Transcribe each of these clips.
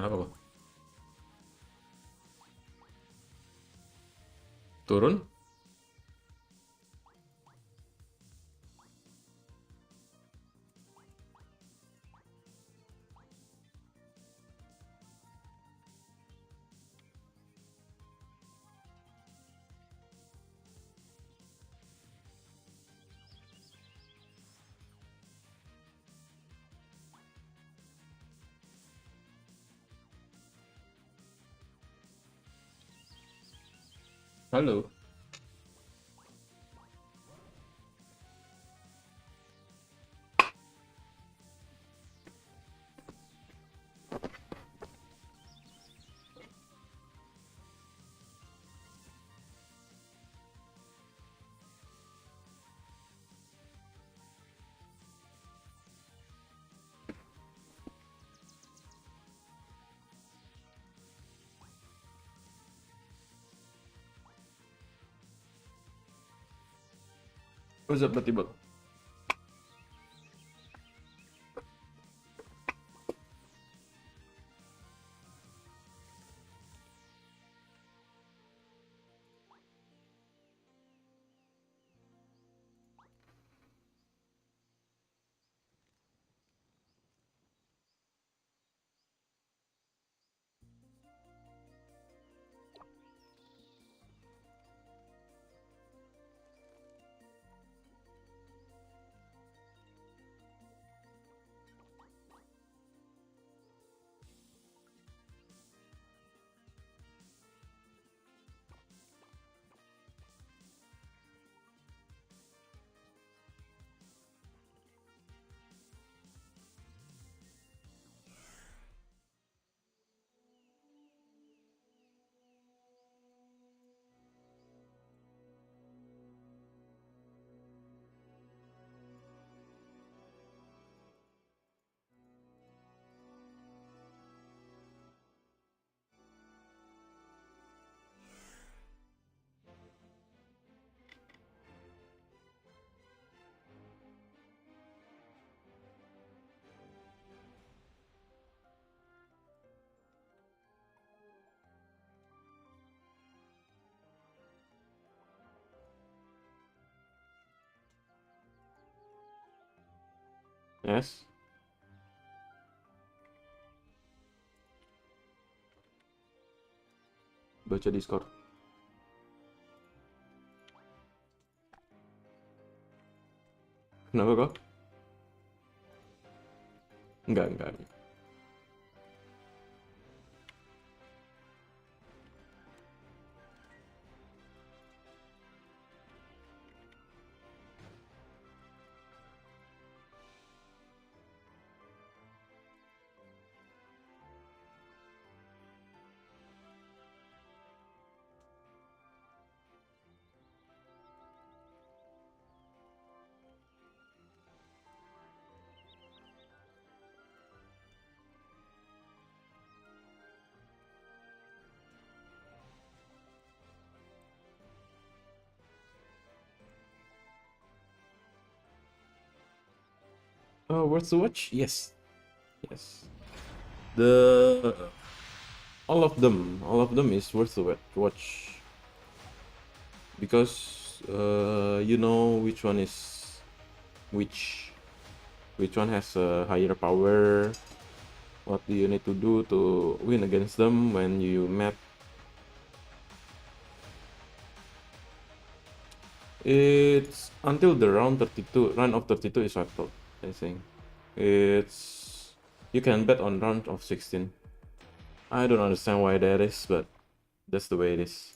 Kenapa kok? Turun? Halo. What's up, Batibot? Yes. Baca Discord. Kenapa kok? Enggak. Oh, worth to watch? Yes. Yes. The all of them is worth to watch because you know which one is which which one has a higher power. What do you need to do to win against them when you map? It's until the round 32, round of 32 is wiped out, I think. It's you can bet on round of 16. I don't understand why that is, but that's the way it is.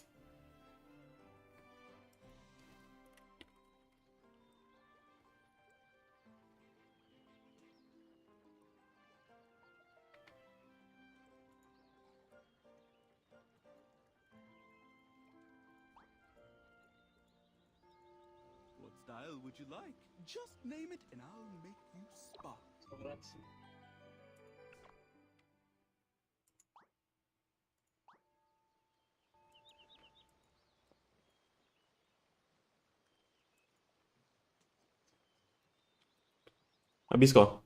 What style would you like? Just name it and I'll make you spark. Habis kok.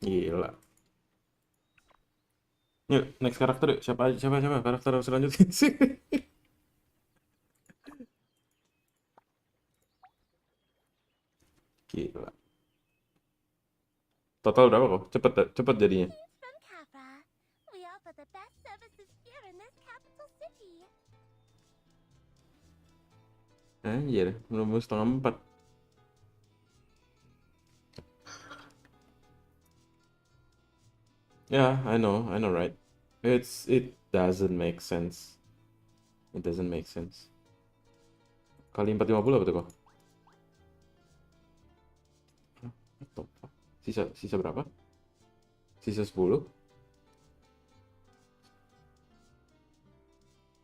Gila. Yuk, next karakter yuk. Siapa karakter selanjutnya sih? Gila. Total berapa kok? Cepet jadinya. From Capra. We offer the best services here in this capital city. Anjir, belum 3:30. Yeah, I know, right? It doesn't make sense. It doesn't make sense. Kali 450 apa tuh kok? What the fuck? Sisa berapa? Sisa 10?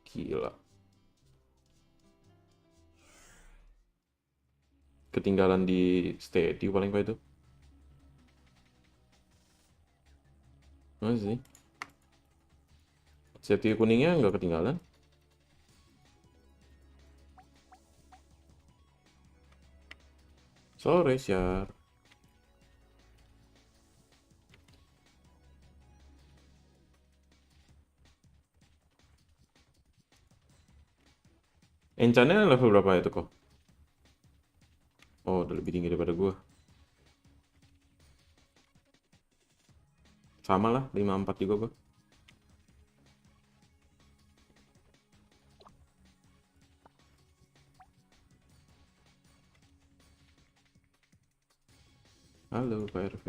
Gila. Ketinggalan di steady paling pak itu. Mana sih? Safety kuningnya nggak ketinggalan. Sorry, Syar. Enchantnya level berapa itu kok? Oh, udah lebih tinggi daripada gua. Sama lah, 54 juga gua. Halo, Pak RV.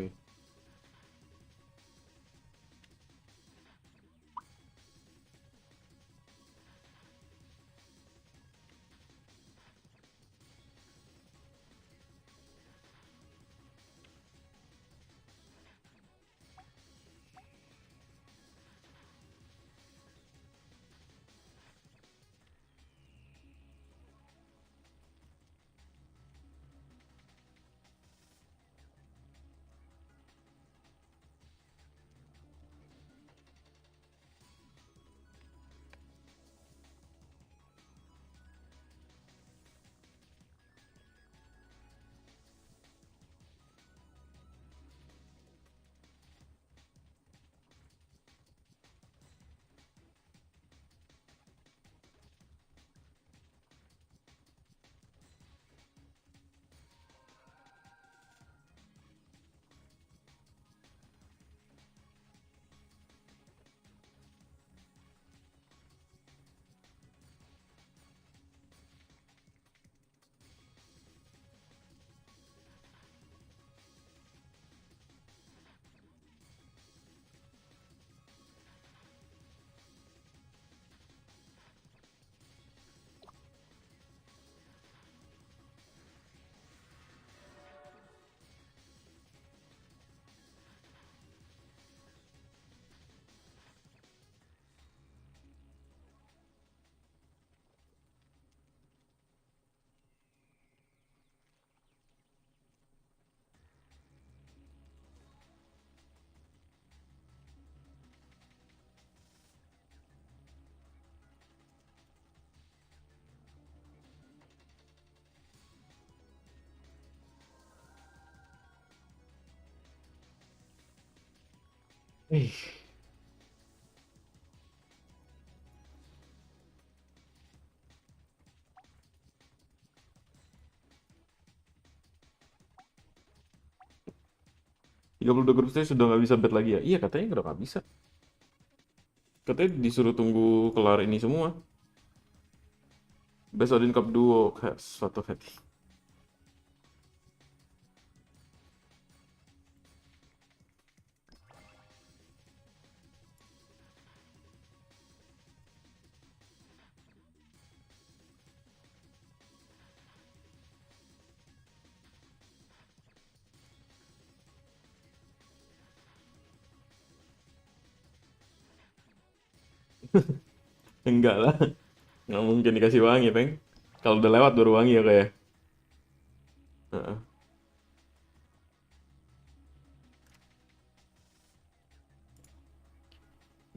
Ih, 32 grup stage sudah nggak bisa bet lagi ya? Iya, katanya udah nggak bisa. Katanya disuruh tunggu kelar ini semua. Best Odin Cup Duo, kayak suatu hati. Enggak lah, nggak mungkin dikasih wangi, Peng. Kalau udah lewat baru wangi ya kayak. Heeh.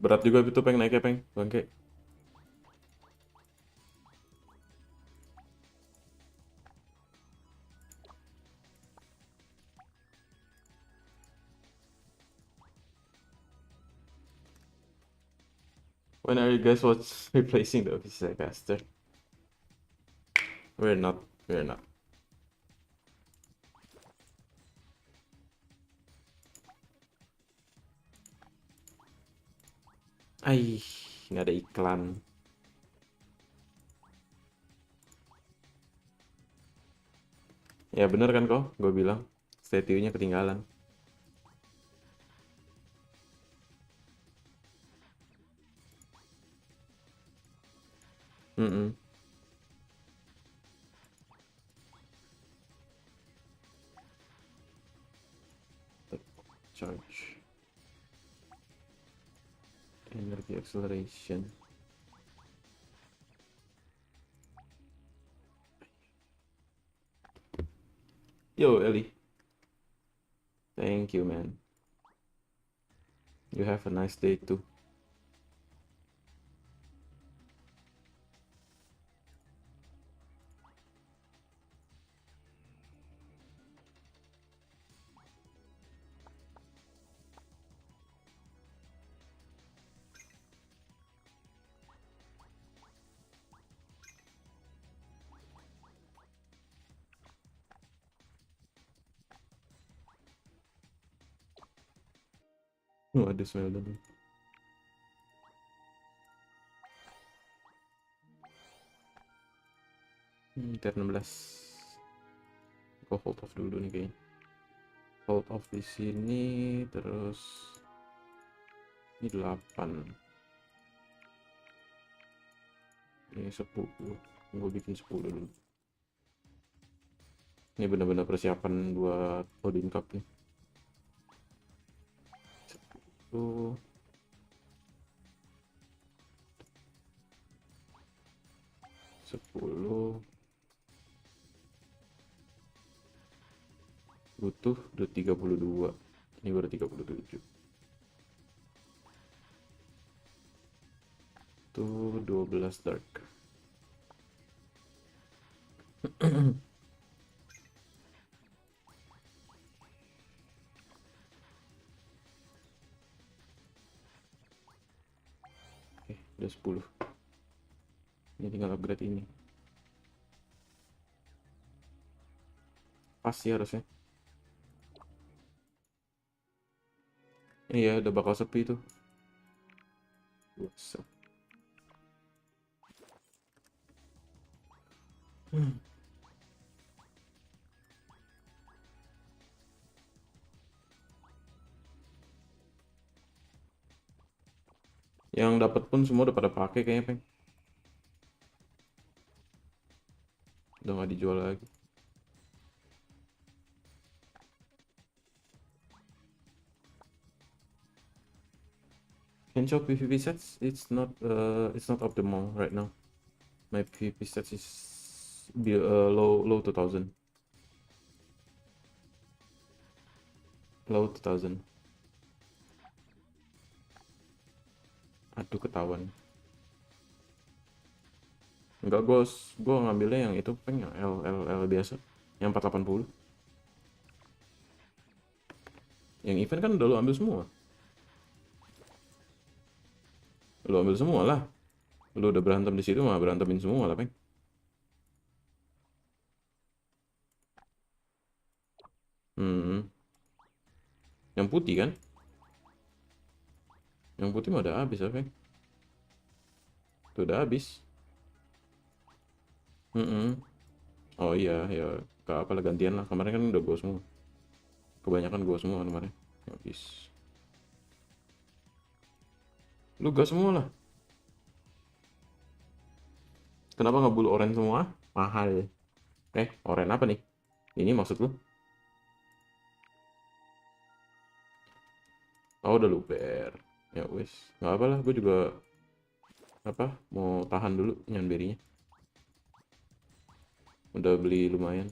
Berat juga itu, Peng, naiknya, Peng. Bangke. When are you guys watch replacing the officer caster? We're not. We're not. Aih, nggak ada iklan. Ya bener kan kok, gue bilang statue-nya ketinggalan. Mm-mm. Charge. Energy acceleration. Yo, Ellie. Thank you, man. You have a nice day too. Oh, ada smell dulu. Tier 16. Gue hold off dulu nih kayaknya. Hold off di sini, terus ini 8. Ini 10. Gue bikin 10 dulu. Ini benar-benar persiapan buat Odin Cup nih. 10. Butuh udah 32. Ini baru 37. Tuh 12 dark. Oke, udah 10. Ini tinggal upgrade ini. Pas sih harusnya. Iya, udah bakal sepi tuh. What's up? Yang dapat pun semua udah pada pakai kayaknya, Peng. Udah nggak dijual lagi. Can shop PvP sets? It's not optimal right now. My PvP stats is low 2000. Low 2000. Aduh, ketahuan. Enggak, gue ngambilnya yang itu, Peng, yang L biasa, yang 480. Yang event kan udah lo ambil semua. Lo ambil semua lah. Lo udah berantem di situ mah berantemin semua lah, Peng. Yang putih kan? Yang putih mah udah habis, Peng. Tuh udah habis. Oh iya, ya ke apa lah, gantian lah. Kemarin kan udah gue semua. Kebanyakan gue semua kemarin. Habis. Lu gas semua lah. Kenapa nggak bulu orange semua? Mahal. Orange apa nih? Ini maksud lu? Oh, udah luber. Ya wes, nggak apa lah. Gue juga apa mau tahan dulu nyanberinya. Udah beli lumayan.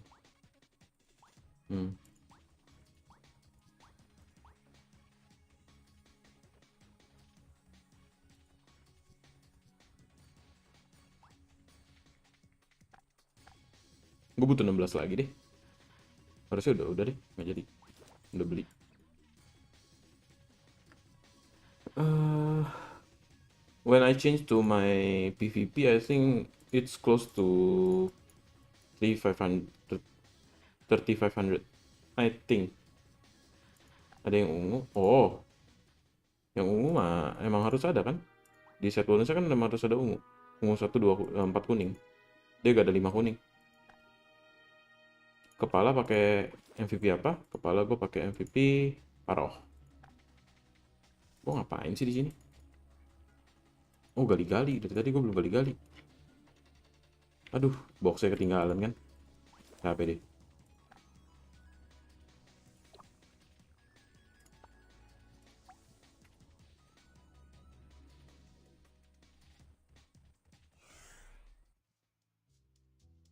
Gue butuh 16 lagi deh. Harusnya udah deh, nggak jadi. Udah beli. when I change to my PvP, I think it's close to 3500, 3500. I think ada yang ungu. Oh, yang ungu mah emang harus ada kan? Di set bonusnya kan emang harus ada ungu. Ungu 1, 2, 4 kuning. Dia gak ada 5 kuning. Kepala pakai MVP apa? Kepala gue pakai MVP Paroh. Gue ngapain sih di sini? Oh, gali-gali. Dari tadi gue belum gali-gali. Aduh, boxnya ketinggalan kan? Capek deh.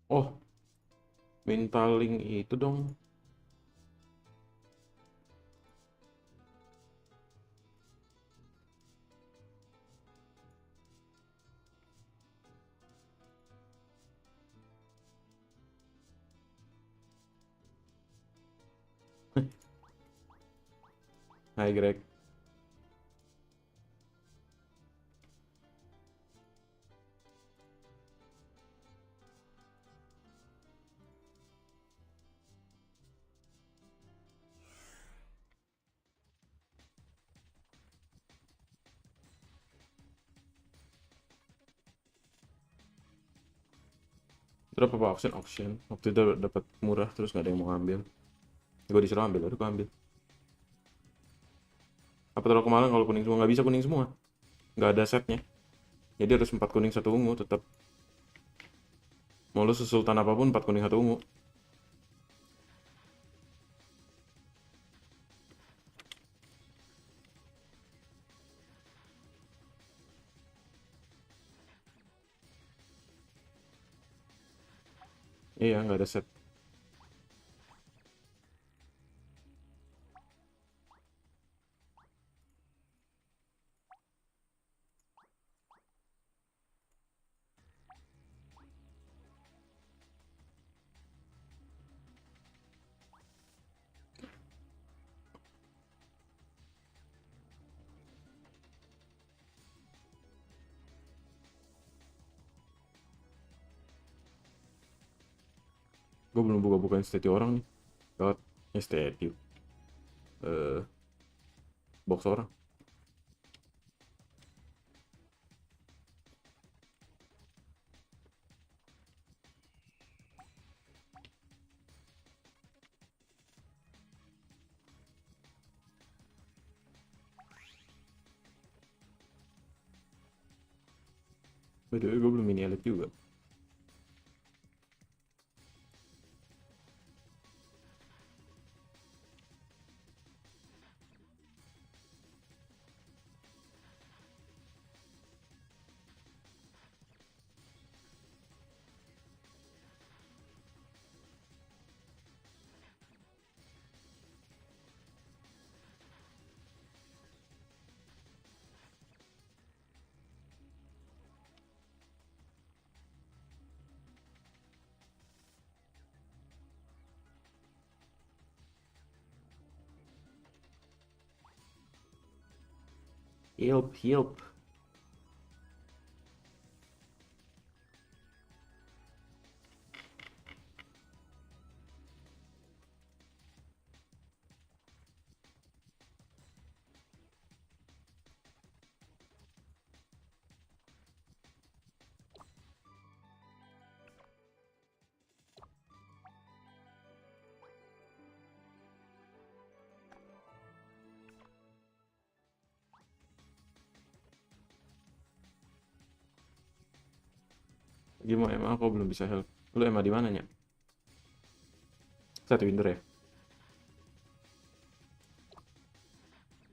Oh, minta link itu dong. Hai Greg. Drop apa auction? Auction. Waktu itu dapat murah terus nggak ada yang mau ngambil. Gue disuruh ambil, udah gue ambil. Apa terlalu kemarin kalau kuning semua? Nggak bisa kuning semua. Nggak ada setnya. Jadi harus 4 kuning 1 ungu tetap. Mau lu sesultan apapun 4 kuning 1 ungu. Iya, nggak ada set. Gue belum buka-bukain statue orang nih. Lewat statue. Eh, box orang. By the way, gue belum mini elite juga. Help, help. Gimana emang aku belum bisa help. Lu emang di mananya? Satu window ya?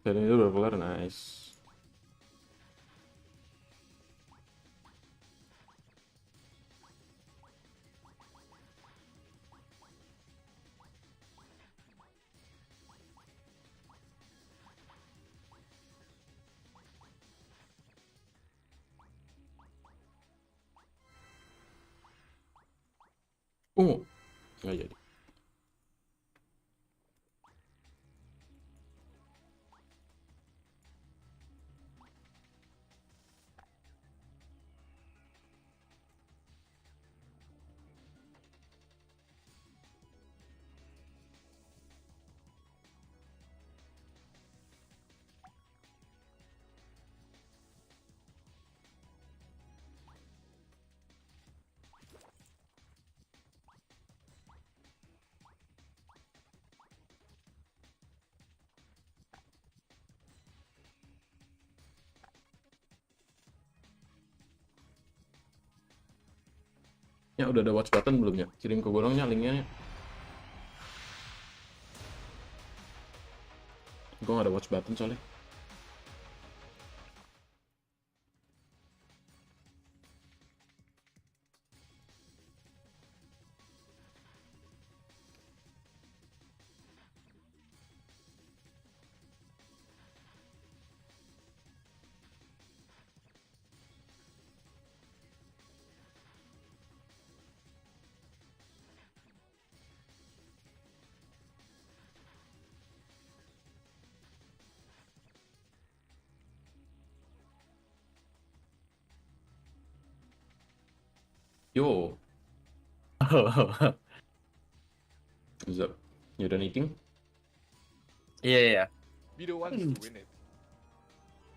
Satu window udah kelar, nice. Ungu. Nggak jadi. Ya udah ada watch button belum ya? Kirim ke gorongnya linknya ya. Gue gak ada watch button soalnya. Yo, what's up? You done eating? Yeah. Be the ones to win it.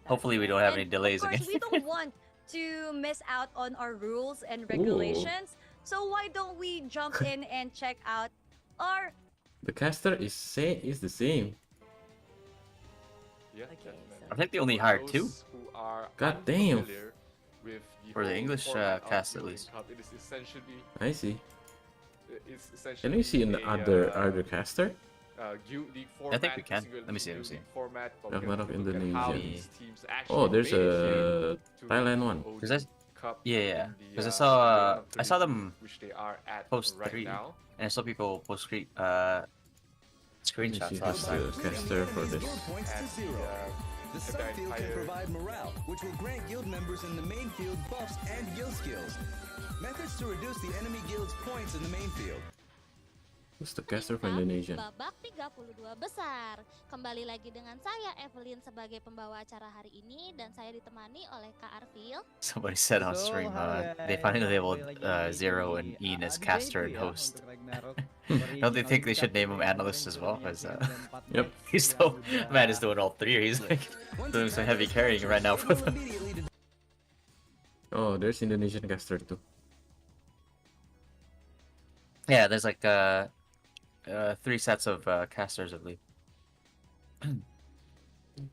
Hopefully we don't have And any delays of course, again. we don't want to miss out on our rules and regulations. So why don't we jump in and check out our... The caster is the same. Yeah, Okay, definitely. I think they only For hired those 2 who are God damn. unfamiliar with For the whole English, format of cast at Dueling least. Cup, it is essentially I see. essentially Can we see in the other caster? Guild League I format. think we can. single Let me see, Guild let me see. League format, but Ragnarok we have to look at how Indonesia. these teams actually Oh, there's made it a to Thailand one. Odin Cause Cup yeah. in the, Because I in the saw round of I saw 32, them which they are at post right 3, now. and I saw people post Let me screenshots see last who's time. the caster for this. At The the subfield can entire provide morale, which will grant guild members in the main field buffs and guild skills. Methods to reduce the enemy guild's points in the main field. Who's the caster for Cup, Indonesia? babak 32 besar. Kembali lagi dengan saya Evelyn sebagai pembawa acara hari ini dan saya ditemani oleh Kak Arfil. Somebody said on So, stream hi they guys. finally Ako labeled po lagi Zero si, and Ian as DJ caster po and ya, host. untuk Ragnarok. Don't they think Original they should name him captain analyst and as well? original As season 4 Yep. match he's so yang man is udah doing all 3. He's like Once doing the some timer heavy is carrying right now it for will them. immediately Oh, there's Indonesian caster too. Yeah, there's like 3 sets of casters, I believe.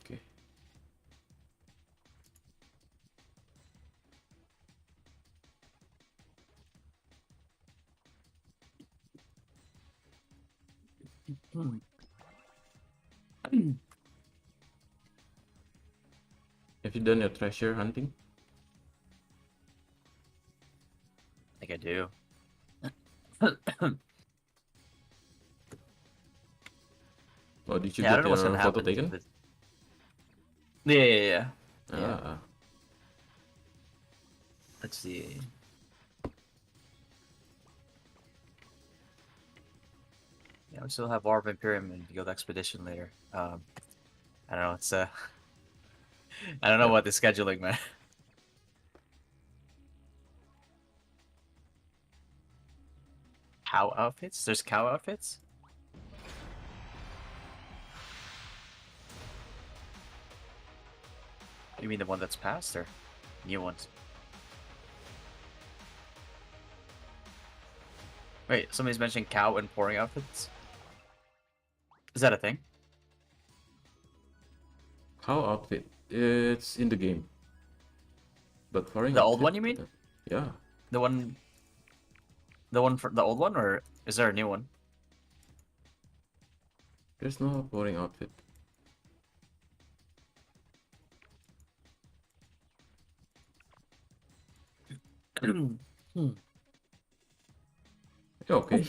Okay. Have you done your treasure hunting? I think I do. Oh, did you Yeah, I get don't know what's your gonna photo happen. taken? Yeah. Ah, Let's see. Yeah, we still have Orb Imperium and Guild Expedition later. I don't know. It's I don't know what the scheduling, man. Cow outfits? There's cow outfits? You mean the one that's passed or new ones? Wait, somebody's mentioning cow and pouring outfits? Is that a thing? how outfit? It's in the game. But foreign The old outfit, one, you mean? Yeah. The one for the old one, or is there a new one? There's no pouring outfit. Okay.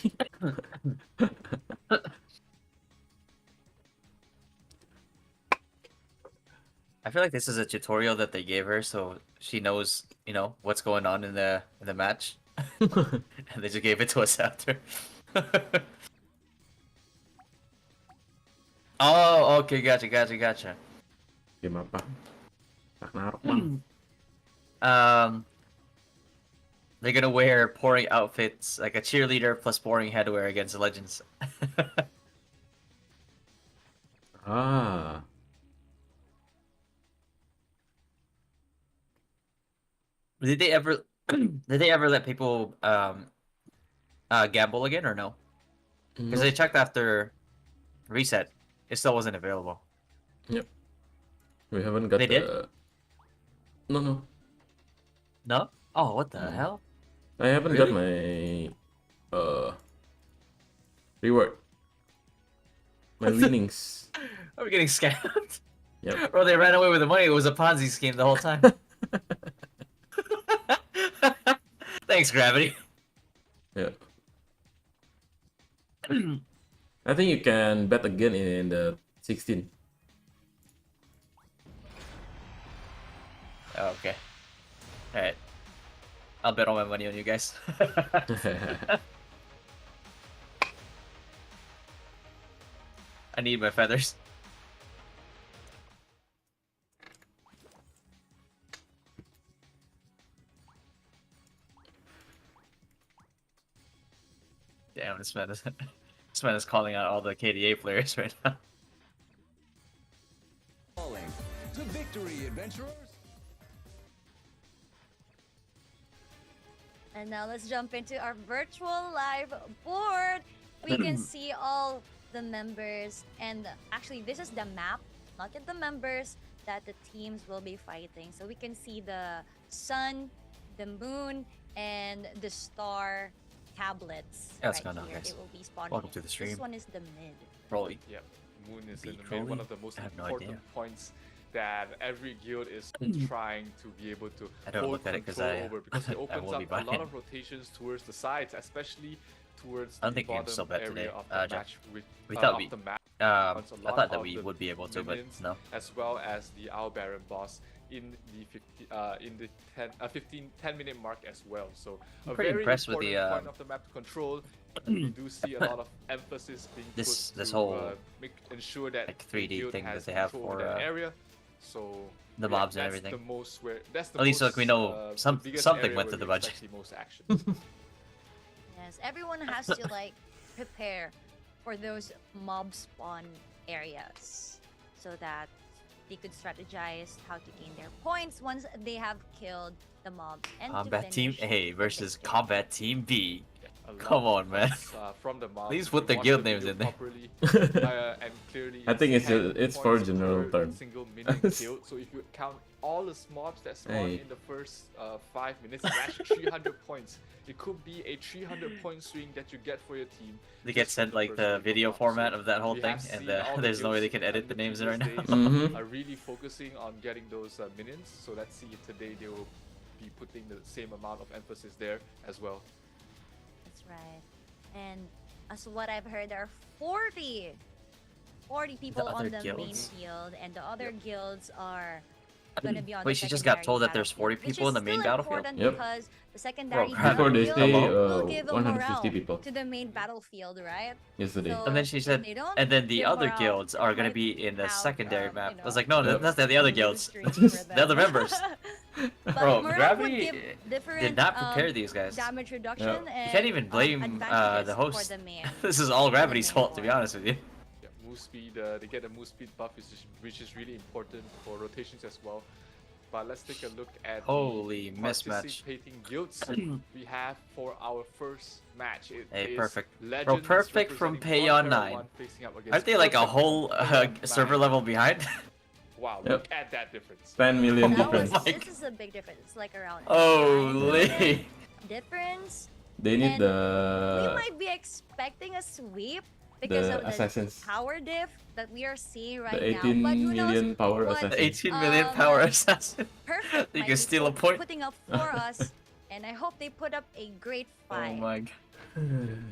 I feel like this is a tutorial that they gave her, so she knows, what's going on in the match, and they just gave it to us after. Oh, okay, gotcha. Game apa? Ragnarok, Bang. They're gonna wear pouring outfits, like a cheerleader plus pouring headwear against the Legends. Ah. Did they ever let people gamble again or no? Because Nope. they checked after reset, it still wasn't available. Yep. We haven't got They did? the... No. No? Oh, what the Mm. hell? I haven't got my reward. My winnings. Are we getting scammed? Yep. Bro, they ran away with the money. It was a Ponzi scheme the whole time. Thanks, Gravity. Yeah. I think you can bet again in the 16. Oh, okay. Alright. I'll bet all my money on you guys. I need my feathers. Damn, this man is calling out all the KDA players right now. Falling to victory, adventurers. And now let's jump into our virtual live board. We can see all the members, and actually this is the map, not yet the members that the teams will be fighting. So we can see the sun, the moon, and the star tablets. Yeah, what's right going on, here. guys? It will be spawning. Welcome to the This stream. one is the mid. Rolly. Yeah, Moon is in Beat the main, one Crowley? of the most I have no important idea. points that every guild is trying to be able to I don't hold look at it 'cause control I- over, because it I opens won't be up a lot buying. of rotations towards the sides, especially towards I don't the think you can bottom still bet area today, of the Jeff. match. We thought of we- the map, I once a lot thought that of we the would be able to, but minions, no. as well as the Owl Baron boss in the 10-minute mark as well. So I'm a pretty very impressed with important the, point of the map to control. You do see a lot of emphasis being This- put this to whole, ensure that like, the 3D guild thing that has they have control over for, that area. So the yeah, mobs and that's everything. The most where that's the At least, most, like, we know the biggest something area went where to the we budget. expect the most action. Yes, everyone has to like prepare for those mob spawn areas so that they could strategize how to gain their points once they have killed the mob. And to Combat Team finish A the versus victory. Combat Team B. A lot Come on, of man. points, from the mobs. Please If put you the watch guild video names in there. properly, and clearly I think it's 10 it's for points general per turn. single minion killed. So if you count all the mobs that spawn Hey. in the first 5 minutes, it's actually 300 points. It could be a 300-point swing that you get for your team. They get just from sent like first the wave of video mobs. format So of that whole we thing, have and seen all the there's no way they guilds can edit in the names in right previous now. days Mhm. Are really focusing on getting those minions. So let's see if today they will be putting the same amount of emphasis there as well. That's right. And as what I've heard, there are 40 people on other the main guilds? field, and the other guilds are gonna be on Wait, the she just got secondary told that there's 40 battlefield, people in the which main is still battlefield? important Yep. because the secondary Before they battlefield say will give a 150 morale people to the main battlefield, right? yesterday. So And then she if said, they don't and then the give other morale, guilds it are gonna might be in the have, secondary you map. I know, was like, no, Yep. that's the other lose guilds. streak for The other them. members. But Bro, morale Gravity would give different, did not prepare these guys. damage reduction Yeah. and You can't even blame advantages the for host. the main. This is all Gravity's main fault, to be board. honest with you. Yeah, move speed. They get a move speed buff, which is really important for rotations as well. But let's take a look at Holy the mismatch. participating guilds we have for our first match. It Hey, is perfect. Bro, Legends perfect from representing Payon Frontera 9. 1 facing up against Aren't they like a Perfect whole from Payon server 9. level behind? Wow, Yep. look at that difference. 10 million That was, difference. my this is a big difference. It's like around Holy! 9 difference. They need And we the might be expecting a sweep because the of the assassins. power diff that we are seeing right The now. 18 But who million knows power what assassins. 18 million power assassin. Perfect You might can be steal a point. putting up for us, and I hope they put up a great Oh fight. my god.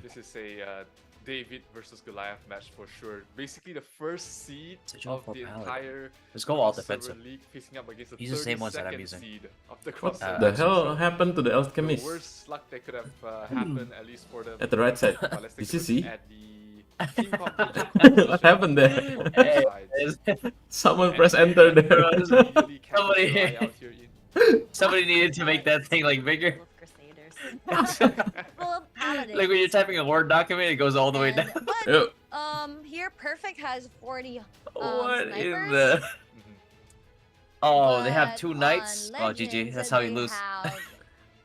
This is a David versus Goliath match for sure. Basically, the first seed Such a of poor the paladin. entire Let's go all crossover defensive. league facing up against the Use the same ones that I'm 32nd using. seed of the What crossover. the hell happened to the The alchemist? worst luck that could have happened, at least for them. At the right side. But let's take Did you a look see? at the team competition What happened there? on both sides. Someone And press enter really there. catches Somebody- the eye out here in Somebody needed to make that thing like bigger. Full of Crusaders. Full of paladins. Like when you're typing a Word document, it goes all the way And- down. But Yep. here Perfect has 40 What in snipers, the? Mhm. Oh, they have but 2 on knights. Oh, GG. Legends, That's how you they lose. have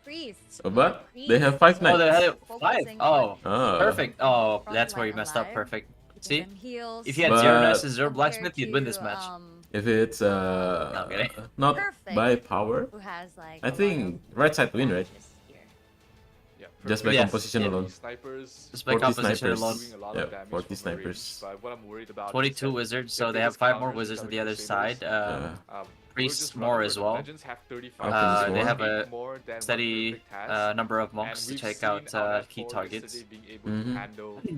priests. What? They have 5 Oh, they knights. had it 5. Focusing Oh, Ah. perfect. Oh, that's where you Frontline messed up. alive. Perfect. Giving See? them heals If you had But- 0 knights and 0 compared blacksmith, you'd win this to, match. If it's No, I'm kidding. not Perfect. by power, who has like I a lot think of right side win, right? dashes here. Just by Yes, composition yeah. alone. Snipers Just by 40 composition snipers. alone. doing a lot Yep, of damage 40 from range, snipers. but what I'm worried about is 22 that wizards, if so they this have 5 more counters wizards on become the other Crusaders, side. we're Priests just more running as for the well. Legends have 35 Alchemists They more. have a 8 more than what steady Perfect has. number of And monks to we've check seen out LF4 key yesterday targets. being able Mhm. to handle the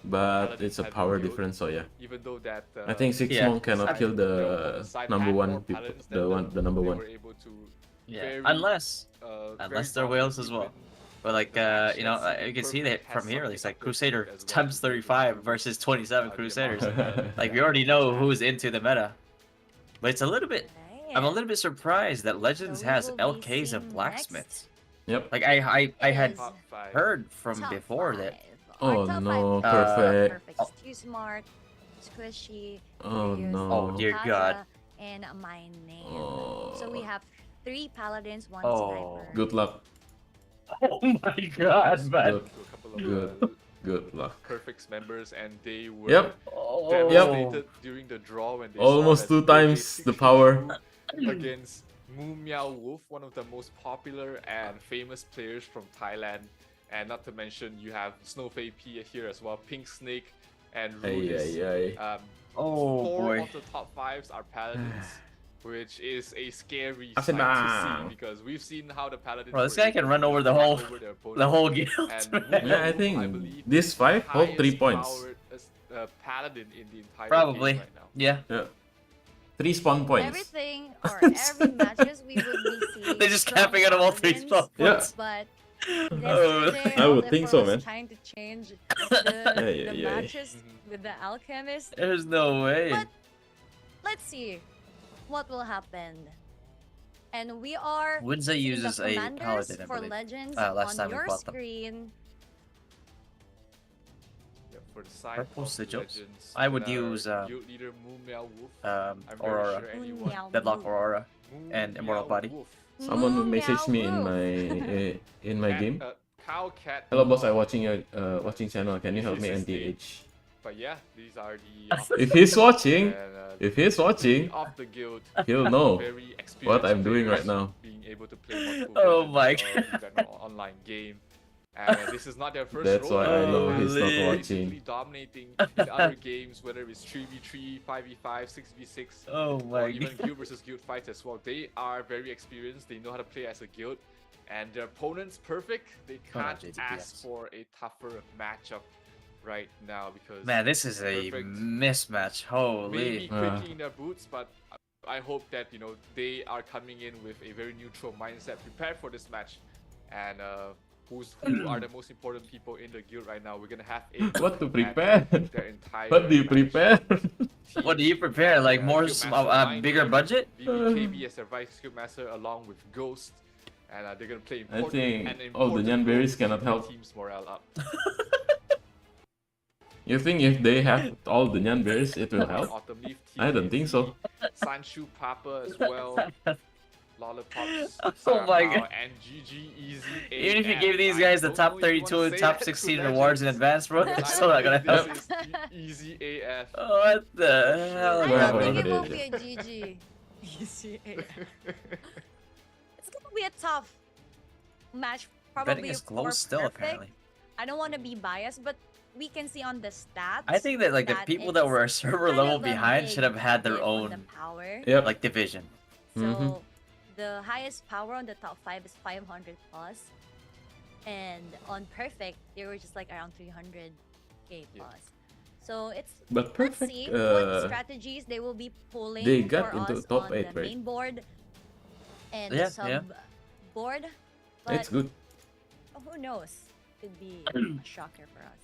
But Paladin it's a heavy power build, difference, so yeah. even though that I think Six Yeah. Monk cannot kill the number one people, the number they one. were able to Yeah, very, unless very they're whales as well. confidently win But like the match. you know, Let's see you if can see that Perfect from has here, something it's like up their Crusader sleeve as well times to be able 35 to, versus 27 the Crusaders. amount of Like we already know who's into the meta. But it's a little bit. I'm a Alright. little bit surprised that Legends we has will be LKs seeing and blacksmiths. Yep. Like I had is top 5. heard from Top before that. 5. Our Oh top no, 5 perfect. perfect. It's too smart, squishy, Oh Curious, no. Oh, dear God. Kaza, and my name. Oh. So we have 3 paladins, 1 Oh. sniper. Good luck. Oh my God, man. Good. To a couple of Good. Good luck. Perfect's members, and they were Yep. Oh. devastated during the draw when they Almost saw that 2 times they the power. 62 against Moo Meow Wolf, one of the most popular and famous players from Thailand. And not to mention, you have Snowfay P here as well, Pink Snake, and Ay, Rudis. ay, ay. Oh 4 boy. of the top 5s are paladins, which is a scary Asin sight to bang. see because we've seen how the paladins. Bro, this were guy can able run to over the run whole- over their The whole opponents. guild. And man. Moo Meow Yeah, I Wolf, think believe, this is 5 the hold 3 highest points. powered, paladin in the entire Probably. game right now. Yeah. Yeah. 3 spawn points. Everything or every matches we would be seeing. They're just strong camping out of all 3 paladins, spot Yeah. points. But Oh, yesterday, I would LF4 think so, was man. trying to change Ay, the ay, ay. matches with the alchemist. There's no way. But let's see what will happen. And we are Winza seeing uses the a commanders paladin, I for believe. legends Last on time we your fought them. screen. Yep, for the side Purple of sigils? Legends, I would our use, guild leader Moo Meow Wolf. I'm very Aurora. sure anyone. Meow Deadlock Wolf. Aurora. Moo and Immortal Meow Body. Wolf. Someone Moo messaged me in meow my woof. in my Cat- game. Cow cat. Hello boss, I watching your watching channel. Can you help me This is the- NTH? But yeah, these are the. If he's watching, and, if he's watching, of the guild, he'll know very what experienced I'm doing players right now. Being able to play multiple Oh versions my of that online game. And this is not their first That's role. why I know They he's have not been watching. basically dominating in other games, whether it's 3v3, 5v5, 6v6, Oh or my even God. guild versus guild fights as well. They are very experienced. They know how to play as a guild, and their opponent's perfect. They Oh, no, can't JDPS. ask for a tougher matchup right now because Man, this is a Perfect. mismatch. maybe Holy. quickly in their boots, but I hope that they are coming in with a very neutral mindset, prepared for this match, and who are the most important people in the guild right now. We're gonna have a What to match prepare? their entire What do you match prepare? team. What do you prepare? Like more Guild Master bigger Mine, budget? BBKB as their vice guild master along with Ghost, and they're gonna play I important think and all the important Nyan berries roles to cannot keep their help. team's morale up. You think if they have all the Nyan berries, it will help? Autumn Leaf I don't think so. Sanshu Papa as well. Lollipops, Oh my Sarapao, God. and GG Easy. Even if you AF. give these I guys the don't top know if you 32 wanna and say top that to 16 awards in Legends, advance, bro, because they're I still not don't gonna think help. this is Easy AF. What the hell? I Well, don't think whatever it it will is, be a GG. Easy AF. It's gonna be a tough match, Betting probably is for close still, perfect. apparently. I don't want to be biased, but we can see on the stats. I think that like the people that it's were a server kind level of a behind big should have had their dip on the own power. Yep. like division. So Mhm. the highest power on the top 5 is 500 plus, and on perfect they were just like around 300k plus. So it's But let's perfect. see what strategies they will be pulling they got for into us top on 8, the right? main board and Yeah, the sub yeah. board. But It's good. who knows? Could be a shocker for us.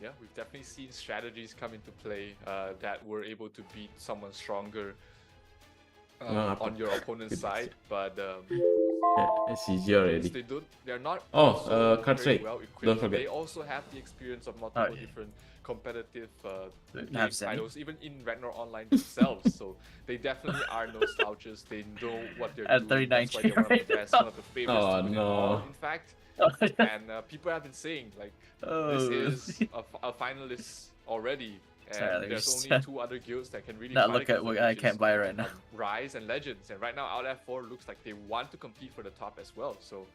Yeah, we've definitely seen strategies come into play that were able to beat someone stronger on your opponent's side, but Yeah, it's easier since already. they're not Oh, also card very trade. well equipped. Don't forget. They also have the experience of multiple yeah. different competitive game Have Zenny. titles, even in Ragnarok Online themselves. So they definitely are nostalgics. They know what they're At doing. That's why 39K they're one of the right best, now. one of the favorites Oh, to win it no. all, in fact. And people have been saying like this is a finalist already, and Sorry, there's just only 2 other guilds that can really Not fight look at against what them, I which can't is, buy right now. Rise and Legends, and right now Out F4 looks like they want to compete for the top as well. So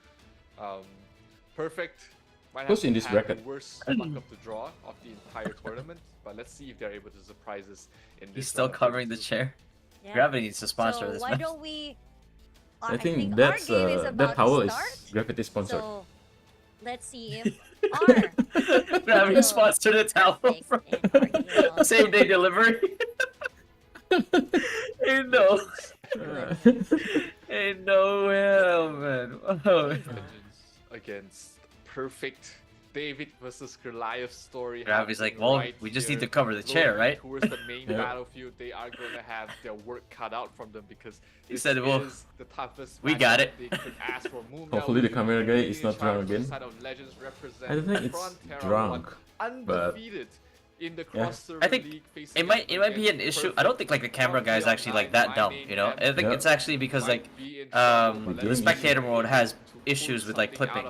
Perfect might Who's have in this had bracket? the worst luck of the draw of the entire tournament, but let's see if they're able to surprise us in this. He's still round of covering the 32. chair. Yeah. Gravity needs to sponsor So this why match. don't we? I think our that's game is that about towel to is start. Gravity sponsored. So let's see if our Gravity guild sponsored a towel perfect from and our guild same day delivery. Ain't no, ain't no hell, man. Oh. Legends against perfect David versus Goliath story. Gravity's like, happening well, right we just here. need to cover the chair, Looking right? Towards the main Yeah. battlefield, they are gonna have their work cut out from them because He this said, well, is the toughest. we got matchup it. They could ask for. Hopefully the camera guy is not drunk again. Side of Legends represent I don't think it's Frontera, drunk, one but undefeated in the yeah. cross-server I think league, facing it might be against an issue. I don't think like the camera guy is actually like that dumb, you know. I think Yeah. it's actually because like the spectator mode has issues with like clipping,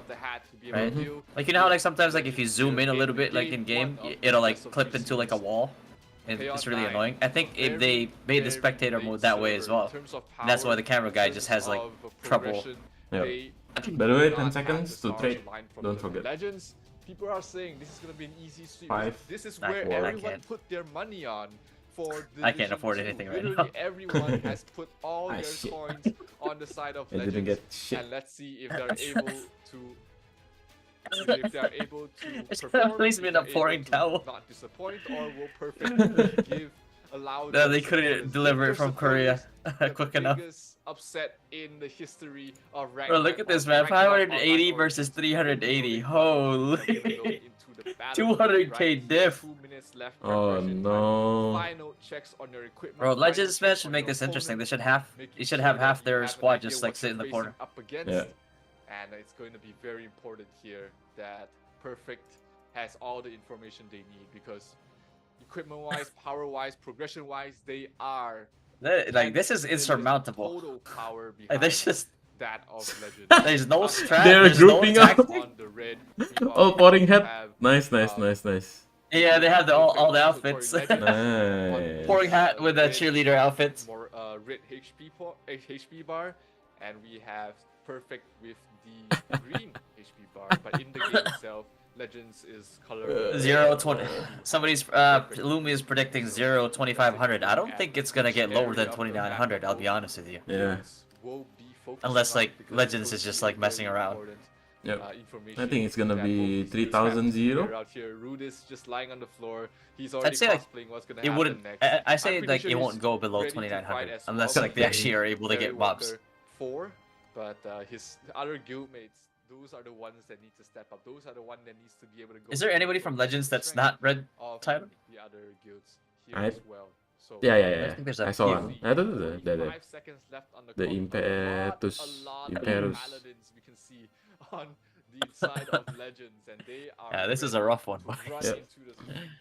right? Like you know how like sometimes like if you zoom in a little bit like in game, it'll like clip into like a wall. It's really annoying. I think if they made the spectator mode that way as well, and that's why the camera guy just has like trouble. Yeah. By the way, 10 seconds to trade. Don't forget. Legends, people are saying this is gonna be an easy sweep. 5, This is I where can't. everyone put their money on for the I can't Division afford 2. anything right Literally now. everyone has put all Ah, their shit. coins on the side of I Legends. didn't get shit. And let's see if they're able to. If they're able to It's perform, at least if been they're a pouring able to towel. not disappoint, or will perfect allow. No, their they couldn't supporters, deliver their it from Korea supporters, the quick enough. biggest upset in the history of Bro, Ragnarok. look at this of man, Ragnarok 580 Online versus Origins. 380. Even though Holy. into the battlefield, 200k right? diff. 2 minutes left. Oh preparation time. no. Final checks on your equipment. Bro, final Legends checks match should on make your this interesting. They opponent, should have making you should sure have that half you their have an squad idea just what like sit you're in the facing corner. Up against. Yeah. And it's going to be very important here that Perfect has all the information they need because equipment-wise, power-wise, progression-wise, they are Like this is 10 insurmountable. total power Like behind there's just that of Legends. there's no strat. They're There's no grouping up. tactic. On the red, Oh, pouring head. have, Nice, nice, um, nice, nice. Yeah, they have all the Perfect outfits. Legends. Nice. Pouring hat with a cheerleader outfit. More red HP bar, and we have Perfect with the green HP bar. But in the game itself, Legends is color 0-20. Somebody's Lumi is predicting 0-2500. I don't think it's gonna get lower than 2900. I'll be honest with you. Yeah. Unless, like, Legends is just, like, messing around. Yep. I think it's gonna be 3000 0. Out here, Rude is just lying on the floor. He's already I'd say like cosplaying what's gonna it happen wouldn't. next. I say I'm pretty like sure it he's won't go below ready to 2900 fight as unless well. like they actually are able to Terry get mobs. Walker 4, but his other guildmates, those are the ones that need to step up. Those are the one that needs to be able to go. Is there anybody from Legends that's not red? of Tyler? the other guilds here I- as well? So Yeah, yeah, I yeah. think there's a I saw few. one. I don't know the 5 seconds left on the the clock. Impetus- A lot Imperus. of paladins we can see on the inside of Legends, and they are Yeah, this is a ready rough one. to run Yep.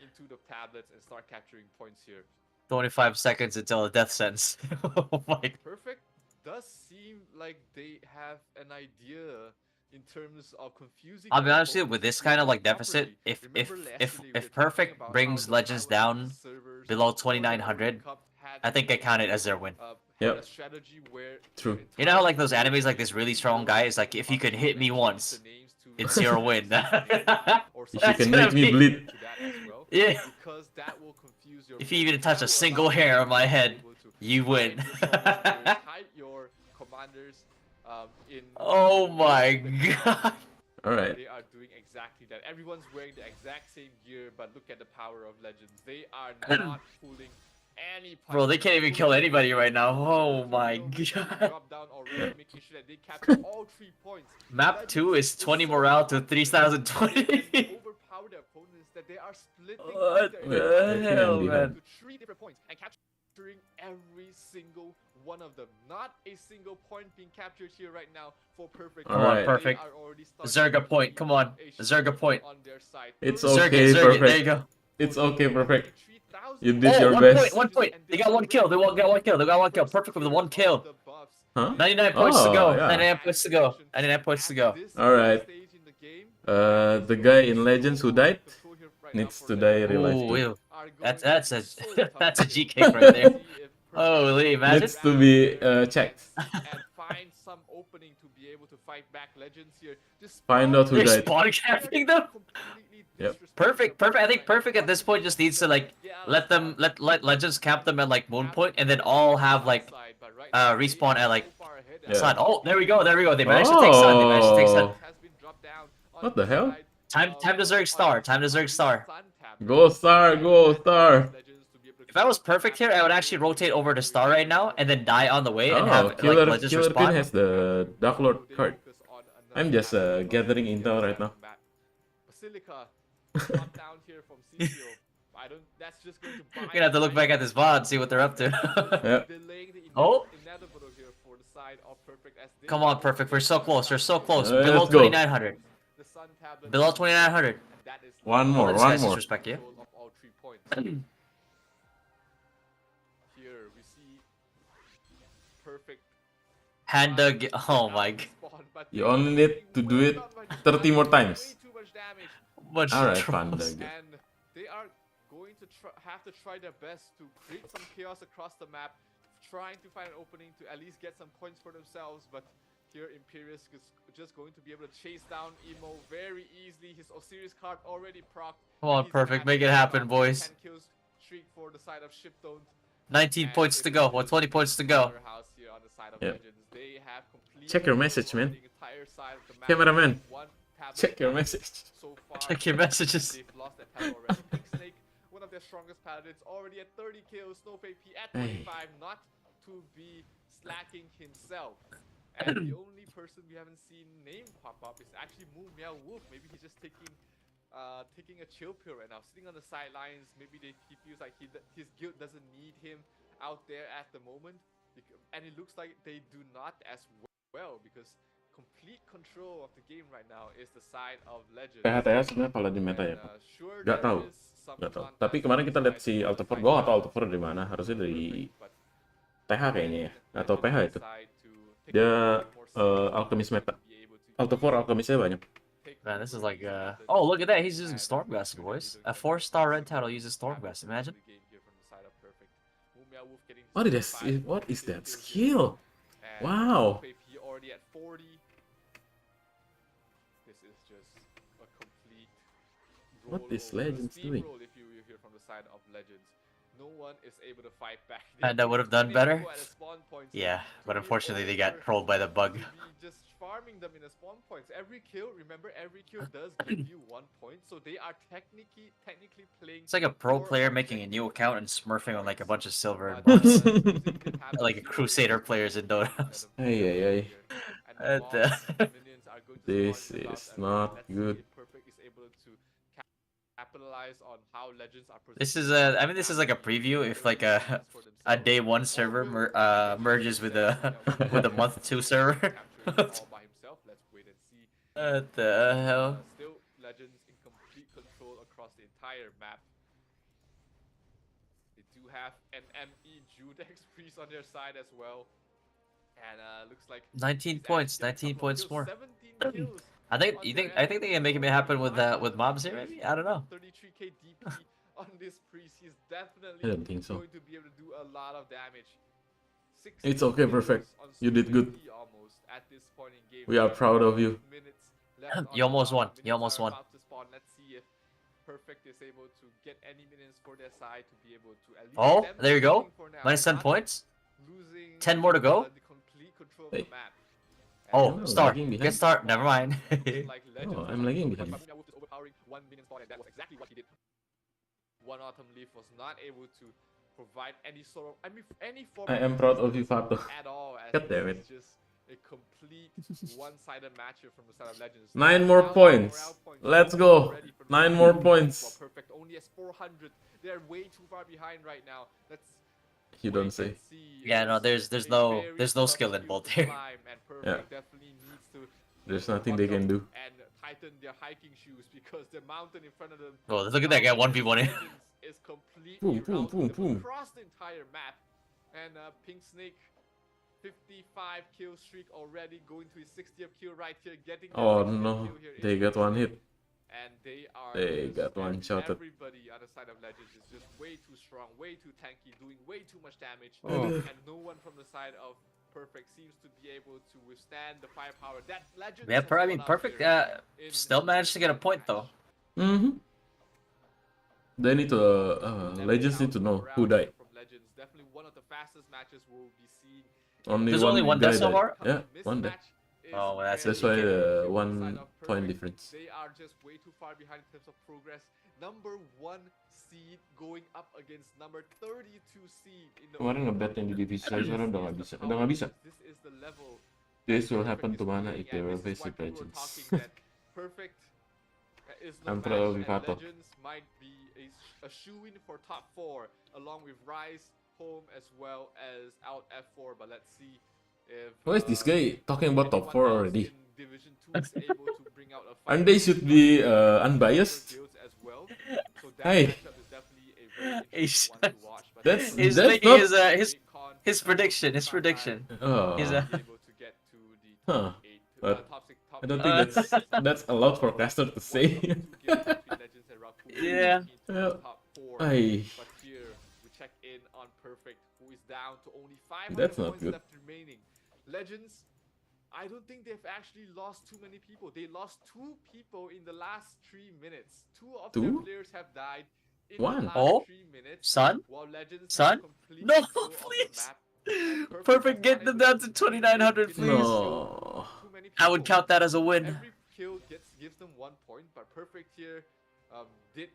into the tablets and start capturing points here. 25 seconds until a death sentence. Oh my. Perfect does seem like they have an idea in terms of confusing. I'll be their honest with you, with this kind of like opponents deficit, properly. if Remember yesterday we were if talking Perfect about how brings the Legends down Taiwanese servers below before the 2900, World Cup had, I think I count it as their win. had Yep. a strategy where True. their You know how like those entire enemies like this really strong guy is like if you could hit me once, the names to it's your win. or If you That's can gonna make me be- bleed. to that as well, Yeah. because that will confuse your If you opponent. even touch That a will single allow you hair to on my be head, able to you win. hide your commanders, hide your commanders in Oh my god. Alright. They are doing exactly that. Everyone's wearing the exact same gear, but look at the power of Legends. They are not fooling any. Bro, they can't even kill anybody right now. Oh my god. Drop down already, making sure that they capture all 3 points. Map 2 is 20 morale to 3020. Overpower their opponents that they are splitting What up the their hell, behind. man? to 3 different points and capturing every single one of them. Not a single point being captured here right now for Perfect. Come on, They Perfect. are already starting Zerga point, come on. a Zerga point. on their side. It's Zerga, okay, Zerga, Perfect. there you go. It's okay, Perfect. 3,000 You did Oh, your 1 best. point, 1 point. They got 1 kill, they got 1 kill, they got 1 kill. Perfect with the 1 kill. Huh? 99 points to Oh, go, yeah. 99 points to go, 99 points to go. Alright. The guy in Legends who died needs to die real life Ooh, too. ew. That's a that's a G kick right there. Holy, imagine. Needs to be checked. some opening to be able to fight back Legends here. Just Find out who They're died. spawn camping them. Yep. Perfect. I think Perfect at this point just needs to like let Legends camp them at like Moon Point, and then all have like respawn at like Yeah. Sun. Oh, there we go. They managed to take Sun. What the hell? Time to Zerg Star. Go Star, go Star. If I was Perfect here, I would actually rotate over to Star right now and then die on the way and have like Killer Legends Queen respawn. has the Dark Lord card. I'm just gathering intel right now. Basilica drop down here from CCO. That's just going to We're gonna have to look back at this VOD and see what they're up to. Yep. Oh. Inevitable here for the side of Perfect as they Come on, Perfect. We're so close. We're so close. Let's Below go. 2,900. the Sun Tablet. Below 2,900. That is One more, This one guy's more. disrespect you. control of all 3 points. Here we see Perfect. Hand dug. Oh my god. You only need to do it 30 more times. Way too much damage. Much Alright, trolls. Panda. And they are going to have to try their best to create some chaos across the map, trying to find an opening to at least get some points for themselves. But here Imperius is just going to be able to chase down Emo very easily. His Osiris card already procced. Come on, He's Perfect. gonna Make it have happen, a boys. 10 kills streak for the side of Shipstone. 19 points to go. 20 points to go. Powerhouse here on the side of Yep. Legends. They have completely Check your message, man. controlled the entire side of the map. Cameraman, One tablet check your advantage message. so far. Check your messages. They've lost that tablet already. Pink Snake, one of their strongest paladins, already at 30 kills. Snowflake P at 25, not to be slacking himself. And the only person we haven't seen name pop up is actually Moo Meow Wolf. Maybe he's just taking a chill pill right now, sitting on the sidelines. Maybe he feels like his guild doesn't need him out there at the moment. And it looks like they do not as well, because complete control of the game right now is the side of Legends. PHTS sebenarnya Paladin meta ya? Sure, Gak tahu. there is some Gak tahu. contact Tapi kemarin kita lihat si side Altefor, to gua gak fight tau Altefor dari mana. Harusnya dari but TH kayaknya ya. Atau PH itu. side to take Dia more alchemist meta. be able to Altefor alchemisnya banyak. take Man, this is like, oh, look at that. He's using Stormgast, boys. A 4-star red title uses Stormgast. Imagine. What is that skill? Wow. He already at 40. This is just a complete What roll is over, a Legends doing? steamroll, if you hear from the side of Legends. No one is able to fight back. And that would have done 20 better. people at a spawn point, so Yeah, but to be unfortunately they got over trolled by the bug. to be just farming them in the spawn points. Every kill, remember, every kill does give you 1 point, so they are technically playing. It's like a pro more player making a objective new account and smurfing on like a bunch of silver and but, buffs. using the tablet Like a to Crusader overload players in Dota. instead of Ay, ay, ay. and At the the- minions are going to This spawn in the is clouds, and not let's see good. if Perfect is able to capitalize on how Legends are This is positioned a, I mean, this is like a preview if like a day 1 server merges with a with a month 2 server. What Let's wait and see. What the hell? Still Legends in complete control across the entire map. They do have an ME Judex priest on their side as well. And looks like 19 he's points, actually 19 getting a couple points of more. kills, 17 kills. I think I think they can make it happen with mobs here maybe. I don't know. 33k DP on this priest. He's definitely I don't think so. going to be able to do a lot of damage. It's okay, Perfect. You did good. Almost at this point in game. We are proud of you. Minutes left on You almost the won. clock. You almost Minions are won. about to spawn. Let's see if Perfect is able to get any minions for their side to be able to at least Oh, stem there you the go. bleeding for now, Minus 10 not points. losing 10 more to go. the complete control of Hey. the map. Oh, Oh, star. lagging behind. Get start. Never mind. Oh, I'm lagging behind. Overpowering 1 minion spawn, and that was exactly what he did. One Autumn Leaf was not able to provide any sort of, any form I am proud of you, Fato. at all. As God damn this it. is just a complete one-sided matchup from the side of Legends. 9 more Now points. morale points Let's go. already from 9 the more side of points. Legends. Perfect only has 400. They're way too far behind right now. Let's You don't say. Yeah, no, there's no skill involved here. Yeah. Definitely needs to There's nothing they can do. and tighten their hiking shoes because the mountain in front of them. Oh, look at that guy 1v1 in. Is completely Boom, boom, routing boom, them boom. across the entire map. And Pink Snake, 55 kill streak already, going to his 60th kill right here, getting their Oh 60th no, kill here they in got the one game. hit. And they are They just- got one shot at- Everybody on the side of Legends is just way too strong, way too tanky, doing way too much damage. Oh. And no one from the side of Perfect seems to be able to withstand the firepower that Legends Yeah, has I mean, brought out Perfect here in still managed to get a this point match. though. Mm-hmm. They need to, Legends need to know who died. From Legends, definitely one of the fastest matches we'll be seeing. Only There's one only one guy death so died. far? Yeah, one dead. Oh, well, that's That's it. why You the Side 1 of point Perfect. difference. They are just way too far behind in terms of progress. Number 1 seed going up against number 32 seed in the Kemarin ngebet yang di divisi saya sekarang udah nggak bisa. Udah nggak bisa. This is the level This will Perfect happen is to mana playing if they at. will This is face why Super people were Legends. talking that Perfect is the I'm match proud of and Vivato. Legends might be a shoo-in for top 4 along with Rise, Home as well as Out F4, but let's see if Why is this guy talking about top 4 already? in Division 2 is able to bring out a And fight they should be against unbiased. guilds as well. So that Hey. matchup is definitely a very He's- interesting one to watch. But That's- He's that's making not- his prediction. His prediction. Oh, He's be able to get to the Huh. top 8, But top 6, top I don't think that's allowed for caster to say. Yeah. Top 4. Ay, But here we check in on Perfect, who is down to only 500 That's not points good. left remaining. Legends, I don't think they've actually lost too many people. They lost 2 people in the last 3 minutes. 2 of their Two? players have died in One. the last Oh, 3 minutes. Son? While Legends Son? have completely No, control of the please. map. And Perfect, has get not them able down to 2,900, It's please. no. too many I would people. count that as a win. Every kill gives them 1 point, but Perfect here did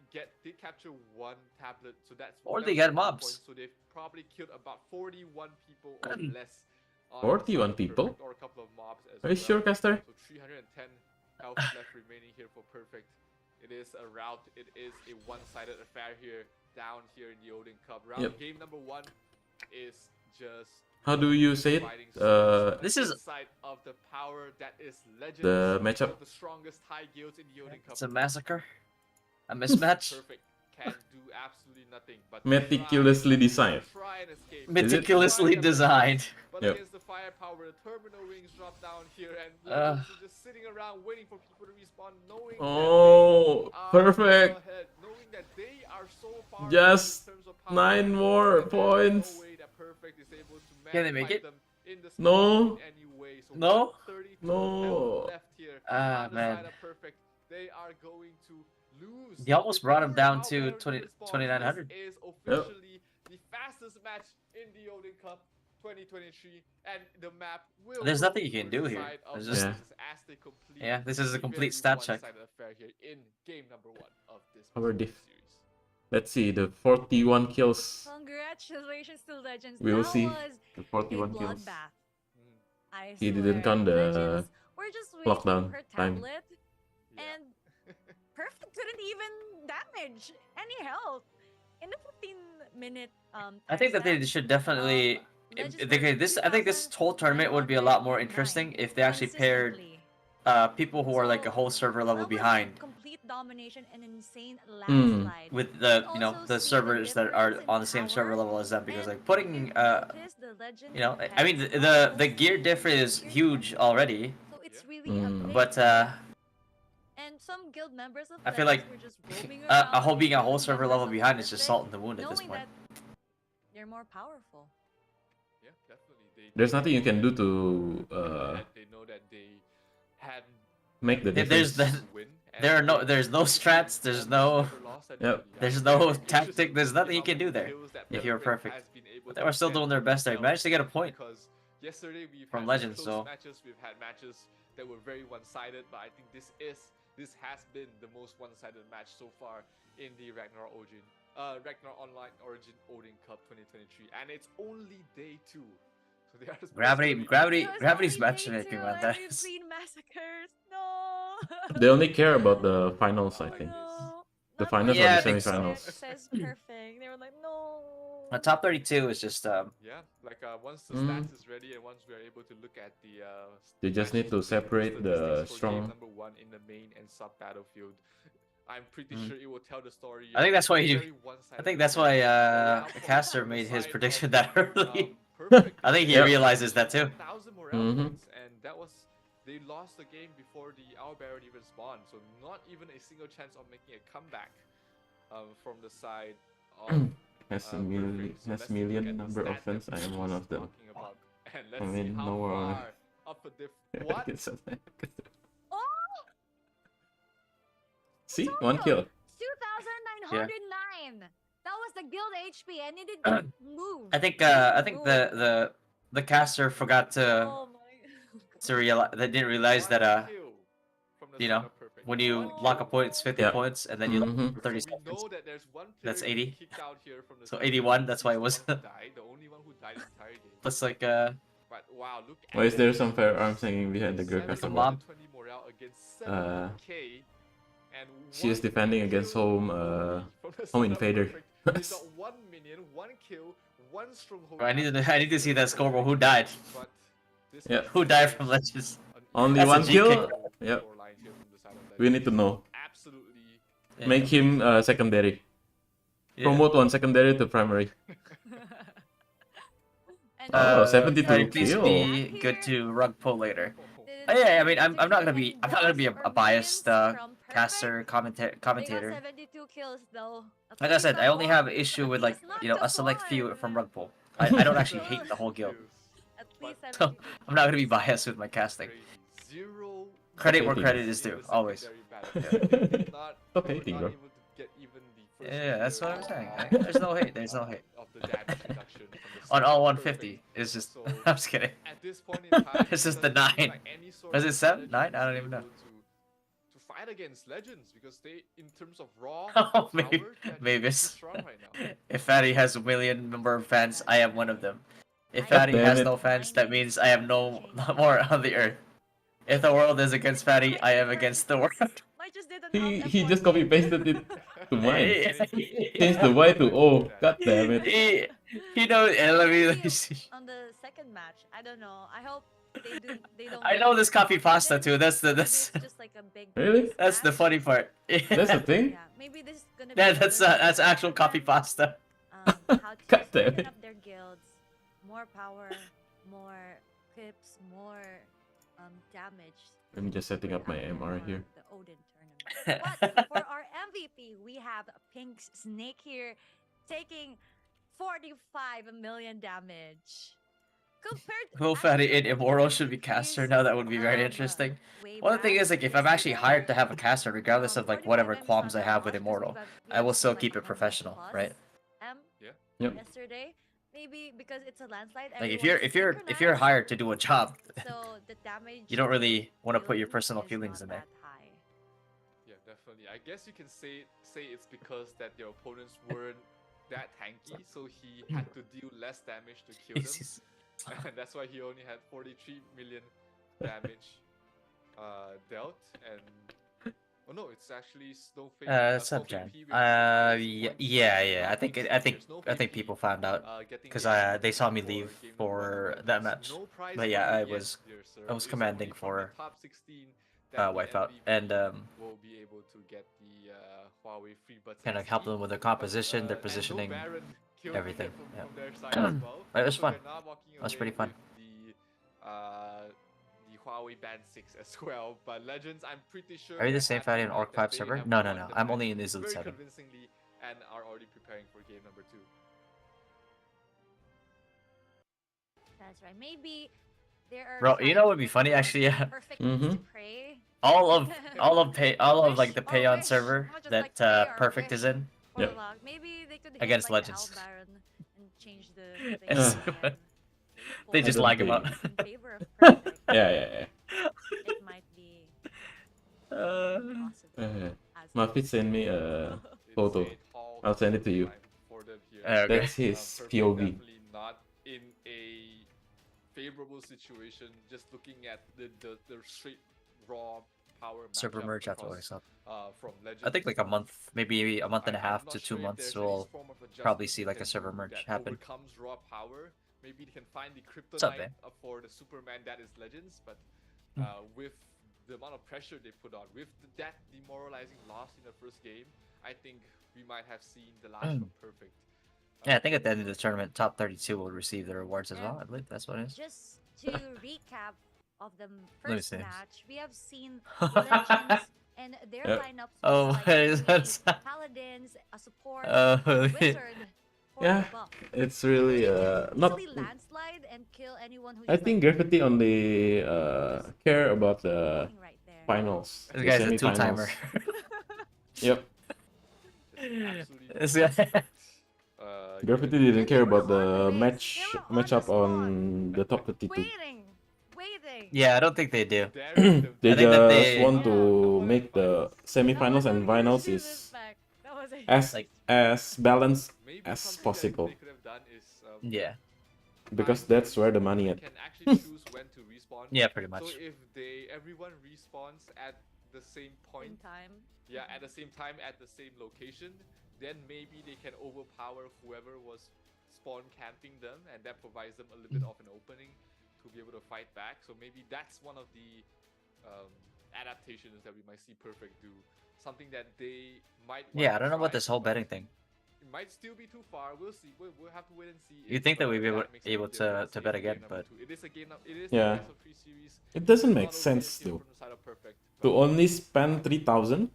capture 1 tablet, so that's Or that they was get 1 mobs. point, so they've probably killed about 41 people or less. on 41 the side of people? Perfect, or a couple of mobs as Are you well. sure, caster? So 310 health left remaining here for Perfect. It is a rout. It is a one-sided affair here, down here in the Odin Cup. Game number 1 is just How do you say it? fighting souls This is- inside of the power that is Legends. The one matchup. of the strongest high guilds in the Odin Cup. It's a massacre. A mismatch. Perfect can do absolutely nothing but Meticulously designed. try and escape. Meticulously Try their best. designed. But Yep. against the firepower, the terminal rings drop down here, and Ugh. Legends is just sitting around waiting for people to respawn, knowing Oh, that they are perfect. ahead, knowing that they are so far Just ahead in terms of power, 9 more and there's points. No way that Perfect is able to Can they make fight it? them in the No. spot in any way. So No. 32 No. health left here Ah, on the man. side of Perfect. They are going to lose. He almost If brought him they down are to well 20 respawned, 2,900. This is officially the fastest match in the Odin Cup 2023, and the map will. There's go nothing you can to the do here. side of There's just- Legends as they complete Yeah, this is a the complete very stat check. one-sided affair here in game number 1 of this Our specific diff. series. Let's see the 41 kills. Congratulations to Legends. We'll That see was the a 41 kills. bloodbath. I He didn't swear. count the Legends were just waiting lockdown per time. tablet, Yeah. and Perfect didn't even damage any health in the 15-minute I think that they timestamp. should definitely. Legends If they were could, I think this whole tournament would be a lot more 3,909 interesting if they actually paired consistently. people who are like a whole server level That was behind complete domination and insane Hmm. landslide. with You the can also the see servers that are difference in on the same server power, level as them because and like putting if you notice, the Legends I mean has the almost gear diff no is gear huge difference. already, So it's Yeah. really a big but and some guild members of I feel Legends like were just roaming a around whole being a with whole the server members level of behind is just Perfect, salt in the wound at this knowing point. that they're more powerful. Yeah, definitely. There's nothing you can do to they know that they had make the There's difference. win. there's no strats, there's no there's no tactic, there's nothing you can do there if you're perfect. But they were still doing their best there. Managed to get a point. Because yesterday we've From had Legends, close so- matches, we've had matches that were very one-sided, but I think this has been the most one-sided match so far in the Ragnarok Online Origin Odin Cup 2023, and it's only day 2. So they are just Gravity- Gravity's matchmaking, man, that We've is- seen massacres. No. They only care about the finals, I think. No. The Not finals like or Yeah, the I think so. semifinals. It says perfect. They were like, no. The top 32 is just Yeah, like once the Mm. stats is ready and once we are able to look at the They just need to separate the statistics for strong- game number 1 in the main and sub battlefield. I'm pretty sure it will tell the story. I think that's why you- very one-sided I think that's why affair. the caster made his Side prediction of, that early. Perfect. I think he Yep. realizes that too. 1,000 morale Mhm. points, and that was they lost the game before the Owl Baron even spawned, so not even a single chance of making a comeback from the side of Has a Perfect. So million let's take a look at the number of stats that fans. I am we one was of them. talking about And I let's see mean, how no more. far up a diff. What? It's a- Oh, See, 1 kill. 2,909. That was the guild HP, and it didn't move. I think the caster forgot to Oh my. realize. They didn't realize that One kill from the you son know, of Perfect. when you One lock a kill. point, it's 50 Yeah. points, and then you lock Mhm. for 30 So we seconds. know that there's one That's player 80. kicked out here from the So son of 81, Perfect. that's why it He's was- the one who died, the only one who died the entire game. Plus like But wow, look at Why is there this. some firearms hanging behind the girl? 720 mob. morale against Uh, 7k, and she is one defending against kill home, only from the home son of invader. Perfect. They got 1 minion, 1 kill, 1 stronghold. I need to see that scoreboard. Who died? But this Yeah. was Who died such from Legends? an Only That's a 1 G kill? kick. Yep. scoreline here from the side of We need Legends. to know. Absolutely. Yeah. Make him secondary. Yeah. Promote one secondary to primary. And Oh, 72 alright, please kill. be good to rug pull later. didn't Yeah, I mean, manage to I'm not get gonna be any a buffs or biased minions from caster Perfect. They got commentator. 72 kills though. Like I said, I only have issue with like It's not a just select few one. from rug pull. I don't actually hate the whole guild. At least But- 72. I'm not gonna be biased with my casting. Crazy. Zero Credit where Hating. credit is in due, the always. secondary battle. They did not- Stop they were hating, not bro. able to get even the first Yeah, that's tier, what I'm saying. uh, There's no hate. There's no hate. of the damage reduction from the On son all of 150, Perfect. it's just. So, I'm just kidding. At this point in time, It's just it the doesn't seem 9. like any sort Was of it 7? strategy 9? I don't is even know. able to fight against Legends because they, in terms of raw Oh, power, maybe- they're just Mavis. too strong right now. If Fatty has a million number of fans, I am one of them. If I Fatty damn has it. no fans, that means I have no more on the earth. If the world is against Fatty, I am against the world. I just did an He up just F1 copy game. pasted it to mine. Hey. Change the Y to O. God damn it. He knows. Let me see. On the second match, I don't know. I hope they don't. I know this copy pasta too. That's Maybe that's it's just like a big. Really? that's the funny part. That's the thing? Yeah, maybe this is gonna. Yeah, be that's another actual copy pasta. How to God damn strengthen it. up their guilds, more power, more clips, more damage. I'm just setting up my MR for here. The Odin tournament. But for our MVP, we have Pink Snake here, taking 45 million damage. Compared to Will Fatty in Immortal should be caster now. That would be very interesting. Well, the thing is, like, if I'm actually hired to have a caster, regardless of like whatever qualms I have with Immortal, I will still keep it professional, right? Yeah. Yep. Yesterday, maybe because it's a landslide. Like if everyone's you're synchronized, hired to do a job, so the damage you don't really want to put your dealing personal is feelings not in there. that high. Yeah, definitely. I guess you can say it's because that your opponents weren't that tanky, so he had to deal less damage to kill them, and that's why he only had 43 million damage dealt. And oh no, it's actually Snowflake. Subjan. Snowflake P with Yeah. I think Snowflake P, people found out getting because a they saw me for leave game number for one. that match. No prize But yeah, money I yet, was dear sir. I was It's commanding only from the for top 16 that the Wipeout, MVP and will be able to get the Huawei free buttons. kind of help them with their composition, their positioning. everything, yeah. From their side as well. It was So fun. they're not walking It was away pretty fun. with the Huawei Band 6 as well. But Legends, I'm pretty sure. Are you the they're same happy Fatty in that Orc 5 they server? have No. won the I'm match only in Izzle very 7. convincingly and are already preparing for game number 2. That's right. Maybe there are. Bro, you know signs what would be that funny are actually? Yeah. perfect Mhm. to pray. all of like the Wish or Payon wish, server not just that like pray or Perfect wish is in. for Yep. luck. Maybe they could hit Against like Legends. The Baron and change the thing Yes. and They pull just the lag him points out. in favor of Perfect. Yeah. It might be Uh, possible. as Mafit send me a photo. I'll send it to you. okay. That's his POV. Definitely not in a favorable situation. Just looking at the straight raw power. Server matchup merge across, always up. from Legends. I think like a month, maybe a month and a I'm half not to sure 2 if months there's any we'll form of probably adjustment see like a they can server do merge that happen. overcomes raw power. Maybe they can find the up, kryptonite man? for the Superman that is Legends, but with the amount of pressure they put on, with that demoralizing loss in the first game, I think we might have seen the last of Perfect. Yeah, I think at the end of the tournament, top 32 will receive the rewards as well. I believe that's what it is. Just to recap of the me first see. match, we have seen Legends and their Yep. lineups Oh, was like what is three that? paladins, a support, Oh, a wizard for Yeah, the buff. it's really They can not. easily landslide and kill anyone who's I just, think like, Gravity only care about the walking right there. finals, This the guy's a semi-finals. two-timer. Yep. Absolutely This guy. correct. Gravity Yeah, didn't And they care were about on the the base. They were on the matchup spawn, on the top 32. waiting. Yeah, I don't think they do. daring them They I think that just they- want to Yeah. make the semifinals and finals is That was a as Like- as balanced Maybe as something that possible, they could have done is Yeah. because that's where the money they at. can actually choose when to respawn. Yeah, pretty much. So if everyone respawns at the same in point, time. yeah, at the same time at the same location, then maybe they can overpower whoever was spawn camping them, and that provides them a little bit of an opening to be able to fight back. So maybe that's one of the adaptations that we might see Perfect do. Something that they might. Want Yeah, I to don't know about try, this whole but betting thing. it might still be too far. We'll see. We'll have to wait and see. You'd if, think that we'd be that makes any able to difference bet in again, game number but- 2. It is a game. It is Yeah. the best of 3 series. It doesn't Not make a sense win though. from the side of Perfect, To but only spend 3,000.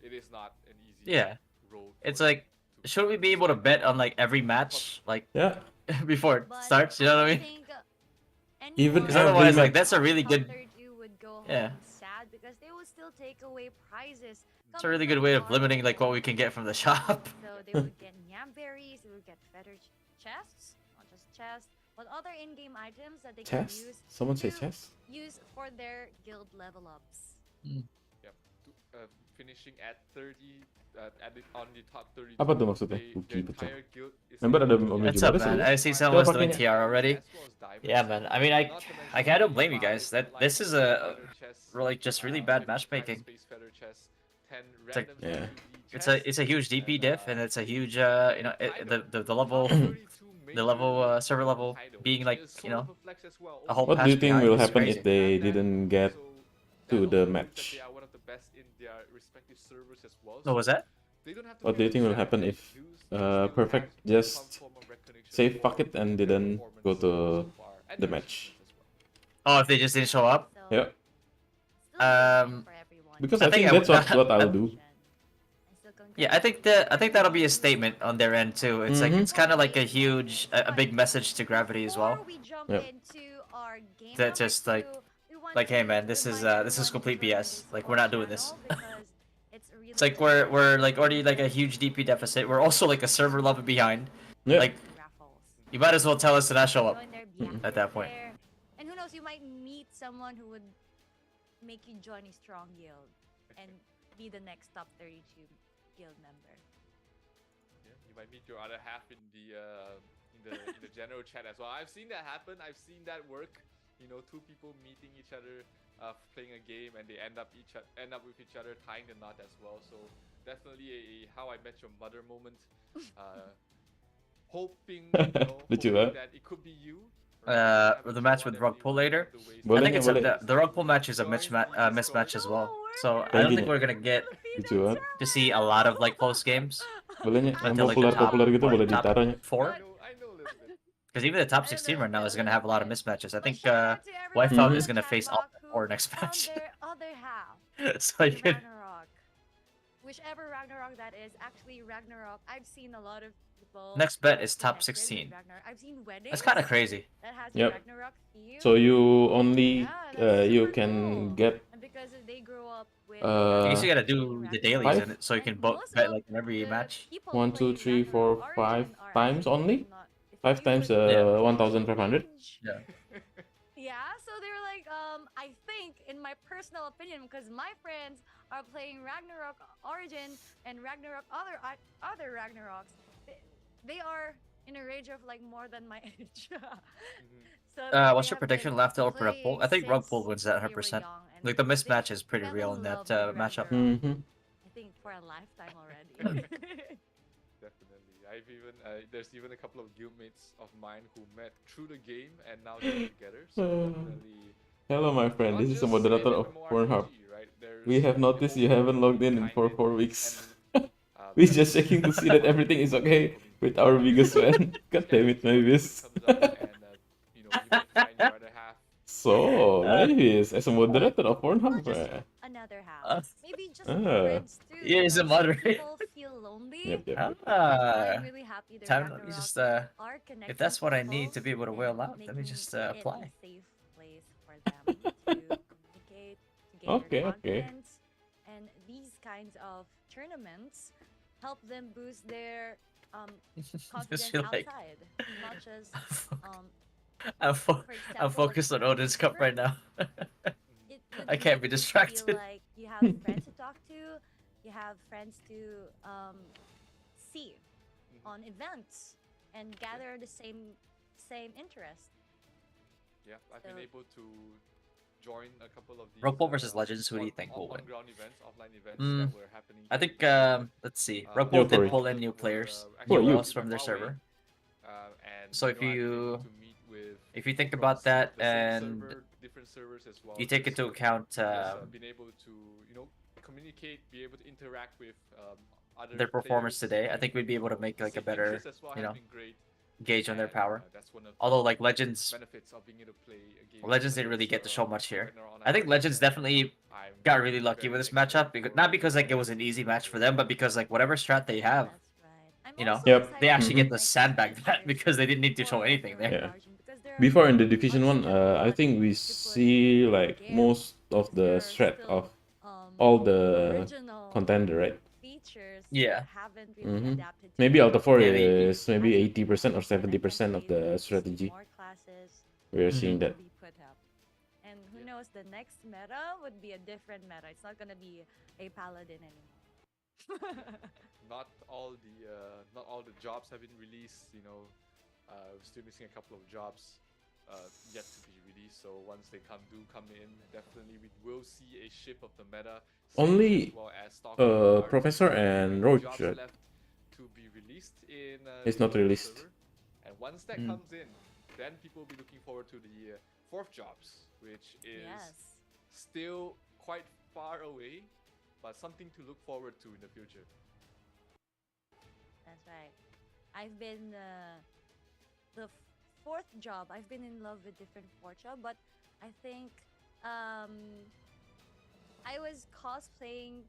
it is not an easy Yeah. road. It's for like, them to should we be able to bet on like every match, like Yeah, before it But starts? You know what I mean? think Even Because every otherwise, like match. that's a really good. Top 32 would go Yeah. home sad because they would still take away prizes. It's a really good way of limiting like what we can get from the shop. So they would get yam berries, they would get feather chests, not just chests, but other in-game items that they Chess? can use Someone say to chess? use for their guild level ups. Yep. Finishing at 30 on the top 32. Apa tuh maksudnya? Their Buki pecah. entire guild is Remember ada able to Omnya What's juga up, ada man? sih? I see someone's doing pakainya. TR already. as well as diamonds. Yeah, man. I mean, I Not to mention don't blame you guys. five That this is a feather chests, like just really bad 50 matchmaking. space feather chests, 10 It's like- random Yeah. CPD It's a huge DP and, diff, and it's a huge you know the level the level server level being like you know a whole What do you patch think behind will is happen crazy. if they didn't get to the match? They are one of the best in their respective servers as well. What was that? They don't have to What do you really think will share happen their if views, they still Perfect have just some form of recognition say for fuck it and their didn't go performance to so far, and the their match? achievements as well. Oh, if they just didn't show up. So, Yeah, still a good win for everyone. because I I think think I that's would- what I'll do. And still Yeah, I think that'll be a statement on their end too. It's like Mhm. it's kind of like a huge a big message to Gravity as well. Before we jump Yep. into our game That number just, like- 2, we want like, hey, to man, this is, remind this is everyone complete to join BS. the Like, we're not doing Discord this. channel because it's really It's like just we're like already like a huge DP deficit. We're also like a server level behind. Yeah. Like raffles. you might as well tell us to not show up. Join their BF At that point. there. And who knows, you might meet someone who would make you join a strong guild and be the next top 32 guild member. Yeah, you might meet your other half in the general chat as well. I've seen that happen. I've seen that work. You know, two people meeting each other, playing a game, and they end up with each other, tying the knot as well. So definitely a How I Met Your Mother moment. Hoping, Lucu hoping banget. that it could be you. The match with Rug Pull later. I Boleh think nggak, it's a, boleh? the rug pull match is a mismatch as well. So I don't think we're gonna get Lucu banget. to see a lot of like close games. Boleh nggak? Yang Until, like, the top- populer gitu boleh top ditaruh. Four, I know a little bit. because even the top 16 right now is gonna have a lot of mismatches. I But think shout out to everyone Wipeout in is the gonna chat face all box who four next found match. their other half. So you in could Ragnarok. Whichever Ragnarok that is, actually Ragnarok. I've seen a lot of people. Next bet is connected top with 16. Ragnarok. I've seen weddings. That's kind of crazy. That has Yep. a Ragnarok theme. So you only Yeah, that's you super can cool. get And because they grew up with. Uh, I guess you gotta do the dailies Five? in it so you can And both most bet of like in every the match. people 1, 2, playing 3, 4, Ragnarok 5 Origin are times actually only? not- if 5 you times would Yeah. 1,500. Yeah. Yeah, so they were like, I think, in my personal opinion, because my friends are playing Ragnarok Origin and Ragnarok other Ragnaroks, they are in a range of like more than my age. So they What's your have prediction? been Left or Rug Pull? I think playing Rug Pull since wins that they were 100%. young, and Like the they mismatch is pretty fell real in in that love with matchup. Ragnarok. Mhm. I think for a lifetime already. Definitely. I've even there's even a couple of guildmates of mine who met through the game and now they're together. So definitely. Hello, my friend. not This is a just moderator in of MMORPG, Pornhub. right? There's We have the noticed you whole haven't logged in behind for it, 4 weeks. and, We're that just checking to see that everything is okay with our biggest fan. God damn it, Mavis. comes up and, you might find your other half. So, Mavis, as a moderator of Pornhub, Just bruh. another Uh, house. Maybe just ah. friends too. Yeah, he's a Some moderator. People feel lonely Yep, yep. I'm really happy the Time, let me Ragnarok just are if connecting that's what I need to people be able to whale out, let me making just it a apply. safe place for them to communicate, to gain Okay, their okay. confidence, and these kinds of tournaments help them boost their confidence feel like- outside, not just I'm for example, I'm focused on Odin's Cup right now. it could I can't be make you distracted. feel like you have friends to talk to, you have friends to see on events and gather the same interest. Yeah, I've been So- able to join a couple of these. Ropo versus Legends, who do you think will win? On-ground events, offline events Mm, that were happening. I here think in let's see. Yo, Ropo did Tori. pull in new players, Who are new you? elves from their server. And So you know, I've been able to meet with if you think from about that the same and server, different servers as well. you take just, into account been able to communicate, be able to interact with other their performance players, today, I think we'd be able to make like a same better, interests as well you has know, been great. gauge on their And, power. that's one of Although the like Legends, benefits of being able to play a game Legends such didn't really as, get to show much here. Ragnarok I think Online, Legends and definitely I'm got really lucky very with this excited matchup, because for not because like it was an easy match for them, but because like whatever strat they have, That's right. I'm you know, also Yep. excited they actually to get the connect with sandbag that players because they didn't need to show for anything there. Yeah. Ragnarok because there are Before in the Division much 1, still I not think we to put see in the like game most of because the there are strat still, of all the original contender, right? features Yeah. that haven't really adapted to Maybe the Alta 4 Yeah, maybe. is maybe as of 80% or yet, and I 70% of can't wait the to see strategy. more classes We are seeing will that. be put up. And who knows, the next meta would be a different meta. It's not gonna be a paladin anymore. not all the jobs have been released. We're still missing a couple of jobs yet to be released. So once they come in, definitely we will see a shift of the meta. Only, as well as Stalker Professor and Roach, jobs right? left to be released in. It's the not local released. server. And once that comes in, then people will be looking forward to the fourth jobs, which is Yes. still quite far away, but something to look forward to in the future. That's right. I've been the fourth job. I've been in love with different fourth job, but I think I was cosplaying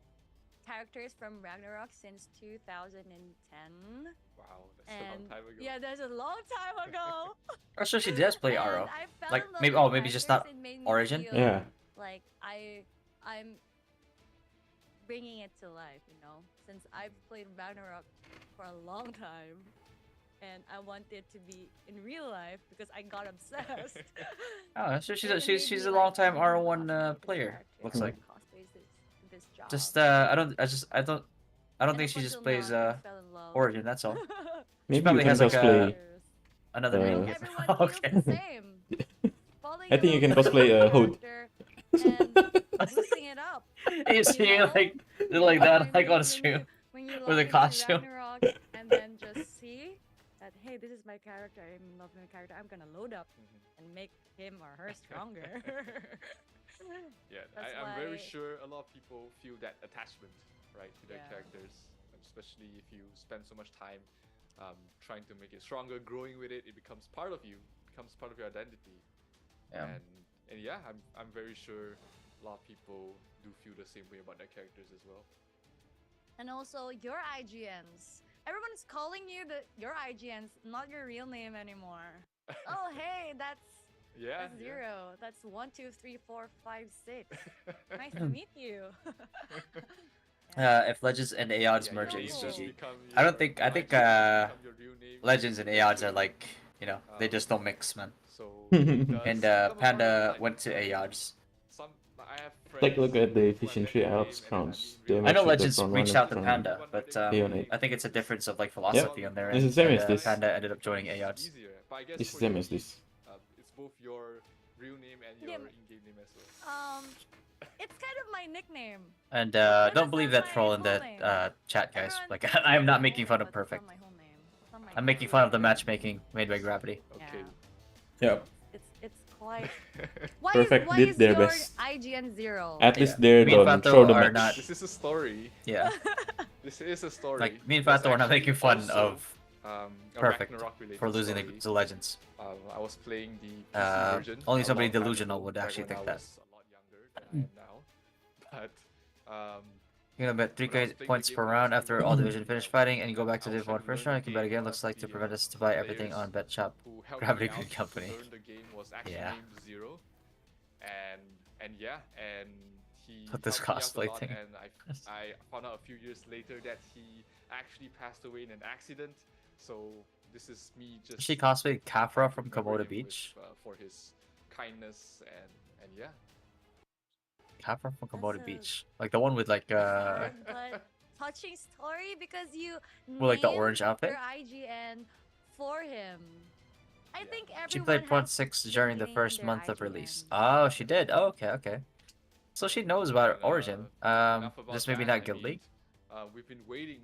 characters from Ragnarok since 2010. Wow, that's a long And time ago. yeah, that's a long time ago. Also, she does play And RO. I fell Like, in love maybe- with oh, maybe just not characters. It made me Origin? feel Yeah. Like I'm bringing it to life, since I've played Ragnarok for a long time, and I want it to be in real life because I got obsessed. Oh, so It made she's me, a like, long-time fall in RO1 love with this player. character Looks and like. cosplays this job. Just I don't And think up she just until plays now, I fell in love. Origin. That's all. Maybe you probably can has, like, a- cosplay. Another Uh, name. Like, everyone feels Okay. the same. Falling I in think you love can with cosplay the Hode. character and boosting it up. You see, know? like like that, like on When stream. when you with log a into costume. Ragnarok and then just see that, hey, this is my character. I'm in love with my character. I'm gonna load up and make him or her stronger. Yeah, That's I'm very why- sure a lot of people feel that attachment, right, to their Yeah. characters, especially if you spend so much time trying to make it stronger, growing with it. It becomes part of you, becomes part of your identity. Yeah. And yeah, I'm very sure a lot of people do feel the same way about their characters as well. And also your IGNs. Everyone's calling you your IGNs, not your real name anymore. Oh, hey, that's Yeah. zero. That's 1, 2, 3, 4, 5, 6. Nice to meet you. If Legends and AODs Yeah, merge, your it's name will GG. become I don't your think- I think, IGN will become your real name. Legends and AODs are like, they just don't mix, man. So it does And become a part of Panda your life. went to AODs. I have Take a look friends at the who efficiency have Alps that game and counts. I mean, I know Actually, Legends that's on reached one out to from Panda, but Leonate. I think it's a difference of like philosophy on their It's end. the same and, as this. Panda ended up joining AODs. easier. But I guess It's the for same you, as this. It's both your real name and your Yeah. in-game name as well. It's kind of my nickname. And But don't it's believe not that my troll in whole the name. chat, guys. Everyone Like, thinks I am it's not my making whole fun name, of but it's Perfect. not my whole name. It's not my I'm making real fun of the name. matchmaking made by Gravity. Okay. Yeah. It's quite. Why Perfect is, did is their your best. IGN 0? At least Yeah. they Me and don't Fato throw the are match. not- This is a story. Yeah. This is a story. Like, me and There's Fato are not actually making fun also, of a Perfect Ragnarok-related for losing story. to Legends. I was playing the PC version. Only a somebody long time delusional ago, would back actually when think I that. was a lot younger than I am now. But You're gonna bet 3k points per round after all division finish fighting, and you go back to Div 1 first round. You can bet again. Looks like to prevent us to buy everything on Bet Shop. who helped Gravity me out Good to Company. learn the game was actually Yeah. named Zero, and yeah, and he But this helped me out a cosplay lot, thing. and I found out a few years later that he actually passed away in an accident. So this is me just. She cosplayed Kafra from remember Komoda him Beach. with, for his kindness and yeah. Kafra from Komoda a- Beach, like the one with like Sad but touching story because you with like the named orange outfit. your IGN for him. I Yeah. think everyone She played Point has 6 to during the name first their month of IGN. release. Oh, she did. Oh, okay, okay. So she knows about And, Origin. enough about Just maybe that, not Guild League. We've been waiting.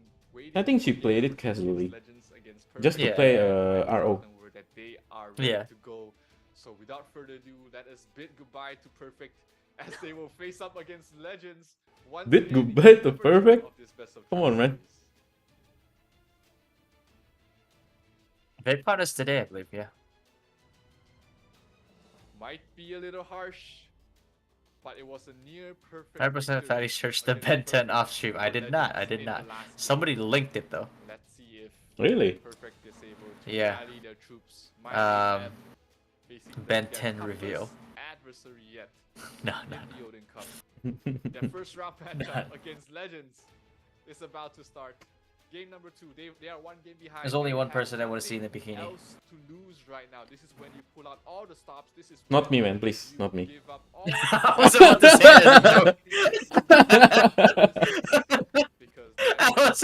I think she to played get it casually, Legends against just to Yeah. play Perfect, and I RO. told them that they are ready Yeah. to go. So without further ado, let us bid goodbye to Perfect as they will face up against Legends. Once Bid again in goodbye the to first Perfect? of this best of Come three on, man. series. They fought us today, I believe. Yeah. Might be a little harsh, but it was a near perfect. 100% Fatty victory searched the against Ben 10 Perfect off stream. I for did not. I Legends did in not. the last game. Somebody linked it though. Let's see if Really? Perfect is able to Yeah. rally their troops. Might have basically Ben their 10 toughest reveal. Adversary yet No, in no, the Odin Cup. Their first round matchup against Legends is about to start. Game number 2. They are one game behind. There's only They one have person I want to see in the nothing bikini. else to lose right now. This is when you pull out all the stops. This is Not when me, man, please, you not me. give up all I was about to say that as a joke. because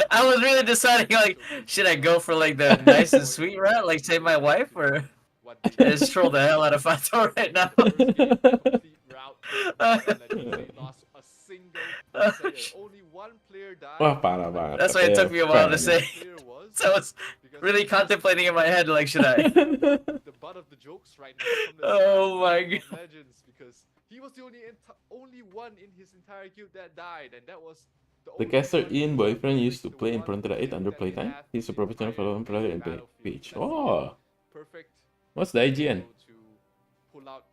I was really deciding like, should I go for like the nice and sweet route, like save my wife, or should I just troll the hell out of Fato right now? complete route. They lost a single player. Only one player died. Wah, parah banget. That's why it took me a while to say. So I was really contemplating in my head, like, should I? The butt of the jokes right now from the Oh my side of God. Legends, because he was the only one in his entire guild that died, and that was The only caster one Ian who boyfriend break used to the play in one Frontier 8 guild under that they playtime. have He's a in the professional entire Valorant player in Battlefield. Page. Let's see Oh, if Perfect what's the is IGN? able to pull out,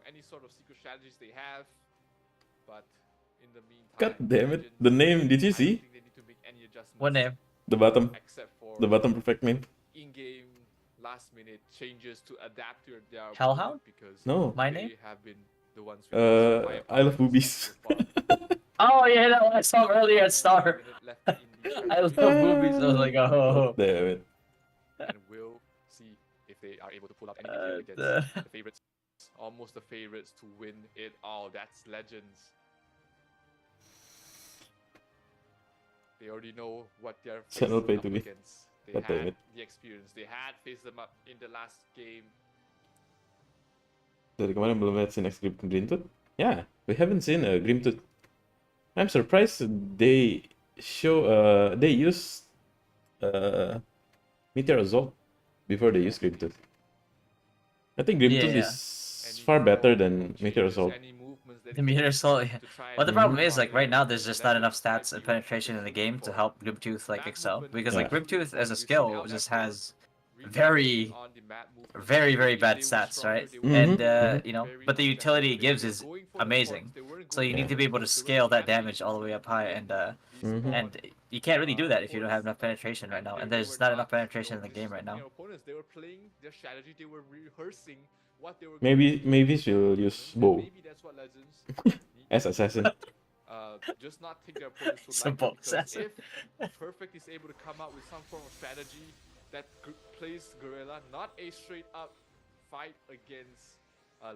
any sort of secret strategies they have, but in the meantime, God damn it. Legends, The name, did you I don't see? think they need to make any adjustments What name? The bottom. except for The bottom perfect name. in-game last-minute changes to adapt to their Hellhound? opponent, because No. My they name? have been the ones with the most I love firepower boobies. so far. Oh yeah, that one I saw earlier at Star. Minute left in the I love strategy, movies. I was like, oh. Damn it. and we'll see if they are able to pull out any Uh, victory against the favorites. Almost the favorites to win it all. That's Legends. They already know what they're Channel facing pay up to win. against. They God damn had it. the experience. They had faced them up in the last game. Dari kemarin belum lihat si next Grimtooth. Yeah, we haven't seen a Grimtooth. I'm surprised they they use Meteor Assault before they use Grimtooth. I think Grimtooth Yeah. is far better than Meteor Assault. The Meteor Assault, yeah. Well, the problem is, like, right now, there's just not enough stats and penetration in the game to help Grimtooth, like, excel. Because, like, Yeah. Grimtooth as a skill just has very, very bad stats, right? And, but the utility it gives is amazing. So you need to be able to scale that damage all the way up high, and you can't really do that if you don't have enough penetration right now. And there's not enough penetration in the game right now. They were playing their strategy. They were rehearsing what they were. Maybe she'll use bow Maybe that's what Legends as assassin. just not take their opponents to Simple light, because assassin. if Perfect is able to come out with some form of strategy that plays Gorilla, not a straight up fight against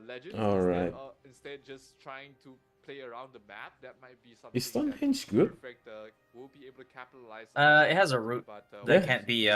Legends, Alright. instead just trying to play around the map, that might be something Is Stonehenge good? Perfect will be able to capitalize It has a root but, that Yeah. can't be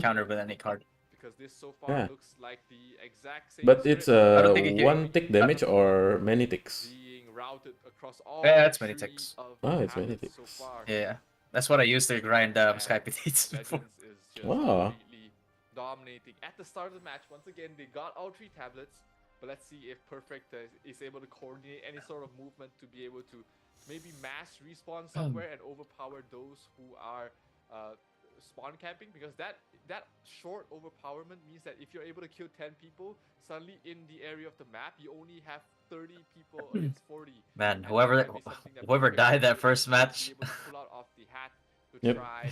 countered with any card. because this so far Yeah. looks like the exact same But it's script I don't think it can- one tick damage or many ticks. being routed across all Yeah, it's many three ticks. of Oh, the it's many habits so ticks. far. Yeah, that's what I used to grind Skype Petites before. Legends is just Wow. completely dominating. At the start of the match, once again, they got all 3 tablets, but let's see if Perfect is able to coordinate any sort of movement to be able to maybe mass respawn somewhere and overpower those who are spawn camping, because that short overpowerment means that if you're able to kill 10 people, suddenly in the area of the map, you only have 30 people against 40. Man, And that whoever might be something that whoever Perfect died that might first be match able to pull out of the hat to Yep. try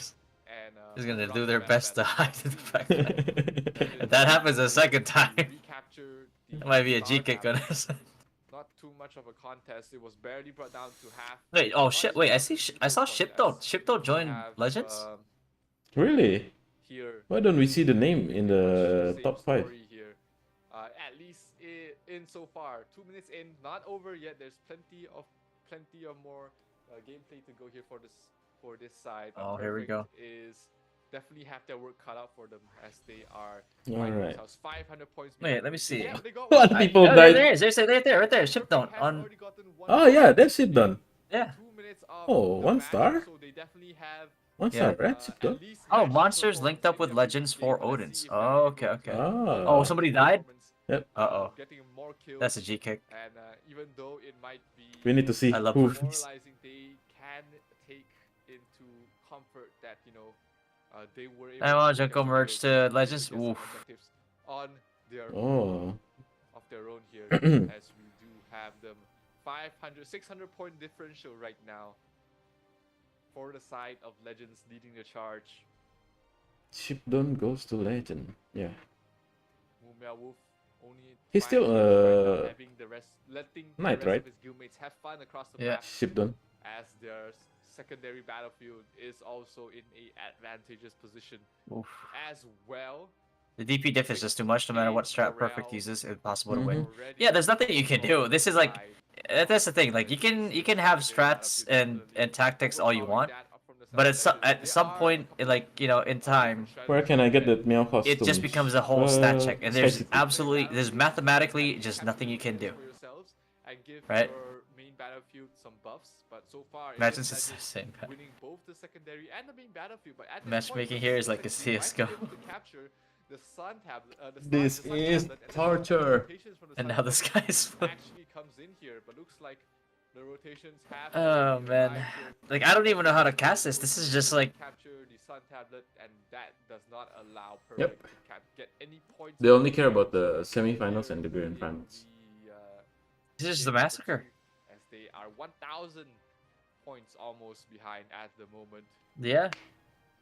and is gonna run do the their best to bet. hide the fact that Legends if that happens a able second to time, recapture the it might be a star G kick on tablet. us. Not too much of a contest. It was barely brought down to half. Wait, oh Not shit! even Wait, I down see. to I saw neutral Shipto. points, as Shipto we joined have, Legends. Really? Here Why don't we see the name in pretty much the same top 5? story here. At least in so far, 2 minutes in, not over yet. There's plenty of more gameplay to go here for this side. Oh, here we go. Is definitely have their work cut out for them as they are Alright. 500 points. Wait, behind. let me see. Yeah, they got What one. people Oh, died? there it is. Right there. Shipto Perfect has on. already gotten one Oh star. yeah, that's it done. Yeah. 2 minutes of Oh, the 1 match, star? so they definitely have 1 Yeah. star, right? Ship done. at least Oh, match monsters performance linked up in with their legends gameplay. for Wanna Odins. see if Oh, they're able okay. to Ah. Oh, somebody died? performance, Yep. Uh-oh. getting more kills. That's a G kick. And even though it might be We need to see I love who. movies. demoralizing, they can take into comfort that they were able I want to Junko get merge secure, to be able Legends. get some Oof. objectives on their Oh. of their own here, as we do have them 600 point differential right now for the side of Legends leading the charge. Shipdon goes to Legend. Yeah. Mumia Wolf only He's still, 5 kills right now, having letting Knight, the rest right? of his guildmates have fun across the Yeah. map, Shipdon. as their secondary battlefield is also in a advantageous position Oof. as well. The DP diff is just too much no matter what strat Perfect Morale uses. It's impossible to win. already Yeah, there's nothing you can do. from This is the like side. that's the thing. Like you can have strats and tactics all you want, but at some point, in time, Where can I get that Meow costume? it just becomes a whole stat check, and there's mathematically just nothing you can do. Right? Main battlefield some buffs, but so far Imagine it's it's the same. winning both the secondary and the main battlefield. But at this Matchmaking point, here is like a Legends might be CS:GO. able to capture the sun tablet, This the sun is tablet, and torture. rotations from the And sun now this tablet guy's actually comes in here, but looks like the rotations have. Oh man, like I don't even know how to cast this. This is just like capture the sun tablet, and that does not allow Yep. Perfect to get any points. They only care about the semi-finals and the grand finals. this is just a massacre. As they are 1,000 points almost behind at the moment. Yeah,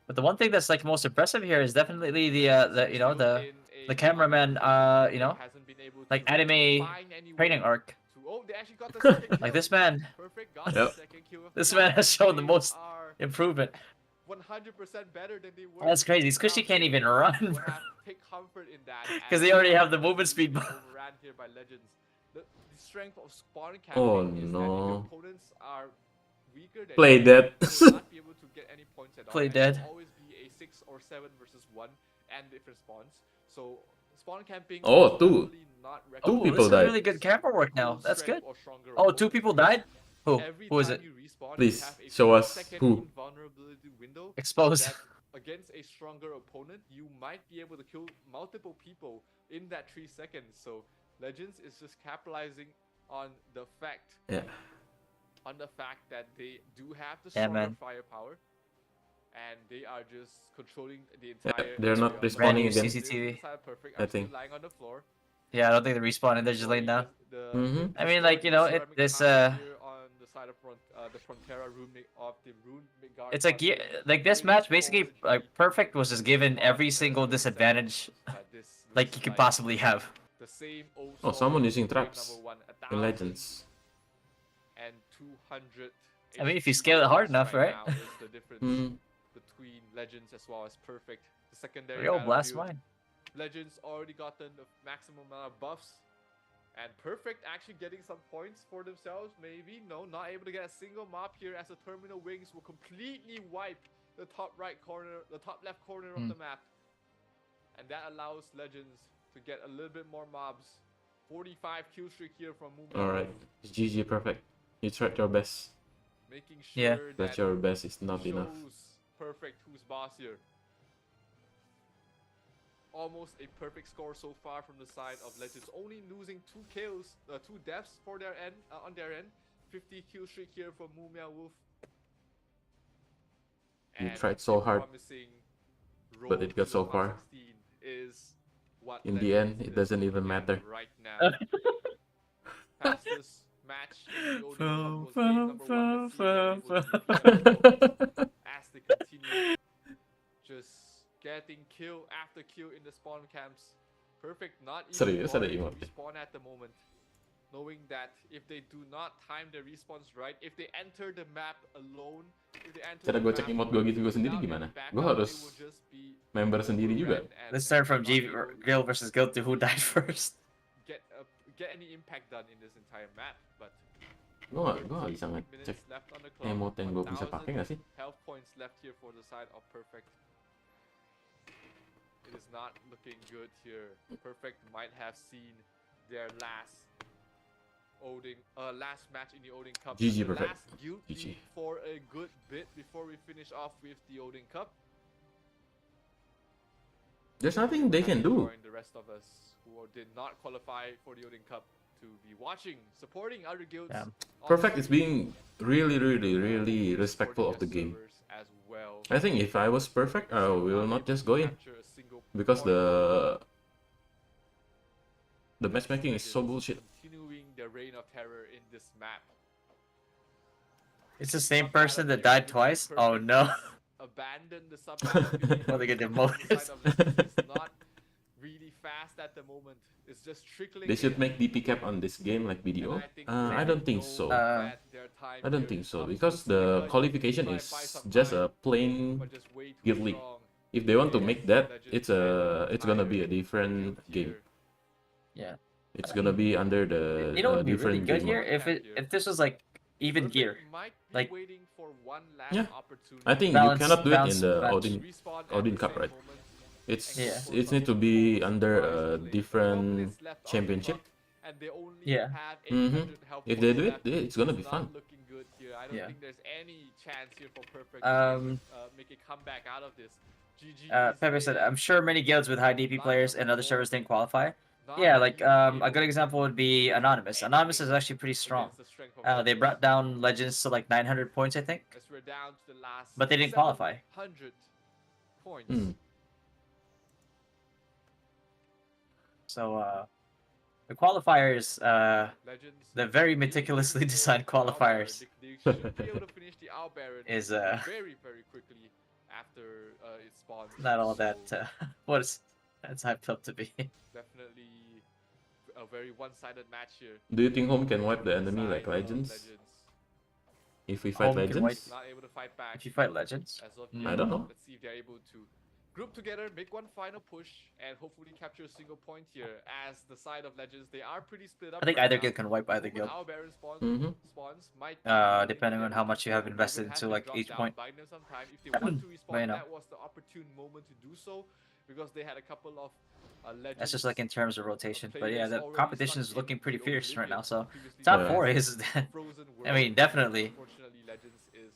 but the one thing that's like most impressive here is definitely the cameraman. Hasn't been able Like to anime find any training way arc. to- Oh, they actually got the second Like kill. this man, Perfect got Yep. the second kill of this the man night, has shown the they most are improvement. 100% better than they were. That's crazy. Squishy can't even run, We'll bro. have to take comfort in that, 'Cause as they already have the are movement speed being buff. overran here by Legends. The strength of spawn camping Oh, is that if no. your opponents are weaker than Play you, dead. you will not be able to get any points at all. Play and dead. It will always be a 6 or 7 versus 1 and different spawns. So spawn camping. Oh, is two. definitely not Two recommended. people this is died. really good camera work now. Full That's good. strength or stronger Oh, 2 opponent. people died? Who? Every Who is time it? you respawn, you Please, have a show us 4-second who. invulnerability window Expose. that against a stronger opponent, you might be able to kill multiple people in that 3 seconds. So Legends is just capitalizing on the fact Yeah. that they do have the Yeah, stronger man. firepower, and they are just controlling the Yeah, entire. they're not area. respawning Brand new again. CCTV. Perfect. I Actually think. lying on the floor. Yeah, I don't think they're respawning. They're just laying down. Mhm. I mean, like, ceramic this, tile here on the side of the Frontera room of the rune guard It's like like this match basically like Perfect was just given every single disadvantage like you could possibly have. The same Oh, someone using wave traps number 1, in 1,000 Legends. and 200. I mean, if you scale it hard enough, right? now is the difference Mm. between Legends as well as Perfect. The secondary Real blast battlefield, mine. Legends already gotten the maximum amount of buffs, and Perfect actually getting some points for themselves. Maybe no, not able to get a single mob here, as the terminal wings will completely wipe the top right corner, the top left corner of the map, and that allows Legends to get a little bit more mobs. 45 kill streak here from Mumia. Alright. It's GG Perfect. You tried your best. Making sure Yeah. that But your best is not enough. shows Perfect who's boss here. Almost a perfect score so far from the side of Legends, only losing 2 kills, 2 deaths for their end on their end. 50 kill streak here from Mumia Wolf. You And tried so a hard, promising but road it got to so the far. 116 is what In the end, Legends it is doesn't even looking at matter. right now. fastest match in the Odin Cup was game number 1. Let's see if they're able to defend as they continue just getting kill after kill in the spawn camps. Perfect, not even Serius ada bothering to emote. respawn at the moment, knowing that if they do not time their respawns right, if they enter the map alone, if they enter Cara the gue cek map emot gue gitu gue sendiri without gimana? any backup, Gue harus it will just be member sendiri juga. overran and Let's start from not able Guild versus Guild to who to died first. get any impact done in this entire map. But Gue gak bisa 13 ngecek minutes left on the clock, emote yang gue bisa 1000 pakai gak sih? health points left here for the side of Perfect. It is not looking good here. Perfect might have seen their last match in the Odin Cup. GG, The Perfect. last guild GG. lead for a good bit before we finish off with the Odin Cup. There's nothing they can do. Join the rest of us who did not qualify for the Odin Cup to be watching, supporting other guilds. Yeah. on Perfect is stream, being really respectful of the supporting game. their servers as well. I think if I was Perfect, I will not just go in Capture a single because point. the matchmaking is so bullshit. Continuing the reign of terror in this map. It's the same person that died twice? Oh no. Abandon the sub. Well, they get demoted. It's not really fast at the moment. It's just trickling. They should in. make DP cap on this game like BDO. And I think I they don't think know so. that their time I don't here think so comes because to the Stika. qualification Might is buy some just time, a plain but just way too guild league. strong. If they want to make that, Legends it's gonna and be a different Guild game. here. Yeah. It's gonna be under the You know what would be really different good game here? mode. If this was like even Perfect gear. might be Like- waiting for one last Yeah. opportunity. I think Balance- you cannot do it balance in the match. Odin Respawn at Odin the Cup, same right? moment. It's Yeah. it need to be under a 12 different minutes left on the championship. clock, and they only Yeah. have Mhm. 800 health If they points do it, left. it's gonna be Not fun. looking good here. I don't Yeah. think there's any chance here for Perfect Um, to make a comeback out of this. GG. Pepe said, I'm sure many guilds with high DP players and other servers didn't qualify. Yeah, like a good example would be Anonymous. Anonymous is actually pretty strong. They brought down Legends to like 900 points, I think. As we're down to the last But they didn't qualify. 700 points. Mm. So the qualifiers, Legends. the very meticulously designed qualifiers They should be able to finish the Owl Baron is very quickly after it spawns. not all that So what is that's hyped up to be. definitely a very one-sided match here. Do you think Home can wipe the on enemy side like of Legends? If we fight Home can wipe- Legends? Not able to fight back. If you fight Legends, As of I yet. don't know. Let's see if they're able to group together, make one final push, and hopefully capture a single point here. As the side of Legends, they are pretty split up. I think right either now. guild can wipe either When guild. Our Baron spawns, Mhm. might Depending on how much you have Even invested has into been like dropped each down, point. buying them some time. If they want to But, respawn, you know. that was the opportune moment to do so, because they had a couple of Legends. That's just like in terms of rotation. But yeah, players the already competition stuck is looking in pretty the fierce right now. So previously top Yeah. 4 is Frozen I mean, World. definitely. Unfortunately, Legends is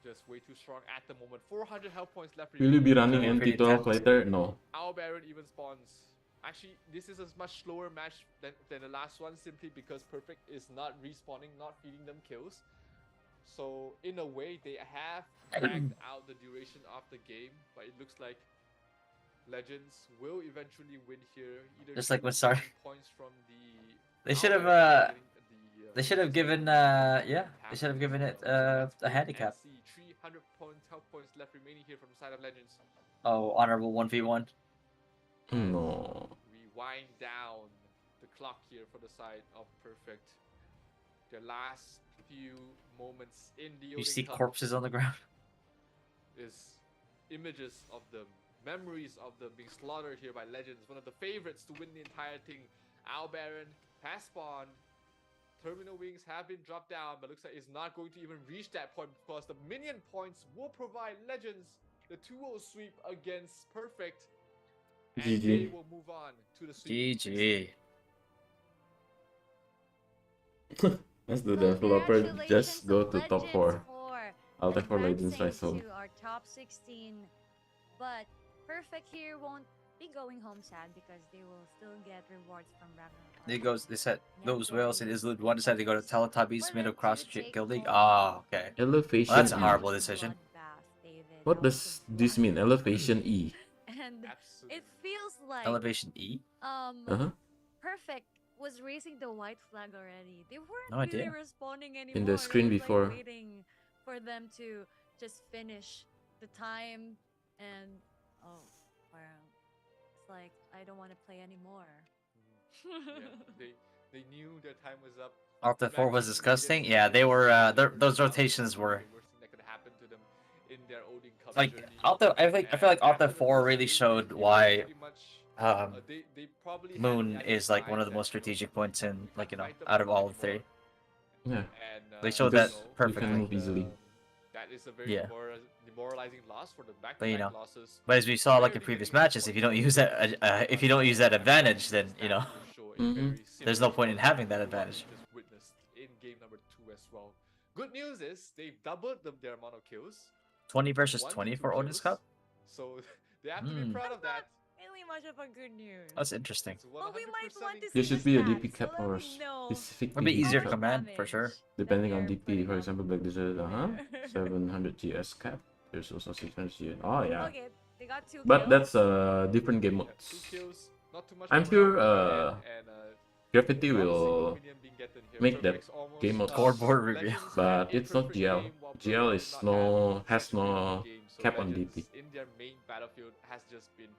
just way too strong at the moment. 400 health points left. Will you be running Pretty NT12 tense. later? No. Our Baron even spawns. Actually, this is a much slower match than the last one, simply because Perfect is not respawning, not feeding them kills. So in a way, they have dragged out the duration of the game, but it looks like Legends will eventually win here. Either Just like through with Sar- getting points from the They should have, Our Baron getting they should have given they should have given it a handicap. 300 health points left remaining here from the side of Legends. Oh, honorable 1v1. No. We wind down the clock here for the side of Perfect. Their last few moments in the You Odin see Cup corpses on the ground. is images of them, memories of them being slaughtered here by Legends. One of the favorites to win the entire thing. Owl Baron has spawned. Terminal Wings have been dropped down, but looks like it's not going to even reach that point, because the minion points will provide Legends the 2-0 sweep against Perfect. And GG. they will move on to the sweep. GG. As the Well, developer, congratulations just go to top Legends 4. for I'll take for Legends advancing right so. to our top 16. But Perfect here won't be going home sad, because they will still get rewards from Ragnarok. They said those whales in Islud 1 decided to go to Teletubbies middle cross Guild League. Ah, Oh, okay. Elevation Well, that's a E. horrible decision. Bloodbath, David. What That was does a this mean? Elevation E. And Absolutely. it feels like Elevation E? Uh-huh. Perfect was raising the white flag already. They weren't No really idea. responding anymore. In the It screen was, before. like, waiting for them to just finish the time, and oh, wow. It's like I don't want to play anymore. Yeah, they knew their time was up. Octa 4 was Vaccine disgusting. against Yeah, they were. Odin Those was rotations were the worst thing that could happen to them in their Odin Cup like journey. Octa. I feel like And after Octa the 4 first really game, showed it was why pretty much, um they probably had Moon the attitude is like one of mind the that, most strategic points in we like can't fight them out of all anymore. three. Yeah. And They showed that Because you perfectly. can move easily. that is a very Yeah. demoralizing loss for the But you back-to-back know, losses. but as we saw like in previous matches, if you don't use that if you don't use that advantage, then you know there's no point in having that advantage. Just witnessed in game number 2 as well. Good news is they've doubled their amount of kills. 20 versus 1 to 20 2 for Odin's kills. Cup. So they have to be proud of that. Really much of a good news. That's interesting. It's But we might 100% want to see There the should be a stats, DP cap so or let me know specific Would be DP easier cap, command for sure. damage that depending on they're DP. putting For up. example, like there's a 700 GS cap. There's also 600 GS. Oh yeah. Okay, they got 2 But kills. that's different game Yeah, modes. 2 kills, not too much I'm going sure on, and, Gravity not a single will minion being gotten here. make that Perfect's almost, game mode Scoreboard review. Legends but had a it's not perfect GL. game, while GL Perfect is did not have has such a great no game. So cap on Legends DP. in their main battlefield has just been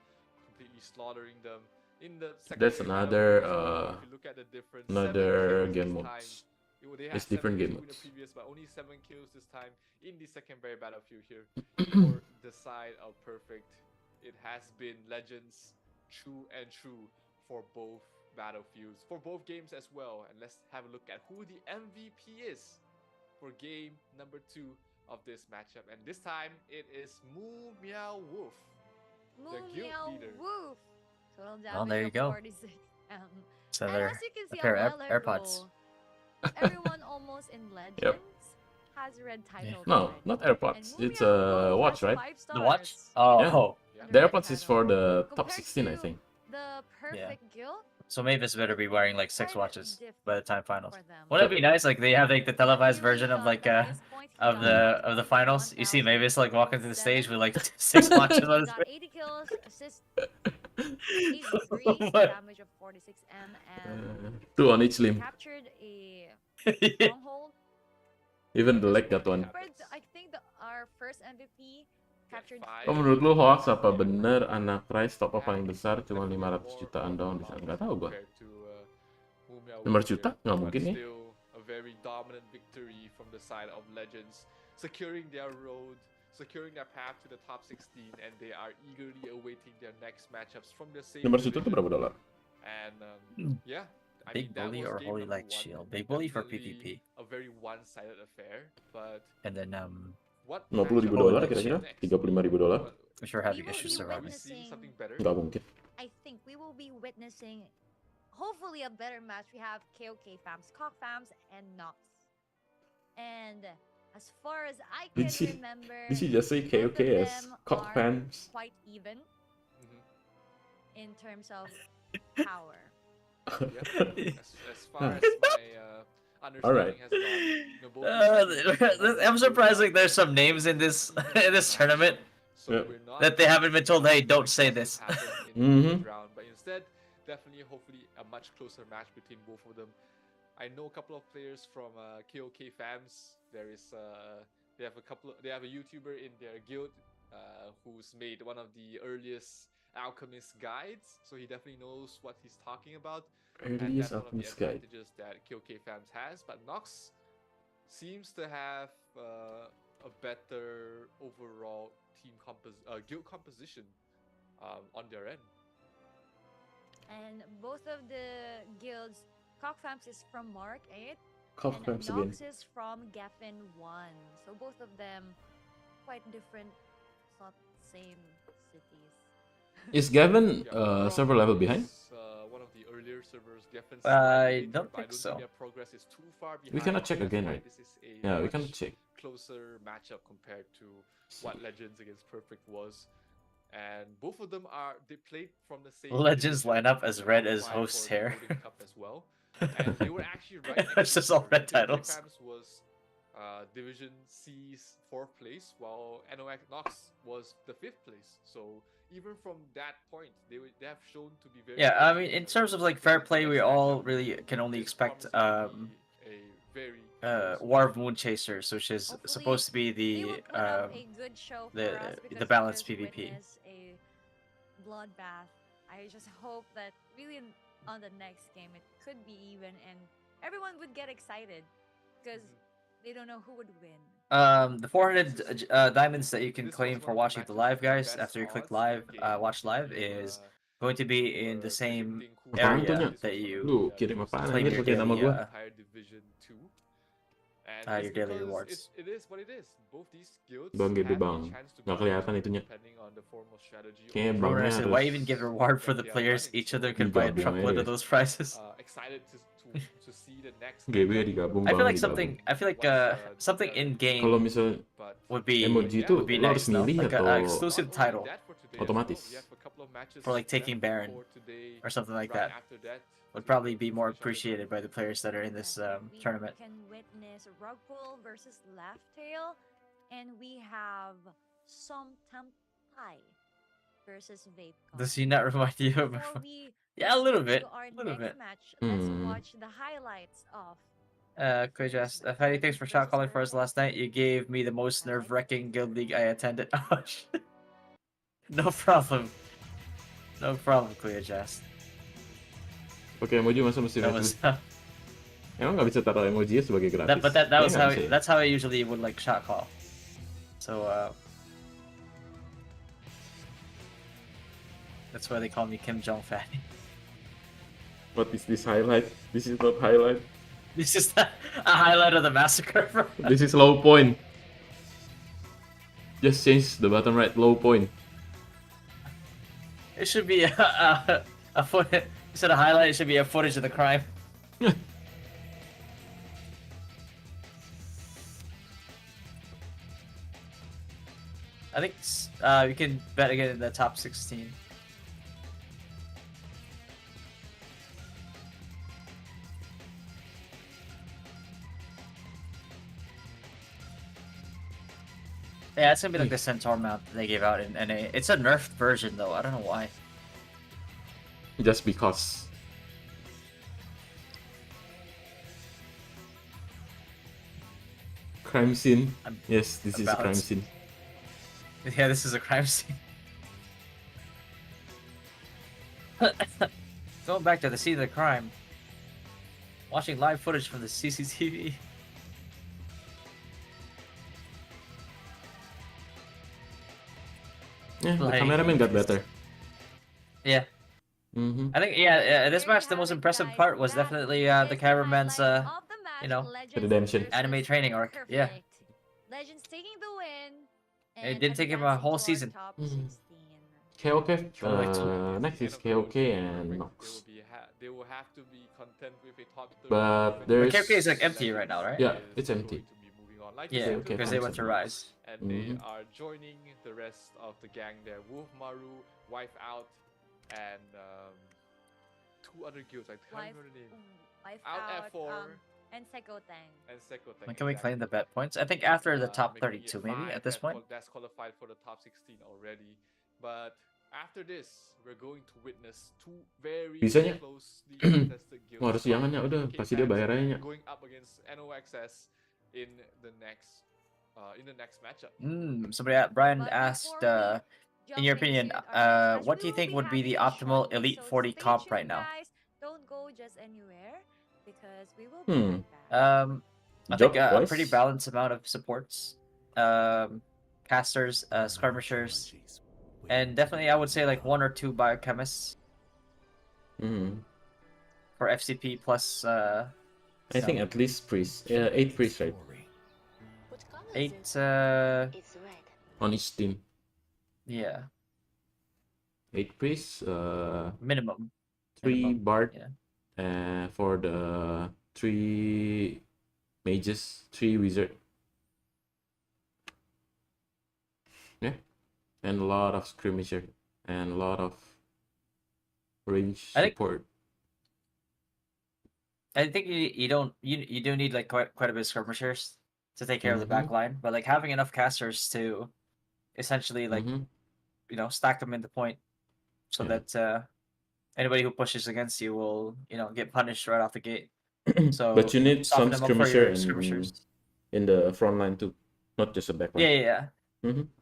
completely slaughtering them. In the That's secondary another, battlefield, if you look at the difference, 7 another kills game this modes. time. They had It's different 7 game kills in the modes. previous, but only 7 kills this time in the secondary battlefield here for the side of Perfect. It has been Legends true and true for both battlefields, for both games as well. And let's have a look at who the MVP is for game number 2 of this matchup. And this time it is Moo Meow Wolf, the Moo guild meow leader. woof. Total damage Well, there you of go. 46. So And they're as you can see a pair on of my AirPods. level, everyone almost in Legends has red title. No, not AirPods. It's a watch, right? The watch? Oh, Yeah. oh. The AirPods is for the top 16, I think. The perfect guild. So Mavis better be wearing like 6 quite watches different by the time finals. for them. Wouldn't it be nice? Like they have like the televised Really version of thought like that at this point he of got the finals. You see Mavis like walking to the stage 1,007. with like 6 watches on his Got face. 80 kills, assist 83, What? damage of 46M, and 2 on each limb. captured a stronghold. Even the leg got one. But I think our first MVP captured. Oh, menurut lu hoax apa bener anak Rice top paling besar cuma 500 jutaan doang di sana? Nggak tahu gua. 500 juta? Nggak mungkin ya. Still a very dominant victory from the side of Legends, securing their road, securing their path to the top 16, and they are eagerly awaiting their next matchups from the same 500 juta itu division. berapa dolar? And yeah, I Big mean, that Bully was or game Holy number Light 1. Shield? Big Bully for Definitely PvP. a very one-sided affair, but And then what 50 ribu matchup dolar is kira-kira? next? 35 ribu dolar? I'm sure having We will issues be surviving. witnessing- See something better? Nggak mungkin. I think we will be witnessing, hopefully, a better match. We have KOK fams, Cock fams, and Nox. And as far as I can Did she- remember, Did she just say both of KOK as them cock are fans? quite even Mhm. in terms of power. Yeah. As far as my understanding has gone, you know, both I'm surprised like there's some names in this in this tournament so Yeah. we're not that they haven't been told, hey, don't say what this. happened in the Mhm. first round, but instead, definitely, hopefully, a much closer match between both of them. I know a couple of players from KOK fans. There is they have a YouTuber in their guild who's made one of the earliest alchemist guides, so he definitely knows what he's talking about. And Earliest that's one of the Alchemist Guide. advantages that KOK fans has, but Nox seems to have a better overall guild composition on their end. And both of the guilds, Cock fams is from Mark 8, Cock and fans again. Nox is from Geffen 1. So both of them quite different, not same cities. Is Gavin Yeah, overall, several level behind? it's, one of the earlier servers. Geffen I slightly later, don't but I think don't so. their progress is too far behind. We cannot check That's again, why right? This is a Yeah, we much cannot check. closer matchup compared to what Legends against Perfect was. And both of them they played from the same Legends division, line up as red as qualified host's for the hair. Odin Cup as well. And they were actually right next It's to just each all other. red KOK titles. Fams was Division C's 4th place, while Nox was the 5th place. So even from that point, they have shown to be very. Yeah, I close mean, to in each terms other. of like So fair the play, next we all matchup really can only is expect promising to be a very close War of matchup. Moon Chasers, which is Hopefully, supposed to be they will the put up a good show for us because we balanced just PvP. witnessed a bloodbath. I just hope that really on the next game it could be even and everyone would get excited because they don't know who would win. The 400 diamonds that you can This claim was for one of the watching the matches live, with the guys, best after you click odds live, in the game. watch live, If, is going to be in the were same predicting who Apaan would tuh, win, Nya? area this that was one you of Lu the kirim closest apaan claim anjir your pakai nama daily, gua? entire Division 2. And your it's daily because rewards. it is what it is. Both these guilds Bang gede have a bang. chance to Nggak beat each kelihatan other itunya. depending on the form of strategy Kayaknya or Remember I bangnya said, harus why even give reward for that the they are players? running. Each other So could buy a digabung truckload aja of deh. those prizes. excited to see the next GB matchup. digabung, I feel bang like digabung. I feel like something in Kalau game misal But would be emoji itu would be lo harus nice, no? milih Like atau a exclusive not only title that for today as well, otomatis? we have a couple of matches for like taking left Baron for today. or something like Right that. after that Would to probably be more finish off the appreciated by the players that are in this Definitely. tournament. We can witness Rugpool versus Laugh Tail, and we have some Tampai versus Vape. Does he not remind you of? Before we Yeah, a little proceed bit, to our a little next bit. match, let's Hmm. watch the highlights of Quijast, Fatty, thanks for shot calling for us last night. You gave me the most nerve-wracking guild league I attended. Oh, shit. No problem. No problem, Quijast. Pakai emoji masa mesti That gratis? was Emang nggak bisa taruh emoji sebagai gratis? but that Kayaknya was nggak how bisa ya? that's how I usually would like shot call. So that's why they call me Kim Jong Fatty. What is this highlight? This is not highlight. This is a highlight of the massacre. Bro. This is low point. Just change the bottom right, low point. It should be a foot. Instead of highlight, it should be a footage of the crime. I think we can bet again in the top 16. Yeah, it's gonna be like the Centaur mount they gave out in NA. It's a nerfed version though. I don't know why. Just because. Crime scene. Yes, this is a crime scene. Yeah, this is a crime scene. Going back to the scene of the crime. Watching live footage from the CCTV. Yeah, the Like- cameraman got better. Yeah. Mm-hmm. I think this match the most impressive part was definitely the cameraman's you know, redemption. anime training arc. Yeah. Legends taking the win. It didn't take him a whole season. KOK. Correct. Next is KOK and Nox. They will have to be content with a top 30 But even there's- though KOK is like empty right now, right? Yeah, is it's empty. going to be moving on. Like you Yeah, said, okay, because Kukai they went to fine. Rise. and they Mhm. are joining the rest of the gang there. Wolf Maru, Wife Out, and two other guilds. I can't remember the name. Wife Out F4 and Seko Tang. and Sekoteng. When can we claim the bet points? I think after the top 32 maybe at this point. That's qualified for the top 16 already. But after this, we're going to witness two very Bisanya. closely contested guilds. Wah, harus jangan ya, udah Okay, pasti dia fans bayar aja ya. going up against NOXS in the next matchup. Somebody Brian But asked before we in your jump opinion, into our next what match, do you we think will would be the having a optimal short Elite episode. 40 Stay comp tuned, right now? guys. Don't go just anywhere because we will be right back. I think a Job-wise? pretty balanced amount of supports, casters, skirmishers, and definitely I would say like 1 or 2 biochemists Mm-hmm. for FCP plus I think at least priest. 8 priests, right? 8 On each team. yeah, 8 priests. minimum. 3 Minimum, bard. yeah. For the 3 mages, 3 wizard. Yeah, and a lot of skirmisher and a lot of range I think- support. I think you do need like quite a bit of skirmishers. to take care of the back line, but like having enough casters to essentially like stack them in the point so that anybody who pushes against you will get punished right off the gate. So But you need soften some them up for skirmisher your skirmishers. in the front line too, not just a back line.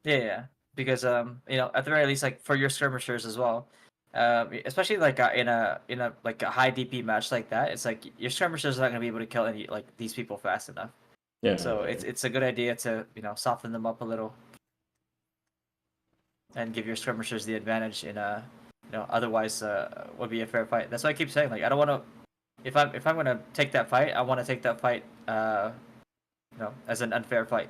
Yeah. Because at the very least, like for your skirmishers as well, especially like in a like a high DP match like that, it's like your skirmishers are not gonna be able to kill any like these people fast enough. Yeah. So it's a good idea to soften them up a little and give your skirmishers the advantage in a otherwise would be a fair fight. That's why I keep saying like I don't want to if I'm gonna take that fight, I want to take that fight as an unfair fight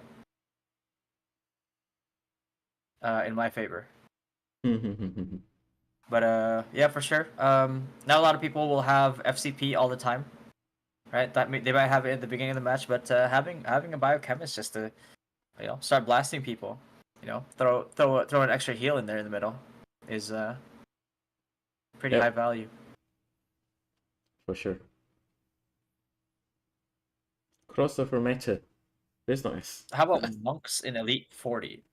in my favor. But yeah, for sure. Not a lot of people will have FCP all the time, right? They might have it at the beginning of the match, but having a biochemist just to start blasting people, throw an extra heal in there in the middle is pretty high value. For sure. Crossover matchup. That's nice. How about monks in Elite 40?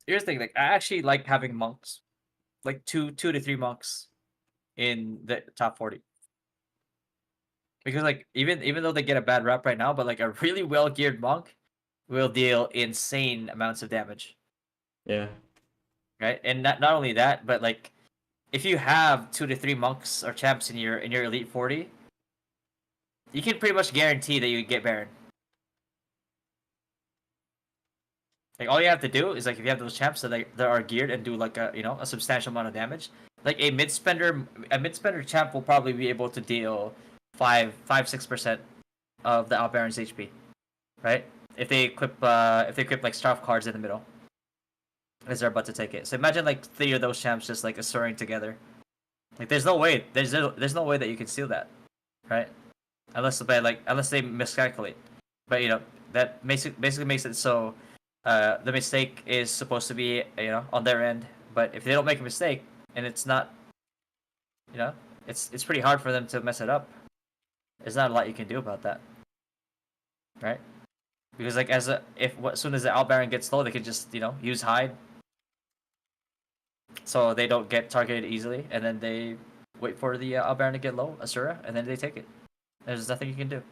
Here's the thing, like I actually like having monks, like two to three monks in the top 40. Because like even though they get a bad rep right now, but like a really well geared monk will deal insane amounts of damage. Yeah. Right? And not only that, but like if you have 2 to 3 monks or champs in your Elite 40, you can pretty much guarantee that you get Baron. Like all you have to do is like if you have those champs that are geared and do like a a substantial amount of damage, like a mid spender champ will probably be able to deal 5-6% of the out Baron's HP, right? If they equip like Starf cards in the middle, as they're about to take it. So imagine like 3 of those champs just like assuring together. Like there's no way that you can steal that, right? Unless they miscalculate. But that basically makes it so the mistake is supposed to be on their end. But if they don't make a mistake and it's not, it's pretty hard for them to mess it up. There's not a lot you can do about that, right? Because like as soon as the out Baron gets low, they can just use hide, so they don't get targeted easily, and then they wait for the out Baron to get low, Asura, and then they take it. There's nothing you can do.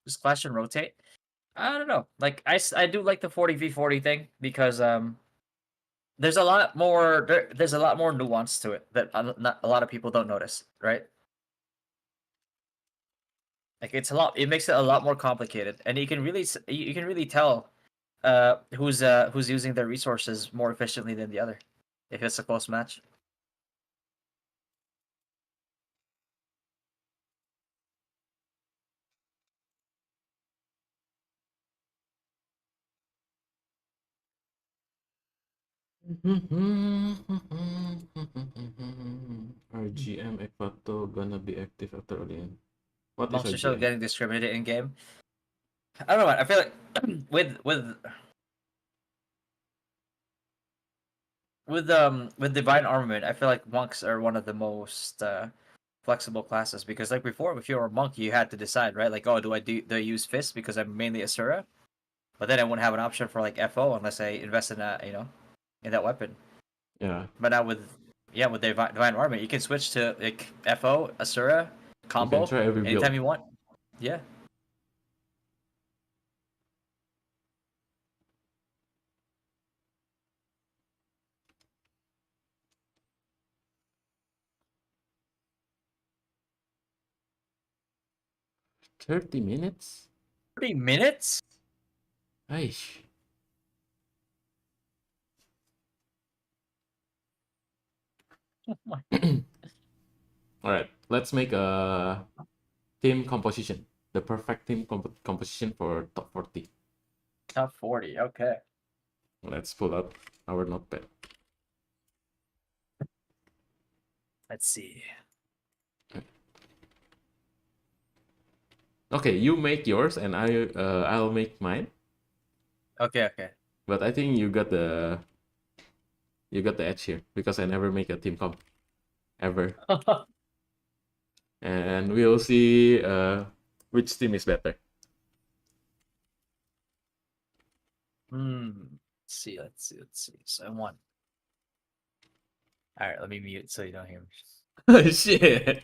Just clash and rotate. I don't know. Like I do like the 40v40 thing because there's a lot more there's a lot more nuance to it that not a lot of people don't notice, right? Like it makes it a lot more complicated, and you can really tell who's using their resources more efficiently than the other if it's a close match. RGM Ekvato gonna be active after Odin. What Monks is are still RGM? getting discriminated in game. I don't know, man. I feel like with divine armament, I feel like monks are one of the most flexible classes because like before, if you were a monk, you had to decide, right? Like, oh, do I use fist because I'm mainly Asura? But then I wouldn't have an option for like FO unless I invest in that, in that weapon. Yeah. But now with divine armament, you can switch to like FO, Asura, combo You can try every build. anytime you want. Yeah. $30 minutes? 30 minutes? Aish. Oh my. Alright, let's make a team composition. The perfect team composition for top 40. Top 40, okay. Let's pull up our notepad. Let's see. Okay, you make yours and I'll make mine. Okay. But I think you got You got the edge here because I never make a team comp ever. And we'll see which team is better. Let's see. So I won. All right, let me mute so you don't hear me. Shit.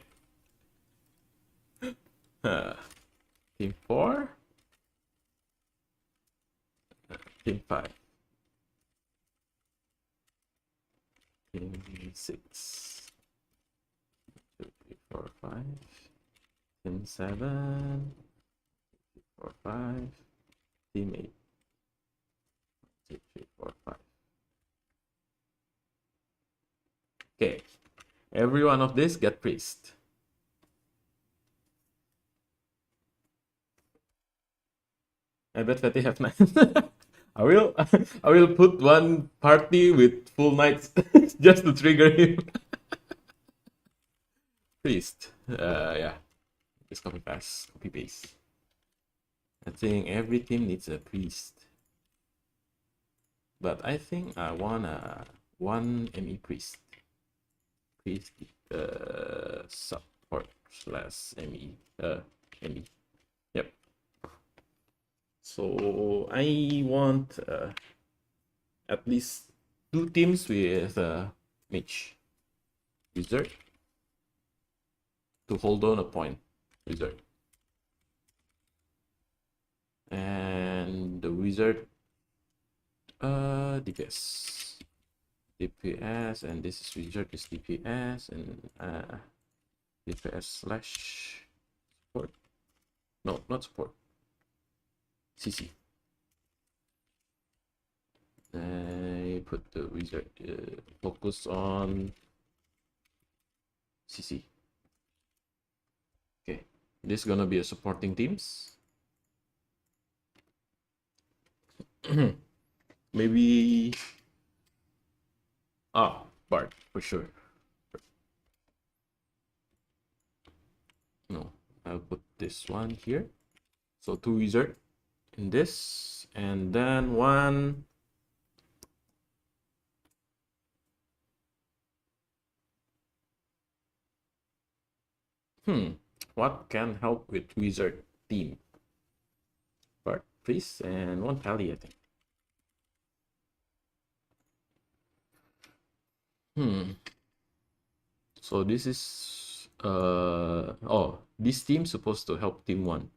Team 4. Team 5. Team 6. 2, 3, 4, 5. Team 7. 4, 5. Team 8. 2, 3, 4, 5. Okay. Every one of these get priest. I bet Fatty have 9. I will put one party with full knights just to trigger him. Priest. Yeah. Just copy paste. Copy paste. I think every team needs a priest. But I think I want a one ME priest. Priest support / ME. ME. Yep. So I want at least 2 teams with mage. Wizard. To hold on a point. Wizard. And the wizard DPS. DPS, and this is wizard is DPS and DPS / support. No, not support. CC. I put the wizard focus on CC. Okay, this is gonna be a supporting teams. Maybe Bard for sure. No, I'll put this one here. So 2 wizard in this, and then 1 what can help with wizard team? Bard, priest, and 1 pally, I think. So this is this team supposed to help team 1.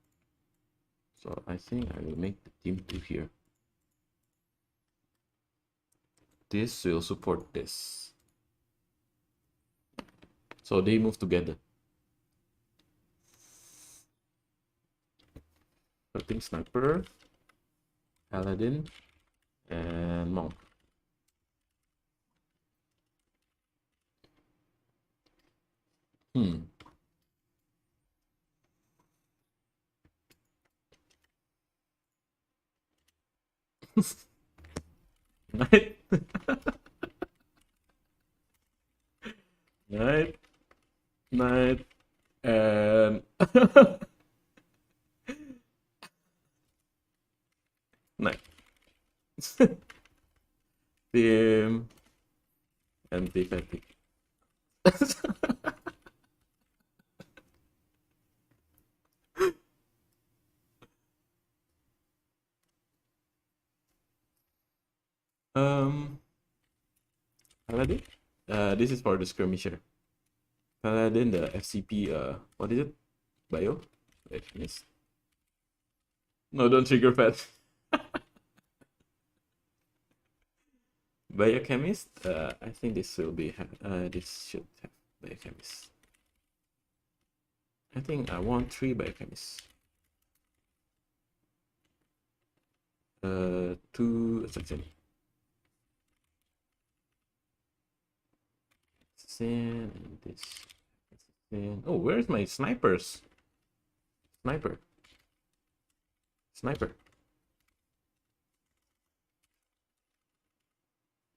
So I think I will make the team 2 here. This will support this. So they move together. I think sniper, paladin, and monk. Knight. Knight, and Knight. Team anti-fatigue. Paladin? This is for the skirmisher. Paladin, the FCP, what is it? Bio? Wait, missed. No, don't trigger fat. Biochemist? I think this will be, this should have biochemist. I think I want 3 biochemists. 2 assassin. And this. Oh, where's my snipers? Sniper. Sniper.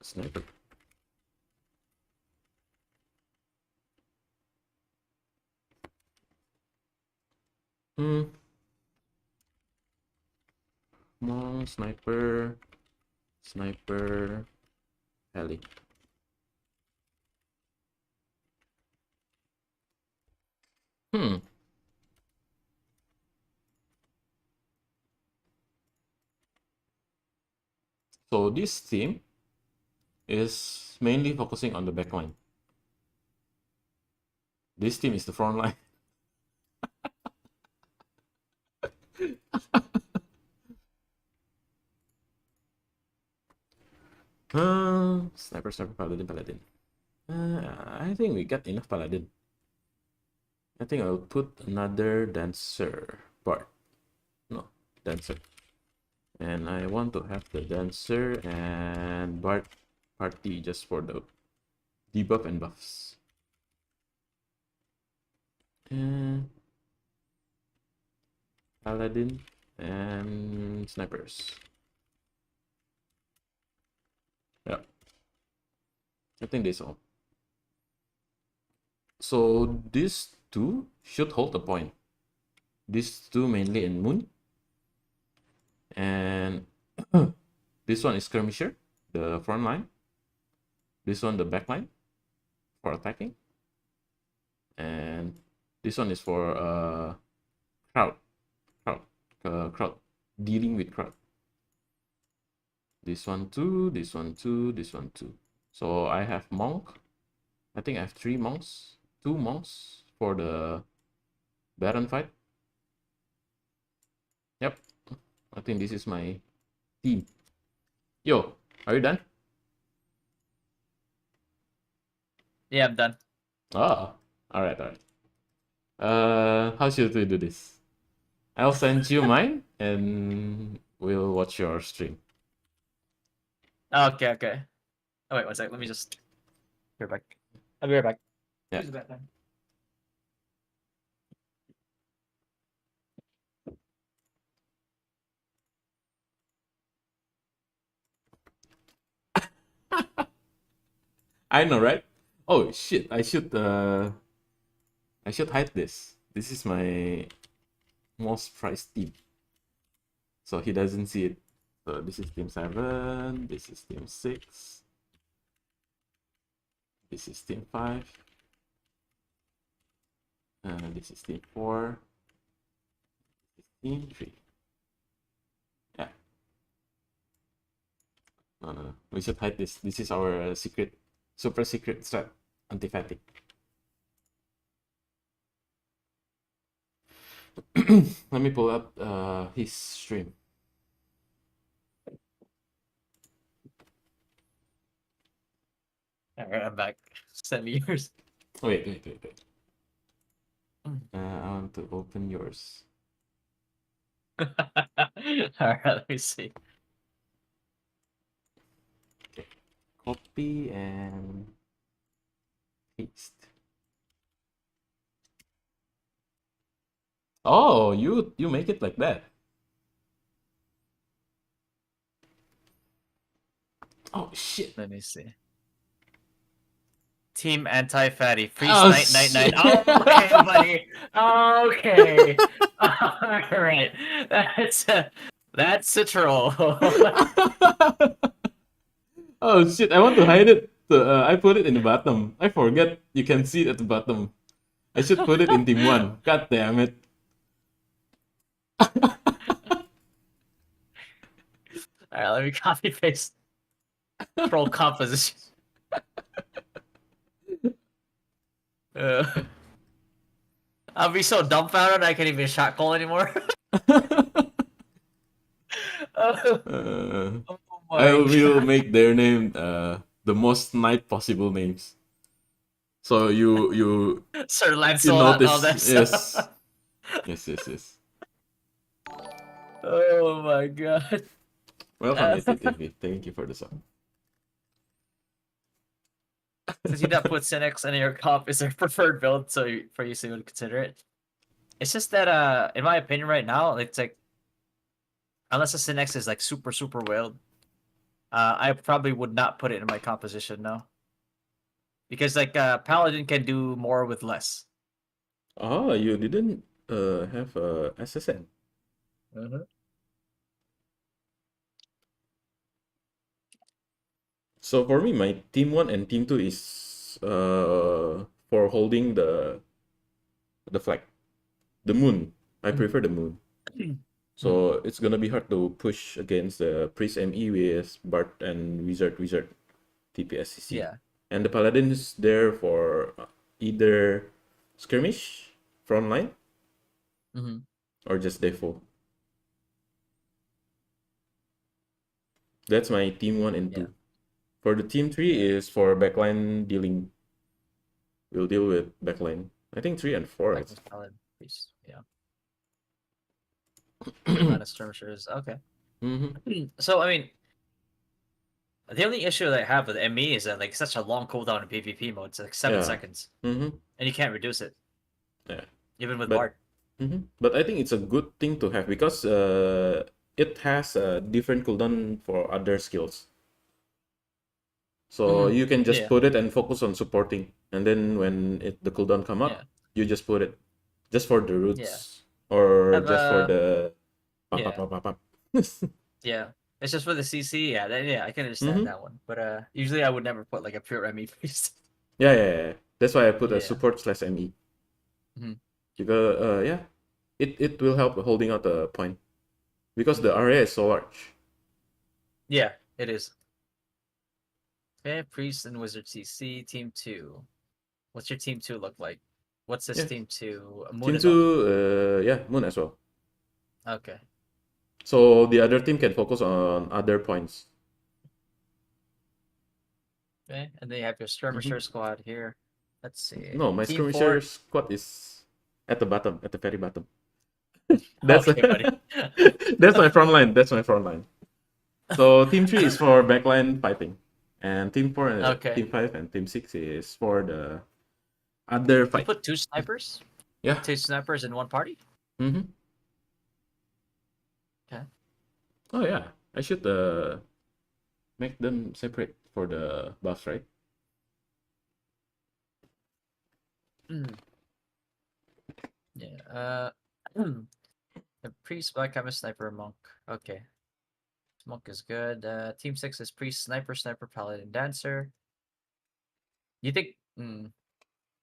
Sniper. Come on, sniper. Sniper. Heli. Hmm. So this team is mainly focusing on the backline. This team is the front line. Sniper, sniper, paladin, paladin. I think we got enough paladin. I think I'll put another dancer part. No, dancer. And I want to have the dancer and bard party just for the debuff and buffs. And paladin and snipers. Yeah, I think that's all. So these two should hold the point. These two mainly in Moon. And this one is skirmisher, the front line. This one the back line for attacking. And this one is for crowd, dealing with crowd. This one too, this one too, this one too. So I have monk. I think I have 3 monks, 2 monks for the Baron fight. Yep, I think this is my team. Yo, are you done? Yeah, I'm done. Oh, alright. How should we do this? I'll send you mine and we'll watch your stream. Okay, okay. Oh, wait, one sec. Let me just... Be right back. I'll be right back. Yeah. Use the bathroom. I know, right? Oh shit, I should hide this. This is my most prized team. So he doesn't see it. So this is team 7, this is team 6. This is team 5. This is team 4. This is team 3. Yeah. No. We should hide this. This is our secret, super secret strat, anti-fatigue. Let me pull up his stream. Alright, I'm back. Send me yours. Wait. I want to open yours. Alright, let me see. Okay. Copy and paste. Oh, you make it like that. Oh shit. Let me see. Team anti-fatty. Freeze Oh, night. shit. Oh, okay, buddy. Okay. Alright. That's a troll. Oh shit, I want to hide it. I put it in the bottom. I forget you can see it at the bottom. I should put it in team 1. God damn it. Alright, let me copy paste. Troll composition. I'll be so dumbfounded I can't even shot call anymore. Oh my I will God. make their name the most snipe possible names. So you Sir Lancelot, all that notice, stuff. yes. Oh my God. Welcome, ATTV. Thank you for the song. Since you not put Cynics in your comp is their preferred build, so for you, so you would consider it. It's just that, in my opinion, right now, it's like, unless the Cynics is like super whaled, I probably would not put it in my composition, no. Because like Paladin can do more with less. Oh, you didn't have a SSN. So for me, my team 1 and team 2 is for holding the the flag. The moon. I prefer the moon. So it's gonna be hard to push against the priest ME with Bard and wizard TPSCC. Yeah. And the paladin is there for either skirmish, front line, or just defo. That's my team 1 and 2. For the team 3 is for backline dealing. We'll deal with backline. I think 3 and 4. Like paladin, priest. Yeah. Mana skirmishers. Okay. So I mean, the only issue that I have with ME is that like such a long cooldown in PvP mode. It's like 7 seconds, and you can't reduce it. Yeah. Even with Bard. But I think it's a good thing to have because it has a different cooldown for other skills. So you can just put it and focus on supporting, and then when the cooldown come up, you just put it, just for the roots or just for the pop. Yeah, it's just for the CC. Yeah, I can understand that one. But usually I would never put like a pure ME priest. Yeah. That's why I put a support / ME. Because it will help holding out the point because the area is so large. Yeah, it is. Okay, priest and wizard CC team 2. What's your team 2 look like? What's this team 2? Moon Team as well? 2, moon as well. Okay. So the other team can focus on other points. Okay, and then you have your skirmisher squad here. Let's see. No, my Team skirmisher 4. squad is at the bottom, at the very bottom. That's Okay, buddy. that's my front line. That's my front line. So team 3 is for backline fighting, and team 4 and team 5 and team 6 is for the other You fight. put 2 snipers? Yeah. 2 snipers in one party? Okay. Oh yeah, I should make them separate for the buffs, right? Yeah. The priest, black alchemist, sniper, monk. Okay. Monk is good. Team 6 is priest, sniper, paladin, dancer. You think? I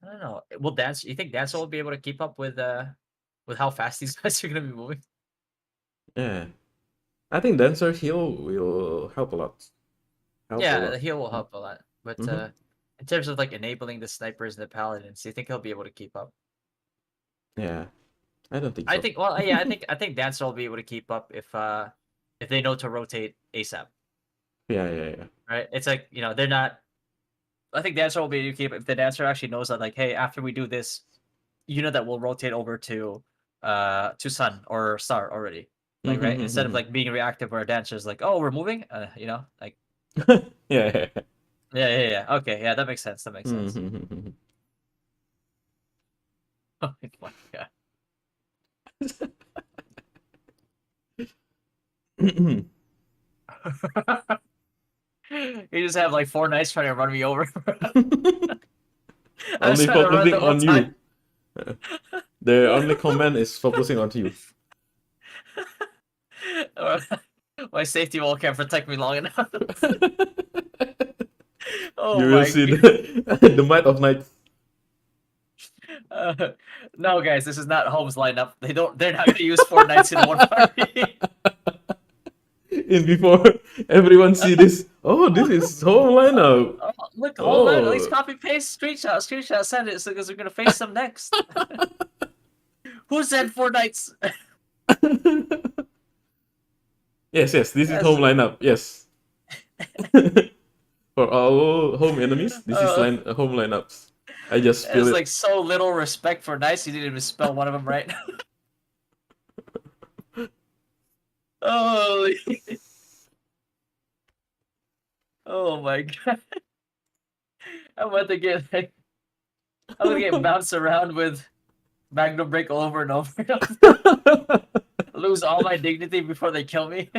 don't know. Will dance? You think dancer will be able to keep up with how fast these guys are gonna be moving? Yeah, I think dancer heal will help a lot. The heal will help a lot, but in terms of like enabling the snipers and the paladins, do you think he'll be able to keep up? Yeah, I don't think so. I think. Well, yeah, I think dancer will be able to keep up if they know to rotate ASAP. Yeah. Right? It's like, they're not. I think dancer will be able to keep if the dancer actually knows that, like, hey, after we do this, that we'll rotate over to sun or star already. Like, right? Instead of like being reactive where a dancer is like, oh, we're moving, like. Yeah. Okay, yeah, that makes sense. That makes sense. Oh my god. You just have like 4 knights trying to run me over. Only focusing on you. The only command is focusing on you. My safety wall can't protect me long enough. You will see the might of knights. No, guys, this is not Holmes lineup. They're not going to use 4 knights in one party. And before everyone see this, oh, this is home lineup. Oh, look, hold on. At least copy paste screenshot, send it because we're gonna face them next. Who said 4 knights? Yes, this is home lineup. Yes. For all home enemies, this is home lineups. I just feel like so little respect for knights. You didn't even spell one of them right. Holy! Oh my god! I'm about to get bounced around with Magnum break over and over. Lose all my dignity before they kill me.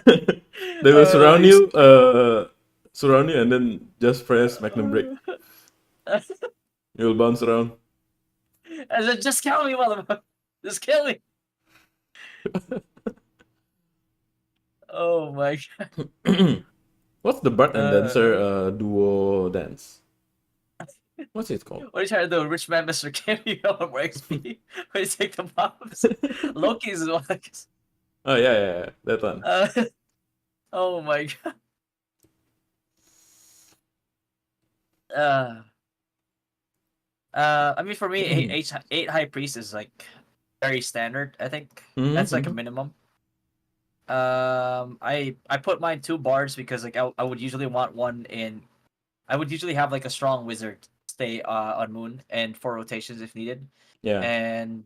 They will surround you, and then just press Magnum break. You'll bounce around. I said, just kill me, motherfucker! Just kill me! Oh my god. What's the Bard and Dancer duo dance? What's it called? What are you trying to do? Rich man, Mr. Kim, you got more XP. When you take the mobs. Loki's is one. Oh yeah, that one. Oh my god. I mean, for me, eight high priest is like very standard. I think that's like a minimum. I put mine 2 bards because like I would usually want one in. I would usually have like a strong wizard stay on moon and 4 rotations if needed. Yeah. And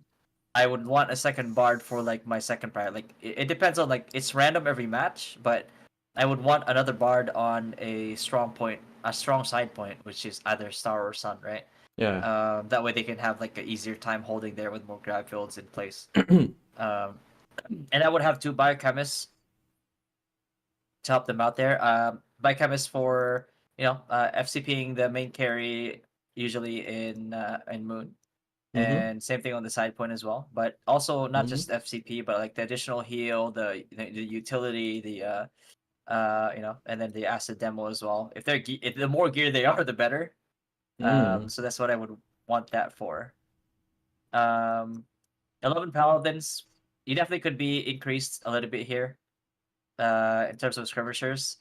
I would want a second bard for like my second prior. Like it depends on like it's random every match, but I would want another bard on a strong point, a strong side point, which is either star or sun, right? Yeah. That way they can have like an easier time holding there with more grab fields in place. And I would have 2 biochemists to help them out there. Biochemists for FCPing the main carry usually in Moon, and same thing on the side point as well. But also not just FCP, but like the additional heal, the utility, the and then the acid demo as well. If the more gear they are, the better. So that's what I would want that for. 11 paladins, you definitely could be increased a little bit here, in terms of skirmishers,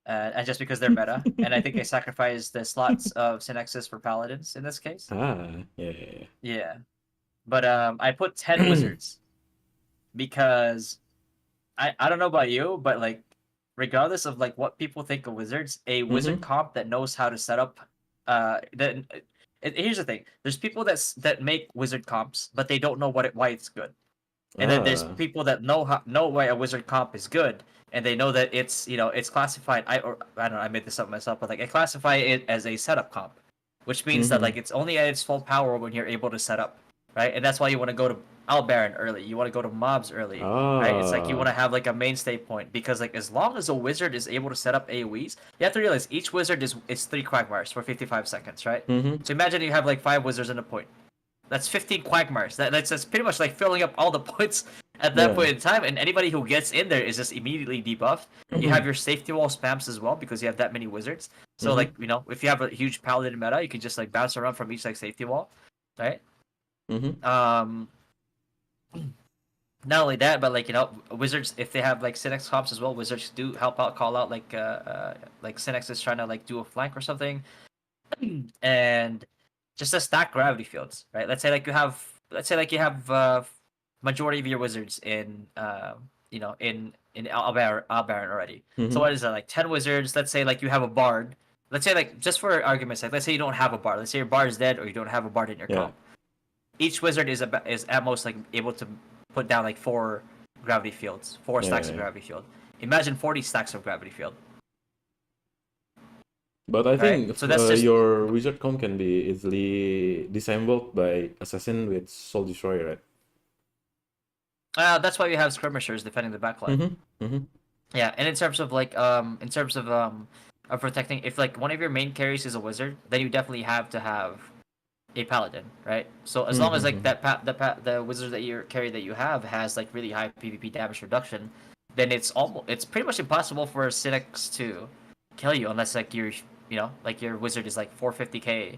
and just because they're meta, and I think I sacrificed the slots of Synexus for paladins in this case. Yeah. But I put 10 wizards because I don't know about you, but like regardless of like what people think of wizards, a wizard comp that knows how to set up here's the thing. There's people that make wizard comps, but they don't know why it's good. And then there's people that know why a wizard comp is good, and they know that it's it's classified. I don't know. I made this up myself, but like I classify it as a setup comp, which means that like it's only at its full power when you're able to set up, right? And that's why you want to go to Albaran early. You want to go to mobs early, right? It's like you want to have like a mainstay point because like as long as a wizard is able to set up AoEs, you have to realize each wizard is 3 Quagmires for 55 seconds, right? So imagine you have like 5 wizards in a point. That's 15 Quagmires. That's pretty much like filling up all the points at that point in time, and anybody who gets in there is just immediately debuffed. You have your safety wall spams as well because you have that many wizards. So like if you have a huge paladin meta, you can just like bounce around from each like safety wall, right? Not only that, but like wizards, if they have like Synex comps as well, wizards do help out, call out like Synex is trying to like do a flank or something, and just to stack gravity fields, right? Let's say you have majority of your wizards in in Albaran already. So what is that, like 10 wizards? Let's say like you have a bard. Let's say like just for argument's sake, let's say you don't have a bard. Let's say your bard is dead or you don't have a bard in your comp. Each wizard is at most like able to put down like 4 gravity fields, 4 stacks of gravity field. Imagine 40 stacks of gravity field. But I think so that's just... your wizard comp can be easily disassembled by assassin with soul destroyer, right? That's why we have skirmishers defending the backline. Yeah, and in terms of like of protecting, if like one of your main carries is a wizard, then you definitely have to have a paladin, right? So as long as like the wizard that you carry that you have has like really high PvP damage reduction, then it's pretty much impossible for a Synex to kill you unless like you're like your wizard is like 450k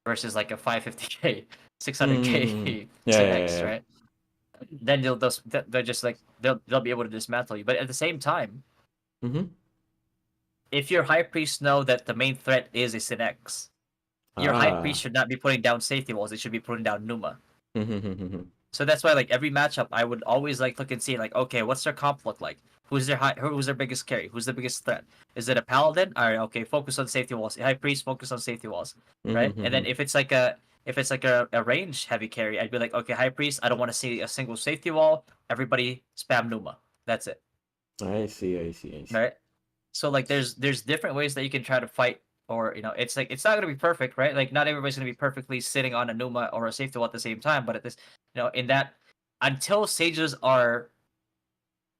versus like a 550k, 600k Synex, right? Then they're just like they'll be able to dismantle you. But at the same time, if your high priest know that the main threat is a Synex, your high priest should not be putting down safety walls. It should be putting down Numa. So that's why like every matchup, I would always like look and see like, okay, what's their comp look like? Who's their biggest carry? Who's the biggest threat? Is it a paladin? All right, okay, focus on safety walls. High priest, focus on safety walls, right? And then if it's like a range heavy carry, I'd be like, okay, high priest, I don't want to see a single safety wall. Everybody spam Numa. That's it. I see. Right. So like there's different ways that you can try to fight, or it's like it's not gonna be perfect, right? Like not everybody's gonna be perfectly sitting on a Numa or a safety wall at the same time, but at this in that until sages are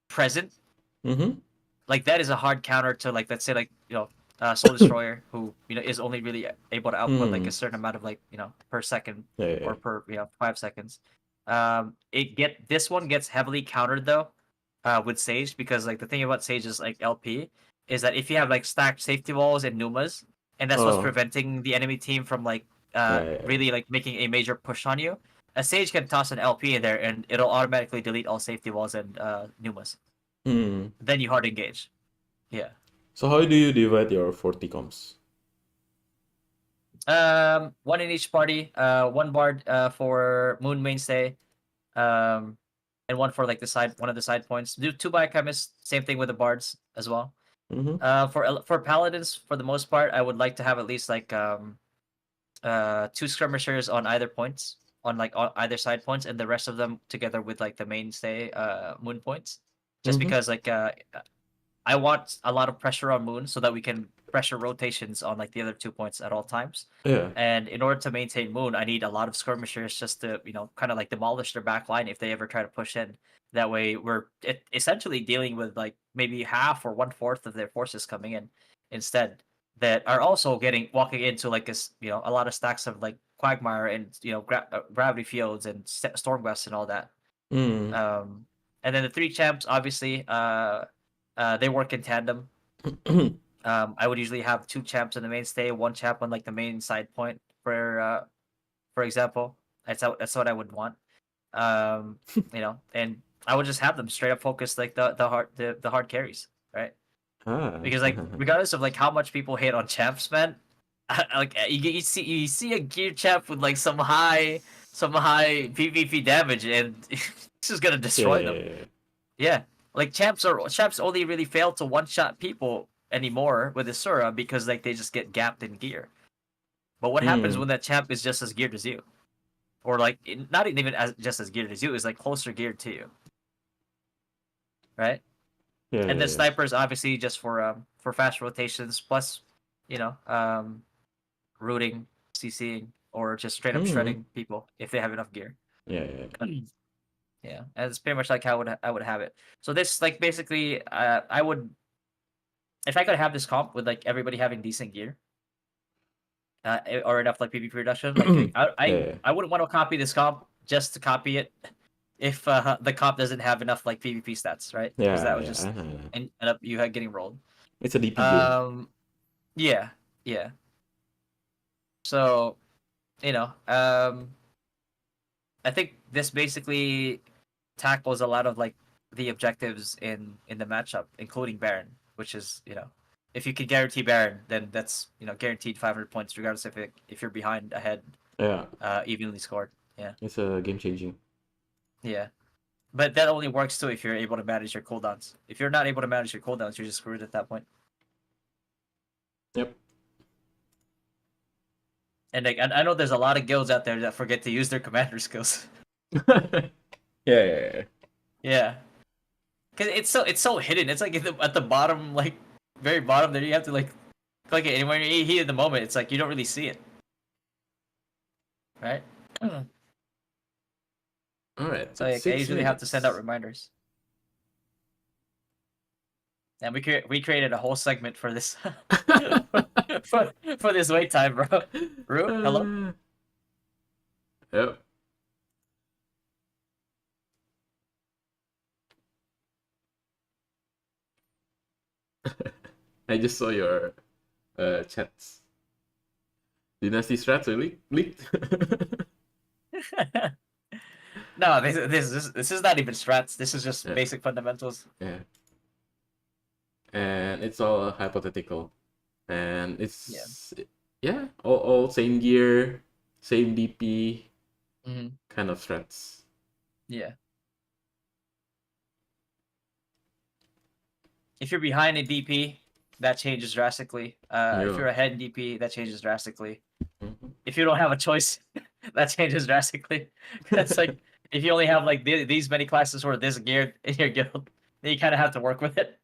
present, like that is a hard counter to like, let's say like Soul Destroyer, who is only really able to output like a certain amount of like per second or per 5 seconds. This one gets heavily countered though with Sage, because like the thing about Sage is like LP is that if you have like stacked safety walls and Numas, and that's what's Oh. preventing the enemy team from like Yeah. really like making a major push on you. A Sage can toss an LP in there, and it'll automatically delete all safety walls and Numas. Hmm. Then you hard engage. Yeah. So how do you divide your 40 comps? One in each party. One bard for Moon Mainstay, and one for like one of the side points. Do two biochemists. Same thing with the bards as well. Mm-hmm. For paladins, for the most part, I would like to have at least like two skirmishers on either points, on like on either side points, and the rest of them together with like the mainstay Moon points. Just Mhm. because like I want a lot of pressure on Moon so that we can pressure rotations on like the other 2 points at all times. Yeah. And in order to maintain Moon, I need a lot of skirmishers just to, kind of like demolish their back line if they ever try to push in. That way, we're essentially dealing with like maybe half or 1/4 of their forces coming in instead, that are also walking into like this, a lot of stacks of like Quagmire and Gravity Fields and Stormgusts and all that. Mm. And then the three champs, obviously, they work in tandem. I would usually have two champs in the mainstay, one champ on like the main side point, for example. That's what I would want. And I would just have them straight up focus like the hard carries, right? Because like regardless of like how much people hate on champs, man, like you see a gear champ with like some high PvP damage, and it's just gonna destroy them. Yeah, like champs only really fail to one shot people anymore with Isura because like they just get gapped in gear. But what happens when that champ is just as geared as you, or like not even just as geared as you, is like closer geared to you, right? And then snipers obviously just for fast rotations, plus rooting, CCing, or just straight up shredding people if they have enough gear. Yeah. Yeah, and it's pretty much like how I would have it. So this like basically, I would, if I could have this comp with like everybody having decent gear, or enough like PvP production, like I wouldn't want to copy this comp just to copy it if the comp doesn't have enough like PvP stats, right? Because that would just end up you getting rolled. It's a DP game. Yeah. So, I think this basically tackles a lot of like the objectives in the matchup, including Baron, which is if you can guarantee Baron, then that's guaranteed 500 points regardless if you're behind, ahead, evenly scored. Yeah, it's a game changing. Yeah, but that only works too if you're able to manage your cooldowns. If you're not able to manage your cooldowns, you're just screwed at that point. Yep. And like I know there's a lot of guilds out there that forget to use their commander skills. Yeah. Cause it's so hidden. It's like at the bottom, like very bottom there. You have to like click it, and when you're heat at the moment, it's like you don't really see it, right? All right. So like, I usually have to send out reminders. And we created a whole segment for this for this wait time, bro. Ru, hello. Yep. I just saw your chats. Dynasty strats are leaked. No, this is not even strats. This is just basic fundamentals. Yeah. And it's all hypothetical, and it's all same gear, same DP, kind of strats. Yeah. If you're behind in DP, that changes drastically. If you're ahead in DP, that changes drastically. If you don't have a choice, that changes drastically. That's like if you only have like these many classes who are this geared in your guild, then you kind of have to work with it.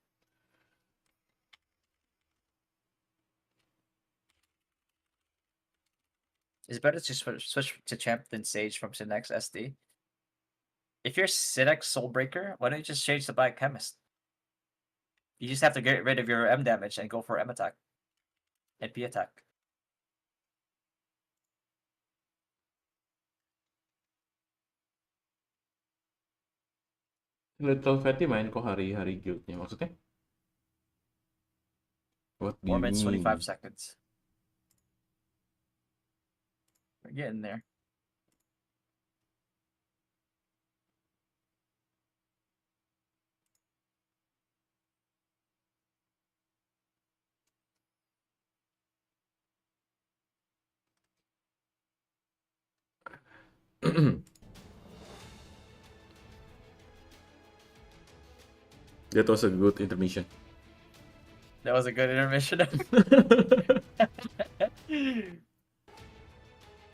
It's better to switch to champ than Sage from Synex SD. If you're Synex Soulbreaker, why don't you just change to Biochemist? You just have to get rid of your M damage and go for M attack. And P attack. Little Fatty main kok hari-hari guildnya maksudnya? What do 4 you minutes, mean? 25 seconds. We're getting there. That was a good intermission. That was a good intermission.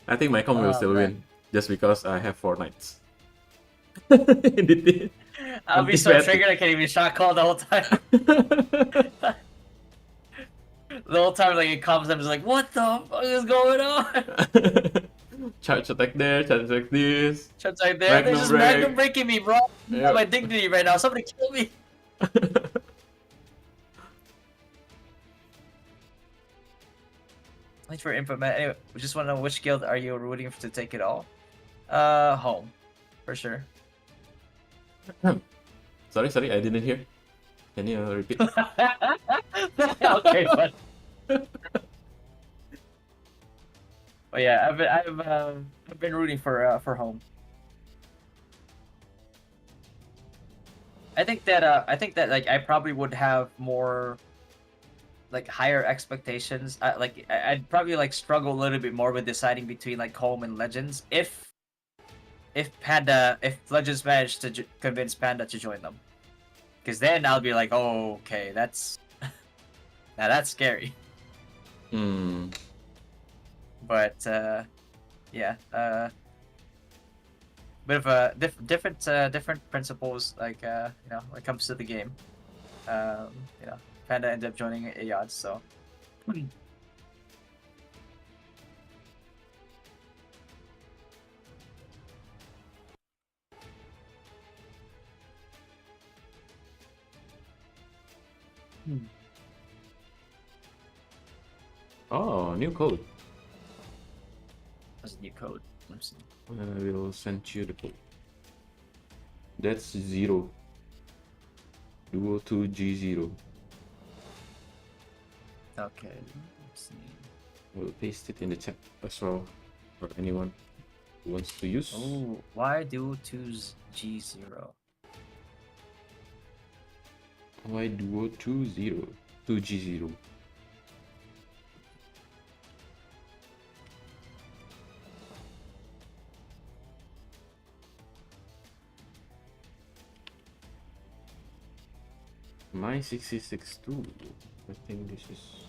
I think my com will Oh, still man. win just because I have 4 knights. In the team. I'll be so Anti-sweat. triggered I can't even shot call the whole time. The whole time, like, it comes, I'm just like, what the fuck is going on? Charge attack there, charge attack this. Shots like there, they're Magnum just break. magnum breaking me, bro. Yep. My dignity right now. Somebody kill me. Thanks for info, man. Anyway, we just want to know which guild are you rooting for to take it all? Home, for sure. Sorry, I didn't hear. Can you repeat? Okay, but. But yeah, I've been rooting for home. I think that like I probably would have more like higher expectations. I'd probably like struggle a little bit more with deciding between like home and legends if legends managed to convince Panda to join them, because then I'll be like, oh, okay, that's now that's scary. Hmm. But yeah, bit of a different principles, like you know, when it comes to the game. You know, Panda ended up joining Ayod, so. Oh, new code. That's a new code. Let's see. I will send you the code. That's 0. Duo 2G0. Okay. Let's see. We'll paste it in the chat as well for anyone who wants to use. Oh, why do 2G0? Why Duo 2G0? My 66 too. I think this is.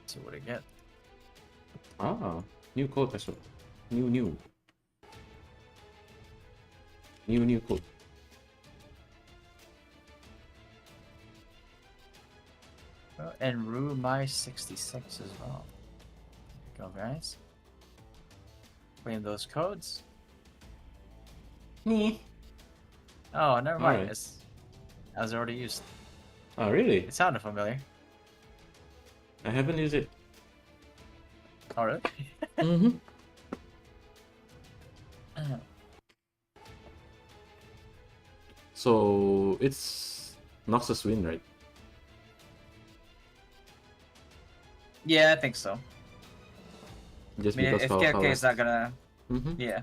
See what I get. Ah, new code as well. New code. And Rue my 66 as well. There you go, guys. Claim those codes. Me. Oh, never mind. Alright. It's I was already used. Oh, really? It sounded familiar. I haven't used it. Oh, really? Mm-hmm. So it's Noxus win, right? Yeah, I think so. Just I mean, because if Valhalla. KK is not gonna, Mm-hmm. yeah.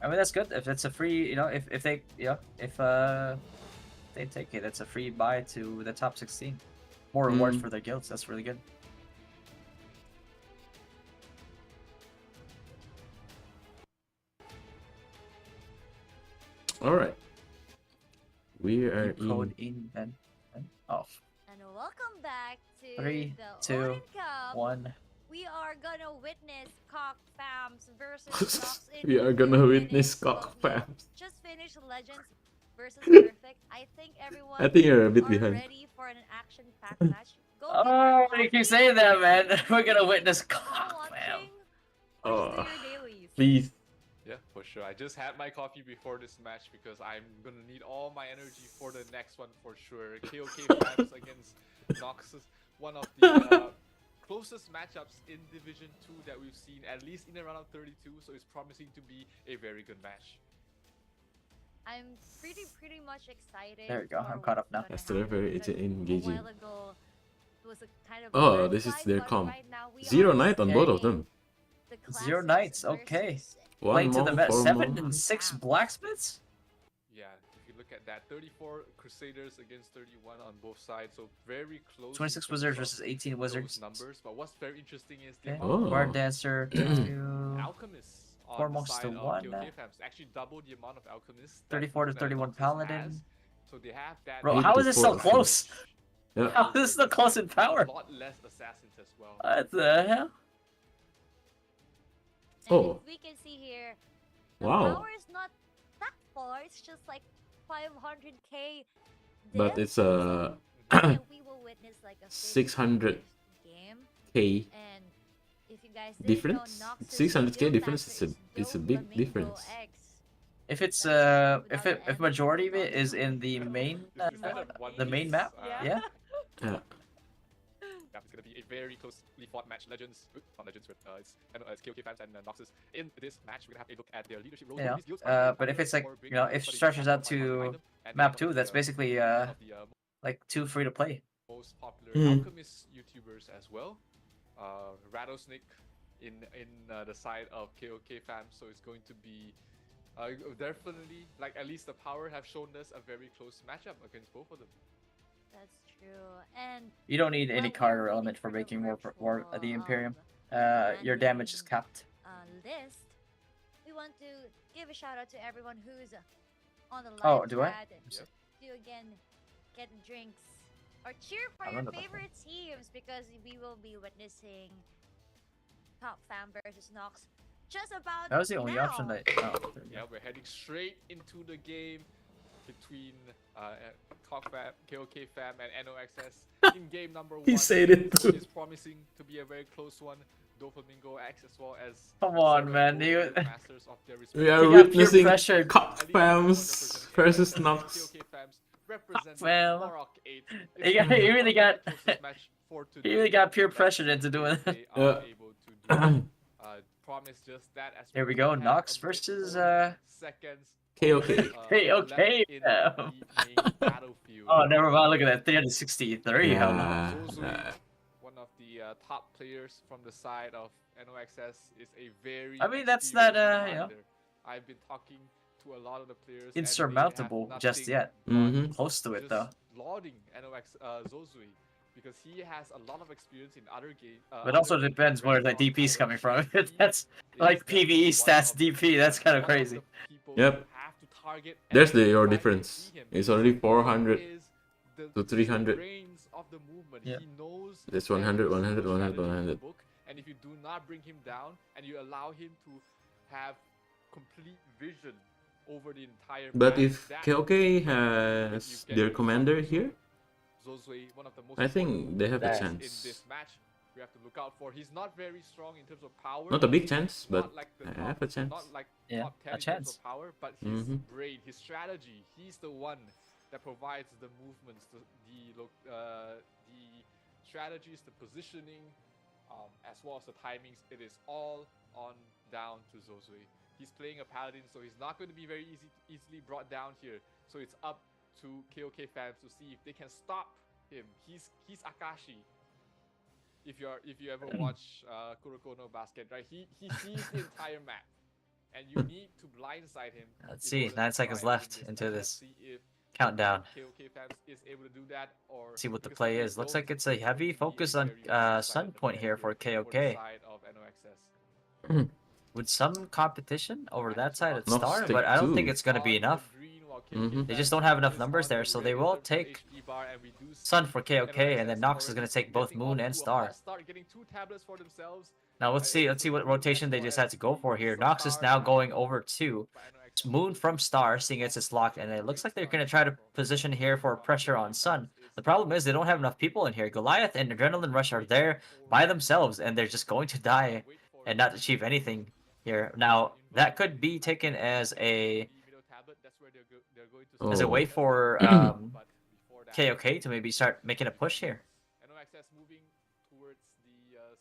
I mean, that's good. If it's a free, you know, if they, yeah, if they take it, it's a free buy to the top 16. More rewards for their guilds. That's really good. All right. We are Code in. in and off. And welcome back to 3, the 2, Odin Cup. 1. We are gonna witness cock fams versus Nox in We are gonna 2 witness minutes cock of the fams. Just finished Legends versus Perfect. I think everyone I think you're a bit are behind. ready for an action-packed match. Go get Oh, your you keep coffee. saying that, man. We're gonna witness Keep on cock, fam. watching. Let's do Oh, your dailies. please. Yeah, for sure. I just had my coffee before this match because I'm gonna need all my energy for the next one for sure. KOK Flames against Noxus, one of the closest matchups in Division 2 that we've seen, at least in the round of 32, so it's promising to be a very good match. I'm pretty much excited. There we go, for I'm caught up what's now. gonna Yes, they're very happen, because engaging. A while ago, it was a kind of Oh, this is landslide, their but comp. right now we Zero are Knight on both of seeing them. the Zero classics Knights, okay. versus One Playing to the monk, met 4 7 monk. and 6 blacksmiths. Yeah, if you look at that, 34 Crusaders against 31 on both sides, so very close. 26 in terms wizards of versus 18 those wizards. numbers. But what's very interesting is the Okay. amount of Bard Dancer, 2. alchemists on 4 the monks side to of 1. KOK fams. Actually double the amount of alchemists. that 34 to that 31 Noxus paladin. has. So they have that. Bro, 8 how to is this so 4 close? Yeah. How is this so close in power? A lot less assassins as well. What the hell? And Oh. if we can see here, the Wow. power is not that far. It's just like 500k. But diff. it's a And we will witness like a 600 game. K And if you guys didn't difference. know, Noxus 600K build difference master it's a Dope big Flamingo difference. X. If it's That's if majority of it is in the main the main map, yeah. Yeah. Yeah, it's gonna be a very closely fought match. Legends, not Legends, but it's KOK fans and Noxus. In this match, we're gonna have a look at their leadership roles. Yeah. These guilds are But if it's like, or big, you know, if but it stretches have out one to item, and map one of 2, that's basically one of the, like 2 free to play. most popular Mhm. alchemist YouTubers as well. Rattlesnake in the side of KOK fam, so it's going to be definitely, like, at least the power have shown us a very close matchup against both of them. That's true. And You don't need any while card we're or waiting element for the making more virtual, the Imperium. landing, Your damage is capped. List, we want to give a shout out to everyone who's on the live Oh, do I? chat to again get drinks or cheer for I your remember that favorite teams, because we will be witnessing Top Fam versus Nox just about That was the only now. option that. Oh, there we Yeah, go. we're heading straight into the game between KOK fam and NOXS in game number 1. He said it too. It's promising to be a very close one. Doflamingo X as well as Come on, several man, gold you- masters of their We are You got peer witnessing pressure. Cop At least Fams 100% versus KOK Nox. fams representing Fam. Ragnarok 8. He really got- Closest match for He really today, got peer but pressured into doing they it. are Yeah. able to do promise just that. As Here we only go, have Nox about versus, 4 seconds KOK. left KOK, in fam. the main battlefield. Oh, never mind. Look at that, 363. Hell no. Yeah. Zozui, one of the top players from the side of NOXS, is a very. I mean, that's not, experienced you know, commander. I've been talking to a lot of the players. and they have insurmountable just nothing yet. but Mhm. Close to it, though. just lauding Zozui, because he has a lot of experience in other games. But also depends where the DP's coming from. That's like PvE stats DP, that's kinda crazy. Yep. There's your difference. It's only 400 to 300. Yeah. That's 100, 100, 100, 100. And if you do not bring him down and you allow him to have complete vision over the entire But map, if that KOK you has get their yourself commander into here, Zozui, one of the most I think important they have a That- in chance. this match. We have to look out for. He's not very strong in terms of power. Not a big chance, Not but like the I top- have a chance. Not like Yeah, top 10 a in terms chance. of power, but his Mhm. brain, his strategy. He's the one that provides the movements, the strategies, the positioning, as well as the timings. It is all on down to Zozui. He's playing a paladin, so he's not going to be very easily brought down here. So it's up to KOK fans to see if they can stop him. He's Akashi. If you ever watch Kuroko no Basket, right? He sees the entire map, and you need to blindside him. Let's in see, order to 9 seconds survive in left this into match. this Let's see if countdown. KOK fans is able to do that, or See what the because play if is. they Looks don't, like it's a heavy it could be focus a on very one-sided Sun Point affair here for the KOK. side of NOXS. With some competition over that side at Nox Star, take but I don't think two. it's gonna be On the enough. green, while Mhm. KOK They just fans don't have enough is numbers on there, the so they red will in terms of take HD bar, and we do see Sun for KOK, and then NOXS Nox is gonna take both getting Moon off and to a Star. hot start, getting 2 tablets for themselves. Now let's see what rotation they just had to go for here. Nox is now going over to Moon from Star, seeing as it's locked, and it looks like they're gonna try to position here for pressure on Sun. The problem is they don't have enough people in here. Goliath and Adrenaline Rush are there by themselves, and they're just going to die and not achieve anything here. Now that could be taken as a Oh. way for KOK to maybe start making a push here.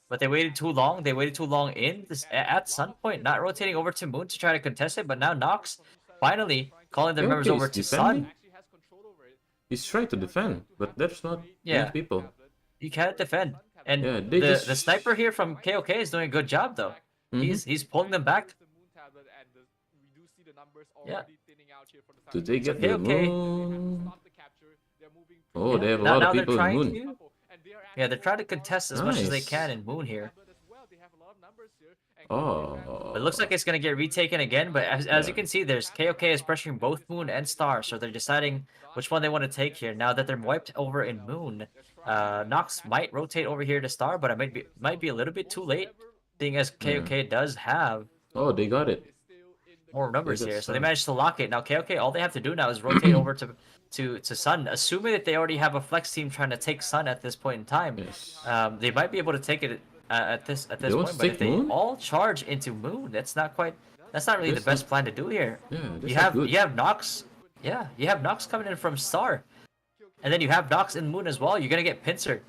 But they waited too long. They waited too long at Sunpoint, not rotating over to Moon to try to contest it. But now Nox finally calling their members KOK over is to defending? Sun. Actually has control over it. He's trying to defend, but there's not Yeah. enough people. You can't defend. And Yeah, they the just... sniper here from KOK is doing a good job though. Mhm. He's pulling them back. Yeah. Do they get the KOK. moon? Oh, they have a Now lot of they're people in trying moon. to. Yeah, they're trying to contest as much as they Nice. can in Moon here. Oh. But it looks like it's gonna get retaken again. But as you Yeah. can see, there's KOK is pressuring both Moon and Star, so they're deciding which one they want to take here. Now that they're wiped over in Moon, Nox might rotate over here to Star, but it might be a little bit too late, seeing as KOK does have Oh, they got it. more numbers got here. So they Sun. managed to lock it. Now KOK, all they have to do now is rotate over to Sun, assuming that they already have a flex team trying to take Sun at this point in time. Yes. They might be able to take it at this want point, to but take if they Moon? all charge into Moon, that's not really the That's best not- plan to do here. Yeah, that's You not have good. you have Nox, yeah, you have Nox coming in from Star, and then you have Nox in Moon as well. You're gonna get pincered,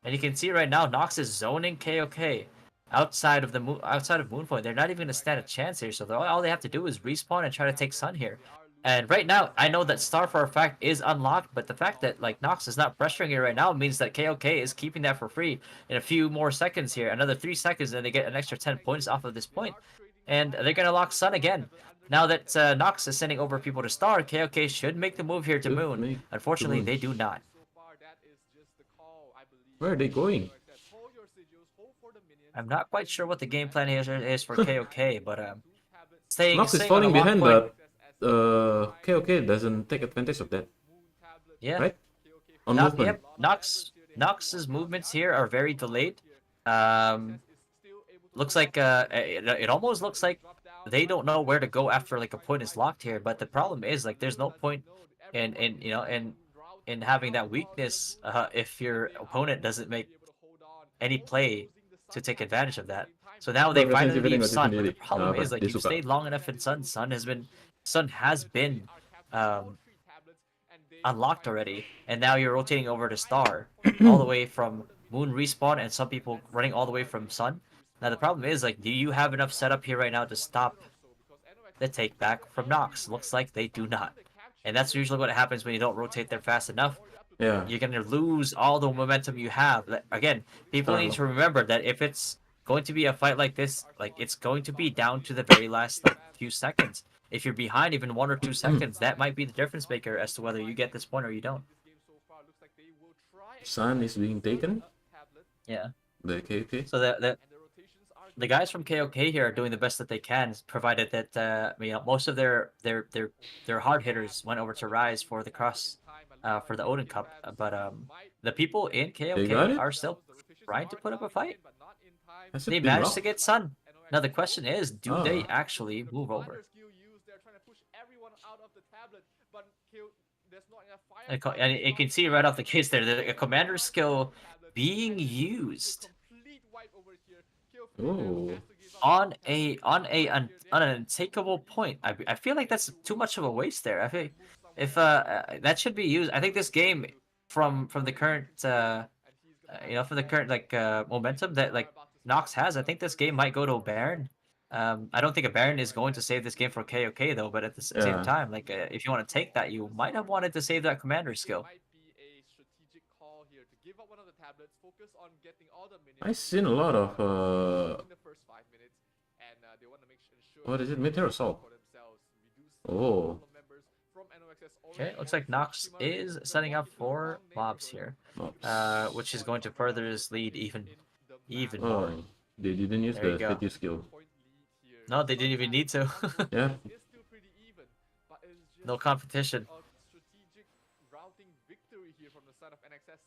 and you can see right now Nox is zoning KOK outside of Moonpoint. They're not even gonna stand a chance here. So all they have to do is respawn and try to take Sun here. And right now, I know that Star for a fact is unlocked, but the fact that like Nox is not pressuring it right now means that KOK is keeping that for free in a few more seconds here. Another 3 seconds, and they get an extra 10 points off of this point. And they're gonna lock Sun again. Now that Nox is sending over people to Star, KOK should make the move here to Should Moon. make the Unfortunately, move. they do not. Where are they going? I'm not quite sure what the game plan is for KOK, but staying Nox is on a falling lock behind, point- but KOK doesn't take advantage of that, yeah. right? On Yep, movement. Nox's movements here are very delayed. Looks like it almost looks like they don't know where to go after like a point is locked here. But the problem is like there's no point in having that weakness if your opponent doesn't make any play to take advantage of that. So now they finally leave Sun. But the problem is like you've stayed long enough in Sun. Sun has been unlocked already, and now you're rotating over to Star, all the way from Moon respawn, and some people running all the way from Sun. Now the problem is like, do you have enough setup here right now to stop the take back from Nox? Looks like they do not, and that's usually what happens when you don't rotate there fast enough. Yeah. You're gonna lose all the momentum you have. Again, people need to remember that if it's going to be a fight like this, like it's going to be down to the very last few seconds. If you're behind even 1 or 2 seconds, that might be the difference maker as to whether you get this point or you don't. Sun is being taken. Yeah. The KOK. So the guys from KOK here are doing the best that they can, provided that most of their hard hitters went over to Rise for the cross for the Odin Cup. But the people in KOK are still trying to put up a fight. Has it They been managed locked? to get Sun. Now the question is, do they actually move over? And you can see right off the case there, the commander skill being used Oh. on an untakeable point. I feel like that's too much of a waste there. I feel if that should be used. I think this game from the current from the current momentum that like Nox has, I think this game might go to a Baron. I don't think a Baron is going to save this game for KOK though, but at the same time, like if you want to take that, you might have wanted to save that commander skill. I've seen a lot of what is it? Meteor Assault. Oh. Okay, looks like Nox is setting up for mobs here, which is going to further his lead even more. Oh, they didn't use There you the go. statue skill. No, they didn't even need to. Yeah. No competition. Strategic routing victory here from the side of NXS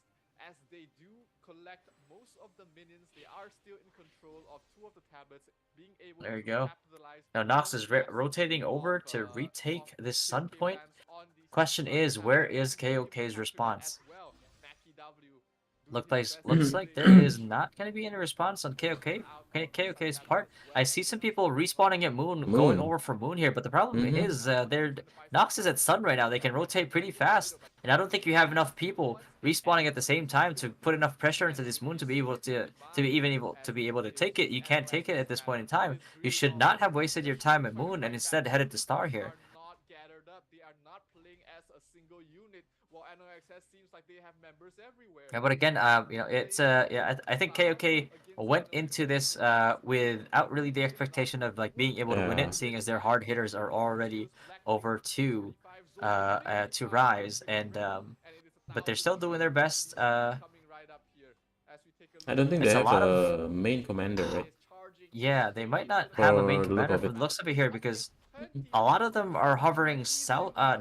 as they do collect most of the minions. They are still in control of 2 of the tablets, being able There you to go. capitalize Now Nox is rotating over to retake this Sun point. Question is, where is KOK's response? looks like there is not gonna be any response on KOK's part. I see some people respawning at Moon, going over for Moon here, but the problem is Nox is at Sun right now. They can rotate pretty fast, and I don't think you have enough people respawning at the same time to put enough pressure into this Moon to be able to take it. You can't take it at this point in time. You should not have wasted your time at Moon and instead headed to Star here. Not gathered up. They are not playing as a single unit. While NOXS seems like they have members everywhere. Yeah, but again, you know, it's yeah, I think KOK went into this without really the expectation of like being able to win Yeah. it, seeing as their hard hitters are already over to Rise, and but they're still doing their best. I don't think they It's a have lot a main commander, right? Yeah, they might not have a main For the look commander of from it. the looks of it here because a lot of them are hovering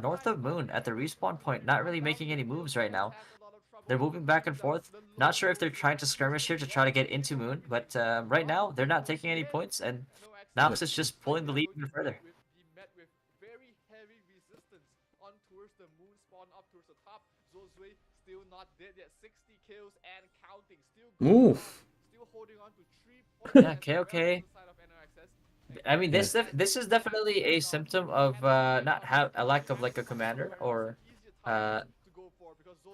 north of Moon at the respawn point, not really making any moves right now. They're moving back and forth. Not sure if they're trying to skirmish here to try to get into Moon, but right now they're not taking any points, and Nox is just pulling the lead even further. Met with very heavy resistance on towards the Moon spawn up towards the top. Zozue still not dead yet. 60 kills and counting. Still Move. Still holding on to 3 points. Yeah, KOK. I mean, this is definitely a symptom of not have a lack of like a commander, or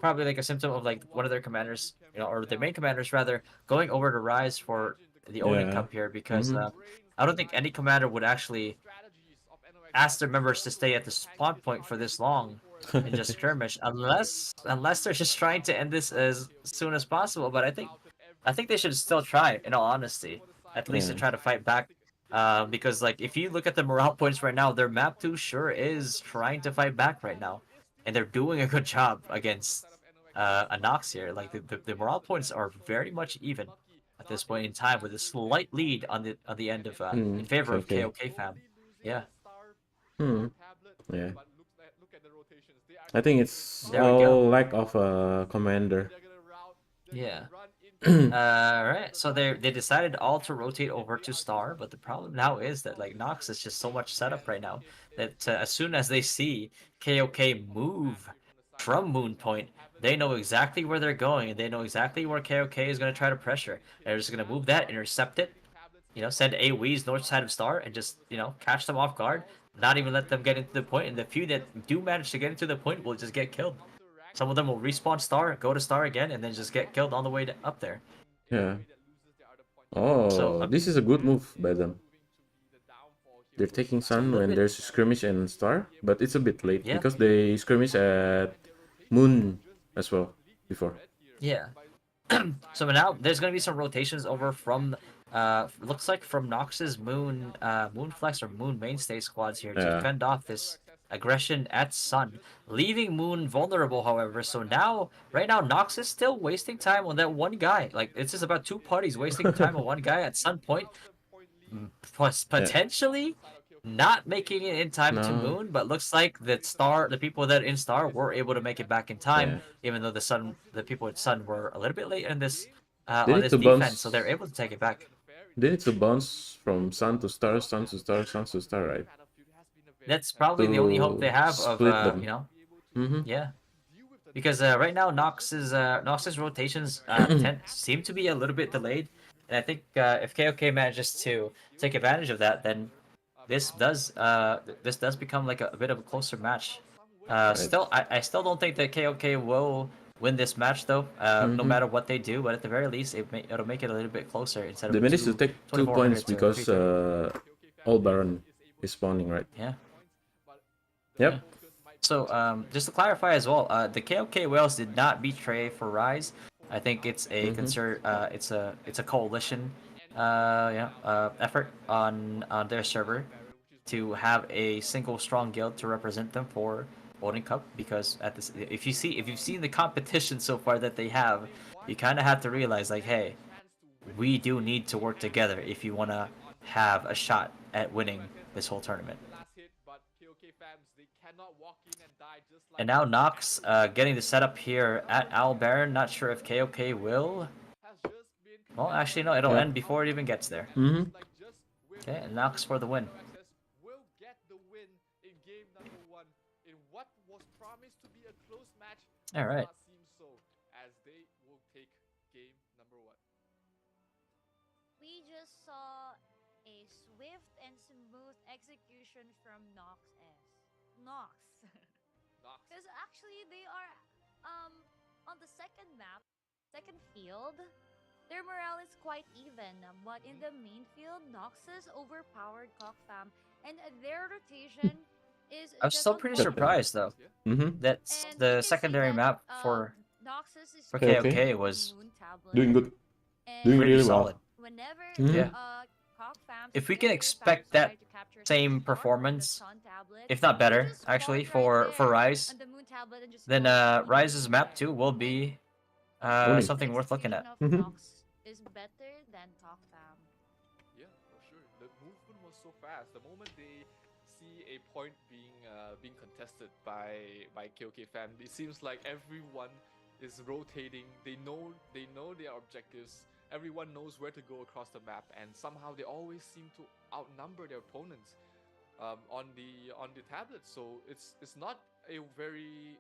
probably like a symptom of like one of their commanders, you know, or their main commanders rather, going over to Rise for the Odin Cup here, because I don't think any commander would actually ask their members to stay at the spawn point for this long and just skirmish, unless they're just trying to end this as soon as possible. But I think they should still try, in all honesty, at least to try to fight back. Because like if you look at the morale points right now, their map 2 sure is trying to fight back right now, and they're doing a good job against a Nox here. Like the morale points are very much even at this point in time, with a slight lead on the end of in favor of KOK fam. Yeah. Yeah. I think it's all lack of a commander. Yeah. Alright, so they decided all to rotate over to Star, but the problem now is that like Nox is just so much setup right now that as soon as they see KOK move from Moon Point, they know exactly where they're going, and they know exactly where KOK is going to try to pressure. They're just going to move that, intercept it, you know, send AoEs north side of Star, and just, you know, catch them off guard, not even let them get into the point, and the few that do manage to get into the point will just get killed. Some of them will respawn Star, go to Star again, and then just get killed on the way up there. Yeah. Oh, So, this is a good move by them. They're taking Sun when there's a skirmish and Star, but it's a bit late because they skirmish at Moon as well before. Yeah. So now there's gonna be some rotations over from looks like from Nox's Moon Moonflex or Moon Mainstay squads here to fend off this aggression at Sun, leaving Moon vulnerable, however. So now, right now, Nox is still wasting time on that one guy. Like, it's just about 2 parties wasting time on one guy at Sun Point, plus potentially not making it in time to Moon, but looks like that the people that in Star were able to make it back in time, even though the people at Sun were a little bit late in this on this defense, so they're able to take it back. They need to bounce from Sun to Star, Sun to Star, Sun to Star, right? That's probably the only hope they have of you know, yeah, because right now Nox's rotations seem to be a little bit delayed, and I think if KOK manages to take advantage of that, then this does become like a bit of a closer match. Still, I still don't think that KOK will win this match though, no matter what they do, but at the very least it'll make it a little bit closer instead of they managed to take 2 points because all Baron is spawning, right? Yeah. Yep. Yeah. So just to clarify as well, the KOK Whales did not betray for Rise. I think it's a it's a coalition effort on their server to have a single strong guild to represent them for Odin Cup, because at this, if you've seen the competition so far that they have, you kind of have to realize like, hey, we do need to work together if you want to have a shot at winning this whole tournament. And now Nox getting the setup here at Owl Baron. Not sure if KOK will. Well, actually, no, it'll end before it even gets there. Okay, and Nox for the win. All right. we just saw a swift and smooth execution from Nox S. Nox. Nox. Because actually they are on the second map, second field, their morale is quite even, but in the main field, Nox's overpowered Cockfam and their rotation is I'm just still on pretty point. surprised though. Mm-hmm. That's And we the can see secondary that, map for Noxus is Okay, okay. playing KOK was Moon Tablet, Doing good. and Doing pretty really solid. well. whenever Mhm. Yeah. Cockfams If we and can KOK expect fans try that to capture same some power from the performance, Sun Tablet, if not they better, just actually, spawn right for there Rise, on the Moon Tablet and just then go Rise's immediately map there. 2 will be Owning. something worth looking at. Execution of Mhm. Nox is better than Cockfam. Yeah, for sure. The movement was so fast. The moment they see a point being contested by KOK fam, it seems like everyone is rotating. They know their objectives. Everyone knows where to go across the map, and somehow they always seem to outnumber their opponents on the tablet. So it's not a very,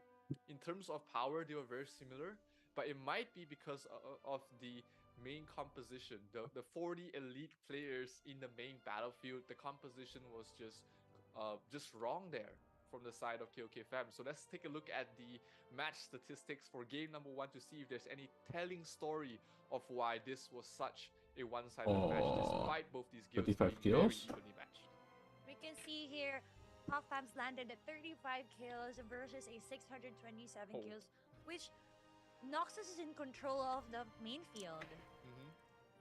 in terms of power, they were very similar, but it might be because of the main composition. The 40 elite players in the main battlefield, the composition was just wrong there from the side of KOK fam. So let's take a look at the match statistics for game number 1 to see if there's any telling story of why this was such a one-sided match, despite both these guilds 35 being kills? very evenly matched. We can see here, Cockfams landed at 35 kills versus a 627 Oh. kills, which Noxus is in control of the main field.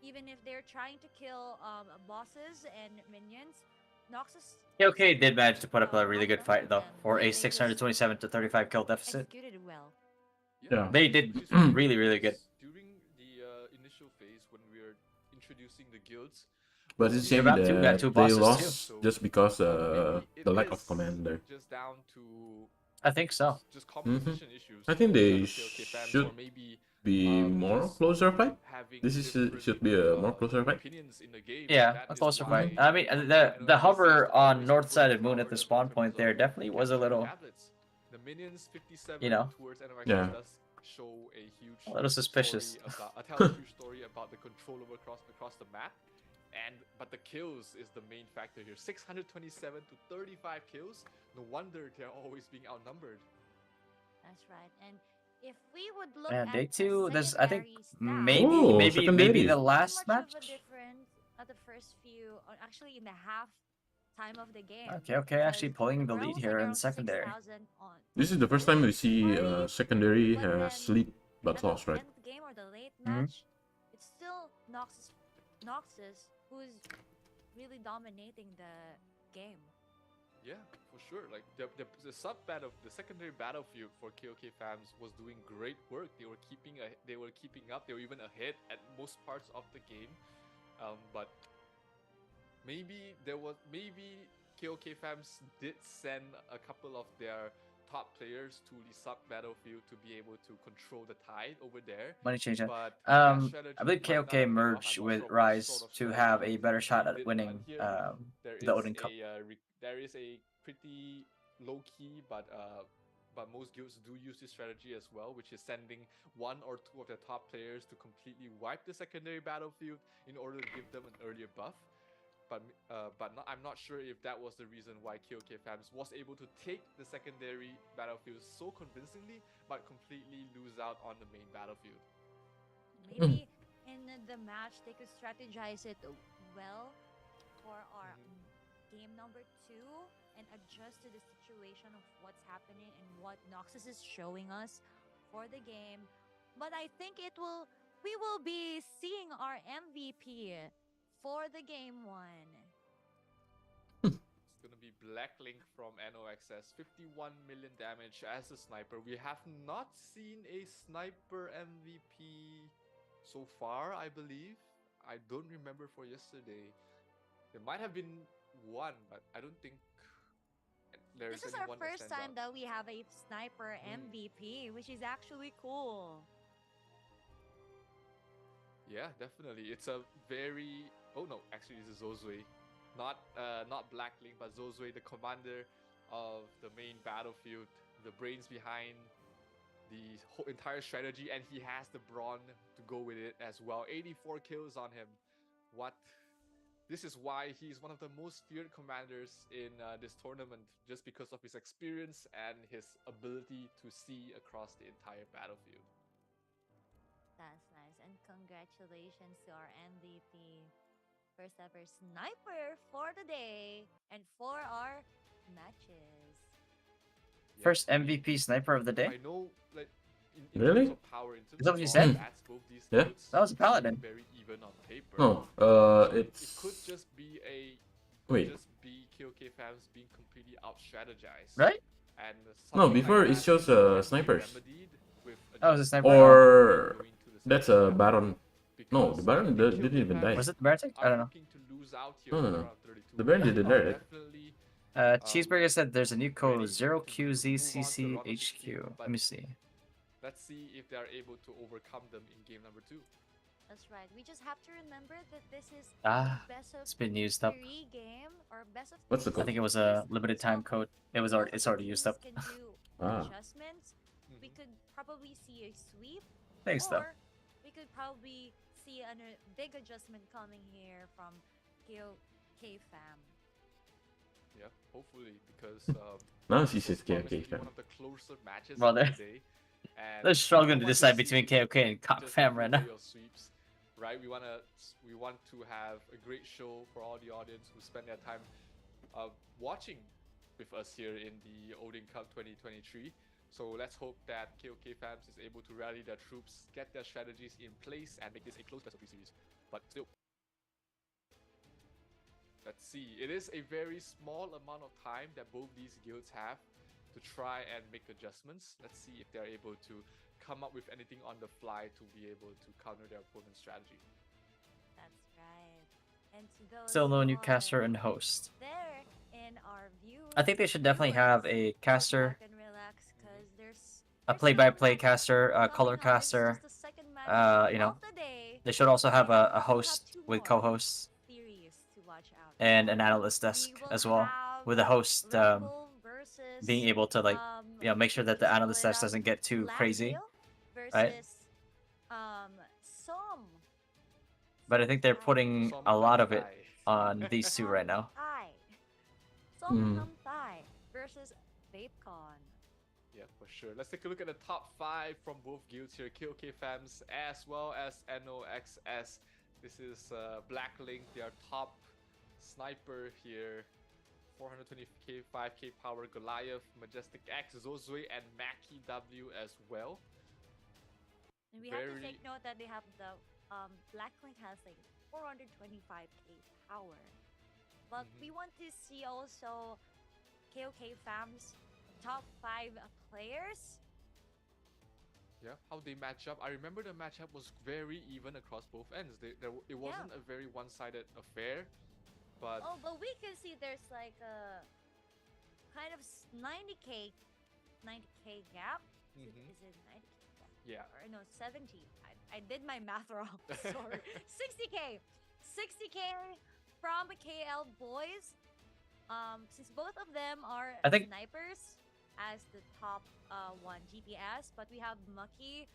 Even if they're trying to kill bosses and minions, Noxus KOK did manage to put up a really good outnumbered fight though them, for but a they just 627 to 35 kill deficit. executed well. Yeah. They did Which is really, really good. During the initial phase when we were introducing the guilds, But it's a You're shame about to get that two they bosses too. lost just because maybe it the lack of is commander. just down to I think so. just composition issues. I think on the they side of KOK fans, should or maybe Be more just closer fight. having This is different, should be a more closer fight. opinions in the game. Yeah, That a is closer fight. why I mean, NOX the seems hover to on always north side of put Moon at the forward spawn in point terms there of definitely was a capturing little, tablets. The minions 57 you know, towards NOX Yeah. does show a huge a little suspicious. story about, tell a huge story about the control over across the map. But the kills is the main factor here. 627 to 35 kills. No wonder they're always being outnumbered. That's right. And if we would look And at day the 2, there's I think secondary stats, Oh, maybe secondary. the not last much match. of a difference at the first few, or actually in the half time of the game. Okay, actually because pulling the morale lead was here in around secondary. 6,000 on This is the first time we see party, secondary but has then lead but at the lost, right? end of the game or the late Mhm. match, it's still Noxus who's really dominating the game. Yeah, for sure. Like the secondary battlefield for KOK fans was doing great work. They were keeping up. They were even ahead at most parts of the game. But maybe KOK fans did send a couple of their top players to the sub battlefield to be able to control the tide over there. Money change. But that strategy I believe might not KOK have paid off. merged I'm not with sure what Rise sort of to strategy have a better shot they at did winning run here. the Odin Cup. There is a pretty low key, but most guilds do use this strategy as well, which is sending one or two of their top players to completely wipe the secondary battlefield in order to give them an earlier buff. I'm not sure if that was the reason why KOK fans was able to take the secondary battlefield so convincingly, but completely lose out on the main battlefield. Maybe in the match they could strategize it well for our game number 2 and adjust to the situation of what's happening and what Noxus is showing us for the game. But I think we will be seeing our MVP for the game 1. It's gonna be Blacklink from NOXS, 51 million damage as a sniper. We have not seen a sniper MVP so far, I believe. I don't remember for yesterday. There might have been one, but I don't think there's This is our anyone that first stands time out. that we have a sniper MVP, which is actually cool. Yeah, definitely. It's a very... Oh no, actually this is Zozue. Not Blacklink, but Zozue, the commander of the main battlefield, the brains behind the whole entire strategy, and he has the brawn to go with it as well. 84 kills on him. what. This is why he's one of the most feared commanders in this tournament, just because of his experience and his ability to see across the entire battlefield. That's nice. And congratulations to our MVP, first ever sniper for the day and for our matches. Yeah. First MVP sniper of the day. I know, like, in Really? terms of power, in terms Is that of what you raw said? stats, both these Yeah. builds That was a paladin. seem very even on paper. No, So it's... it could just be Wait. just be KOK fans being completely out-strategized. Right? And No, something before like it that shows can be snipers. remedied with Oh, it's a adjustments sniper. Or going to the that's second a round. Baron. No, Because the Baron I think didn't KOK even fans die. Was it the Baron? I are don't know. looking to lose out here No, in no, no. round 32. The Baron didn't die, right? Definitely Cheeseburger said there's a new code ready to move on to round of 16, 0QZCCHQ. but Let me see. let's see if they are able to overcome them in game number 2. That's right. We just have to remember that this is Ah, best of it's been used up. 3 game or best of What's the three I think it was series. a limited time So code. It's both already used teams up. can do Ah. adjustments. We could probably see a sweep, Thanks though. or we could probably see a big adjustment coming here from KOK fam. Yeah, hopefully, because Now she this says was promised KOK to be fam. one of the closer matches Well, of the they're- day. And They're struggling we to want decide see between KOK and Cock just Fam a right full now. day of sweeps, right? We want to have a great show for all the audience who spend their time watching with us here in the Odin Cup 2023. So let's hope that KOK fans is able to rally their troops, get their strategies in place, and make this a close best of 3 series. But still, let's see. It is a very small amount of time that both these guilds have to try and make adjustments. Let's see if they're able to come up with anything on the fly to be able to counter their opponent's strategy. That's right. And to those Still no who new are caster and host. there in our view, I think they should definitely have a caster, and relax, 'cause there's a there's play-by-play something caster, a coming color up. It's caster. just the second match You know, of the day. they should also have And a we still have host 2 with more co-hosts series to watch out and for. an analyst We desk will as well, have with a host Red Bull versus, being able to make sure that the just analyst pull it desk up, doesn't get too Black crazy. Veil right? versus some But I think they're putting Som a lot of it Thai. on these two right now. Thai. Mm. Some Thai versus VapeCon. Yeah, for sure. Let's take a look at the top 5 from both guilds here. KOK fans as well as NOXS. This is Black Link, their top sniper here. 420k, 5k power, Goliath, Majestic X, Zozue, and Maki W as well. And we have to Very- take note that they have the Blacklink has like 425k power. But we want to see also KOK fam's top 5 players. Yeah, how they match up. I remember the matchup was very even across both ends. It wasn't a very one-sided affair, but Oh, but we can see there's like a kind of 90k gap. Mhm. Is it 90k gap? yeah. Or no, 70. I did my math wrong. Sorry. 60k. 60k from KL boys. Since both of them are I think- snipers as the top one GPS, but we have Mucky,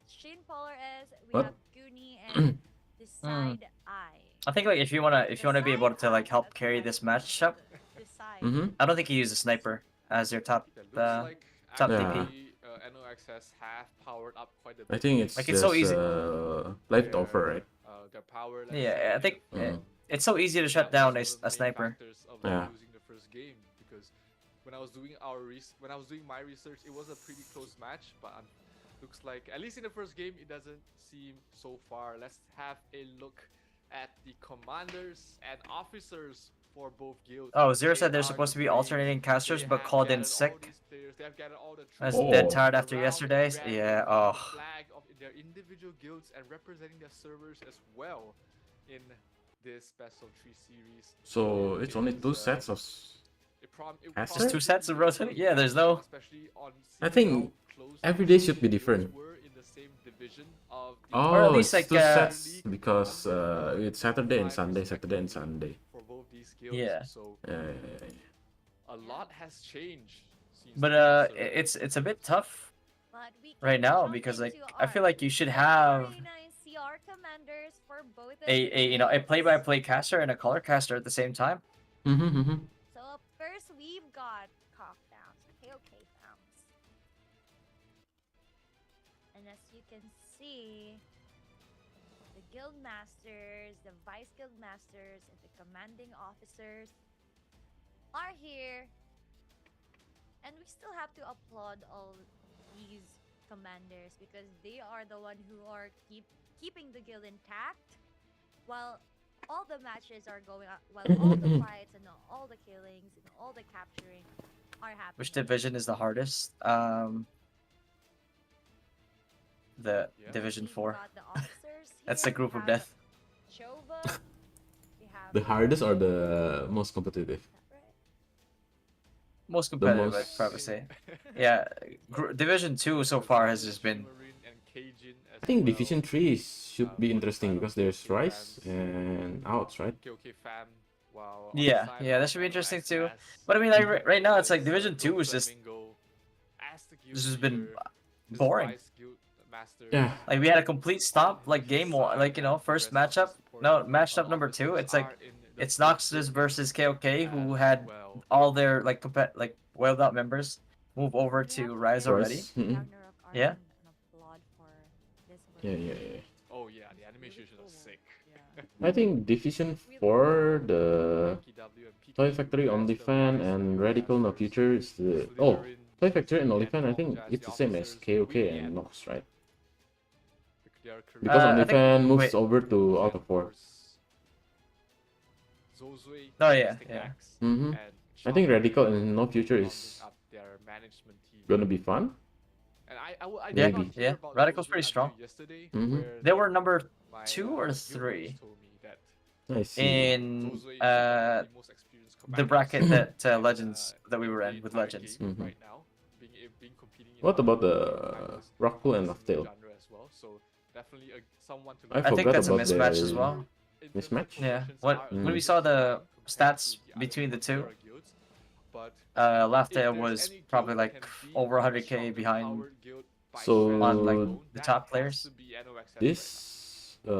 Shin Polar S, we What? have Goonie, and the side eye. I think like if you wanna be able to like help carry this matchup, The side. Mm-hmm. I don't think you use a sniper as your top. That looks like top DP. actually NOXS have powered up quite a bit. I think it's Like, just it's so easy. leftover, right? Their power. let's Yeah, I say, think Mhm. it's so easy to shut that down was one of the a main sniper. factors of them Yeah. losing the first game, because when I was doing my research, it was a pretty close match, but looks like at least in the first game it doesn't seem so far. Let's have a look at the commanders and officers for both guilds. Oh, Zero They said they're are supposed to be great. alternating casters, They but have called in gathered all sick. these players. They have gathered all the As troops dead tired after around yesterday's. and Yeah. the Oh. flag of their individual guilds and representing their servers as well in this best of 3 series. So it's only It 2 is, sets of... Casters? Just 2 sets of rotating? Yeah, there's no- Especially on I seeing think how close every the day two should be guilds different. were in the same division of the Oh, Or at least, it's like, 2 sets because it's Saturday and 5 Sunday, Saturday and respectively Sunday. for both these guilds. Yeah. So Yeah. a lot has changed since But the last it's a bit tough But we right can now jump because like into I feel our like you should have 49 we are commanders for both of a these play-by-play caster and a color caster at the same time. So up first we've got Cockdowns, KOK Fams. And as you can see, the guild masters, the vice guild masters, and the commanding officers are here. And we still have to applaud all these commanders because they are the one who are keeping the guild intact while all the matches are going on, while all the fights and all the killings and all the capturing are happening. Which division is the hardest? The Division We've 4. got the officers That's here. the group We of have death. Chova. We have The hardest or the most competitive? Is that right? Most competitive, most- I'd probably say. Yeah, Division 2 so far has just been. I think Division 3 should be interesting because there's Rise and Outs, right? KOK fam. Wow. Yeah, that should be interesting too. But I mean, like right now, it's like Division 2 is just. This has been boring. Yeah. Like we had a complete stop, like game one, like first matchup. No, matchup number 2. It's like it's Noxus versus KOK, who had all their like whaled out members move over We have to to Rise give already. Ragnarok Yeah. Arden an applaud for this Yeah. work. Oh yeah, the animation was sick. I think Division 4, the Toy Factory, OnlyFan, and Radical No Future is the... Oh, Toy Factory and OnlyFan, I think it's the same as KOK and Nox, right? Because I think- OnlyFan moves wait. over to Out of War. Oh, yeah. I think Radical and No Future is gonna be fun. And I Yeah, did not hear yeah. about Radical's Zozui pretty until strong. Yesterday, Mhm. where They were number my, 2 or guild 3 host told me that I see. in Zozui is one of the most experienced the commanders bracket that and, Legends that we were the in with entire Legends. game Mhm. right now, being competing in What the about the finals Rockpool and of Loftail? genre as well. So definitely someone to I look I think forgot that's a about mismatch as their- well. in terms of Mismatch? Yeah. promotions When are a when little we saw bit the strong compared stats to the other between the two, guilds, but Laftail if was there's any probably guild like that can beat over a 100k stronger behind powered guild by So- strength On, like, alone, the that top has players. to be NOXS right now. This They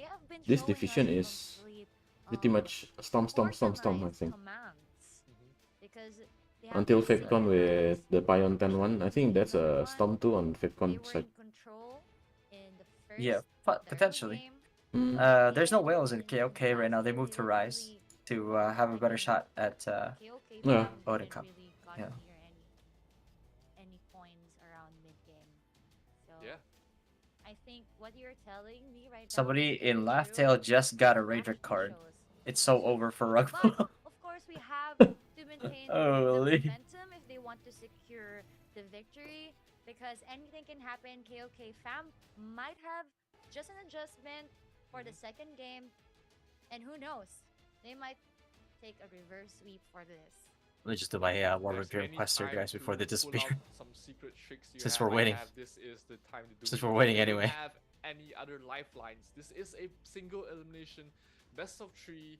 have been this showing us division a is complete, pretty much storm, I organized think. commands. Mhm. Because they have Until been Fapecon with the Pion 10 one. I think that's a Storm 2 on They Fapecon were side. in control in the first, Yeah, third potentially. game. There's no whales in KOK right now. They moved to Rise to have a better shot at KOK Yeah. fam Odin didn't Cup. really got Yeah. near any coins around mid game. So Yeah. I think what you're telling me right somebody now is in true. Laftail just got a Actually Rager card. shows. It's so over for But Rugby. of course, we have to maintain Holy. the momentum if they want to secure the victory. Because anything can happen. KOK fam might have just an adjustment for the second game, and who knows, they might take a reverse sweep for this. Let me just do my Warwick Dream quest here, guys, before they disappear. Some secret tricks you Since have, we're waiting. this is the time to do Since it. we're waiting If you anyway. don't have any other lifelines. This is a single elimination, best of 3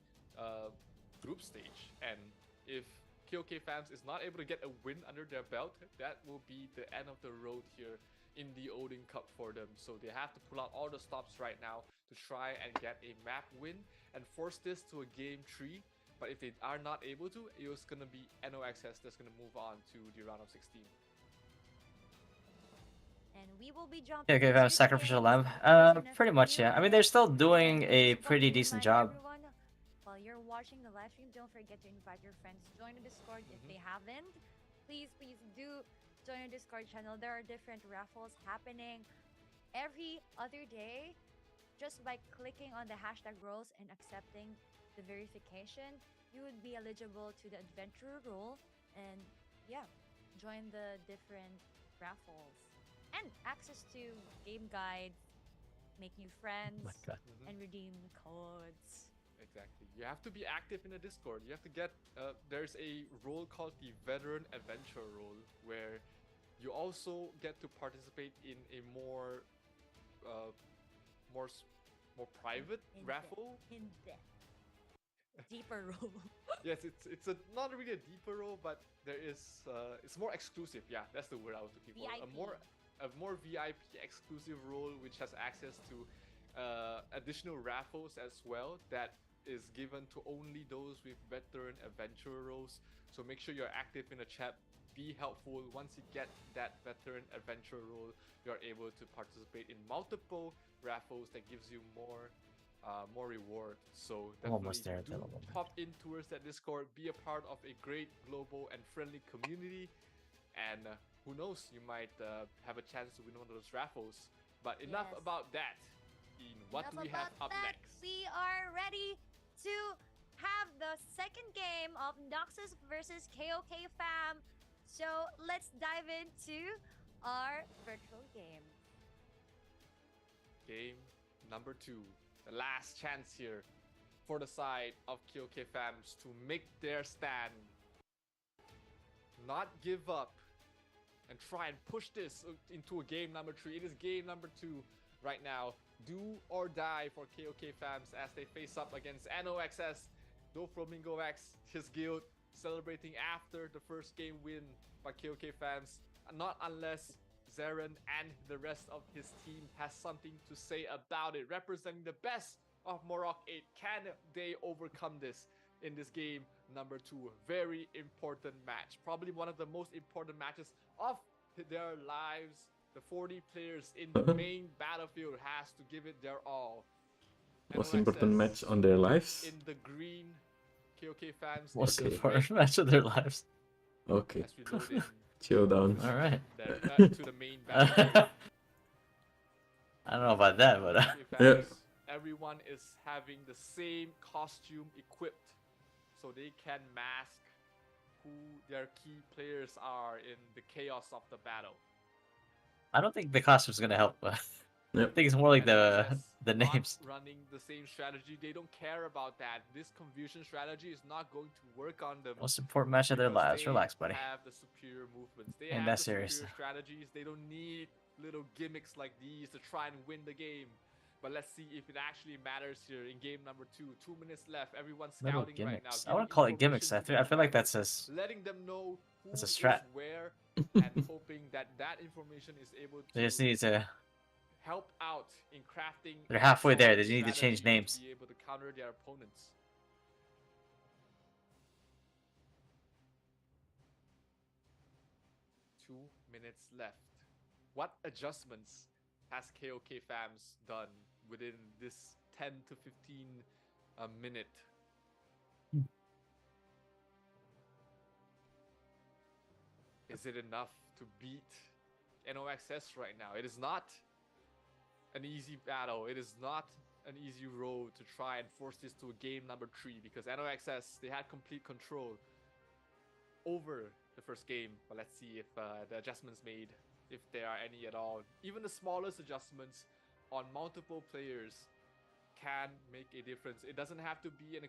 group stage, and if KOK fans is not able to get a win under their belt, that will be the end of the road here in the Odin Cup for them. So they have to pull out all the stops right now to try and get a map win and force this to a game 3. But if they are not able to, it's gonna be NOXS that's gonna move on to the round of 16. And we will be jumping. Yeah, okay, into the sacrificial games lamb. in a Pretty much, few yeah. I mean, they're still minutes. doing And a just pretty want to decent remind job. everyone, while you're watching the live stream, don't forget to invite your friends to join the Discord if they haven't. Please do join the Discord channel. There are different raffles happening every other day. Just by clicking on the hashtag roles and accepting the verification, you would be eligible to the adventurer role and yeah, join the different raffles and access to game guides, make new friends, Oh my God. and redeem codes. Exactly. You have to be active in the Discord. You have to get. There's a role called the Veteran Adventure role, where you also get to participate in a more private In raffle. In depth. Deeper role. Yes, it's a not really a deeper role, but there is it's more exclusive. Yeah, that's the word I was looking for. VIP. A more VIP exclusive role which has access to additional raffles as well that is given to only those with veteran adventurer roles. So make sure you're active in the chat. Be helpful. Once you get that veteran adventurer role, you're able to participate in multiple raffles that gives you more reward. So I'm almost definitely there. do pop in towards that Discord, be a part of a great global and friendly community, and who knows, you might have a chance to win one of those raffles. But enough Yes. about that. Ian, what Enough do we have about up that. next? We are ready to have the second game of Noxus versus KOK fam. So let's dive into our virtual game. Game number 2. The last chance here for the side of KOK fams to make their stand. Not give up and try and push this into a game number 3. It is game number 2 right now. Do or die for KOK fams as they face up against NOXS. Doflamingo X, his guild, celebrating after the first game win by KOK fams. Not unless Zeren and the rest of his team has something to say about it. Representing the best of Morok 8. Can they overcome this in this game number 2? Very important match. Probably one of the most important matches of their lives. The 40 players in the main battlefield has to give it their all. Most NOXS important match on their lives. in the green. KOK fans Most in the important red. match of their lives. Okay, As we load in chill down. All right. to the main battlefield. I don't know about that, but KOK Yeah. fans, everyone is having the same costume equipped, so they can mask who their key players are in the chaos of the battle. I don't think the costume's gonna help. I Yep. think it's more like NOXS the not names. running the same strategy. They don't care about that. This confusion strategy is not going to work on them. Most important match of their because lives. they Relax, buddy. have the superior movements. They Ain't have that the serious. superior strategies. They don't need little gimmicks like these to try and win the game. But let's see if it actually matters here in game number 2. 2 minutes left. Everyone's Little scouting right now. gimmicks. I wouldn't call it gimmicks. I feel like that's just letting them know who that's a is strat. where and hoping that that information is able they just need to to. help out in crafting. They're a halfway there. solid They need to change strategy names. To be able to counter their opponents. Two minutes left. What adjustments has KOK fams done within this 10 to 15 minute? Is it enough to beat NOXS right now? It is not an easy battle. It is not an easy road to try and force this to a game number 3 because NOXS, they had complete control over the first game. But let's see if the adjustments made, if there are any at all. Even the smallest adjustments on multiple players can make a difference. It doesn't have to be an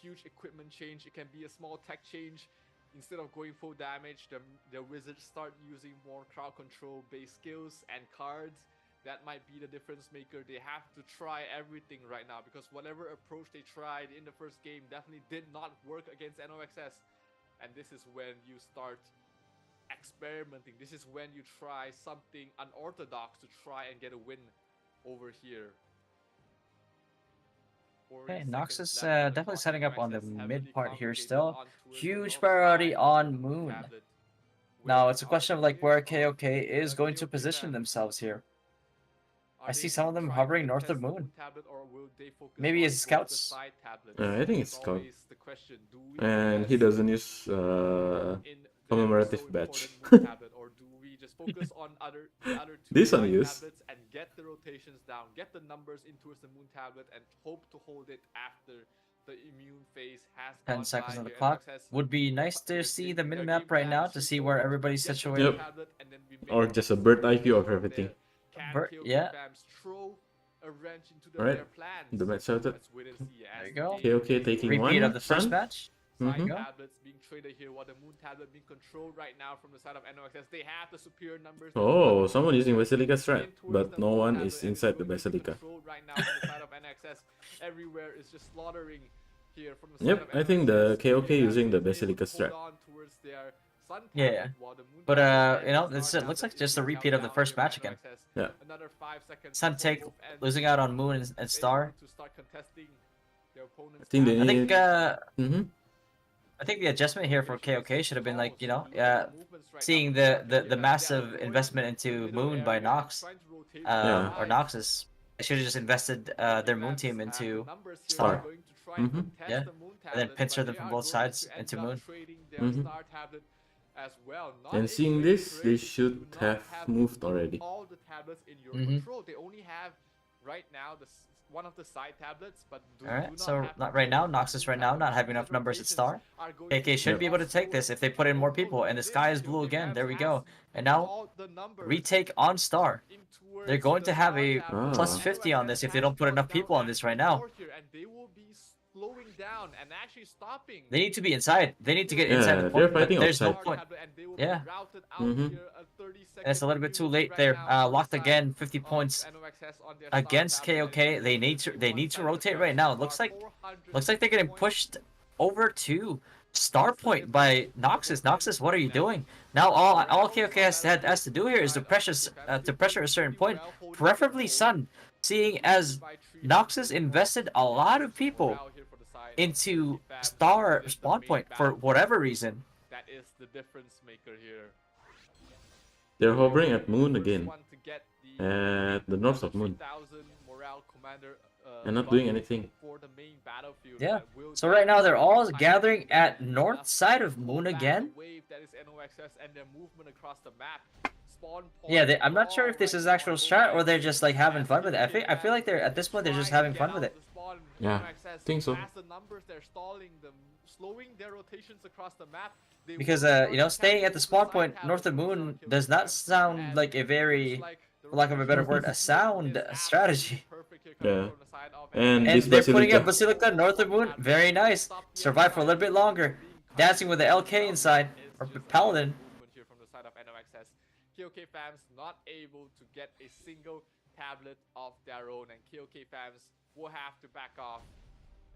huge equipment change. It can be a small tech change. Instead of going full damage, the wizards start using more crowd control based skills and cards. That might be the difference maker. They have to try everything right now because whatever approach they tried in the first game definitely did not work against NOXS. And this is when you start experimenting. This is when you try something unorthodox to try and get a win over here. Okay, 40 Nox seconds is left on the definitely clock. setting up on the NOXS heavily mid part here congregated still. on towards the Huge north priority side on of the Moon. tablet. Now Where it's a are question the of like where players KOK is the going to KOK position fans? themselves here. Are I see they some of them trying hovering to north of contest the Moon. tablet, or will they focus Maybe on as both the scouts. side tablets? I think That's it's scout. always the question. Do we And he invest doesn't use in the commemorative so badge. important Moon tablet, or do we just focus on the other two This one side use. tablets and get the rotations down, get the numbers in towards the Moon tablet, and hope to hold it after the immune phase has 10 gone seconds by on the here. clock. NOXS, Would be nice to their see game- the their minimap game right plan now is to to see go where to everybody's get the situated. Yep. tablet, and then we make Or the just a move bird from eye view of there. everything. Can Bird- KOK yeah. fams throw a wrench into Alright, their plans? the match started. Let's wait and see as There you go. the game KOK taking goes on. Repeat one, of the first son. match. Side Mhm. tablets being traded here, while the Moon tablet being controlled right now from the side of NOXS. They have the superior numbers. Oh, someone using Basilica strat, In towards but the no Moon one tablet, is and inside it's the going to be Basilica. controlled right now from the side of NXS. Everywhere is just slaughtering here from the Yep, side of I think the NXS. KOK They have using the been able to Basilica hold strat. on towards their Sun Yeah, tablet, while the Moon but tablet you know, and the it Star looks like tablet is just a being repeat held of the down first here by match again. NOXS. Yeah. Another 5 seconds Sun before take both ends losing out on Moon and able Star. to start contesting their opponent's I think they I think tablet. Mm-hmm. I think the adjustment here for KOK should have been like, you know, Movements right seeing now. the massive investment into Moon by Nox, Yeah. or Noxus. They should have just invested their Moon team into Star. Star. Mm-hmm. Yeah, and then pincer them from both sides into Moon. Mhm. As well. Not And a seeing great this, they trade. should Do not have moved already. all the tablets in your Mhm. control. They only have right now one of the side tablets, but do Alright, not so have not right now, control of Noxus the right now, not tablets. having enough These numbers at rotations Star. are going KK to should Yep. be able to take this if they put in more people, and the sky is blue again. There we go. And now, retake on Star. They're going to have a plus 50 on this if they don't put enough people on this right now. And they will be slowing down and actually stopping. They need to be inside. They need to get Yeah, inside the they're point, but fighting there's no outside. point. Yeah. Mhm. And it's a little bit too late there. Locked again, 50 points against KOK. They need to rotate right now. It looks like they're getting pushed over to Star Point by Noxus. Noxus, what are you doing? Now all KOK has to do here is to pressure a certain point, preferably Sun, seeing as Noxus invested a lot of people into Star spawn point for whatever reason. That is the difference maker here. They're hovering at Moon again. At the north of Moon. And not doing anything. Yeah. So right now they're all gathering at north side of Moon again. Yeah, I'm not sure if this is actual strat or they're just like having fun with it. I feel like they're at this point they're just having fun with it. Yeah, think so. Because you know, staying at the spawn point north of Moon does not sound like a very, for lack of a better word, a sound strategy. Yeah. And And this they're putting up Basilica. Basilica north of Moon. Very nice. Survive for a little bit longer. Dancing with the LK inside. Or Paladin. Here from the side of NOXS. KOK fans not able to get a single tablet of their own, and KOK fans will have to back off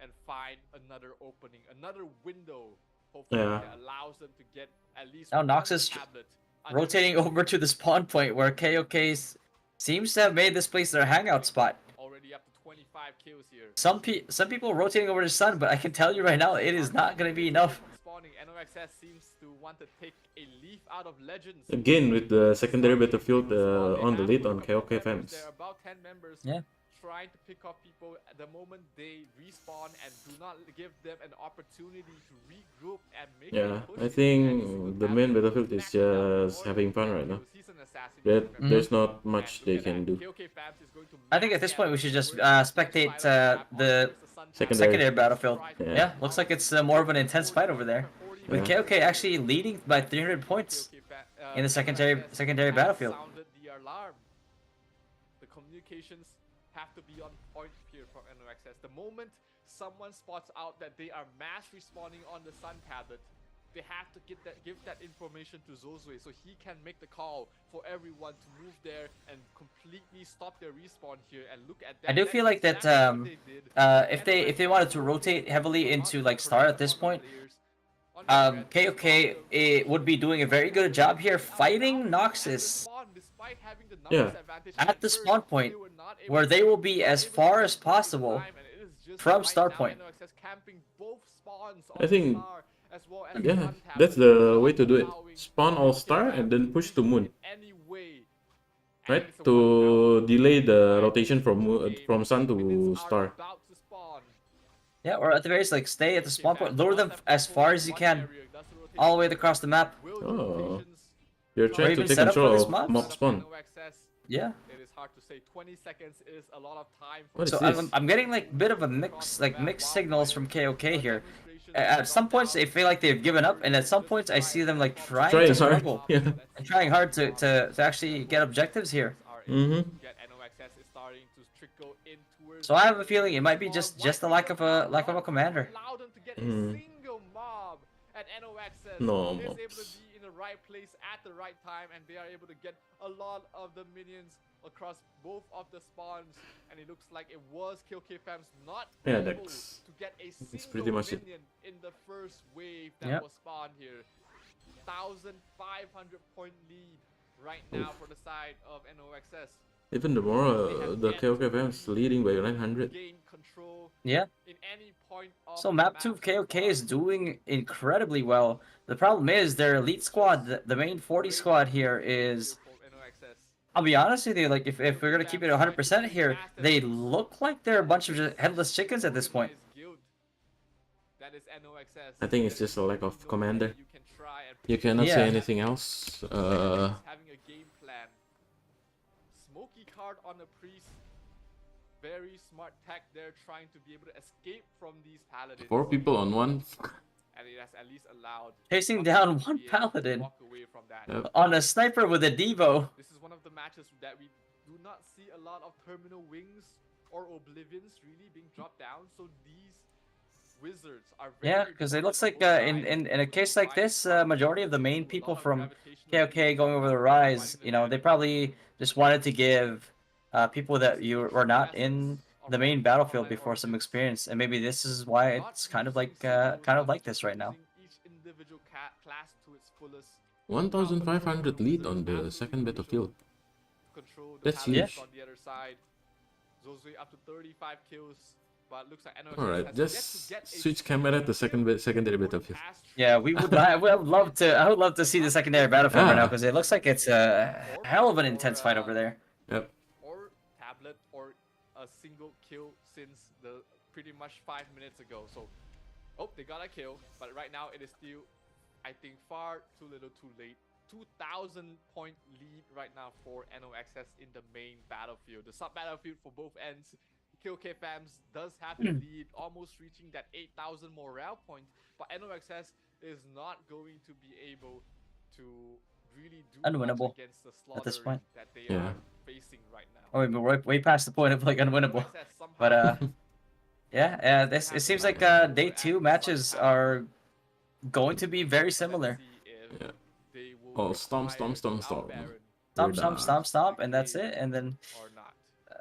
and find another opening, another window. Hopefully Yeah. that allows them to get at least Now one Noxus tablet. rotating over to the spawn point where KOK seems to have made this place their hangout spot. Already up to 25 kills here. Some people rotating over to Sun, but I can tell you right now, it is not going to be enough. Spawning, NOXS seems to want to take a leaf out of Legends. Again with the secondary battlefield on the lead on KOK fans. There are about 10 members Yeah. trying to pick off people at the moment they respawn and do not give them an opportunity to regroup and make Yeah, a push. I think the main battlefield is just having fun right now. He's an assassin. That there's not much they can do. I think at this point we should just spectate the Secondary. secondary battlefield. Yeah. Yeah, looks like it's more of an intense fight over there. With Yeah. KOK actually leading by 300 points in the secondary battlefield. Sounded the alarm. The communications have to be on point here from NOXS. The moment someone spots out that they are mass respawning on the Sun tablet, they have to give that information to Zozue so he can make the call for everyone to move there and completely stop their respawn here and look at that. I do feel like that if they wanted to rotate heavily into like Star at this point, KOK would be doing a very good job here fighting Noxus Yeah. at the spawn point where they will be as far as possible from Star Point. I think, yeah, that's the way to do it. Spawn all star and then push to Moon. Right? To delay the rotation from Sun to Star. Yeah, or at the very least, like stay at the spawn point, lure them as far as you can, all the way across the map. Oh. You're trying to even take set up for control this of mobs? mob spawn. Yeah. It is hard to say. 20 seconds is a lot of time. What is So this? I'm getting like bit of a mixed signals from KOK here. At some points they feel like they've given up, and at some points I see them like trying Trying to hard. struggle Yeah. and trying hard to actually get objectives here. Mhm. So I have a feeling it might be just a lack of a commander. Allow them to get Mm. a single mob, and NOXS No is able to mobs. be in the right place at the right time, and they are able to get a lot of the minions across both of the spawns, and it looks like it was KOK fans not Yeah, able that's- to get a single pretty much it. minion in the first wave that Yep. was spawned here. 1,500 point lead right now for the side of NOXS. Even the more the KOK fans leading by 900. Gain control Yeah. in any point of So the map map 2 so KOK far. is doing incredibly well. The problem is their elite squad, the main 40 Great squad map here here is, for NOXS. I'll be honest with you, like if we're gonna keep it 100% here, they look like they're a bunch of just headless chickens at this point. That is NOXS. I think it's just a lack of No way commander. that you can try and You cannot say Yeah. anything else. having a game plan. Smoky card on a priest. Very smart tech there, trying to be able to escape from these paladins. 4 people on one. And it has at least allowed Chasing us down to one be able to paladin. walk away from that. Yep. On a sniper with a Devo. This is one of the matches that we do not see a lot of terminal wings or oblivions really being dropped down. So these wizards are very Yeah, because it looks like in a case like this, majority of the main people from KOK going over the Rise, you know, they probably just wanted to give people that you were not in the main battlefield before some experience, and maybe this is why it's kind of like this right now. Each individual class to its fullest. 1,500 lead on the second battlefield. Control the That's paladins huge. on the other side. Zozui up to 35 kills, but looks like NOXS Alright, has just yet to get a switch camera to secondary battlefield. Yeah, I would love to. I would love to see the secondary battlefield right now because it looks like it's a hell of an intense fight over there. Yep. Or tablet or a single kill since the pretty much 5 minutes ago. So, oh, they got a kill, but right now it is still, I think, far too little, too late. 2,000 point lead right now for NOXS in the main battlefield. The sub battlefield for both ends. KOK fams does have the lead, almost reaching that 8,000 morale point, but NOXS is not going to be able to really do Unwinnable much against the slaughter at this point. that they Yeah. are facing right now. Oh, we're way past the point of like unwinnable. NOXS somehow But yeah, still it has seems the like momentum day and 2 the matches slot power. are going to be very Let's similar. see if Yeah. they will Oh, stomp, require stomp, stomp, the stomp. Baron Stomp, We're stomp, done. stomp, stomp, and that's it. And then or not.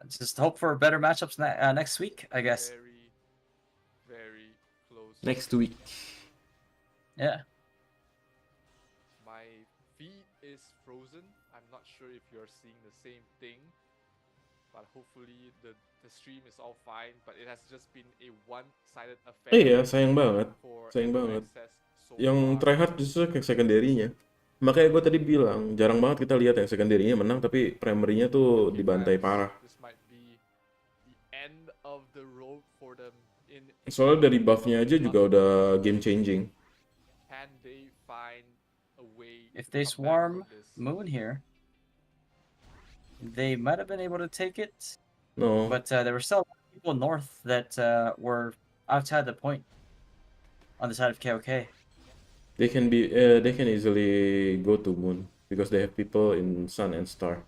just hope for better matchups next week, I guess. Very, very close. Next week. Yeah. My feed is frozen. I'm not sure if you're seeing the same thing, but hopefully the stream is all fine. But it has just been a one-sided affair. Iya, sayang banget. for Sayang banget. NOXS so Yang far. tryhard justru ke secondary-nya. Makanya gue tadi bilang, jarang banget kita lihat yang secondary-nya menang, tapi primary-nya tuh Okay, dibantai fans, parah. This might be the end of the road for them in Soalnya dari buff-nya aja juga udah game changing. Can they find a way If to they come back swarm from this? Moon here, they might have been able to take it, No. but there were still people north that were outside the point on the side of KOK. They can easily go to Moon because they have people in Sun and Star.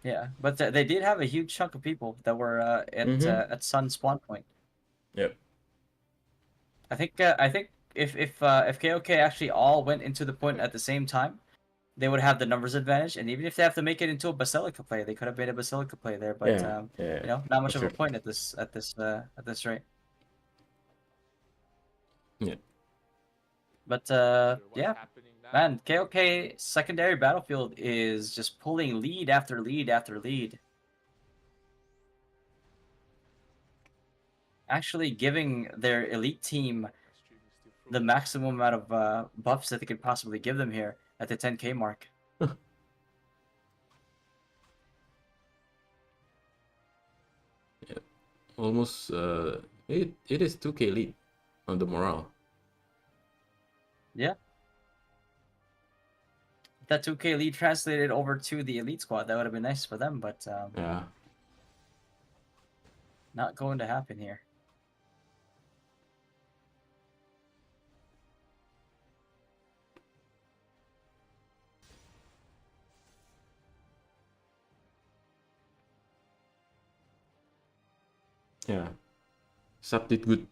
Yeah, but they did have a huge chunk of people that were at Sun spawn point. Yep. I think if KOK actually all went into the point at the same time, they would have the numbers advantage. And even if they have to make it into a Basilica play, they could have made a Basilica play there. But Yeah, yeah. you know, not much for of a sure. point at this rate. Yeah. But What's yeah, happening now? man, KOK secondary battlefield is just pulling lead after lead after lead. Actually giving their elite team My stream is still the frozen. maximum amount of buffs that they could possibly give them here at the 10k mark. Almost it is 2k lead on the morale. Yeah. If that 2k lead translated over to the elite squad, that would have been nice for them, but Yeah. not going to happen here. Yeah. Sub did good.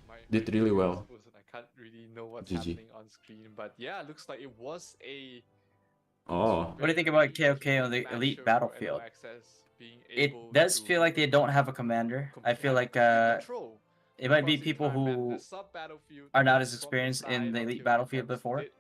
My Did really stream is well. frozen. I can't really know what's GG. happening on screen, but yeah, it looks like it was a Oh. What do you think about very KOK on the matchup elite for battlefield? NOXS being It able does to feel like they don't have a commander. I feel have like complete control it might be crossing people time, and who the sub battlefield are not was as from experienced in side the of elite KOK battlefield Fans before. did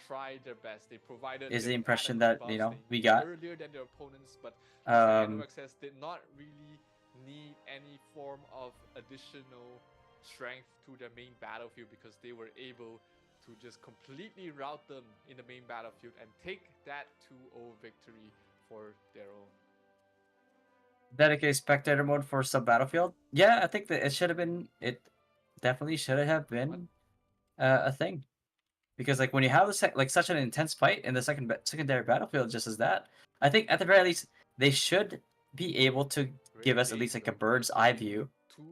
try their best. They provided Is they the had impression enough that buffs, they we knew got. earlier than their opponents, but looks like NOXS did not really need any form of additional strength to their main battlefield because they were able to just completely rout them in the main battlefield and take that 2-0 victory for their own. Dedicated spectator mode for sub battlefield. Yeah, I think that it should have been. It definitely should have been a thing, because like when you have like such an intense fight in the secondary battlefield, just as that, I think at the very least they should be able to give us at least like a bird's eye view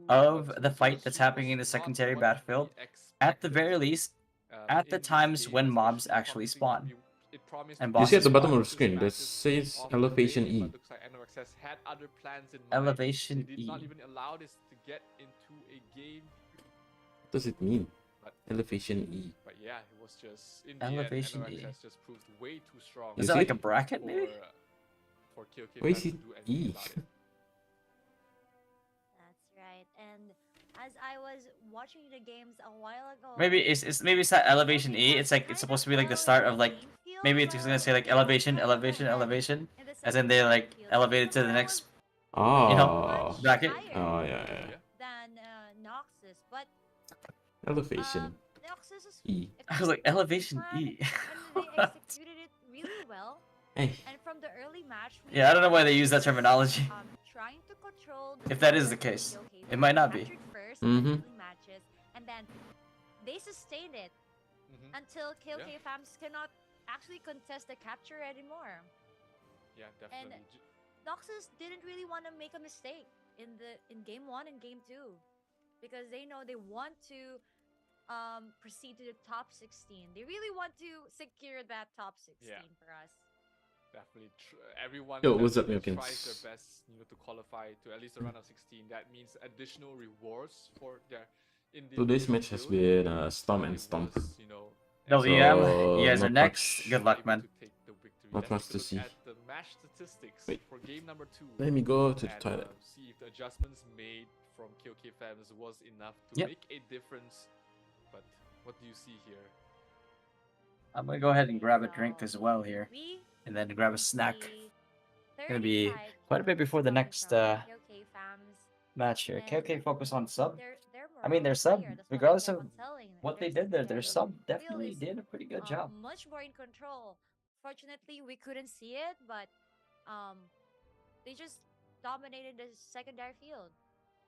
of the fight that's happening in the secondary battlefield. At the very least, at the times when mobs actually spawn. And You see at the bosses bottom of spawn. the screen, that says elevation E. Looks like NOXS had other plans in mind. Elevation They did not E. even allow this to get into a game. What does it mean? But, Elevation E. but yeah, it was just in Elevation the end, E. NOXS just proved way too strong. You Is that see like it? a bracket maybe? For KOK Why fans is to it do anything E? about it. That's right. And as I was watching the games a while ago, Maybe it's that elevation E. It's like it's supposed to be like the start of like maybe it's just gonna say like elevation, as in they like elevated to the next Oh. bracket. Oh, yeah. than Noxus, but Elevation Noxus is E. I was like elevation E. and they executed it really well. Hey. And from the early match, we Yeah, I don't know why saw they use that terminology. Trying to control If that is power the case, of KOK it might not be. captured first in the Mhm. early matches, and then they sustained it Mhm. until KOK Yeah. fams cannot actually contest the capture anymore. Yeah, definitely. Noxus didn't really want to make a mistake in game 1 and game 2 because they know they want to proceed to the top 16. They really want to secure that top 16 for us. Definitely, everyone Yo, what's up, definitely Milkins? tries their best, to qualify to at least a round of 16. That means additional rewards for their Today's match has been Storm and Stomp. WM, So, you guys are not next. much. Good luck, man. Not much to see. At the match statistics Wait. for game number 2. Let me go to the and, toilet. see if the adjustments made from KOK fans was enough to Yep. make a difference. But what do you see here? I'm gonna go ahead and grab a drink as well here, We and then grab a snack. see Gonna be 35 quite a bit before the coming next from KOK fams. match here. And KOK focus on sub. Their I mean, morale their is sub, higher. That's regardless I kept of on telling what they their did there, their secondary sub field definitely is, did a pretty good job. much more in control. Fortunately, we couldn't see it, but they just dominated the secondary field.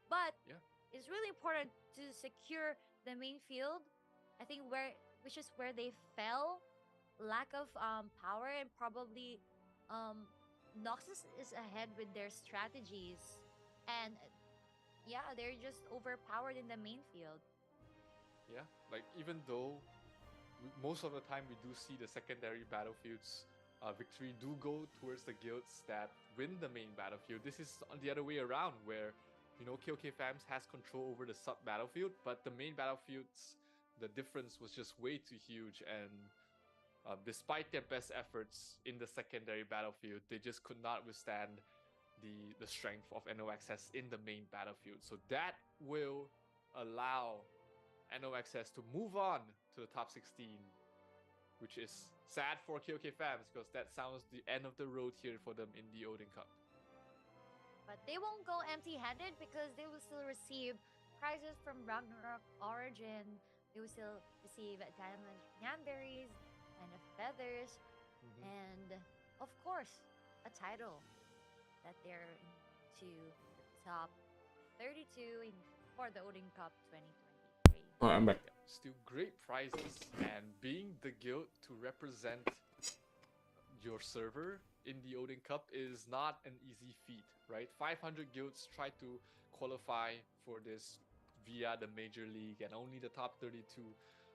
But Yeah. it's really important to secure the main field. I think which is where they fell, lack of power, and probably Noxus is ahead with their strategies, and yeah, they're just overpowered in the main field. Yeah, like even though most of the time we do see the secondary battlefields victory do go towards the guilds that win the main battlefield. This is on the other way around where KOK fams has control over the sub battlefield, but the main battlefields, the difference was just way too huge, and despite their best efforts in the secondary battlefield, they just could not withstand the strength of NOXS in the main battlefield. So that will allow NOXS to move on to the top 16, which is sad for KOK fans because that sounds the end of the road here for them in the Odin Cup. But they won't go empty-handed because they will still receive prizes from Ragnarok Origin. They will still receive diamond Nyanberries and feathers, and of course, a title that they're into the top 32 for the Odin Cup 2023. Oh, I'm back. Still great prizes, and being the guild to represent your server in the Odin Cup is not an easy feat, right? 500 guilds try to qualify for this via the major league, and only the top 32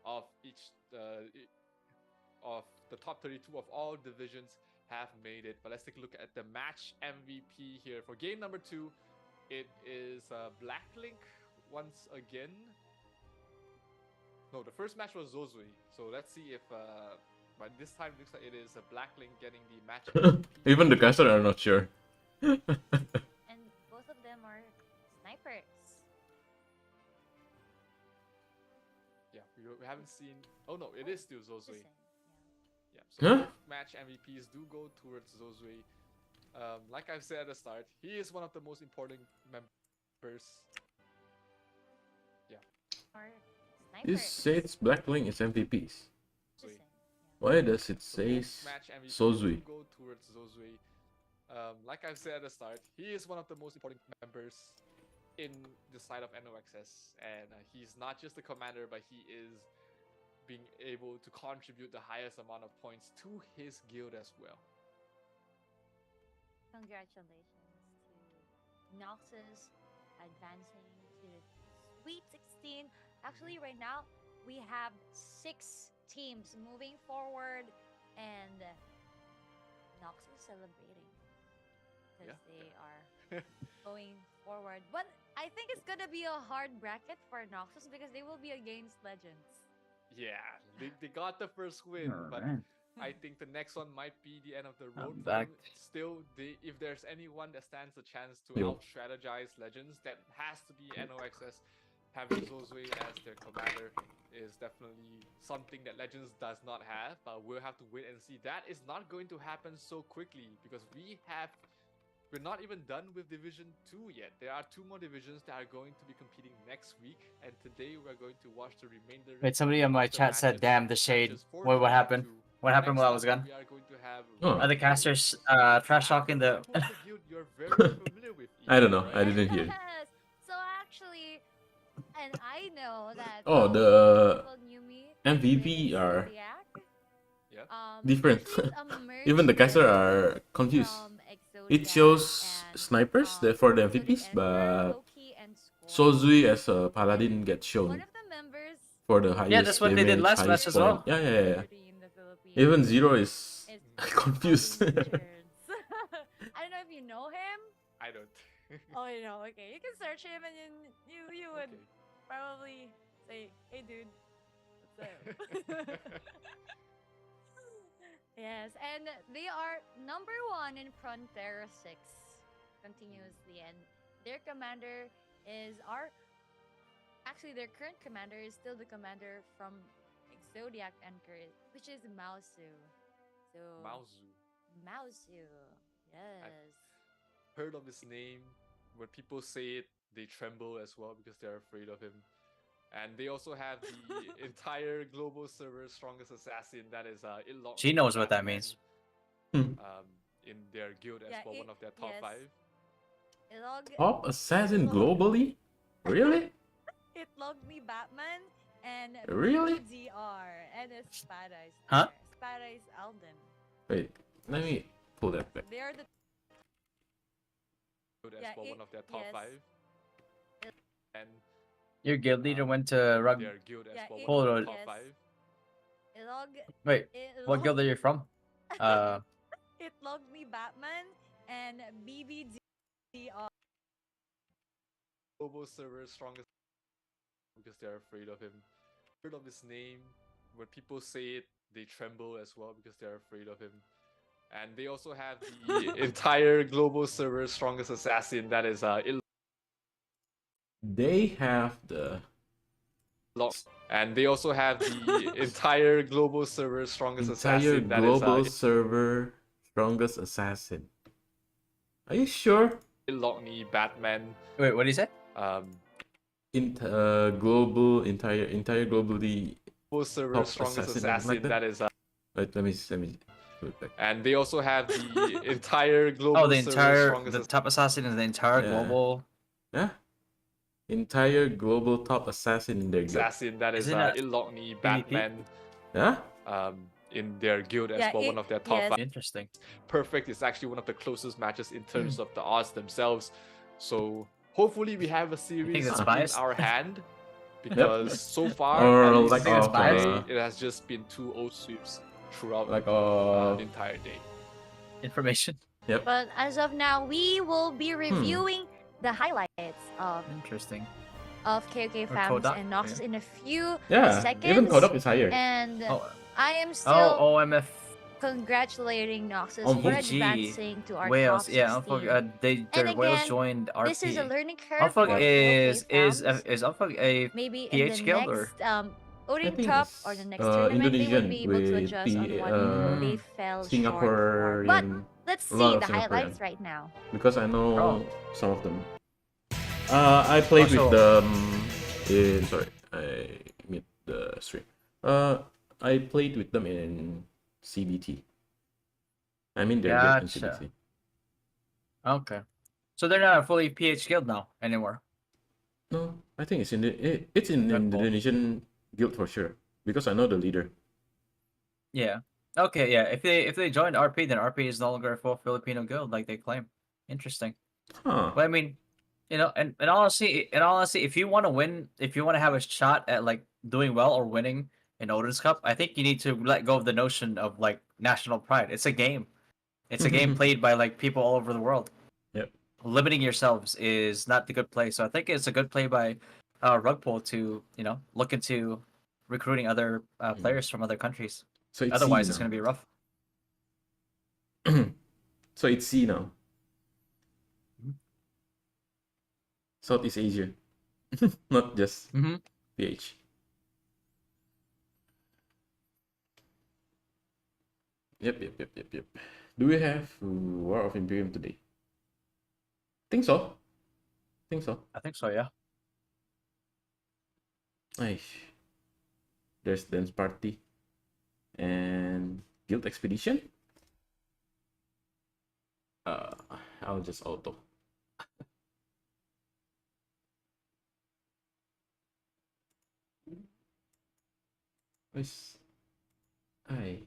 of the top 32 of all divisions have made it. But let's take a look at the match MVP here for game number 2. It is Blacklink once again. No, the first match was Zozui. So let's see if but this time it looks like it is Blacklink getting the match MVP. Even the caster are not sure. And both of them are snipers. haven't seen. Oh no, it is still The Zozui. same, yeah. Yeah, so Huh? both match MVPs do go towards Zozui. Like I've said at the start, he is one of the most important members. Yeah. Or You snipers. say it's Blacklink is MVPs. The same, yeah. Why does it So say both match MVPs Sozui? do go towards Zozui. Like I've said at the start, he is one of the most important members in the side of NOXS, and he's not just the commander, but he is being able to contribute the highest amount of points to his guild as well. Congratulations to Noxus advancing to the Sweet 16. Actually, right now we have 6 teams moving forward, and Noxus celebrating because Yeah. they are going forward. But I think it's gonna be a hard bracket for Noxus because they will be against Legends. Yeah, they got the first win, but Alright. I think the next one might be the end of the road I'm for back. them. Still, if there's anyone that stands a chance to Yo. out-strategize Legends, that has to be NOXS. Having Zozui as their commander is definitely something that Legends does not have, but we'll have to wait and see. That is not going to happen so quickly because we're not even done with Division 2 yet. There are 2 more divisions that are going to be competing next week, and today we're going to watch the remainder. Wait, somebody in my of the chat said, "Damn, the shade." What happened? What happened while I was gone? We are going to have Oh. Are the casters trash talking the? Suppose the guild you're very familiar with. I don't know. Ian, I right? didn't hear. Yes. So actually, and I know that Oh, most the people knew me MVP with are Zodiac. Yeah. different. this is a merge Even the Kaiser are confused. from It Exodiac shows and, snipers there for the Exodic MVPs, Emperor, but Loki, and Scorn. Sozui as a paladin gets One shown of the members for the highest Yeah, that's what they did damage, last match highest as well. point. Yeah. party in the Philippines Even Zero is is confused. Odin Richards. I don't know if you know him. I don't. Oh, you know. Okay, you can search him, and then you would Okay. probably say, "Hey, dude, what's up?" Yes, and they are number 1 in Frontier 6 continuously, and their commander is actually their current commander is still the commander from Exodiac Anchor, which is Maosu. So Maozu. yes. Heard of his name. When people say it, they tremble as well because they're afraid of him. And they also have the entire global server strongest assassin, that is Illock. She knows what that means. In their guild as Yeah, well, one of their top yes. 5. Top assassin globally? Really? It logged me Batman and Really? DR and Espada is Huh? there. Espada is Alden. Wait, let me pull that back. They are the Guild as Yeah, well, one of their top yes. 5. And Your guild leader went to Rug. their guild as Yeah, well, it- one of Hold their on. top Yes. 5. Wait, it what guild are you from? It logged me Batman and BBDR. Global server strongest because they're afraid of him. Heard of his name. When people say it, they tremble as well because they're afraid of him. And they also have the entire global server strongest assassin, that is They have the Illock. And they also have the entire global server strongest entire assassin, that global is server strongest assassin. Are you sure? Illockney Batman. Wait, what did he say? Global entire globally Global server top strongest assassin, assassin, like that? that is Wait, let me put it back. and they also have the entire global Oh, the server entire strongest top assassin is the entire Yeah. global. Yeah. Entire global top assassin in their guild. assassin, that is Isn't that Illockney PvP? Batman. Yeah? In their guild as Yeah, well, it- one of their top yes. 5. Interesting. Perfect is actually one of the closest matches in terms of the odds themselves. So hopefully we have a series that's in biased? our hand, because so far Or at least like this of, match, it has just been 2 O sweeps throughout like the entire day. Information. Yep. But as of now, we will be reviewing the highlights Interesting. of KOK Or Fams Kodak, and Noxus in a few Yeah, seconds. even Kodok is higher. And Oh, I am still OMF congratulating Noxus Oh, for GG. advancing to our Whales. top Yeah, 16. their And whales again, joined RP. This is a learning curve Unfuck for is KOK Fams. Unfuck a Maybe in PH the guild or? next Odin think Cup it's or the next tournament, they would Indonesian be able to with adjust on the what they fell short for. But Singaporean, let's a lot see of the Singaporean, highlights right now. because I know Oh. some of them. I played with Also- them in, sorry, I made the stream. I played with them in CBT. I mean their guild in Gotcha. CBT. Okay. So they're not a fully PH guild now anymore. No, I think it's in it's in Red Bull. Indonesian guild for sure, because I know the leader. Yeah. Okay, yeah. If they joined RP, then RP is no longer a full Filipino guild like they claim. Interesting. Huh. But I mean, you know, and honestly, if you want to win, if you want to have a shot at like doing well or winning in Odin's Cup, I think you need to let go of the notion of like national pride. It's a game. It's a game played by like people all over the world. Yep. Limiting yourselves is not the good play. So I think it's a good play by Rugpool to, you know, look into recruiting other players from other countries. So it's Otherwise, C it's now. going to be rough. So it's C now. Mhm. Southeast Asia, not just Mm-hmm. PH. Yep. Do we have War of Imperium today? Think so. I think so, yeah. Aish. There's dance party and guild expedition. I'll just auto. Where's I?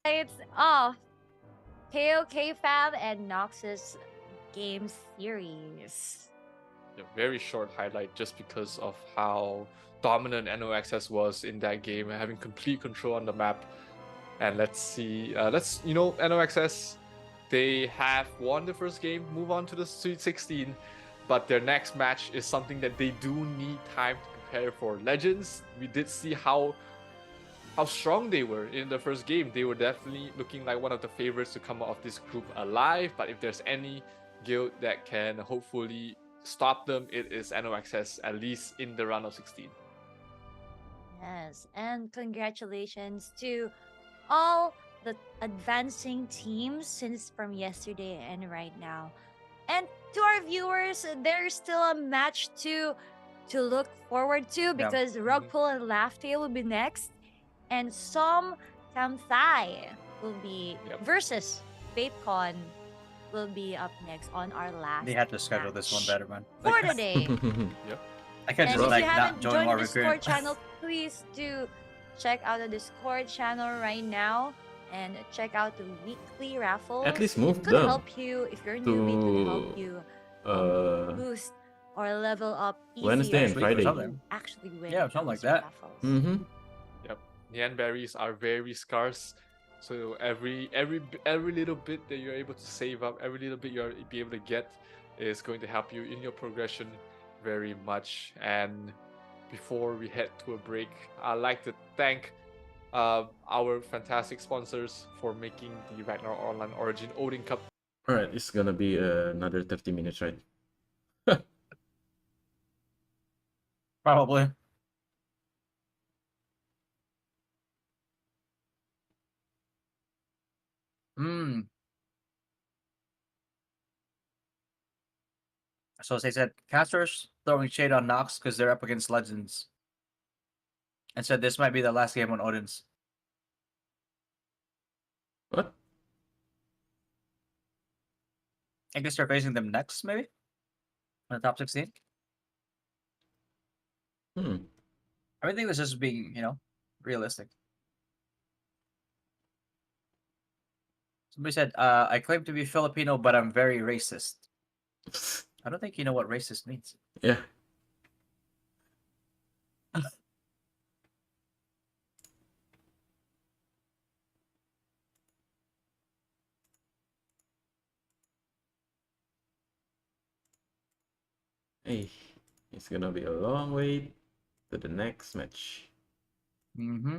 It's off. KOK Fab and Noxus game series. A very short highlight just because of how dominant NOXS was in that game, having complete control on the map. And let's see, NOXS, they have won the first game, move on to the Sweet 16, but their next match is something that they do need time to prepare for. Legends, we did see how strong they were in the first game. They were definitely looking like one of the favorites to come out of this group alive, but if there's any guild that can hopefully stop them, it is NOXS, at least in the round of 16. Yes, and congratulations to all the advancing teams since from yesterday and right now. And to our viewers, there's still a match to look forward to because Rugpool and Laughtale will be next, and Som Kamthai will be versus FateCon will be up next on our last. They had to schedule this one better, man. for today. I can't And just if like you not haven't join joined War the Discord Recruit. channel, please do check out the Discord channel right now and check out the weekly raffles. At least move It could them help you if you're newbie. Could help you boost or level up easier. Wednesday and so Friday. you can actually win. Yeah, something like those that. raffles. Mm-hmm. Yep, Nyan berries are very scarce, so every little bit that you're able to save up, every little bit you'll be able to get, is going to help you in your progression very much. And before we head to a break, I'd like to thank our fantastic sponsors for making the Ragnarok Online Origin Odin Cup. All right, it's gonna be another 30 minutes, right? Probably. So they said casters throwing shade on Nox because they're up against legends, and said this might be the last game on Odin's. What? I guess they're facing them next, maybe on the top 16. I think this is being, you know, realistic. Somebody said, I claim to be Filipino, but I'm very racist. I don't think you know what racist means. Yeah. Hey, it's gonna be a long wait to the next match. Mm-hmm.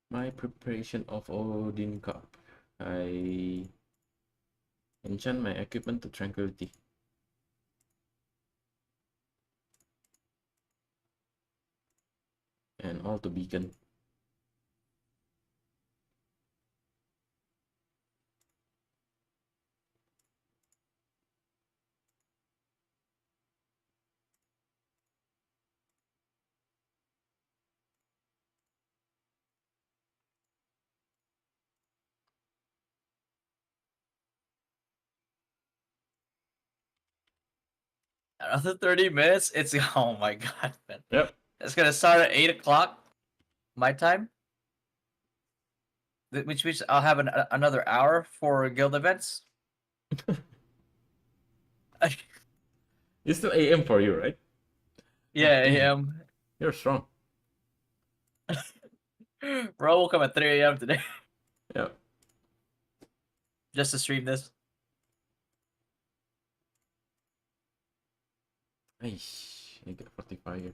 My preparation of Odin Cup. I enchant my equipment to tranquility. And all to beacon. Another 30 minutes? It's oh my god, man. Yep. It's gonna start at 8 o'clock my time. Which means I'll have another hour for guild events. It's still AM for you, right? Yeah, AM. You're strong. Bro, will come at 3 AM today. Yep. Just to stream this. Aish, I get 45 here.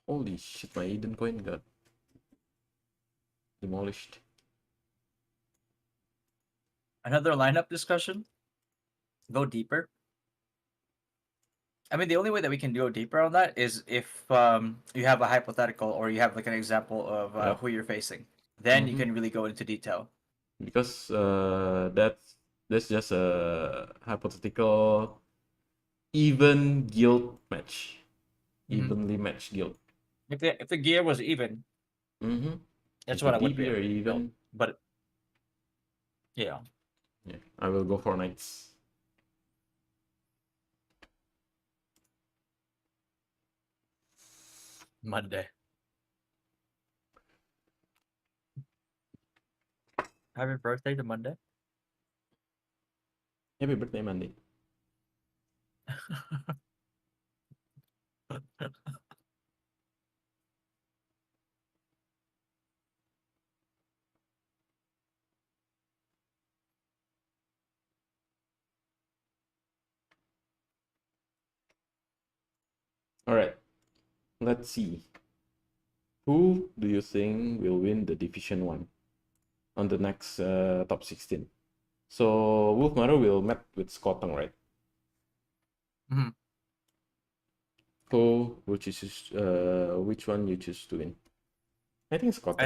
Holy shit, my Eden coin got demolished. Another lineup discussion? Go deeper? I mean, the only way that we can go deeper on that is if you have a hypothetical or you have like an example of Yep. who you're facing. Then you can really go into detail. Because that's just a hypothetical even guild match. Evenly matched guild. If the gear was even, that's what I would be. Or even. But yeah. Yeah, I will go for knights. Monday. Happy birthday to Monday. Happy birthday, Monday. All right, let's see. Who do you think will win the Division 1 on the next top 16? So Wolfmaro will map with Skotong, right? Who will choose? Which one you choose to win? I think Skotong.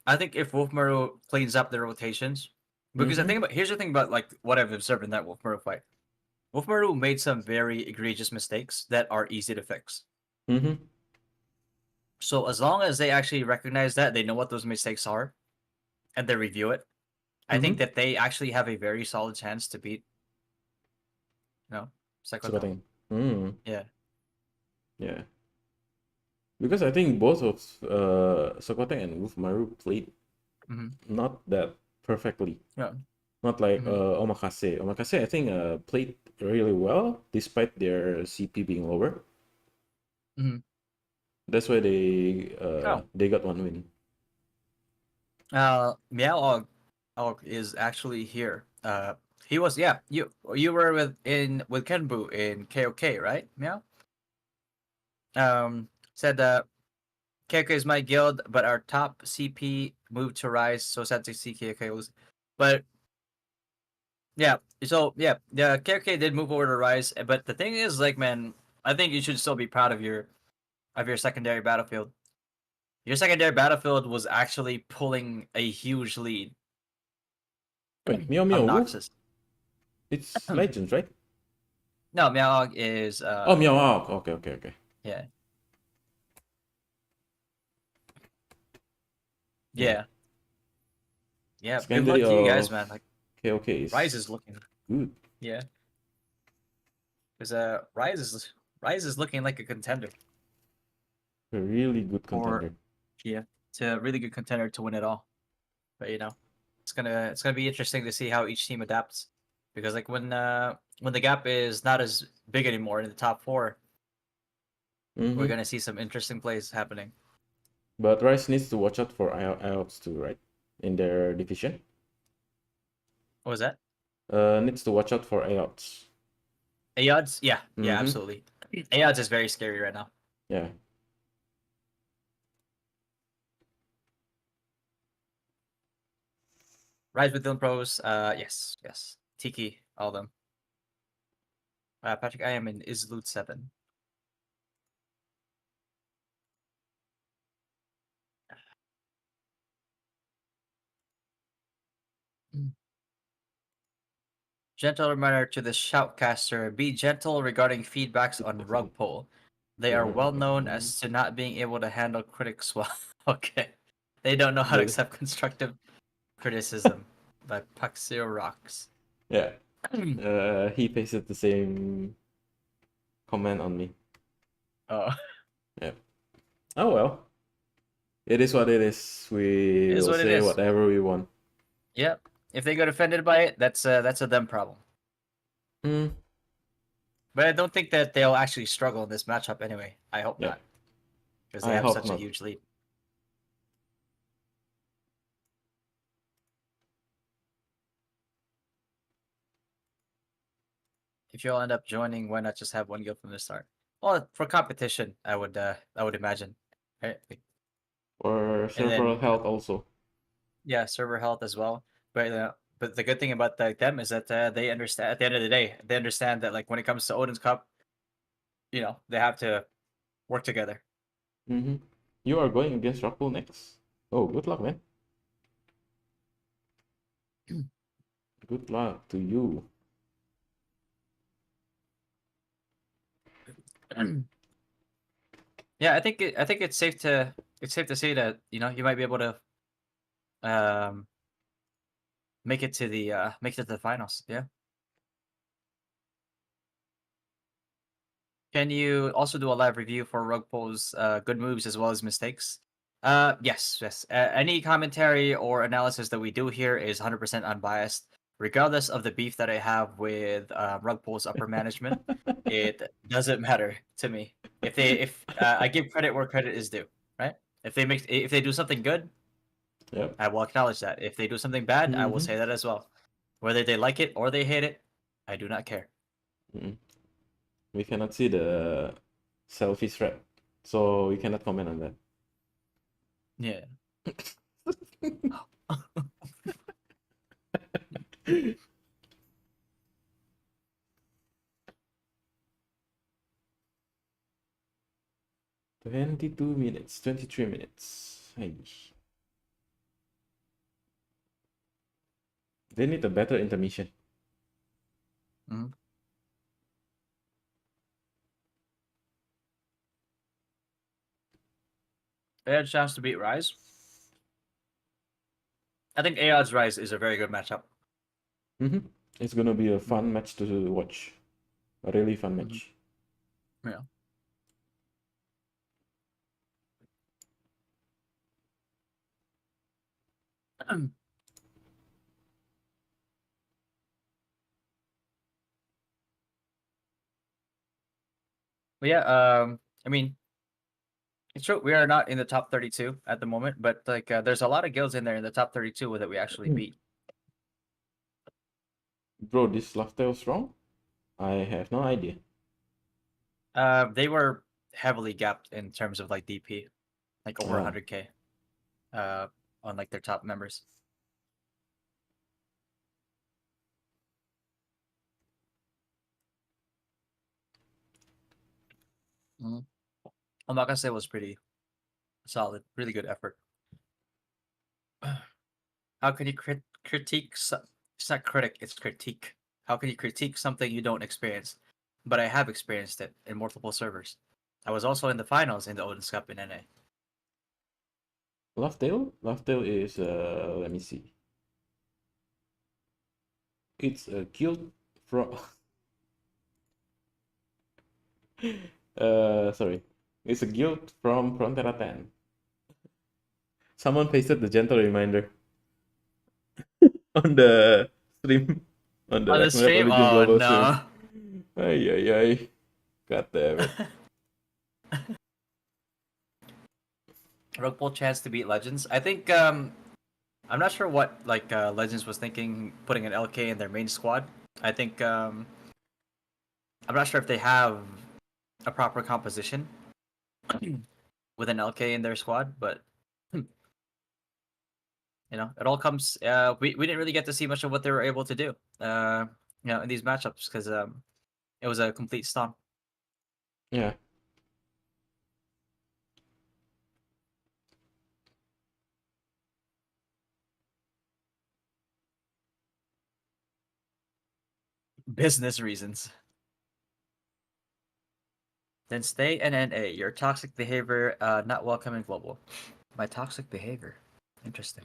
I think if Wolfmaro cleans up the rotations, because here's the thing about like what I've observed in that Wolfmaro fight. Wolfmaro made some very egregious mistakes that are easy to fix. So as long as they actually recognize that, they know what those mistakes are, and they review it, I think that they actually have a very solid chance to beat. Skotong. Yeah. Yeah. Because I think both of Skotong and Wolfmaro played not that perfectly. Yeah. Not like Omakase. Omakase, I think, played really well despite their CP being lower. That's why they got one win. Meow is actually here. He was you were with Kenbu in KOK, right? Meow. Said KOK is my guild, but our top CP moved to Rise, so sad to see KOK lose. But yeah, so yeah, the KOK did move over to Rise, but the thing is, like, man, I think you should still be proud of your secondary battlefield. Your secondary battlefield was actually pulling a huge lead. Wait, Meow Meow Noxus. It's Legends, right? No, Meow is Oh, Meow. Okay. Yeah. Yeah. Good luck to you guys, man. Like, okay, Rise is looking good. Yeah. Because Rise is looking like a contender. A really good contender. It's a really good contender to win it all. But it's gonna be interesting to see how each team adapts. Because like when the gap is not as big anymore in the top 4, we're gonna see some interesting plays happening. But Rice needs to watch out for IELTS too, right? In their division. What was that? Needs to watch out for IELTS. Ayod's? Yeah, yeah, Mhm. absolutely. Ayod's is very scary right now. Yeah. Rise with Dylan Pros, yes, yes. Tiki, all of them. Patrick, I am in Isloot 7. Gentle reminder to the shoutcaster, be gentle regarding feedbacks on rug pull. They are well known as to not being able to handle critics well. Okay. They don't know how to Really? accept constructive criticism by Paxio Rocks. Yeah. He pasted the same comment on me. Oh. Yeah. Oh well. It is what it is. We It is will what it say is. whatever we want. Yep. If they get offended by it, that's a them problem. Hmm. But I don't think that they'll actually struggle in this matchup anyway. I hope Yeah. not. Because I they have hope such not. a huge lead. If you'll end up joining, why not just have one guild from the start? Well, for competition, I would imagine. Right? Or And then, server health also. yeah, server health as well. But the good thing about them is that they understand. At the end of the day, they understand that like when it comes to Odin's Cup, they have to work together. Mm-hmm. You are going against Rockpool next. Oh, good luck, man. Good luck to you. Yeah, I think it's safe to say that you might be able to um make it to the finals. Yeah. Can you also do a live review for Rugpo's good moves as well as mistakes? Yes, yes. Any commentary or analysis that we do here is 100% unbiased, regardless of the beef that I have with Rugpo's upper management. It doesn't matter to me. If I give credit where credit is due, right? If they do something good, Yep. I will acknowledge that. If they do something bad, I will Mhm. say that as well. Whether they like it or they hate it, I do not care. Mm-mm. We cannot see the selfie thread, so we cannot comment on that. Yeah. 22 minutes, 23 minutes. Hey. They need a better intermission. Mhm. They had a chance to beat Rise. I think AOD's Rise is a very good matchup. Mm-hmm. It's gonna be a fun match to watch. A really fun match. Yeah. But yeah, I mean, it's true we are not in the top 32 at the moment, but like there's a lot of guilds in there in the top 32 that we actually beat. Bro, this Loftail strong? I have no idea. They were heavily gapped in terms of like DP, like over 100k, on like their top members. Omakase was pretty solid, really good effort. How can you critique? It's not critic, it's critique. How can you critique something you don't experience? But I have experienced it in multiple servers. I was also in the finals in the Odin's Cup in NA. Loftail? Loftail is, let me see. It's a guild from... sorry. It's a guild from Frontera 10. Someone pasted the gentle reminder on the stream. On the On the Ragnarok stream? Origins Oh global no. stream. Ay, ay, ay. God damn it. Rug pull chance to beat Legends. I think I'm not sure what like Legends was thinking putting an LK in their main squad. I think I'm not sure if they have a proper composition with an LK in their squad, but you know, it all comes. We didn't really get to see much of what they were able to do. You know, in these matchups because it was a complete stomp. Yeah. Business reasons. Then stay NNA. Your toxic behavior, not welcome in global. My toxic behavior. Interesting.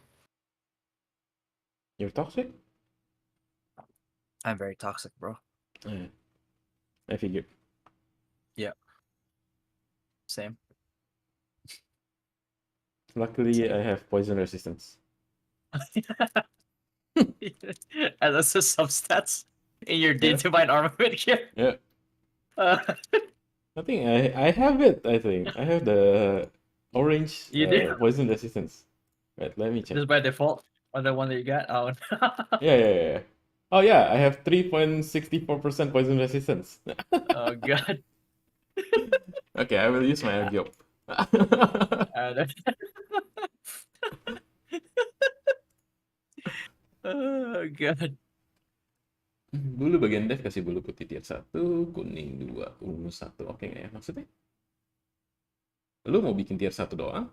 You're toxic? I'm very toxic, bro. Yeah. I figured. Yeah. Same. Luckily, Same. I have poison resistance. And that's the substats in your Yeah. divine armament gear. Yeah. Uh, I think I have it. I think I have the orange You do? poison resistance. Right, let me check. just by default on the one that you got. Oh. Yeah. Oh yeah, I have 3.64% poison resistance. Oh god. Okay, I will use my Agiop. Oh god. Bulu bagian dev kasih bulu putih tier 1, kuning 2, ungu 1. Oke nggak ya? Maksudnya? Lu mau bikin tier 1 doang?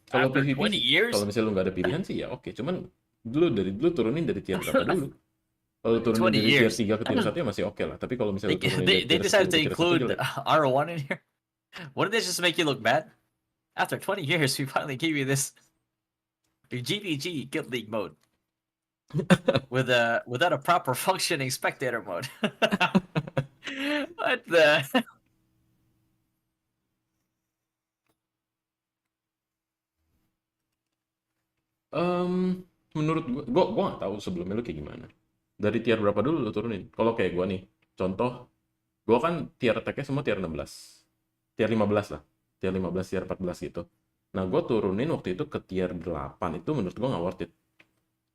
Kalau After PvP 20 years? kalau misalnya lu nggak ada pilihan sih ya oke. Cuman dulu turunin dari tier berapa dulu? Kalau turunin 20 dari tier years. 3 ke tier 1 ya masih oke lah. Tapi kalau misalnya lu turunin dari They tier 10 decided to ke tier 1 include jelek. R1 in here. Wouldn't they just make you look bad? After 20 years, we finally gave you this GVG Guild League mode without a proper functioning spectator mode. What the? Menurut gua nggak tahu sebelumnya lu kayak gimana. Dari tier berapa dulu lu turunin? Kalau kayak gua nih, contoh, gua kan tier attack-nya semua tier 16. Tier 15 lah. Tier 15, tier 14 gitu. Nah, gua turunin waktu itu ke tier 8. Itu menurut gua nggak worth it.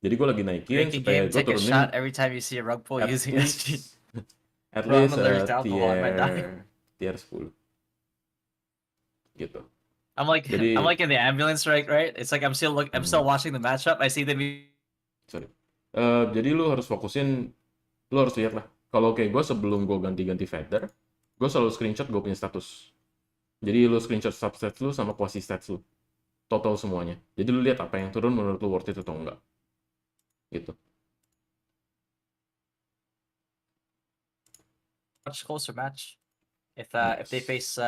Jadi gua lagi naikin Ranking supaya game, gua take a turunin shot every time you see a rug pull at using least, SG. at Bro, I'm least allergic to alcohol, I might die. tier 10. Gitu. I'm like Jadi, I'm like in the ambulance, right? It's like I'm still watching the matchup. I see them. sorry. Jadi lu harus fokusin, lu harus lihat lah. Kalau kayak gue sebelum gue ganti-ganti feather, gue selalu screenshot gue punya status. Jadi lu screenshot substats lu sama quasi stats lu. Total semuanya. Jadi lu lihat apa yang turun menurut lu worth it atau enggak. Gitu. Much closer match if Yes. they face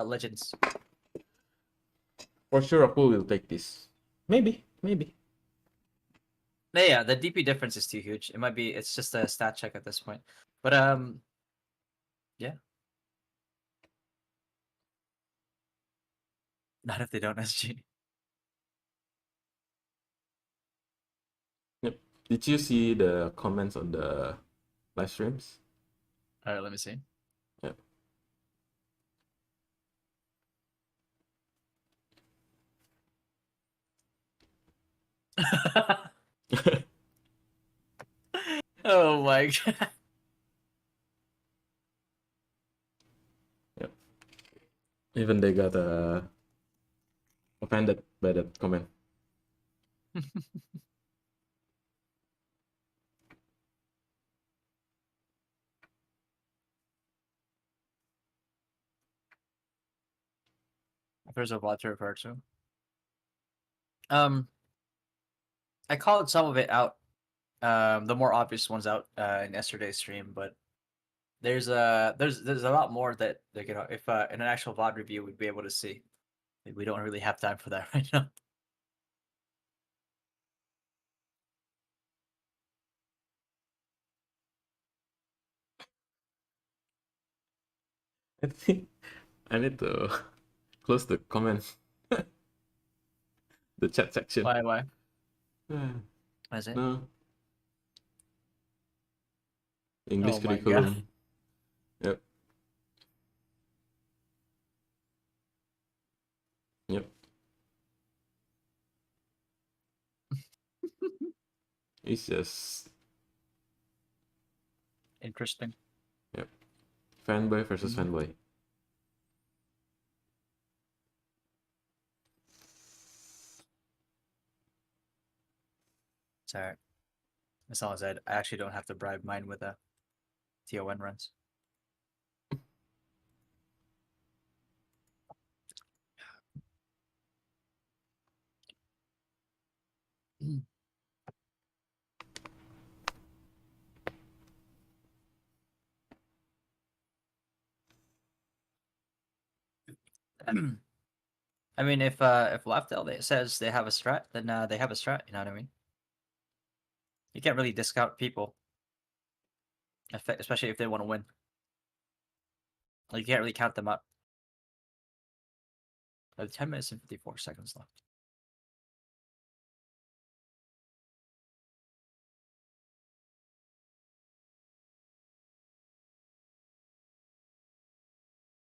Legends. For sure aku will take this. Maybe. Yeah, the DP difference is too huge. It's just a stat check at this point. But yeah. Not if they don't SG. Yep. Did you see the comments on the live streams? Alright, let me see. Yep. Oh my god. Yep. Even they got offended by that comment. There's a lot to refer to. I called some of it out. The more obvious ones out in yesterday's stream, but there's a lot more that like, you know, if in an actual VOD review we'd be able to see. Like, we don't really have time for that right now. I think I need to close the comments. The chat section. Why? Is it? No. English Oh my curriculum. Yep. It's just Interesting. fanboy versus fanboy. It's alright. As long as I actually don't have to bribe mine with TON runs. I mean, if Leftel says they have a strat, then they have a strat. You know what I mean? You can't really discount people, especially if they want to win. Like, you can't really count them up. 10 minutes and 54 seconds left.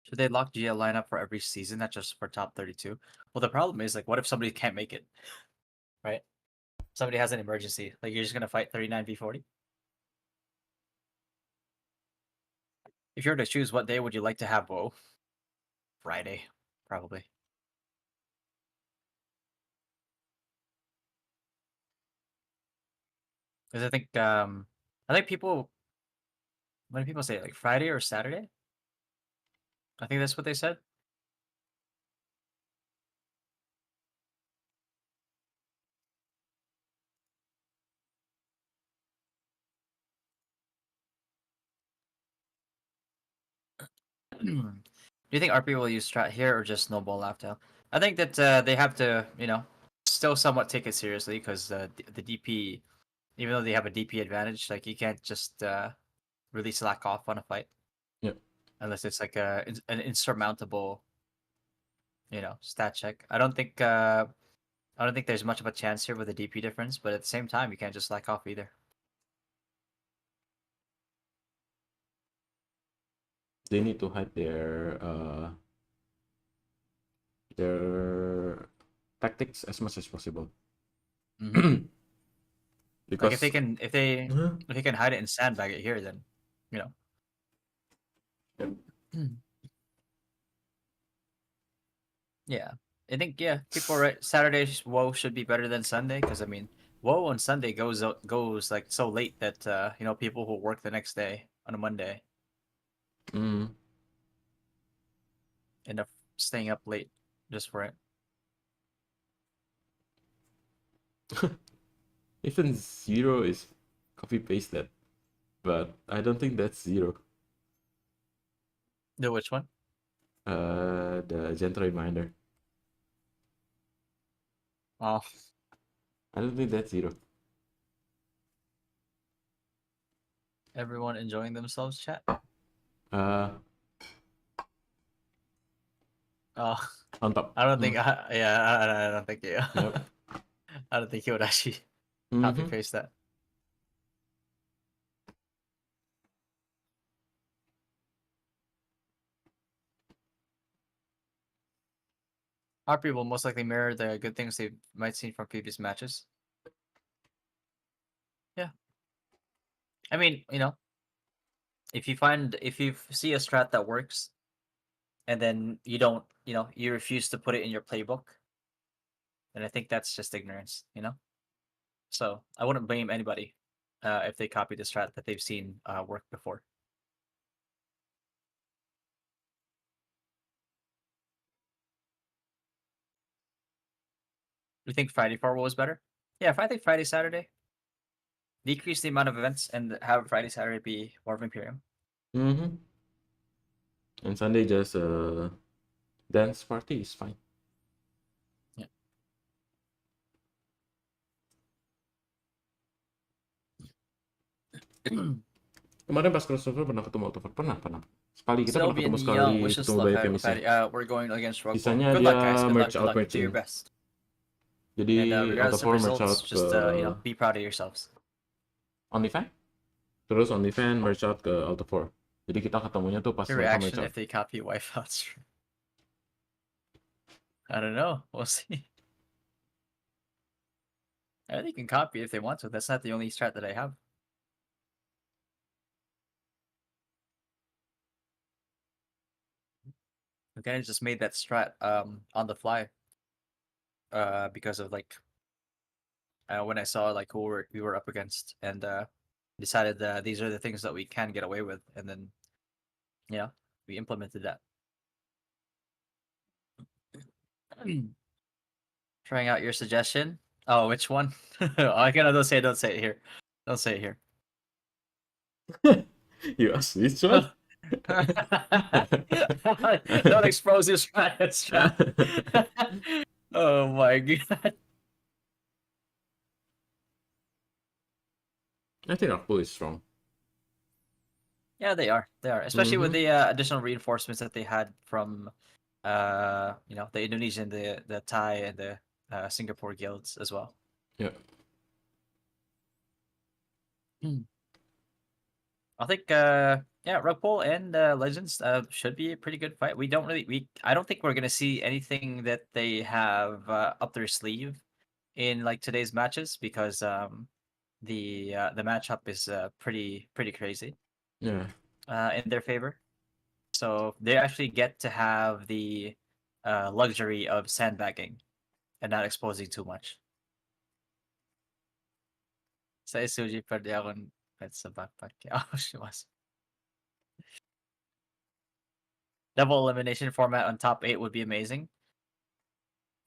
Should they lock GL lineup for every season, not just for top 32? Well, the problem is, like, what if somebody can't make it? Right? Somebody has an emergency. Like, you're just gonna fight 39v40? If you were to choose, what day would you like to have WoW? Friday, probably. Because I think people, when people say like Friday or Saturday, I think that's what they said. Do you think RP will use strat here or just snowball after? I think that they have to, still somewhat take it seriously because the DP, even though they have a DP advantage, like you can't just really slack off on a fight. Yep. Unless it's like an insurmountable, stat check. I don't think there's much of a chance here with the DP difference, but at the same time, you can't just slack off either. They need to hide their tactics as much as possible. Because Like if they can hide it and sandbag it here, then Yeah, I think people are right. Saturday's WoW should be better than Sunday because I mean WoW on Sunday goes like so late that people who work the next day on a Monday end up staying up late just for it. even Zero is copy pasted, but I don't think that's Zero. The which one? The gentle reminder. Oh, I don't think that's Zero. everyone enjoying themselves, chat. Uh, Oh, on top. I don't think. I don't think you. Yep. I don't think he would actually copy paste that. RP will most likely mirror the good things they might see from previous matches. Yeah. I mean, if you see a strat that works, and then you don't, you refuse to put it in your playbook, then I think that's just ignorance, So I wouldn't blame anybody if they copy the strat that they've seen work before. You think Friday for WoW is better? Yeah, if I think Friday, Saturday, decrease the amount of events and have Friday, Saturday be War of Imperium. And Sunday just dance party is fine. Yeah. Kemarin pas crossover pernah ketemu Autofort, pernah. Sekali kita pernah ketemu Sylvian sekali Young wishes ketemu luck banyak ahead yang with bisa. Fatty. We're going against Rogue. Sisanya Good dia luck, guys. Good merge luck. out Do merging. your best. Jadi And regardless of Autofort merge out results, ke just be proud of yourselves. OnlyFans. Terus OnlyFans merge out ke Autofort. Jadi kita ketemunya tuh pas Your mereka reaction merge out. if they copy Wipeouts. I don't know. We'll see. They can copy if they want to. That's not the only strat that I have. I kind of just made that strat on the fly. Because of like when I saw like who we were up against, and decided that these are the things that we can get away with, and then we implemented that. Trying out your suggestion. Oh, which one? I cannot don't say it here. Don't say it here. You asked which one? Don't expose your strat. Oh my god. I think our pool is strong. Yeah, they are. They are, especially with the additional reinforcements that they had from, the Indonesian, the Thai, and the Singapore guilds as well. Yeah. I think, Rug Pull and Legends should be a pretty good fight. I don't think we're gonna see anything that they have up their sleeve in like today's matches, because the matchup is pretty crazy. Yeah. In their favor. So they actually get to have the luxury of sandbagging and not exposing too much. Sa SUG pwede akong pet sa backpack. Oh, she was. Double elimination format on top 8 would be amazing.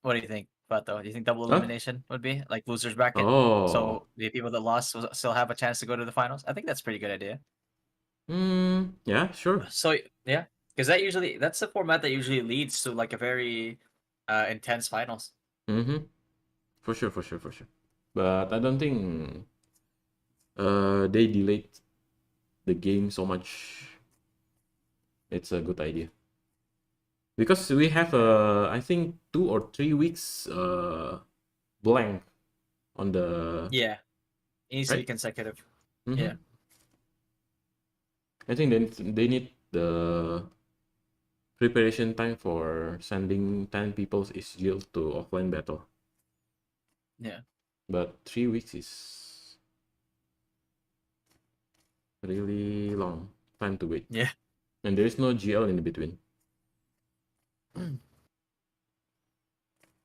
What do you think, Pato? Do you think double elimination would be like losers bracket? Oh. So the people that lost will still have a chance to go to the finals. I think that's a pretty good idea. Yeah, sure. So yeah, because that's the format that usually leads to like a very intense finals. For sure. But I don't think they delayed the game so much. It's a good idea. Because we have I think 2 or 3 weeks blank on the Yeah. It needs to be consecutive. Yeah. I think they need the preparation time for sending 10 people's each guild to offline battle. Yeah. But 3 weeks is really long time to wait. Yeah. And there is no GL in between.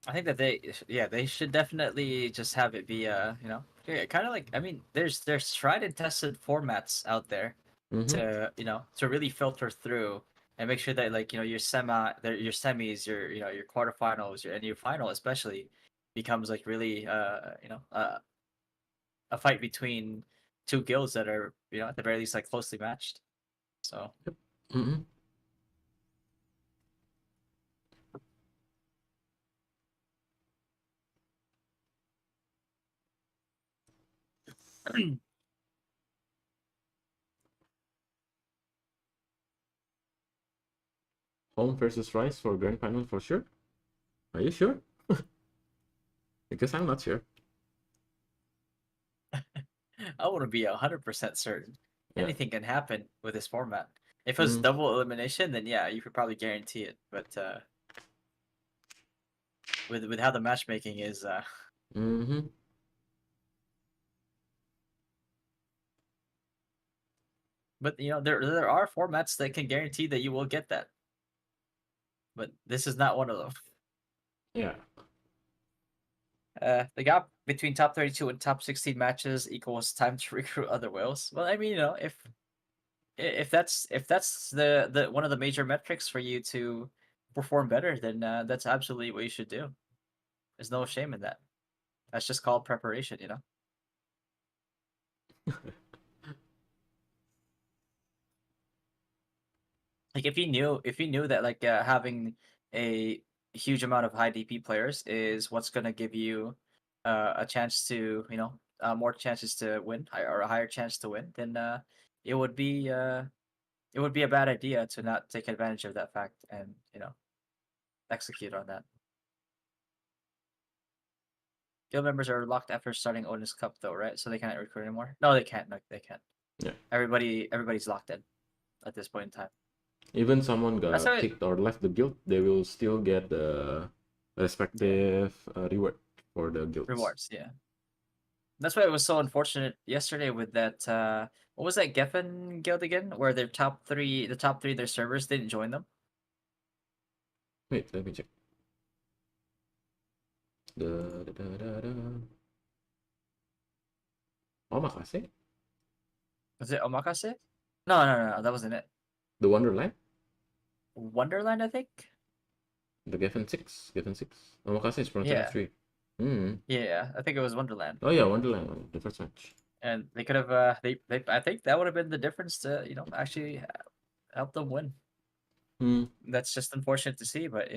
I think that they should definitely just have it be kind of like, I mean, there's tried and tested formats out there to to really filter through and make sure that like your semis, your quarterfinals, and your final especially becomes like really a fight between two guilds that are at the very least like closely matched. So Home versus Rise for grand final for sure. Are you sure? Because I'm not sure. I want to be 100% certain. Yeah. Anything can happen with this format. If it was double elimination, then yeah, you could probably guarantee it. But with how the matchmaking is, but there are formats that can guarantee that you will get that. But this is not one of them. Yeah. The gap between top 32 and top 16 matches equals time to recruit other whales. Well, I mean, if that's the one of the major metrics for you to perform better, then that's absolutely what you should do. There's no shame in that. That's just called preparation, Like if you knew that like having a huge amount of high DP players is what's gonna give you a chance to more chances to win, or a higher chance to win, then it would be a bad idea to not take advantage of that fact and execute on that. Guild members are locked after starting Odin's Cup though, right? So they can't recruit anymore. No, they can't. No, they can't. Yeah. Everybody's locked in at this point in time. Even someone got kicked or left the guild, they will still get the respective reward for the guilds. Rewards, yeah. That's why it was so unfortunate yesterday with that. What was that Geffen guild again? Where their top three, the top three of their servers didn't join them. Wait, let me check. Da. Omakase? Was it Omakase? No, that wasn't it. The Wonderland? Wonderland, I think. The Geffen 6? Geffen 6? Omakase is from Yeah. 3. Hmm. Yeah, I think it was Wonderland. Oh yeah, Wonderland, the first match. And they could have. They. I think that would have been the difference to actually help them win. Hmm. That's just unfortunate to see, but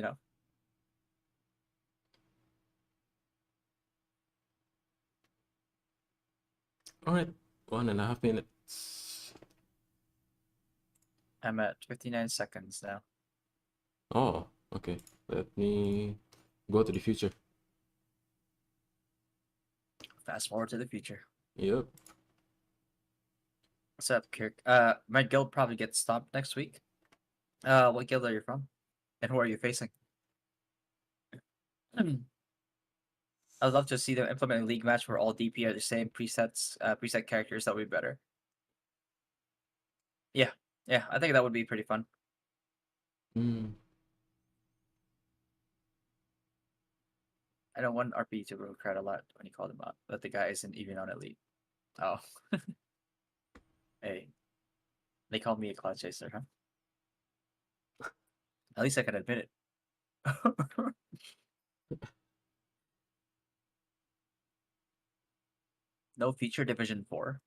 Alright, 1.5 minutes. I'm at 59 seconds now. Oh, okay. Let me go to the future. Fast forward to the future. Yep. What's up, Kirk? My guild probably gets stomped next week. What guild are you from? And who are you facing? I'd love to see them implement a league match where all DP are the same presets, preset characters. That would be better. Yeah, I think that would be pretty fun. Hmm. I know one RP YouTuber cried a lot when he called him out, but the guy isn't even on Elite. Oh. Hey. They called me a cloud chaser, huh? At least I can admit it. No feature Division 4.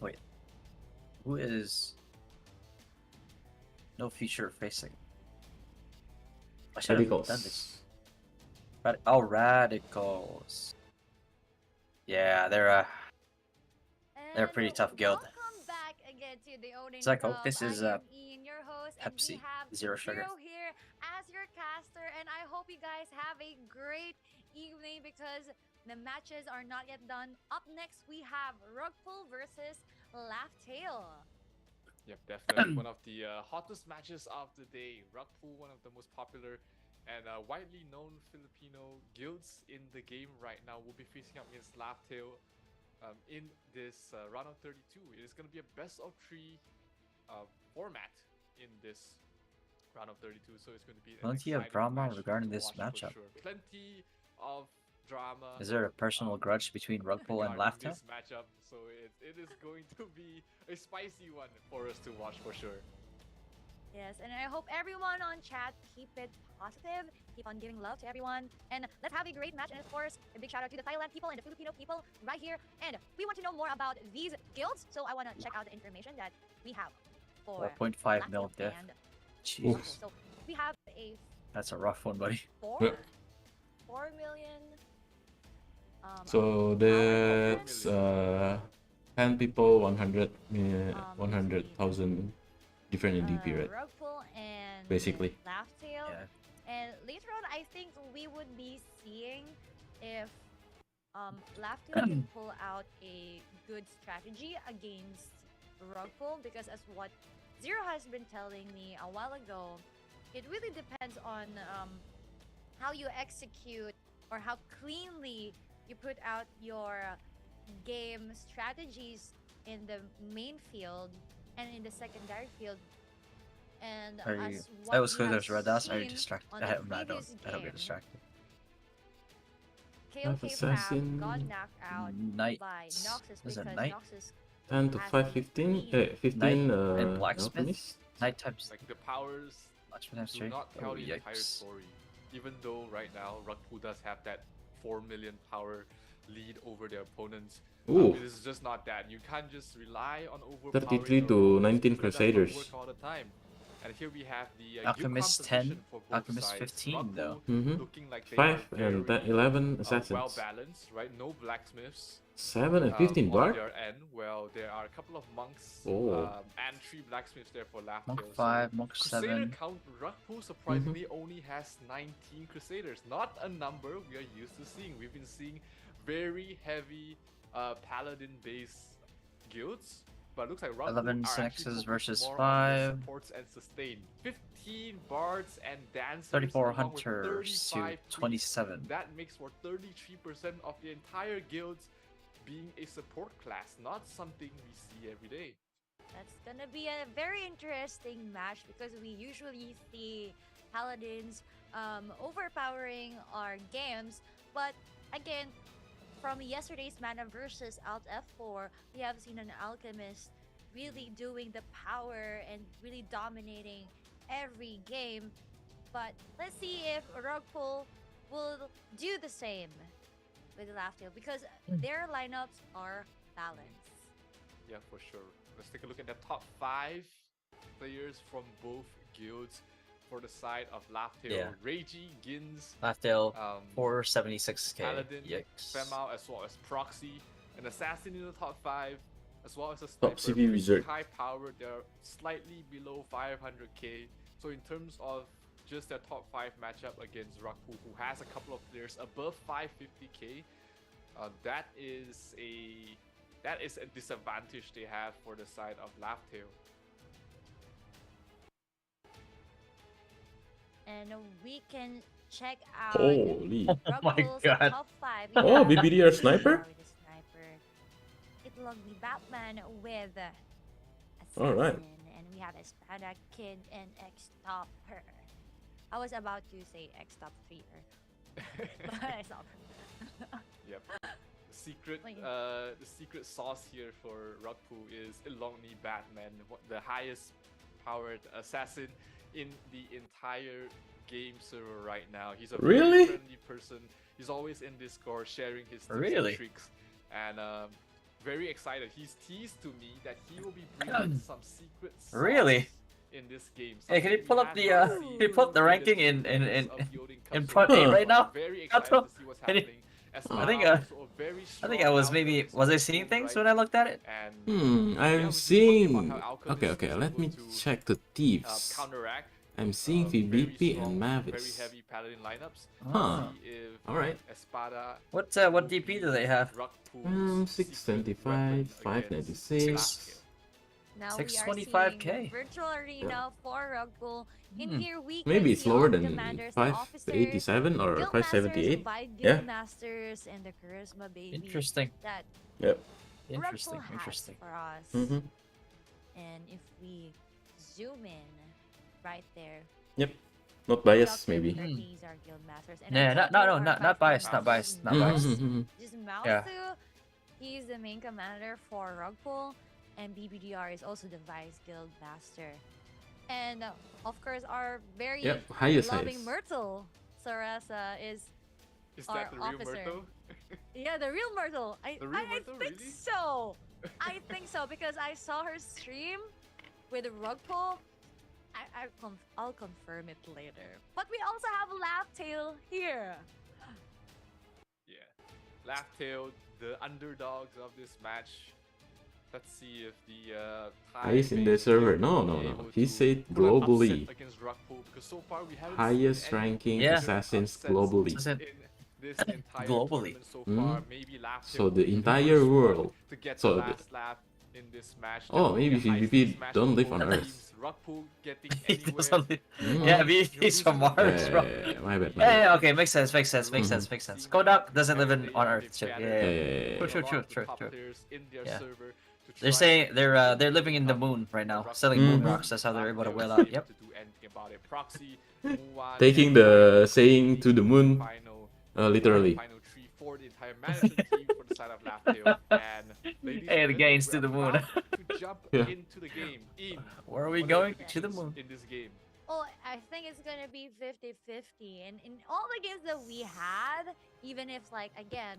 Wait. Who is no feature facing? I should have done this. Radicals. Radicals. Yeah, they're a pretty tough guild. Welcome back again to the Odin It's like, Cup. this is I am Ian, your host, and Pepsi, we have zero sugar. Zero here as your caster, and I hope you guys have a great evening because the matches are not yet done. Up next, we have Rugpool versus Laughtail. Yep, definitely one of the hottest matches of the day. Rugpool, one of the most popular and widely known Filipino guilds in the game right now, will be facing up against Laughtail in this round of 32. It is going to be a best of 3 format in this round of 32, so it's going to be an Plenty of exciting drama match regarding to this watch for matchup. sure. Plenty of drama. Is there a personal grudge between Rugpool and regarding Laughtail? this matchup, so it is going to be a spicy one for us to watch for sure. Yes, and I hope everyone on chat keep it positive, keep on giving love to everyone, and let's have a great match. And of course, a big shout out to the Thailand people and the Filipino people right here. And we want to know more about these guilds, so I want to check out the information that we have for 4.5 mil Laughtail death. and Jesus. Rugpool. So we have a That's a rough one, buddy. 4 million. So that's 10 people, 100,000 different in DP, right? Rugpool and Basically. Laughtail. Yeah. And later on, I think we would be seeing if Laughtail can pull out a good strategy against Rugpool, because as what Zero has been telling me a while ago, it really depends on how you execute or how cleanly you put out your game strategies in the main field and in the secondary field. And as what I was we clear have there's red dots. Are you seen distracted? on the I don't previous get game, distracted. KOK Assassin. got knocked out Knight. by Noxus Is because it Knight? Noxus 10 to has 5, the 15, lead. 15 Knight and Blacksmith? alchemist. Night times. Like the powers Blacksmith times do 3. not tell Oh, the entire yikes. story. Even though right now Rugpool does have that 4 million power lead over their opponents, Ooh. it is just not that. You can't just rely on overpowering 33 your to opponents, 19 because that doesn't Crusaders. work all the time. And here we have the Alchemist guild 10, composition for both Alchemist sides. 15 though. Rugpool looking like they 5 are and very, 11 well assassons. balanced, right? No blacksmiths. 7 and 15 on bark. their end. Well, there are a couple of monks Oh. and 3 blacksmiths there for Laughtail. Monk So 5, Monk Crusader 7. count, Rugpool surprisingly only has 19 Crusaders. Not a number we are used to seeing. We've been seeing very heavy Paladin-based guilds but it looks like Rock 11 are actually sexes focused versus more on 5. the supports and sustain. 15 bards and dancers. 34 along with hunters to 35 priests. 27. That makes for 33% of the entire guilds being a support class, not something we see every day. That's gonna be a very interesting match because we usually see paladins overpowering our games, but again, from yesterday's mana versus Alt F4, we have seen an alchemist really doing the power and really dominating every game. But let's see if Rugpool will do the same with Laughtale because their lineups are balanced. Yeah, for sure. Let's take a look at the top 5 players from both guilds. For the side of Laughtale, Yeah. Reiji, Gins, Laughtale, 476k. Paladin, Yikes. Femao, as well as Proxy, an Assassin in the top 5, as well as a Top Sniper. CV Wizard. High power, they're slightly below 500k. So in terms of just their top 5 matchup against Rakpu, who has a couple of players above 550k, that is a disadvantage they have for the side of Laughtale. And we can check out Holy. Oh my Rugpool's god. top 5. We Oh, have BBDR sniper? With the sniper. Itlogni Batman with Assassin. Alright. And we have Espada Kid and X-Topper. I was about to say X-Top-Treer. But I stopped. Yep. Like- The secret sauce here for Rugpu is Ilongni Batman, the highest powered assassin in the entire game server right now. He's a Really? very friendly person. He's always in Discord sharing his tips Really? and tricks, and very excited. He's teased to me that he will be bringing some secret sauce Really? in this game. Hey, can you something pull we up the have not can seen you pull up the in ranking the in seasons of the Odin Cup in so Pro far. A right now? Very excited to see what's Can you- happening. I think I think I was maybe was I seeing things when I looked at it? I'm seeing. Okay, okay. Let me check the thieves. Counteract. I'm seeing very VBP strong, and very Mavis. heavy paladin lineups. Huh. See if Alright. Espada, What DP do they have? Rugpool's secret 625, weapon against 596. Laughtale. Now we are 625K. seeing virtual arena for Rugpool. In here we can Maybe it's see lower all the than commanders, the officers, 587 or guild 578. masters, Yeah. guild masters, and the charisma baby Interesting. that Yep. Interesting. Rugpool has Interesting. for us. Mm-hmm. And if we zoom in right there, Yep. Not biased, Dr. maybe. These are guild masters. And Yeah, on not top of our not biased, not platform, biased, not Mhm, biased. mhm, mhm. Just Mausu, Yeah. he's the main commander for Rugpool, and BBDR is also the vice guild master. And of course, our very Yep, highest loving highest. Myrtle, Sarasa, is Is our that the real officer. Myrtle? yeah the real Myrtle. The real I Myrtle, think really? so. I think so because I saw her stream with Rugpool. I'll confirm it later. But we also have Laughtale here. Yeah. Laughtale, the underdogs of this match. Let's see if the Highest in the server. No, no, no. He said globally. Against Rugpool, because so far we haven't Highest seen any ranking Yeah. assassins upsets globally. That's it. in this entire Globally. tournament so Mm. far. Maybe Laughtale So will the be entire first one world. to get So the the- last lap in this match. Oh, That will be maybe a high VVP stakes match don't for live both on Earth. teams. Rugpool getting He anywhere. doesn't live- Mm. Yeah, he's from Mars, bro. Yeah, my bad. My Yeah, bad. yeah, okay, makes sense, makes sense, makes sense, makes sense. Kodak doesn't live in on Earth, too. Yeah, Yeah, yeah, yeah. yeah, yeah. True, A lot true, of the true, top true. players in their Yeah. server to They're try saying and they're living in the moon right now, selling moon Mhm. rocks. That's how they're able to Laughtale whale is out. Yep. able to do anything about it. Proxy, Muwan, Taking and the saying to the moon, final literally. final 3 for the entire management team for the side of Laughtale. And ladies Hey, and the gentlemen, gains to we're the moon. about to jump Yeah. into the game. Where are we What going? the To the predictions moon. in this game? Oh, I think it's gonna be 50-50. And in all the games that we had, even if like again,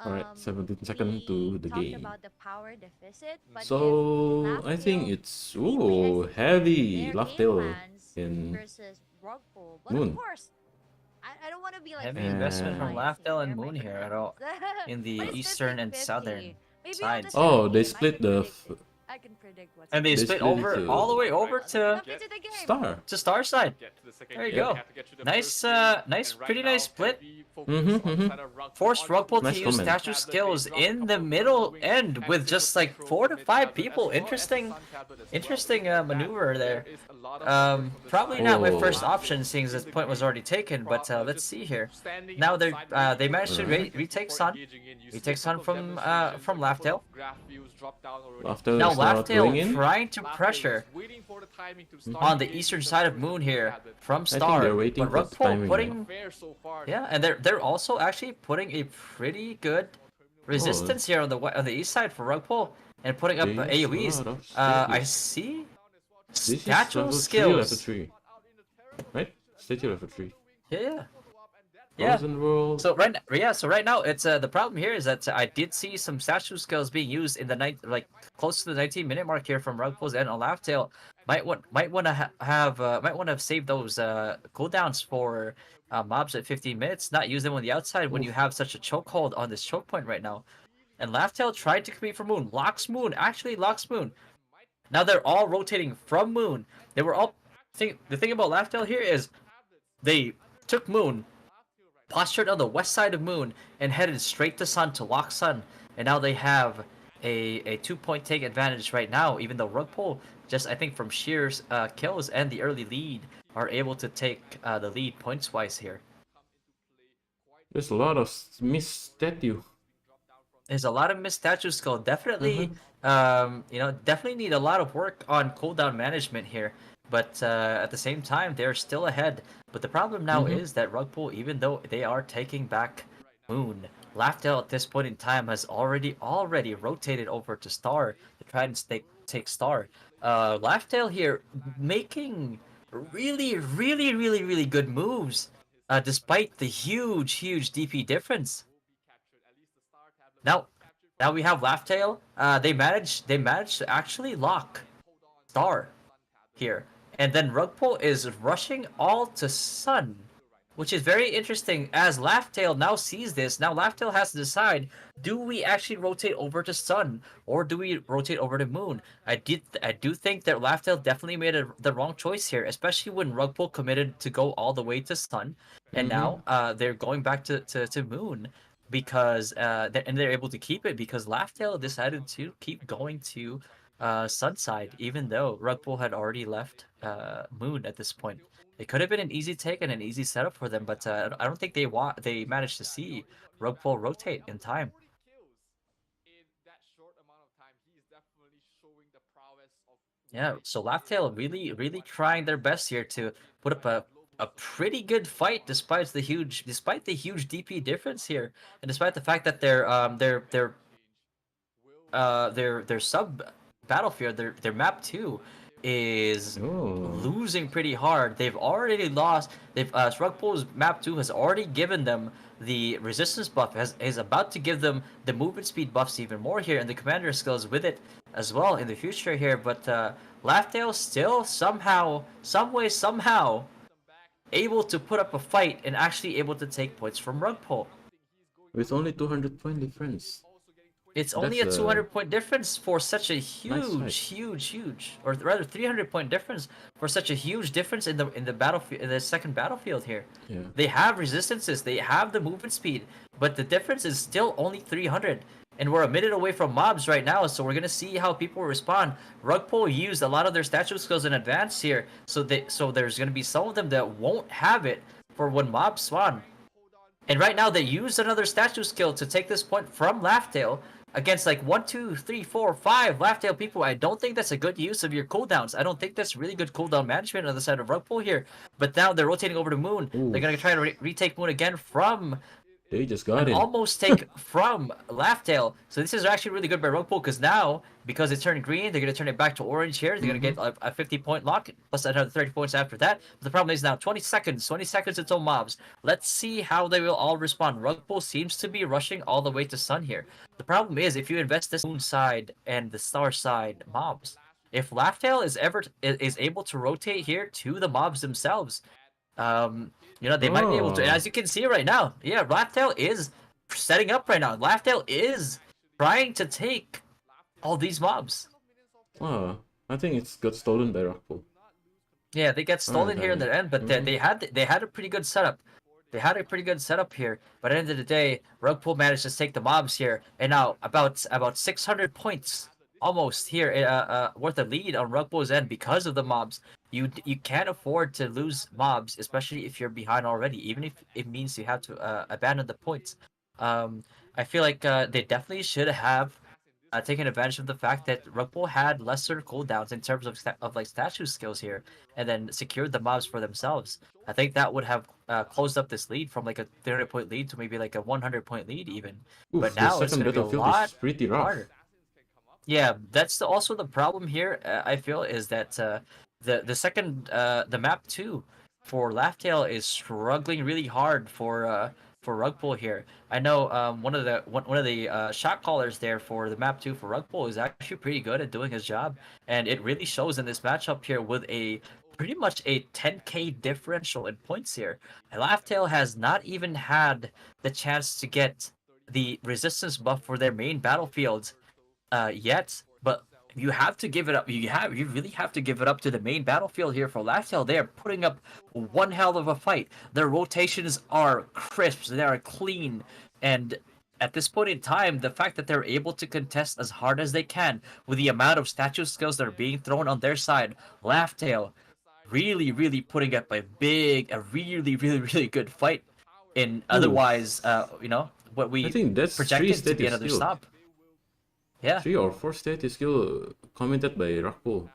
Alright, 17 seconds to we the talked game. about the power deficit, but So I think Laughtale it's deeply heavy their Laughtale game plans in versus Rugpool. But Moon. of course, I don't want to be like Heavy investment from Laughtale and Moon here at all. In the But it's eastern and 50-50. southern Maybe on sides. the Oh, second they game, I split could the predict it. I can predict what's And they They split split over into- all the way over to Jump into the game. Star. side. Get to the second There you game, go. have to get through the Nice, first game, nice, and right pretty now, nice split. heavy focus on the side of Rugpool. Forced Rugpool Nice to use comment. statue skills in the middle end with just like 4 to 5 people. Interesting maneuver there. Probably not my first option, seeing as this point was already taken. But let's see here. Now they managed to retake Sun. Retake Sun from Laugh-Tail. After Now it's not going Laugh-Tail in. trying to pressure on the eastern side of Moon here from Star. they're waiting But for the Rugpool timing, putting, yeah, and they're also actually putting a pretty good resistance here on the east side for Rugpool and putting up They use a AoEs. lot of I stages. see This is statue level 3 skills. level 3. Right? Statue level 3. Yeah. Yeah. Frozen World. So right now it's the problem here is that I did see some statue skills being used in the night, like close to the 19-minute mark here from Rugpool's end on Laugh-Tail. Might want to have saved those cooldowns for mobs at 15 minutes. Not use them on the outside when you have such a chokehold on this choke point right now. And Laugh-Tail tried to compete for Moon. Locks Moon. Now they're all rotating from Moon. They were all. The thing about Laugh-Tail here is they took Moon, postured on the west side of Moon, and headed straight to Sun to lock Sun. And now they have a 2-point take advantage right now, even though Rugpool, just I think from sheer kills and the early lead, are able to take the lead points-wise here. There's a lot of missed statue. There's a lot of missed statue skill. Definitely, definitely need a lot of work on cooldown management here. But at the same time, they're still ahead. But the problem now is that Rugpool, even though they are taking back Moon, Laugh-Tail at this point in time has already rotated over to Star to try and take Star. Laugh-Tail here making really good moves, despite the huge DP difference. Now we have Laugh-Tail. They managed to actually lock Star here. And then Rugpool is rushing all to Sun, which is very interesting as Laugh-Tail now sees this. Now Laugh-Tail has to decide, do we actually rotate over to Sun or do we rotate over to Moon? I do think that Laugh-Tail definitely made the wrong choice here, especially when Rugpool committed to go all the way to Sun. And now they're going back to Moon because they're able to keep it because Laugh-Tail decided to keep going to Sunside, even though Rugpool had already left Moon at this point. It could have been an easy take and an easy setup for them, but I don't think they managed to see Rugpool rotate in time. Yeah, so Laugh-Tail really trying their best here to put up a pretty good fight despite the huge DP difference here, and despite the fact that their sub battlefield, their map 2 is losing pretty hard. They've already lost. Rugpool's map 2 has already given them the resistance buff, is about to give them the movement speed buffs even more here, and the commander skills with it as well in the future here. But Laugh-Tail still somehow able to put up a fight and actually able to take points from Rugpool. With only 200-point difference. It's only a 200-point difference for such a huge, or rather 300-point difference for such a huge difference in the battlefield, in the second battlefield here. Yeah. They have resistances, they have the movement speed, but the difference is still only 300. And we're a minute away from mobs right now, so we're gonna see how people respond. Rugpool used a lot of their statue skills in advance here, so there's gonna be some of them that won't have it for when mobs spawn. And right now they used another statue skill to take this point from Laugh-Tail against like 1, 2, 3, 4, 5 Laugh-Tail people. I don't think that's a good use of your cooldowns. I don't think that's really good cooldown management on the side of Rugpool here. But now they're rotating over to Moon. Ooh. They're gonna try to retake Moon again from They just got it. almost take from Laugh-Tail. So this is actually really good by Rugpool because now, because it turned green, they're going to turn it back to orange here. They're going to get a 50-point lock plus another 30 points after that. But the problem is now 20 seconds until mobs. Let's see how they will all respond. Rugpool seems to be rushing all the way to Sun here. The problem is if you invest this Moon side and the Star side mobs, if Laugh-Tail is able to rotate here to the mobs themselves, they might be able to. As you can see right now, yeah, Laugh-Tail is setting up right now. Laugh-Tail is trying to take all these mobs. I think it's got stolen by Rockpool. Yeah, they get stolen here in the end, but Mhm. they had a pretty good setup. They had a pretty good setup here, but at the end of the day, Rugpool managed to take the mobs here, and now about 600 points almost here, worth a lead on Rugpool's end because of the mobs. You can't afford to lose mobs, especially if you're behind already, even if it means you have to abandon the points. I feel like they definitely should have taking advantage of the fact that Rugpool had lesser cooldowns in terms of like statue skills here, and then secured the mobs for themselves. I think that would have closed up this lead from like a 300-point lead to maybe like a 100-point lead even. Oof, But the now it's second going to be a battlefield is lot pretty rough. harder. Yeah, that's also the problem here. I feel is that the second the map 2 for Laughtail is struggling really hard for Rugpool here. I know one of the shot callers there for the map 2 for Rugpool is actually pretty good at doing his job, and it really shows in this matchup here with a pretty much a 10k differential in points here. And Laughtail has not even had the chance to get the resistance buff for their main battlefields yet, but you have to give it up. You really have to give it up to the main battlefield here for Laughtail. They are putting up one hell of a fight. Their rotations are crisp, they are clean, and at this point in time, the fact that they're able to contest as hard as they can with the amount of statue skills that are being thrown on their side, Laughtail really putting up a really good fight in otherwise, what I we think that's 3 projected to be status another skill. stop. Yeah. 3 or 4 status skill commented by Rockpool.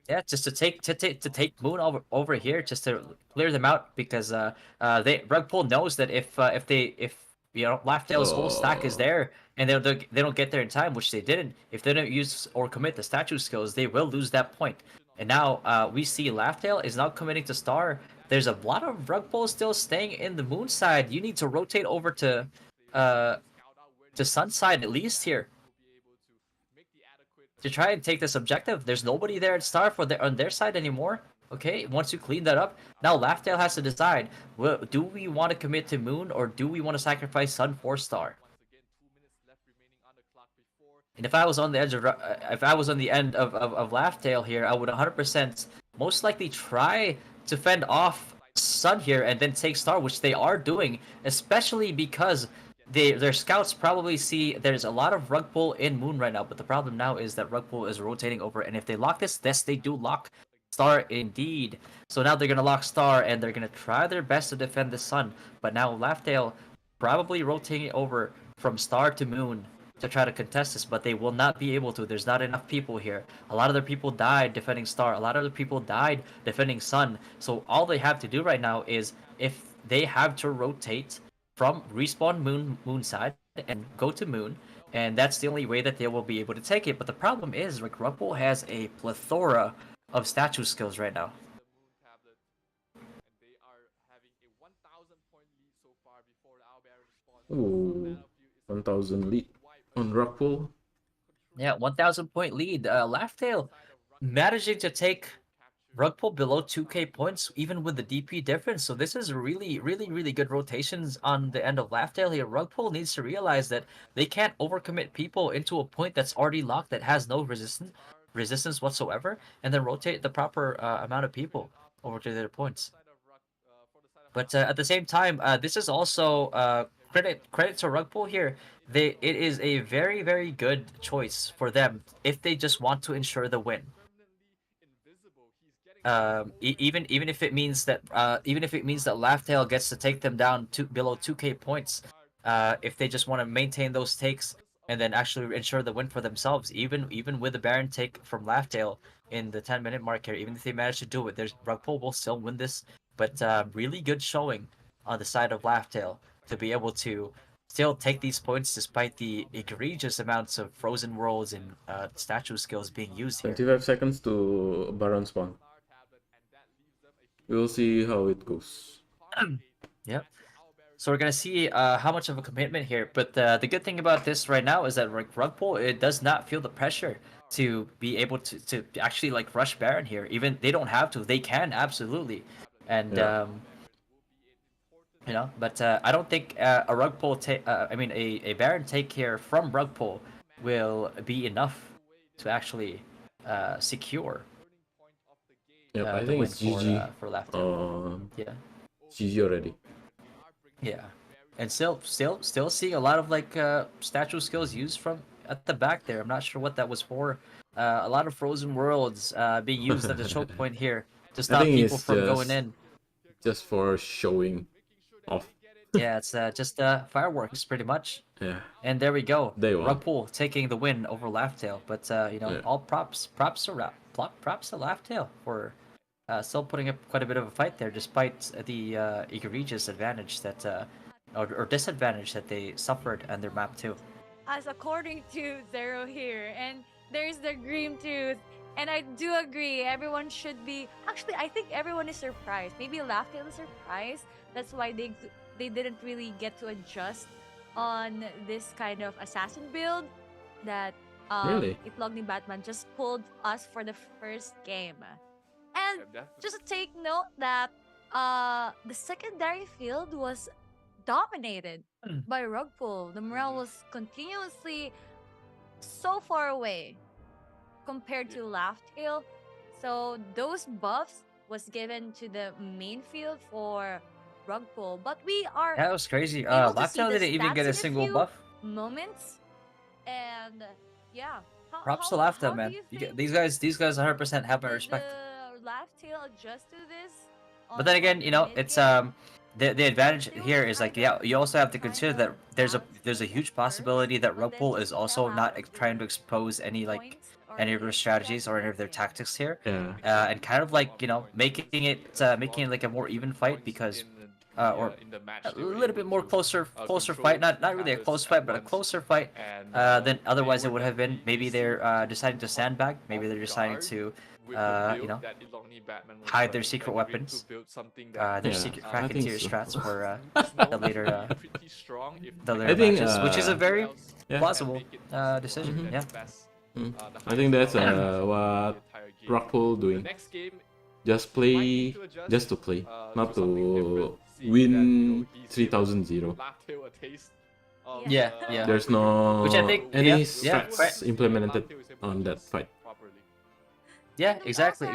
Yeah, just to take Moon over here, just to clear them out, because Rugpool knows that if Laughtail's whole stack is there and they don't get there in time, which they didn't. If they don't use or commit the statue skills, they will lose that point. And now we see Laughtail is not committing to Star. There's a lot of Rugpool still staying in the Moon side. You need to rotate over to Sun side at least here to try and take this objective. There's nobody there at Star on their side anymore. Okay, once you clean that up, now Laughtail has to decide: do we want to commit to Moon or do we want to sacrifice Sun for Star? And if I was on the edge of, if I was on the end of Laughtail here, I would 100% most likely try to fend off Sun here and then take Star, which they are doing, especially because their scouts probably see there's a lot of Rugpool in Moon right now, but the problem now is that Rugpool is rotating over, and if they lock this, yes, they do lock Star indeed. So now they're gonna lock Star, and they're gonna try their best to defend the Sun, but now Laughtail probably rotating over from Star to Moon to try to contest this, but they will not be able to. There's not enough people here. A lot of their people died defending Star. A lot of the people died defending Sun. So all they have to do right now is, if they have to rotate from respawn Moon side and go to Moon, and that's the only way that they will be able to take it. But the problem is, like, Rugpool has a plethora of statue skills right now. Ooh, 1,000 lead on Rockpool. Yeah, 1,000-point lead. Laughtail managing to take Rugpool below 2k points, even with the DP difference. So this is really good rotations on the end of Laughtail here. Rugpool needs to realize that they can't overcommit people into a point that's already locked, that has no resistance whatsoever, and then rotate the proper amount of people over to their points. But at the same time, this is also credit to Rugpool here. It is a very good choice for them if they just want to ensure the win. Even if it means that Laughtail gets to take them down to below 2k points, if they just want to maintain those takes and then actually ensure the win for themselves, even with the Baron take from Laughtail in the 10-minute mark here, even if they manage to do it, Rugpool will still win this. But really good showing on the side of Laughtail to be able to still take these points despite the egregious amounts of frozen worlds and statue skills being used here. 25 seconds to Baron spawn. We'll see how it goes. Yep. So we're gonna see how much of a commitment here. But the good thing about this right now is that Rugpool, it does not feel the pressure to be able to actually like rush Baron here. Even they don't have to. They can absolutely. And Yeah. but I don't think a Rugpool a Baron take here from Rugpool will be enough to actually secure Yep, I the think win it's GG. for Laughdale. Yeah. GG already. Yeah, and still seeing a lot of like statue skills used from at the back there. I'm not sure what that was for. A lot of frozen worlds being used at the choke point here to I stop think people it's from going in. just for showing off. Yeah, it's just fireworks pretty much. Yeah. And there we go. They won. Rugpool taking the win over Laughdale. But you know, Yeah. all props to Laughdale for still putting up quite a bit of a fight there, despite the egregious advantage that or disadvantage that they suffered on their map too. As according to Zero here, and there's the Grim Tooth. And I do agree, everyone should be. Actually, I think everyone is surprised. Maybe Laughdale is surprised. That's why they didn't really get to adjust on this kind of assassin build that Really? Itlog ni Batman just pulled us for the first game. And just to take note that the secondary field was dominated by Rugpool. The morale was continuously so far away compared to Laughdale. So those buffs was given to the main field for Rugpool. But we are That was crazy. able to see Laughdale the didn't even stats get in a a single few buff. moments. And yeah. Props to Laughdale, how man. do you think These guys 100% have my did respect. the Laughdale adjust to this? But then again, you know, mid it's game? the advantage here is like, yeah, you also have to consider that there's a huge possibility that Rugpool is also not trying to expose any like any of their strategies or any of their tactics here, Yeah. and kind of like, you know, making it like a more even fight because or a little bit more closer fight, not really a close fight, but a closer fight than otherwise it would have been. Maybe they're deciding to sandbag, maybe they're deciding to you know, hide their secret weapons, their Yeah, secret I crack think into your so. strats for the later I think, matches, which is a very yeah. plausible decision. Yeah. I think that's what Rockpool doing. Just play, just to play, not to win 3000-0. Yeah, yeah. There's no Which I think, any yeah, strats right. implemented on that fight. Yeah, exactly.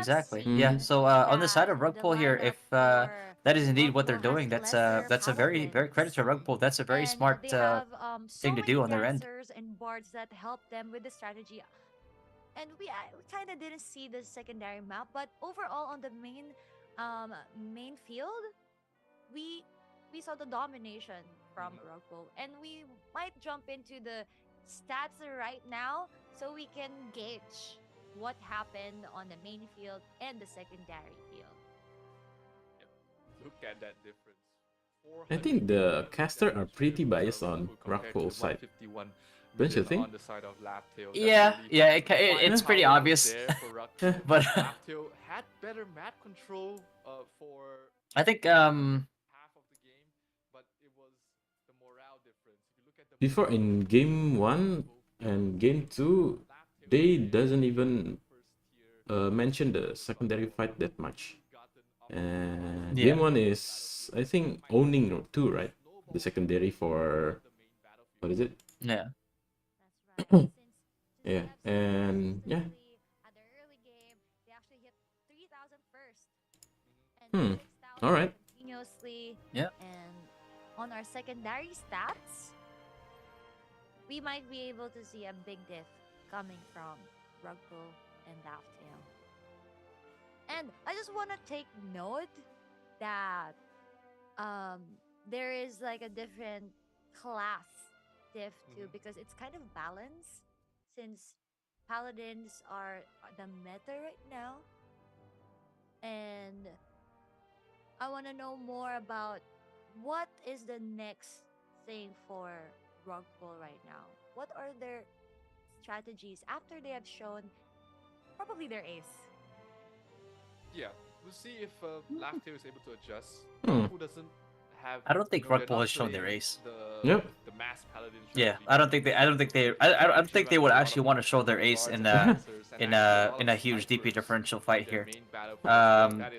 Yeah. So on the side of Rugpool here, if that is indeed what they're doing, that's a very credit to Rugpool. That's a very smart they have, thing to do on their end. dancers and bards that help them with the strategy. And we kind of didn't see the secondary map, but overall on the main field, we saw the domination from Rugpool, and we might jump into the stats right now so we can gauge what happened on the main field and the secondary field. Look at that difference. I think the caster are pretty biased on Rockpool's side. Don't you think? Yeah, it's pretty obvious. But Laughdale had better map control for I think half of the game, but it was the morale difference. If you look at the Before in game 1 and game 2, they doesn't even mention the secondary fight that much. And Yeah. game 1 is, I think, owning 2, right? The secondary for, what is it? yeah. That's right. Yeah, and yeah. At the early game, they actually hit 3,000 first. Hmm, And 6,000 alright. continuously. Yeah. And on our secondary stats, we might be able to see a big diff coming from Rugpool and Laughdale. And I just want to take note that there is like a different class diff too, because it's kind of balanced since paladins are the meta right now. And I want to know more about what is the next thing for Rugpool right now. What are their strategies after they have shown probably their ace? Yeah, we'll see if Laughdale is able to adjust. Hmm. Who doesn't have? I don't think they're Rugpool not has shown their playing ace. Yep. The mass paladin. Yeah, strategy. I don't think they would actually want to show their ace in a huge DP differential fight here.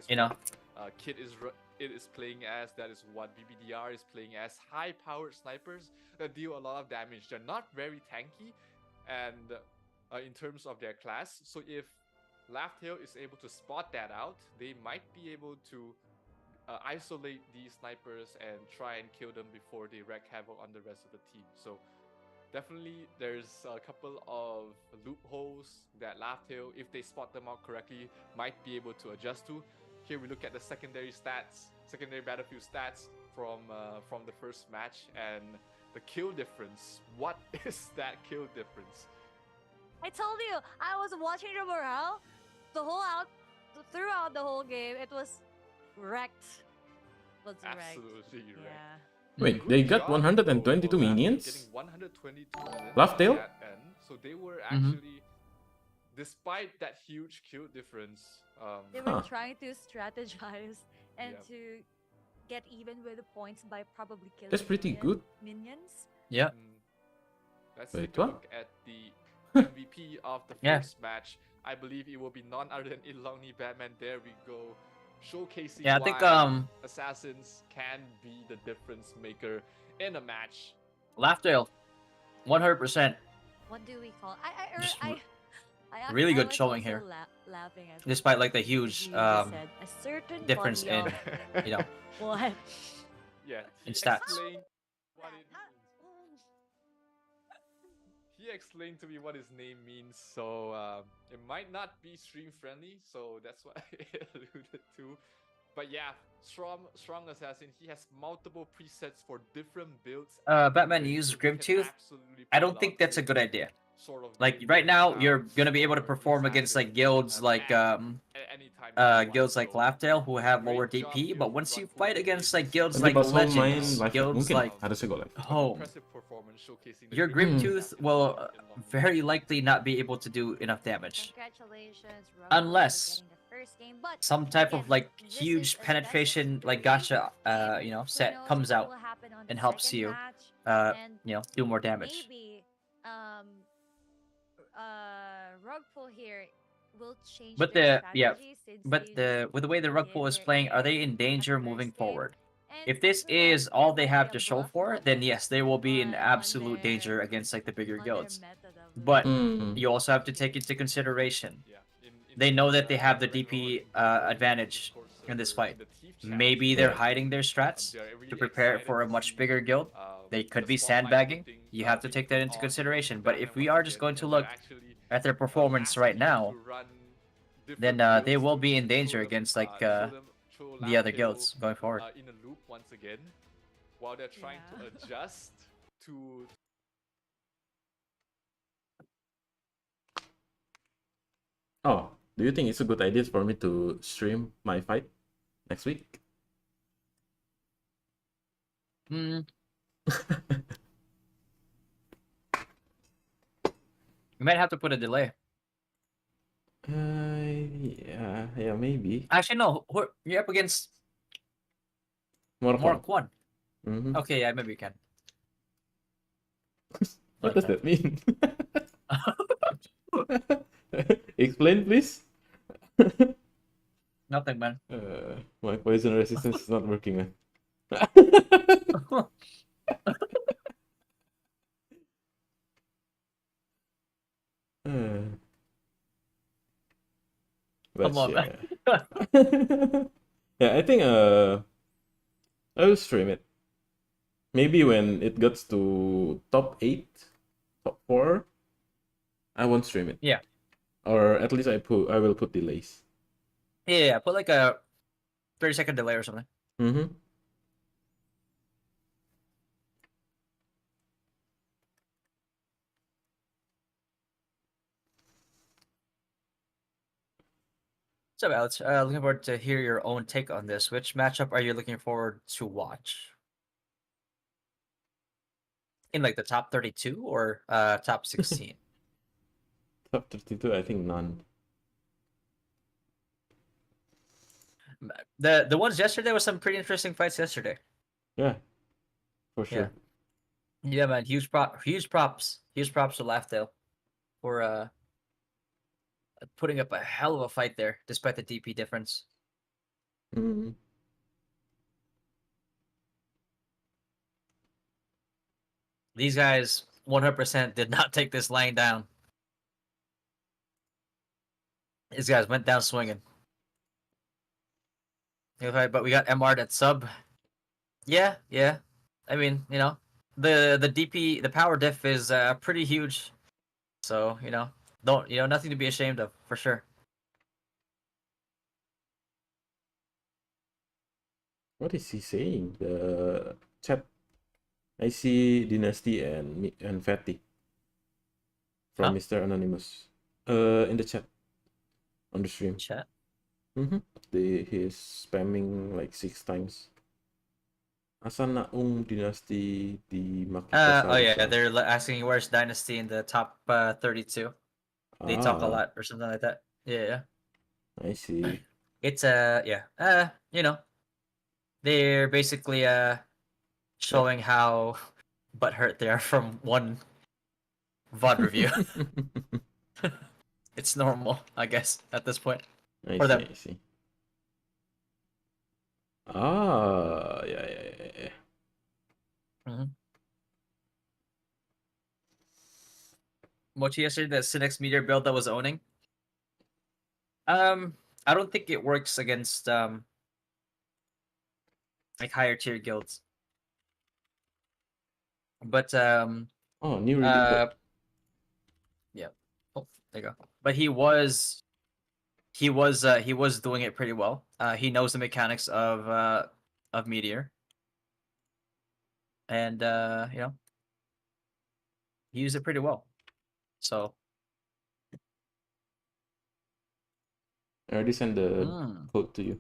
You know, Kit is playing as, that is what BBDR is playing as, high-powered snipers that deal a lot of damage. They're not very tanky, and in terms of their class. So if Laugh-Tail is able to spot that out, they might be able to isolate these snipers and try and kill them before they wreak havoc on the rest of the team. So definitely there's a couple of loopholes that Laugh-Tail, if they spot them out correctly, might be able to adjust to. Here we look at the secondary battlefield stats from the first match, and the kill difference. What is that kill difference? I told you, I was watching the morale throughout the whole game. It was wrecked. Was wrecked. Absolutely right. Yeah. Wait, they got 122 minions? Getting 122 minions Laugh-Tail? at that end. So they were actually, despite that huge kill difference, They were trying to strategize and to get even with the points by probably killing That's pretty good. minions. Yeah. Let's Wait, take a what? look at the MVP of the Yeah. first match. I believe it will be none other than Ilongni Batman. There we go. Showcasing Yeah, I think why assassins can be the difference maker in a match. Laugh-Tail, 100%. What do we call? Just Really good was showing also here. Laughing at Despite like the huge you just said, a certain difference body in, of- you know, what? Yeah, In stats. explained what it means. He explained to me what his name means, so it might not be stream friendly, so that's what I alluded to. But yeah, strong assassin. He has multiple presets for different builds. Batman So used you can Grimtooth. absolutely I pull don't think out that's a this good idea. sort of Like build right now, without you're gonna be able to for perform against like assassin, guilds like at any time that you want. guilds like So, Laugh-Tail who have great lower job DP, here but from once you Run fight Full against Games. like guilds Nanti like pas home main Legends, live, guilds mungkin like harusnya go live. Home, Impressive performance showcasing the your difference Grimtooth that will Ilongni Batman. very likely not be able to do enough damage. Congratulations, Rogue, Unless for getting the first game. But some type of again, like this is huge a penetration best like of three gacha game. you know Who set knows comes what out will happen on and the helps second you match, and you know, do more damage. maybe Rugpool here will change But their yeah, strategy since but they with the way the rug did pool is their playing, are AS they in at danger the moving first game. forward? And If this who knows, is there all they might have be to a show buff for, then yes, they will be in on absolute their danger against like the bigger on their guilds. method of But Hmm. you also have to take into consideration Yeah, in they know that the they have the Ragnarok DP Discord advantage server, in this in fight. the Thief chat Maybe server, they're Yeah. hiding their strats they are really to prepare excited for a to much see, bigger guild. They could the be spotlight sandbagging. putting, You have to being take put that into on consideration. But if Batman we once are just again, going to and look they're actually, at their performance right asking him now, to run then different they builds will to be in throw danger them, against like throw the other Laugh-Tail, guilds going forward. in a loop once again, while they're trying to adjust to Oh, do you think it's a good idea for me to stream my fight next week? Hmm. You might have to put a delay. Yeah, maybe. Actually, no. You're up against Mark 1. Mhm. Okay, yeah, maybe you can. What does that mean? Explain, please. Nothing, man. My poison resistance is not working, man. But Come on, yeah. Yeah, I think I will stream it. Maybe when it gets to top 8, top 4, I won't stream it. Yeah. Or at least I will put delays. Yeah, put like a 30-second delay or something. Mm-hmm. So, Alex, looking forward to hear your own take on this. Which matchup are you looking forward to watch? In like the top 32 or top 16? Top 32, I think none. The ones yesterday was some pretty interesting fights yesterday. Yeah, for sure. Yeah, man. Huge props to Laugh-Tail for putting up a hell of a fight there, despite the DP difference. Mm-hmm. These guys 100% did not take this laying down. These guys went down swinging. Okay, but we got MR'd at sub. Yeah, yeah. I mean, you know, the DP, the power diff is pretty huge. So, you know, nothing to be ashamed of, for sure. What is he saying? The chat. I see Dynasty and Fatty from Huh? Mr. Anonymous. In the chat on the stream. Chat. He's spamming like 6 times. Asa na Dynasty di makita Oh yeah, sa- they're asking where's Dynasty in the top 32. They talk a Ah, lot or something like that. Yeah. I see. It's yeah. You know, they're basically showing how butthurt they are from one VOD review. It's normal, I guess, at this point. I For see, them. I see. Ah, yeah. Mochi yesterday, the Synex Meteor build that was owning. I don't think it works against like higher tier guilds. But Oh, new reading code. yeah. Oh, there you go. But he was doing it pretty well. He knows the mechanics of Meteor. And you know, he used it pretty well. So I already sent the code to you.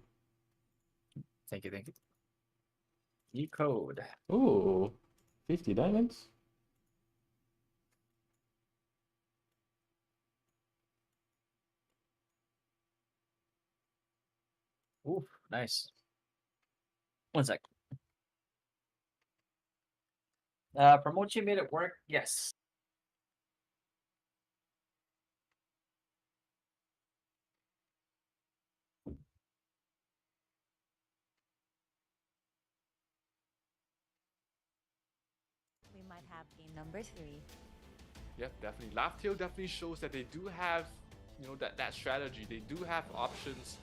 thank you. New code. Oh, 50 diamonds. Ooh, nice. One sec. Promochi made it work. Yes. We might have game number 3. Yep, definitely. Laughtale definitely shows that they do have, you know, that strategy. They do have options.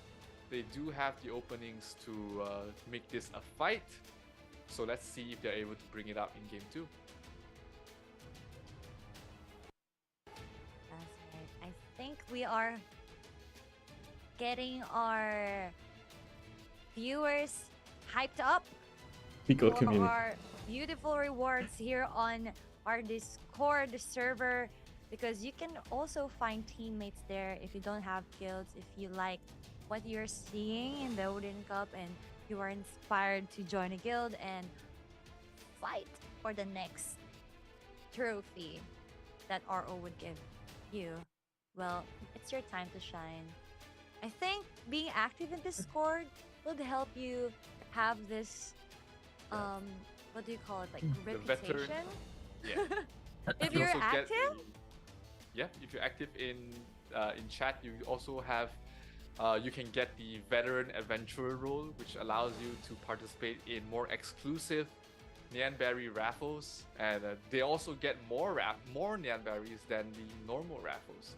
They do have the openings to make this a fight. So let's see if they're able to bring it up in game 2. That's right. I think we are getting our viewers hyped up Pickle for community. our beautiful rewards here on our Discord server, because you can also find teammates there if you don't have guilds. If you like what you're seeing in the Odin Cup and you are inspired to join a guild and fight for the next trophy that RO would give you, well, it's your time to shine. I think being active in Discord would help you have this what do you call it, like The veteran. reputation? Yeah. If You you're also get active? if you're active in chat, you also have you can get the veteran adventurer role, which allows you to participate in more exclusive Nyanberry raffles, and they also get more Nyanberries than the normal raffles.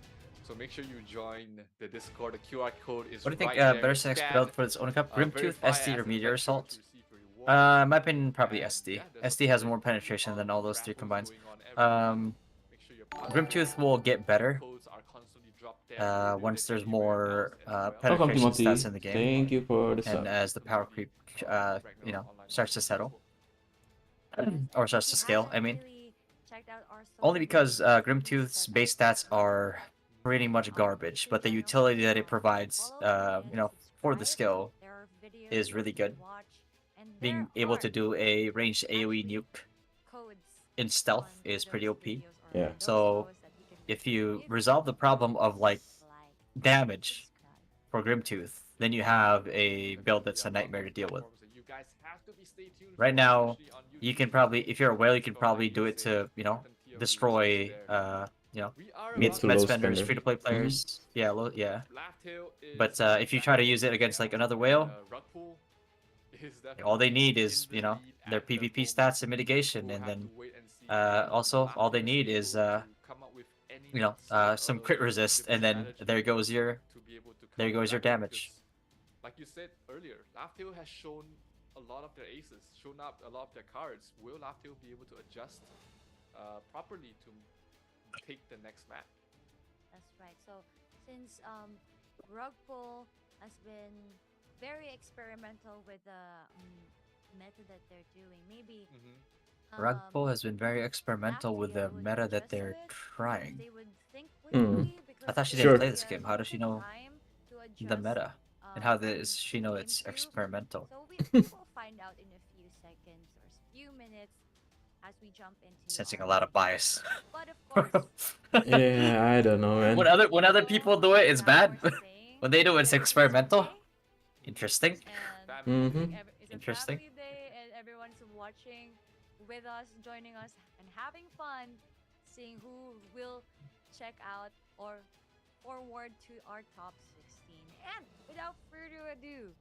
So make sure you join the Discord. The QR code is What do you think right there. better Synex Scan, build for its own cup? Grimtooth, verify SD, or as Meteor adventurer Assault? to receive a reward. In my opinion, probably And, SD. yeah, there's SD has also more a penetration than all those 3 raffles combined. going on every week. Make sure you're part of Grimtooth that. will get better Codes are constantly dropped there. We'll once let there's you more announce as well. Welcome, penetration Timothy. stats in the game, Thank you for the and sub. as the power creep, you know, starts to settle or starts to If you scale. I haven't mean, really checked out our only social because media, Grimtooth's check base out stats are pretty much garbage, but the utility that it provides, you know, for the skill There are videos is that really you can good. watch, and Being there able are to do a ranged AoE actually nuke codes in stealth on is pretty those OP. videos or Yeah. those So posts that you can if you view. resolve the problem of like Like, damage subscribe. for Grimtooth, then you have a build that's a nightmare to deal with. You guys have to be stay tuned Right for, now, especially on you YouTube. can probably, if you're a whale, you can So probably like do it's it a to, you know, certain tier of destroy, users there. you know, We are Mid about to med low spenders, spender. free-to-play players. Yeah, yeah. Laughtale is But if you try to use it against like another whale, Rugpool is all they definitely need is, in you the know, lead their at the PvP moment. stats and mitigation, We'll and have then to wait and see if also all they Laughtale need able is to come up with any you know, sort some of crit resist, different and then strategy there goes your to be able There goes your damage. Because, like you said earlier, Laughtale has shown a lot of their aces, shown up a lot of their cards. Will Laughtale be able to adjust properly to take the next map? That's right. So since rug pull has been very experimental with the meta that they're doing, maybe Rug pull has been very experimental with the Laughtale would meta that adjust to they're it because trying. they would think Mm. quickly because I thought she they didn't Sure. play this game. How does she know time to the adjust, meta? And how on does she know game it's queue. experimental? So we will find out in a few seconds or a few minutes as we jump into Sensing our a lot of main bias. game. But of course, Yeah, I don't know, man. When other people do it, it's bad. now we're saying When they do it, it's that experimental. today, Interesting. and Mhm. it's a Interesting. family day and everyone's watching with us, joining us and having fun, seeing who will check out or forward to our top 16. And without further ado,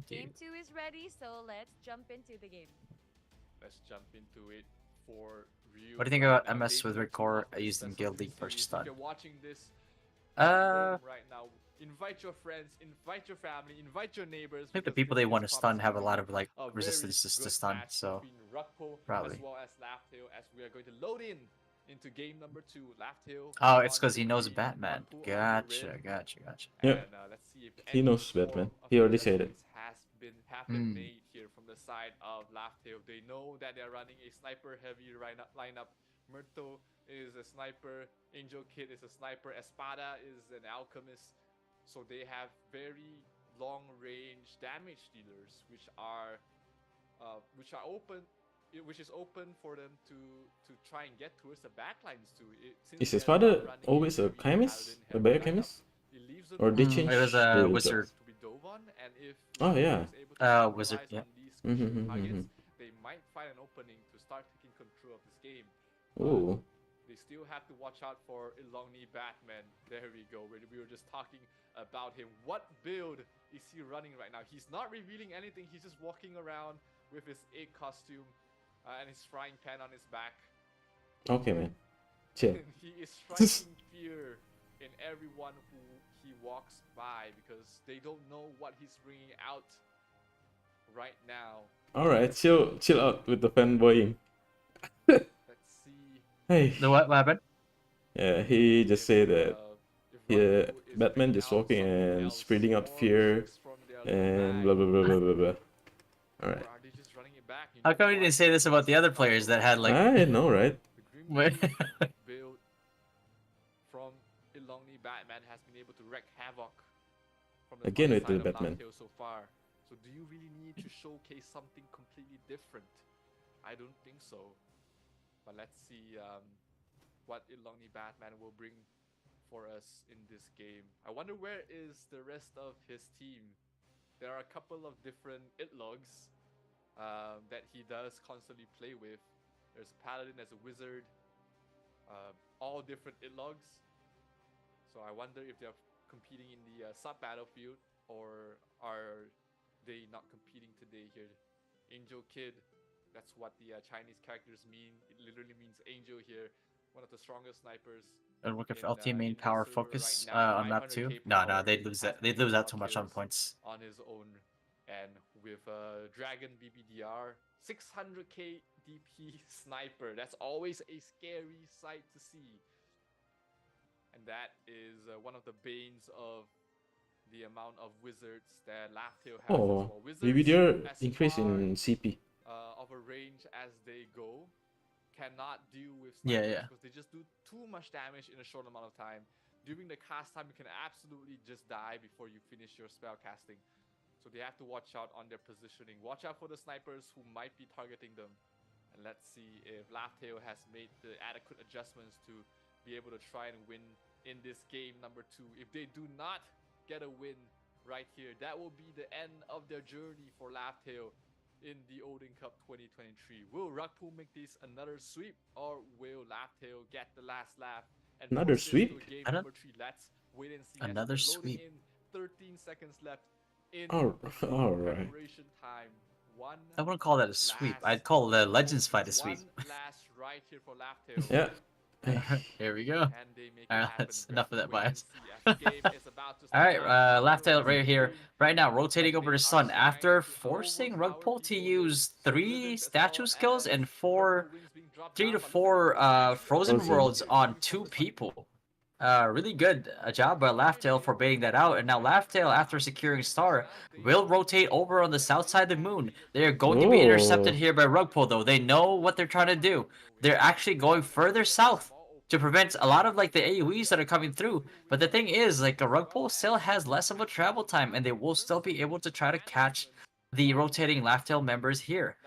game 2 is ready, so let's jump into the game. Let's jump into it for real. What do you think right about now. MS with Debut Recore team of using this Guild League series. first If stun? you're watching this at Uh, home right now, invite your friends, invite your family, invite your neighbors. I think the because people this they is want to stun promising have a to lot be of like a very resistances to good stun, match so between Rugpo probably. as well as Laughtale, as we are going to load in into game number 2. Laughtale. Oh, it's on because he the knows green, Batman. Rugpo on the Gotcha, red. gotcha. Yep. And let's see if He any knows sort Batman. of He already said it. adjustments have been Hmm. made here from the side of Laughtale. They know that they're running a sniper heavy lineup. Myrtle is a sniper, Angel Kid is a sniper, Espada is an alchemist. So they have very long range damage dealers which is open for them to try and get towards the backlines too. Since Is his they're not father running always a very chemist? paladin A heavy lineup, biochemist? it leaves them Or they with changed It was a the job? wizard. to be dove on, and if Oh, Rugpo yeah. is able to Wizard, capitalize yeah. on these crucial targets, Mhm. they might find an opening to start taking control of this game. Ooh. They still have to watch out for Elongni Batman. There we go. We were just talking about him. What build is he running right now? He's not revealing anything. He's just walking around with his egg costume and his frying pan on his back. Okay, man. Chill. He is striking fear in everyone who he walks by because they don't know what he's bringing out right now. Alright, chill out with the fanboying. Let's see. Hey. The what happened? Yeah, he just said that if Rugpo is Batman bringing just out walking something and else, spreading out more fear wizards from their and bag, blah blah blah blah blah blah. or Alright. are they just running it back? You How know come you what? didn't say this about the other players that had like? I know, right? The Grim Wait. Reaper build from Elongni Batman has been able to wreak havoc from the Again front with the side of Batman. Laughtale so far. So do you really need to showcase something completely different? I don't think so. But let's see what Elongni Batman will bring for us in this game. I wonder where is the rest of his team. There are a couple of different itlogs that he does constantly play with. There's a paladin, there's a wizard, all different itlogs. So I wonder if they're competing in the sub battlefield, or are they not competing today here? Angel Kid, that's what the Chinese characters mean. It literally means angel here. One of the strongest snipers. And look if in, LT main in the power server focus right now, on map 2. 500k No, power, they'd lose that. has They'd been lose able that to too much on kills points. on his own. And with Dragon BBDR, 600k DP sniper. That's always a scary sight to see. And that is one of the banes of the amount of wizards that Laughtale has as Oh, well. Wizards, BBDR as increase far, in CP. of a range as they go, cannot deal with Yeah, snipers yeah. because they just do too much damage in a short amount of time. During the cast time, you can absolutely just die before you finish your spell casting. So they have to watch out on their positioning. Watch out for the snipers who might be targeting them. And let's see if Laughtale has made the adequate adjustments to be able to try and win in this game number 2. If they do not get a win right here, that will be the end of their journey for Laughtale in the Odin Cup 2023. Will Rugpo make this another sweep, or will Laughtale get the last laugh and Another push this to sweep? a game I don't- number 3? Let's wait and see. as Another we're loading sweep. in 13 seconds left in Alright. preparation time. One I wouldn't call that a sweep. last I'd call the Legends fight a sweep. one last right here for Laughtale. Yeah. Here we go. Can they make it Alright, happen? that's We enough have of to that wait and bias. see as the game is about to start Alright, now. left tail Let's right here. see Right now, who rotating over the they sun are after trying to forcing overpower Rugpole to people use with 3 citizens, as statue well skills as and purple 4 rings being dropped 3 down, to but looks like 4 the match frozen Frozen. worlds is on coming 2 from the side. people. Really good job by Laugh-Tail for baiting that out. And now Laugh-Tail, after securing Star, will rotate over on the south side of the moon. They are going to be intercepted Oh. here by Rugpole, though. They know what they're trying to do. They're actually going further south to prevent a lot of like the AoEs that are coming through. But the thing is, like a Rugpole still has less of a travel time, and they will still be able to try to catch the rotating Laugh-Tail members here.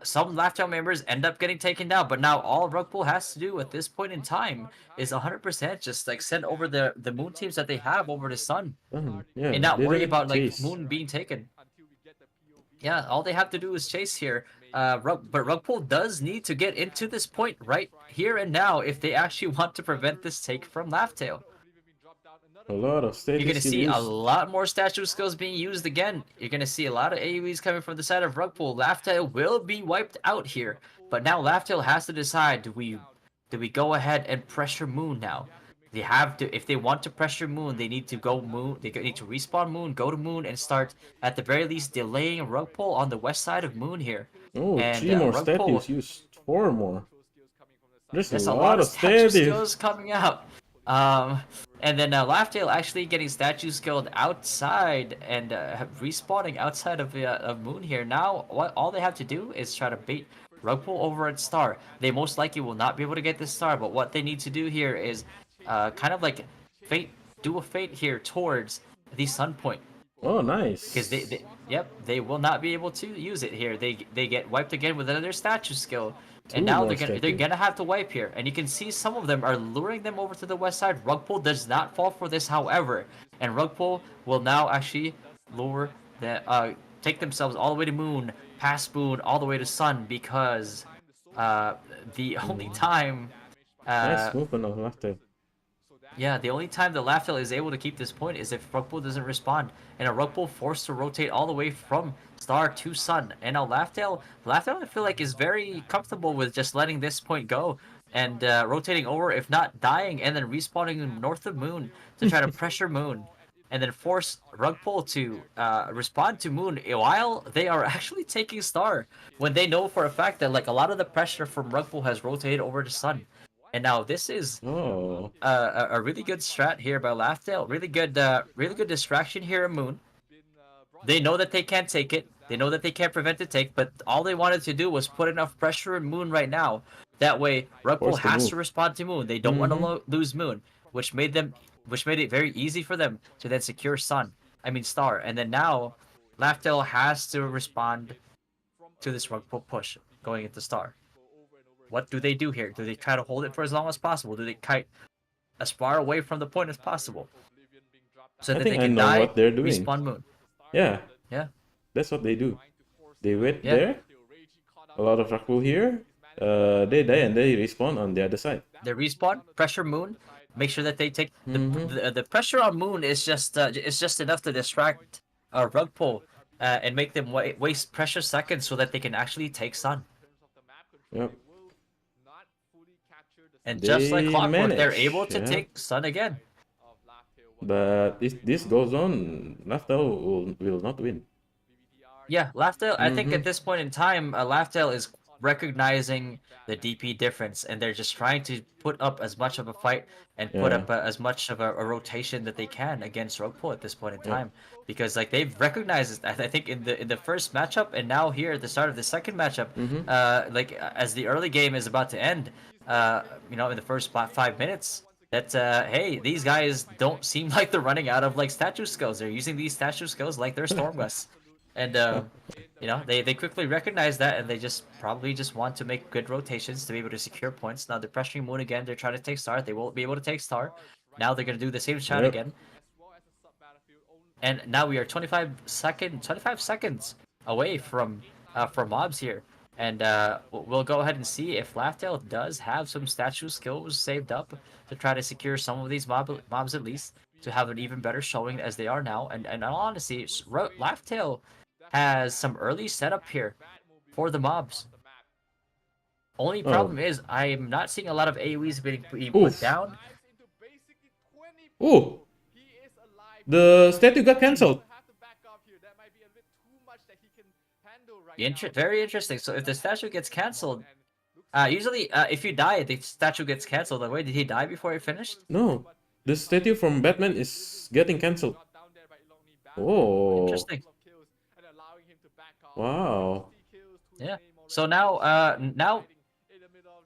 Some Laugh-Tail members end up getting taken down, but now all Rugpole has to do at this point in time is 100% just like send over the moon teams that they have over the sun Yeah, and not they worry don't about like chase. moon being taken. Yeah, all they have to do is chase here. But Rugpole does need to get into this point right here and now if they actually want to prevent this take from Laugh-Tail. A lot of You're steady going to skill see a use. lot more statue skills being used again. You're going to see a lot of AoEs coming from the side of Rugpole. Laugh-Tail will be wiped out here. But now Laugh-Tail has to decide, do we go ahead and pressure Moon now? They have to, if they want to pressure Moon, they need to go Moon, they need to respawn Moon, go to Moon, and start, at the very least, delaying Rugpole on the west side of Moon here. Oh, And 3 more Rugpole, statues used. 4 more. There's there's a a lot lot of of statue statues. skills coming out. And then Laugh-Tail actually getting statue skilled outside and respawning outside of Moon here. Now, all they have to do is try to bait Rugpole over at Star. They most likely will not be able to get this Star, but what they need to do here is kind of like do a fate here towards the Sun Point. Oh, nice. Because they will not be able to use it here. They get wiped again with another statue skill. And 2 now more they're statues. gonna have to wipe here. And you can see some of them are luring them over to the west side. Rugpole does not fall for this, however. And Rugpole will now actually lure the take themselves all the way to Moon, past Moon, all the way to Sun, because the only time Nice movement of Laugh-Tail. yeah, the only time the Laugh-Tail is able to keep this point is if Rugpole doesn't respond, and a Rugpole forced to rotate all the way from Star to Sun. And now Laugh-Tail I feel like is very comfortable with just letting this point go and rotating over, if not dying, and then respawning north of Moon to try to pressure Moon, and then force Rugpole to respond to Moon while they are actually taking Star, when they know for a fact that like a lot of the pressure from Rugpole has rotated over to Sun. And now this is Oh. a really good strat here by Laugh-Tail. Really good distraction here at Moon. They know that they can't take it. They know that they can't prevent the take, but all they wanted to do was put enough pressure on Moon right now. That way, Rugpole Force the has move. to respond to Moon. They don't want to lose Moon, which made it very easy for them to then secure Star. And then now, Laugh-Tail has to respond to this Rugpole push going into Star. What do they do here? Do they try to hold it for as long as possible? Do they kite as far away from the point as possible so I that think they I can know die, what they're doing. respawn Moon? Yeah, Yeah. that's what they do. They wait Yeah. there. A lot of Rugpole here. They die and they respawn on the other side. They respawn, pressure Moon, make sure that they take the pressure on Moon is just enough to distract Rugpole and make them waste precious seconds so that they can actually take Sun. Yep. And just like They clockwork, they're manage, able to yeah. take Sun again. But if this goes on, Laugh-Tail will not win. Yeah, Laugh-Tail, I think at this point in time, Laugh-Tail is recognizing the DP difference, and they're just trying to put up as much of a fight and put Yeah. up as much of a rotation that they can against Rugpole at this point in time, because like they've recognized it. I think in the first matchup, and now here at the start of the second matchup, like as the early game is about to end, in the first 5 minutes, that hey, these guys don't seem like they're running out of like statue skills. They're using these statue skills like they're Stormgusts. And they quickly recognize that, and they probably just want to make good rotations to be able to secure points. Now they're pressuring Moon again. They're trying to take Star. They won't be able to take Star. Now they're gonna do the same shot again. And now we are 25 seconds away from mobs here. And we'll go ahead and see if Laugh-Tail does have some statue skills saved up to try to secure some of these mobs at least, to have an even better showing as they are now. And in all honesty, Laugh-Tail has some early setup here for the mobs. Only Oh. problem is I'm not seeing a lot of AoEs being put Oof. down. Oh, the statue got cancelled. Very interesting. So if the statue gets cancelled, usually if you die, the statue gets cancelled. Like, wait, did he die before he finished? No, the statue from Batman is getting cancelled. Oh, Interesting. wow. Yeah. So now,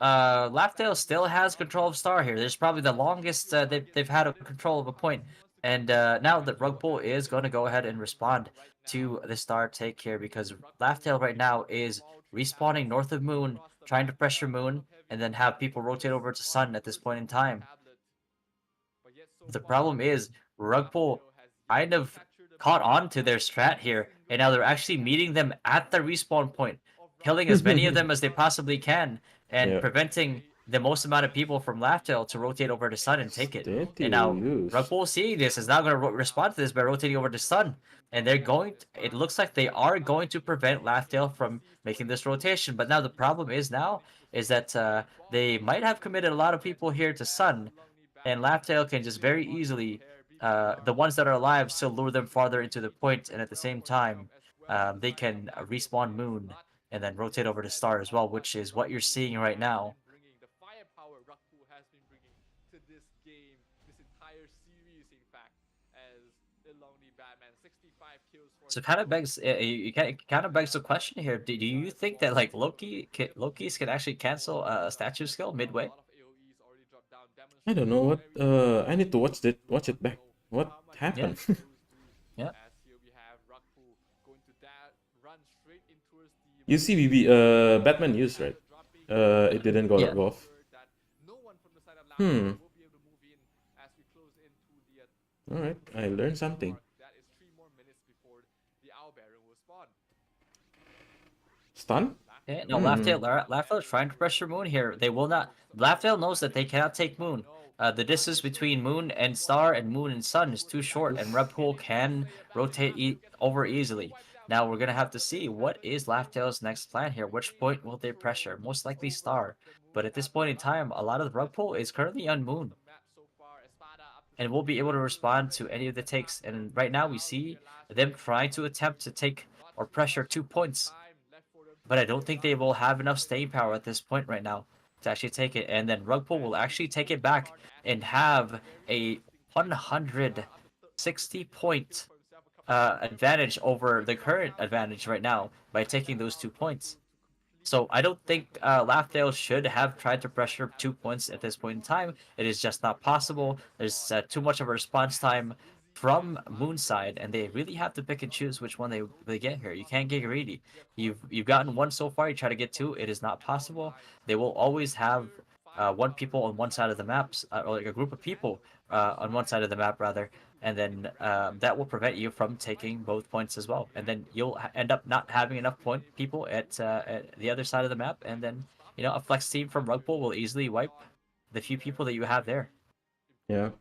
Laughdale still has control of Star here. There's probably the longest they've had a control of a point. And now that Rugpool is going to go ahead and respond to the Star take here because Laughdale right now is respawning north of Moon, trying to pressure Moon, and then have people rotate over to Sun at this point in time. The problem is Rugpool kind of caught on to their strat here, and now they're actually meeting them at the respawn point, killing as many of them as they possibly can, and Yeah. preventing the most amount of people from Laughdale to rotate over to Sun and take it. Statue And now use. Rugpool seeing this is now going to respond to this by rotating over to Sun, and they're going. It looks like they are going to prevent Laughdale from making this rotation. But now the problem is that they might have committed a lot of people here to Sun, and Laughdale can just very easily, the ones that are alive, still lure them farther into the point, and at the same time, they can respawn Moon and then rotate over to Star as well, which is what you're seeing right now. So kind of begs, kind of begs the question here. Do you think that like Loki's can actually cancel a statue skill midway? I don't know what. I need to watch it back. What happened? Yeah. You see, Batman used, right? It didn't go Yeah. off. Hmm. All right, I learned something. Stun? Okay, no, Laughdale is trying to pressure Moon here. They will not. Laughdale knows that they cannot take Moon. The distance between Moon and Star and Moon and Sun is too short, and Redpool can rotate over easily. Now we're gonna have to see what is Laughdale's next plan here. Which point will they pressure? Most likely Star. But at this point in time, a lot of the Redpool is currently on Moon, and will be able to respond to any of the takes. And right now we see them trying to attempt to take or pressure 2 points. But I don't think they will have enough staying power at this point right now to actually take it. And then Rugpool will actually take it back and have a 160 point advantage over the current advantage right now by taking those 2 points. So I don't think Laughdale should have tried to pressure 2 points at this point in time. It is just not possible. There's too much of a response time from Moonside, and they really have to pick and choose which one they get here. You can't get greedy. You've gotten one so far. You try to get two. It is not possible. They will always have one people on one side of the maps, or like a group of people on one side of the map rather, and then that will prevent you from taking both points as well. And then you'll end up not having enough people at the other side of the map, and then a flex team from Rugpool will easily wipe the few people that you have there. Yeah.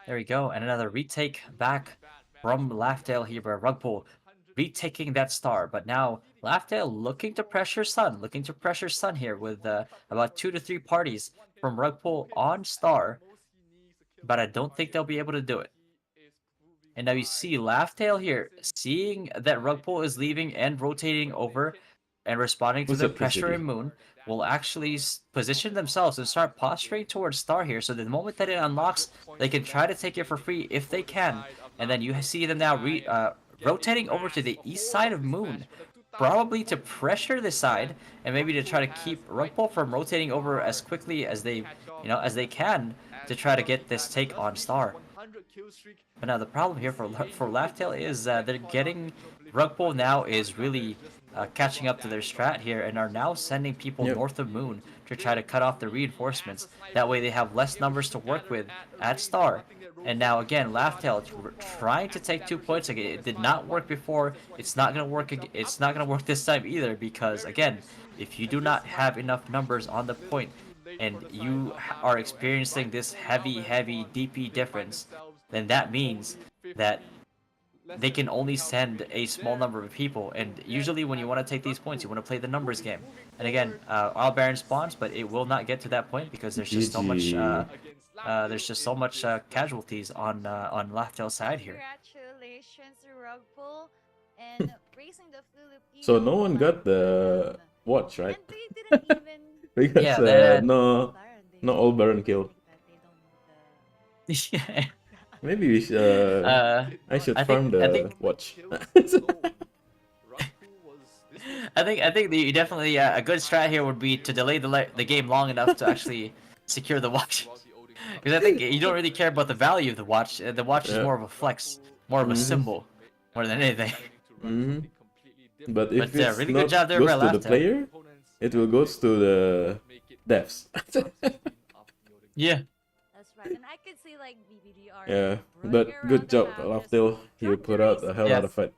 There we go, and another retake back from Laughdale here by Rugpool, retaking that star. But now Laughdale looking to pressure Sun here with about 2 to 3 parties from Rugpool on star. But I don't think they'll be able to do it. And now you see Laughdale here, seeing that Rugpool is leaving and rotating over and responding to the pressure in Moon, will actually position themselves and start posturing towards Star here. So the moment that it unlocks, they can try to take it for free if they can. And then you see them now rotating over to the east side of Moon, probably to pressure this side and maybe to try to keep Rugpool from rotating over as quickly as they can to try to get this take on Star. But now the problem here for Laughdale is they're getting Rugpool now is really catching up to their strat here and are now sending people north of Moon to try to cut off the reinforcements. That way they have less numbers to work with at Star. And now again, Laughdale trying to take 2 points again. It did not work before. It's not gonna work. It's not gonna work this time either because again, if you do not have enough numbers on the point and you are experiencing this heavy DP difference, then that means that they can only send a small number of people, and usually when you want to take these points, you want to play the numbers game. And again, all Baron spawns, but it will not get to that point because there's just so much GG. casualties on Laughdale's side here. Congratulations, Rugpool, and raising the Filipino So no one got flag for the them. watch, right? And they didn't even Because Yeah, that- no, Baron. They no all Baron think kill. that they don't need the- Yeah. Maybe we should. I should I farm think- I the think- watch. I think you definitely a good strat here would be to delay the game long enough to actually secure the watch. Because I think you don't really care about the value of the watch. The watch is Yeah. more of a flex, more of a symbol, more than anything. Mhm. But if But, it's really not good job there goes by to the Laughter. player, it will goes to the devs. Yeah. That's right, and I could see like BBDR. Yeah, running but around good the job, map, just Laughtail. You put out a hell Yeah. out of fight.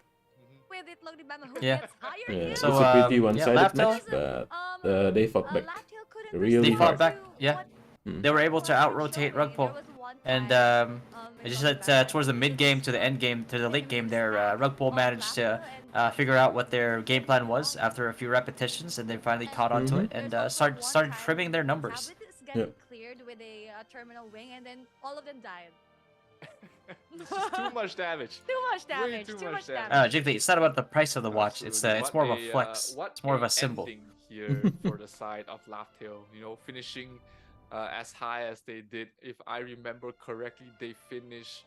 with it, look, the Bama who Yeah. gets higher Yeah, kills. it's So, a pretty yeah, one-sided Laughtail- match, but they fought back. Laughtale couldn't Really They fought hard. back, yeah. what They were able to out-rotate There Rugpo. was one And time, I just towards the mid game to the end game to the late game there, Rugpo managed to figure out what their game plan was after a few repetitions, and they finally caught on to it and started trimming their numbers. Tablet is getting Yeah. cleared with a terminal wing, and then all of them died. This is too much damage. Too much Way damage. too Too much much damage. damage. Jiggly, it's not about the price of the watch. It's Absolutely. more of a What flex. what It's more of a a symbol. ending here for the side of Laughtale. You know, finishing as high as they did. If I remember correctly, they finished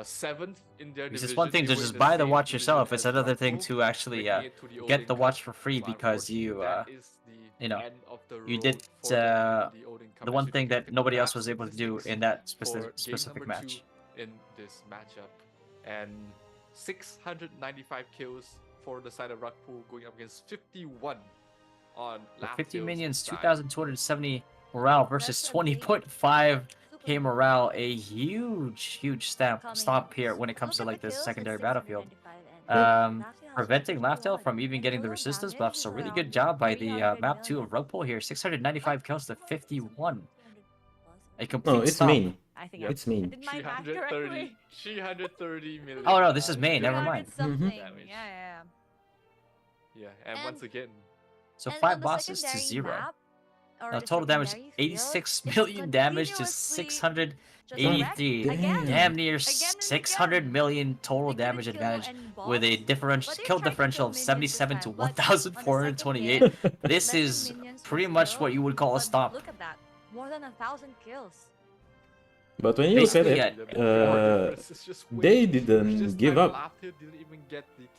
7th in their It's division. just one thing They to were in just the buy the same watch division yourself. It's as another thing Rugpo, to actually making it to the get Odin the Cup. watch for free But because unfortunately, you that is the you know, end of the you road did for them in the Odin Cup the as one we thing begin that to nobody else collapse was able to do statistics in that for game specific number match. 2 in this matchup. And 695 kills for the side of Rugpool going up against 51 on The Laughtale's 50 minions, side. 2,270 morale versus That's a big 20.5k morale. A huge stomp here when it comes to Look at like the this kills, secondary it's battlefield. 695 and Um, Laughtale has preventing 51. Laughtale from even getting the Total resistance damage buff. is So really around good job by the 300 map 2 of million. Rugpool here. 695 kills to 51. A No, complete it's stomp. main. I think Yep. It's I main. did my math correctly. 330 million. Oh, no, this is main, never 300 mind. something. Damage. Yeah. Yeah, and once again, So And 5 on the bosses to secondary 0. map, or Now the total damage secondary field, 86 it's million damage to continuously 683. just wrecked again. Damn near Again and 600 again. million total They couldn't damage kill advantage any with a boss, but they kill tried to differential kill of minions 77 this to time, but on the second 1,428. hit, This letting is minions pretty just much kill, what you would call a but stomp. Look at that. More than 1,000 kills. But when you look at Basically, it, they they didn't give up.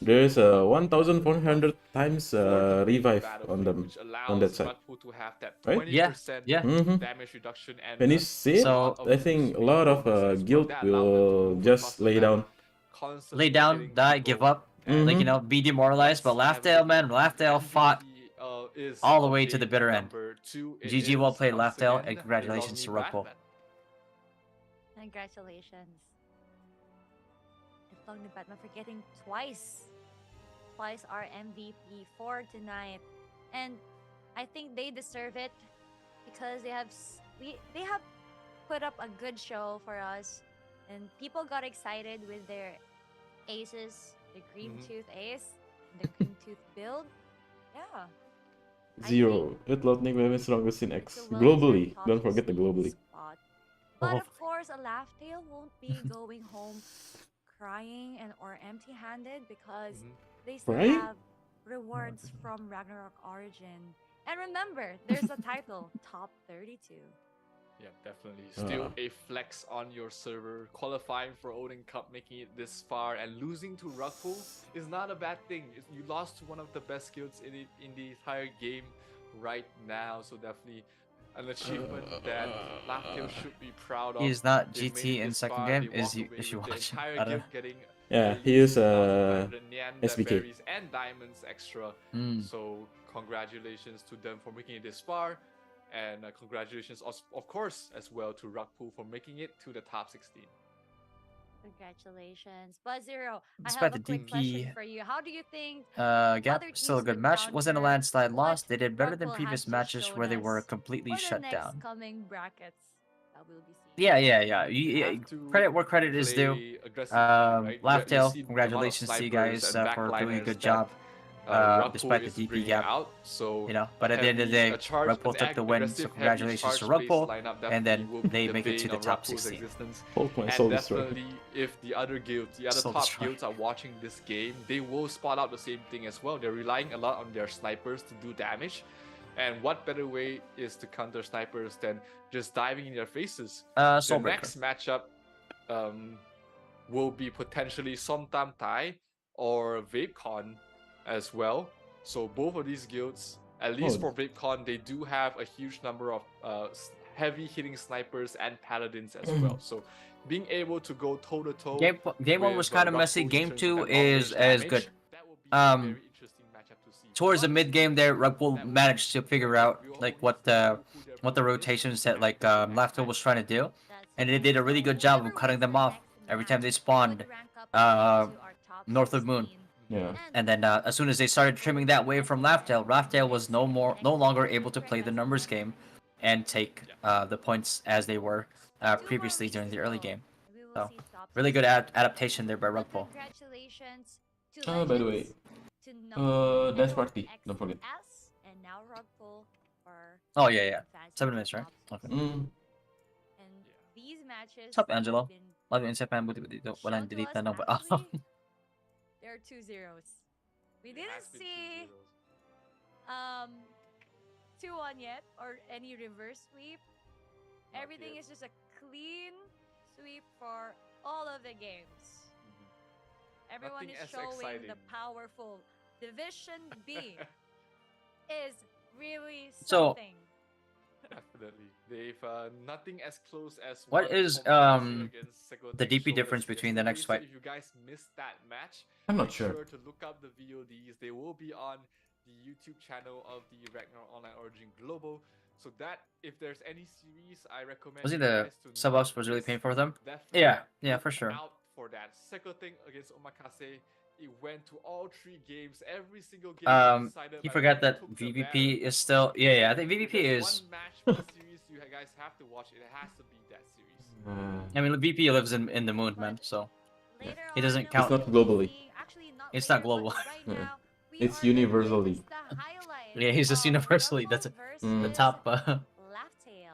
There's a 1,400 times revive on them on that side. Right? Yeah, yeah. Mhm. Damage reduction and When you see it, So- I think a lot of guild will just lay down. Lay down, die, give up, like, you know, be demoralized. But Laughtale, man, Laughtale fought all the way to the bitter end. GG, well played, Laughtale, and congratulations to Rugpo. Congratulations. It's Long Batman for getting twice our MVP for tonight, and I think they deserve it because they have they have put up a good show for us, and people got excited with their aces, the green tooth ace, the green tooth build. Yeah. I Zero. It Nick Web strongest in X. it's a Globally. well-deserved Don't top forget the 16 globally. spot. But Oh. of course, a Laughtale won't be going home crying and or empty-handed because they still Right? have rewards from Ragnarok Origin. And remember, there's a title, Top 32. Yeah, definitely. Still a flex on your server. Qualifying for Odin Cup, making it this far, and losing to Rugpool is not a bad thing. You lost to one of the best guilds in the entire game right now, so definitely an achievement that Laughtale should be proud of. He's not They made GT it in this second far, game. they Is walk you away if you with the watch? entire I don't know. guild getting Yeah, at he is least 1,500 Nyan, the SBK. berries and diamonds extra. Mm. So congratulations to them for making it this far, and congratulations of course as well to Rugpool for making it to the top 16. Congratulations. But Zero, I Despite have a the quick question DP, for you. How do you think Gap, other still a teams good would match. Wasn't a counter landslide what loss. They did better than Rugpool previous has just matches shown where they were us completely for the shut next down. coming brackets? we'll be seeing. Yeah. have to Credit where credit is due. play aggressively, right? Laugh You Tail, see the amount of congratulations to you snipers guys and for doing a backliners good that, job. Rug Despite Pull the is DP bringing gap, out. So you know. But at the end of the day, Rug Pull took the win, so congratulations to Rug Pull. And then they make it to the top 16. Hold my And soul destroyed. definitely, if the other guilds, the other Soul top destroyed. guilds are watching this game, they will spot out the same thing as well. They're relying a lot on their snipers to do damage. And what better way is to counter snipers than just diving in their faces? The Soulbreaker. next matchup will be potentially Somtam Tai or VapeCon as well. So both of these guilds, at least for VapeCon, they do have a huge number of heavy hitting snipers and paladins as well. So being able to go toe to toe. Game 1 was kind of messy. Game 2 is good. That will be a very interesting matchup to see. Towards the But mid game there, Rug Pull managed to figure out like what the rotations that like Laugh Tail was trying to do, and they did a really good job of cutting them off every time they spawned north of Moon. Yeah. And then as soon as they started trimming that wave from Laugh Tail was no longer able to play the numbers game and take the points as they were previously during the early game. So really good adaptation there by Rug Pull. Congratulations to By the way, Legends, to number dance party, don't forget. XS, and now Rug Pull for Oh yeah. Fantasy 7 minutes, right? Tops. Okay. And these matches What's up, Angelo? have been Love you, Insepan. Buti dito. Walang shown to delete us. na nung Actually, there are 2 zeros. We it didn't has been 2 see zeros. 2-1 yet or any reverse sweep. Not Everything yet. is just a clean sweep for all of the games. Everyone Nothing is as showing the exciting. powerful Division B is really So- something. Definitely. They've nothing as close as What what is, Tomoyasu against Sekotech the DP showed difference us between the next yesterday. fight? So if you guys missed that match, I'm not make sure. to look up the VODs. They will be on the YouTube channel of the Ragnarok Online Origin Global. So that if there's any series, I recommend. Was it you the guys to sub-ups not was really miss. painful for them? Definitely Yeah, for look sure. Out for that. Sekotech against Omakase. It went to all 3 games. Every single game was decided He by forgot who that took the VVP better. is still. Yeah. I think If VVP there's is. one match for the series you guys have to watch. It has to be that series. I mean, VP lives in the moon, man. So Later It doesn't on, count. we'll It's not be globally. seeing- actually not It's later, not global. but right Yeah. now, we It's are universally. convinced the highlight yeah, he's just of universally. Rug That's Pull it. versus The top. Laugh Tail.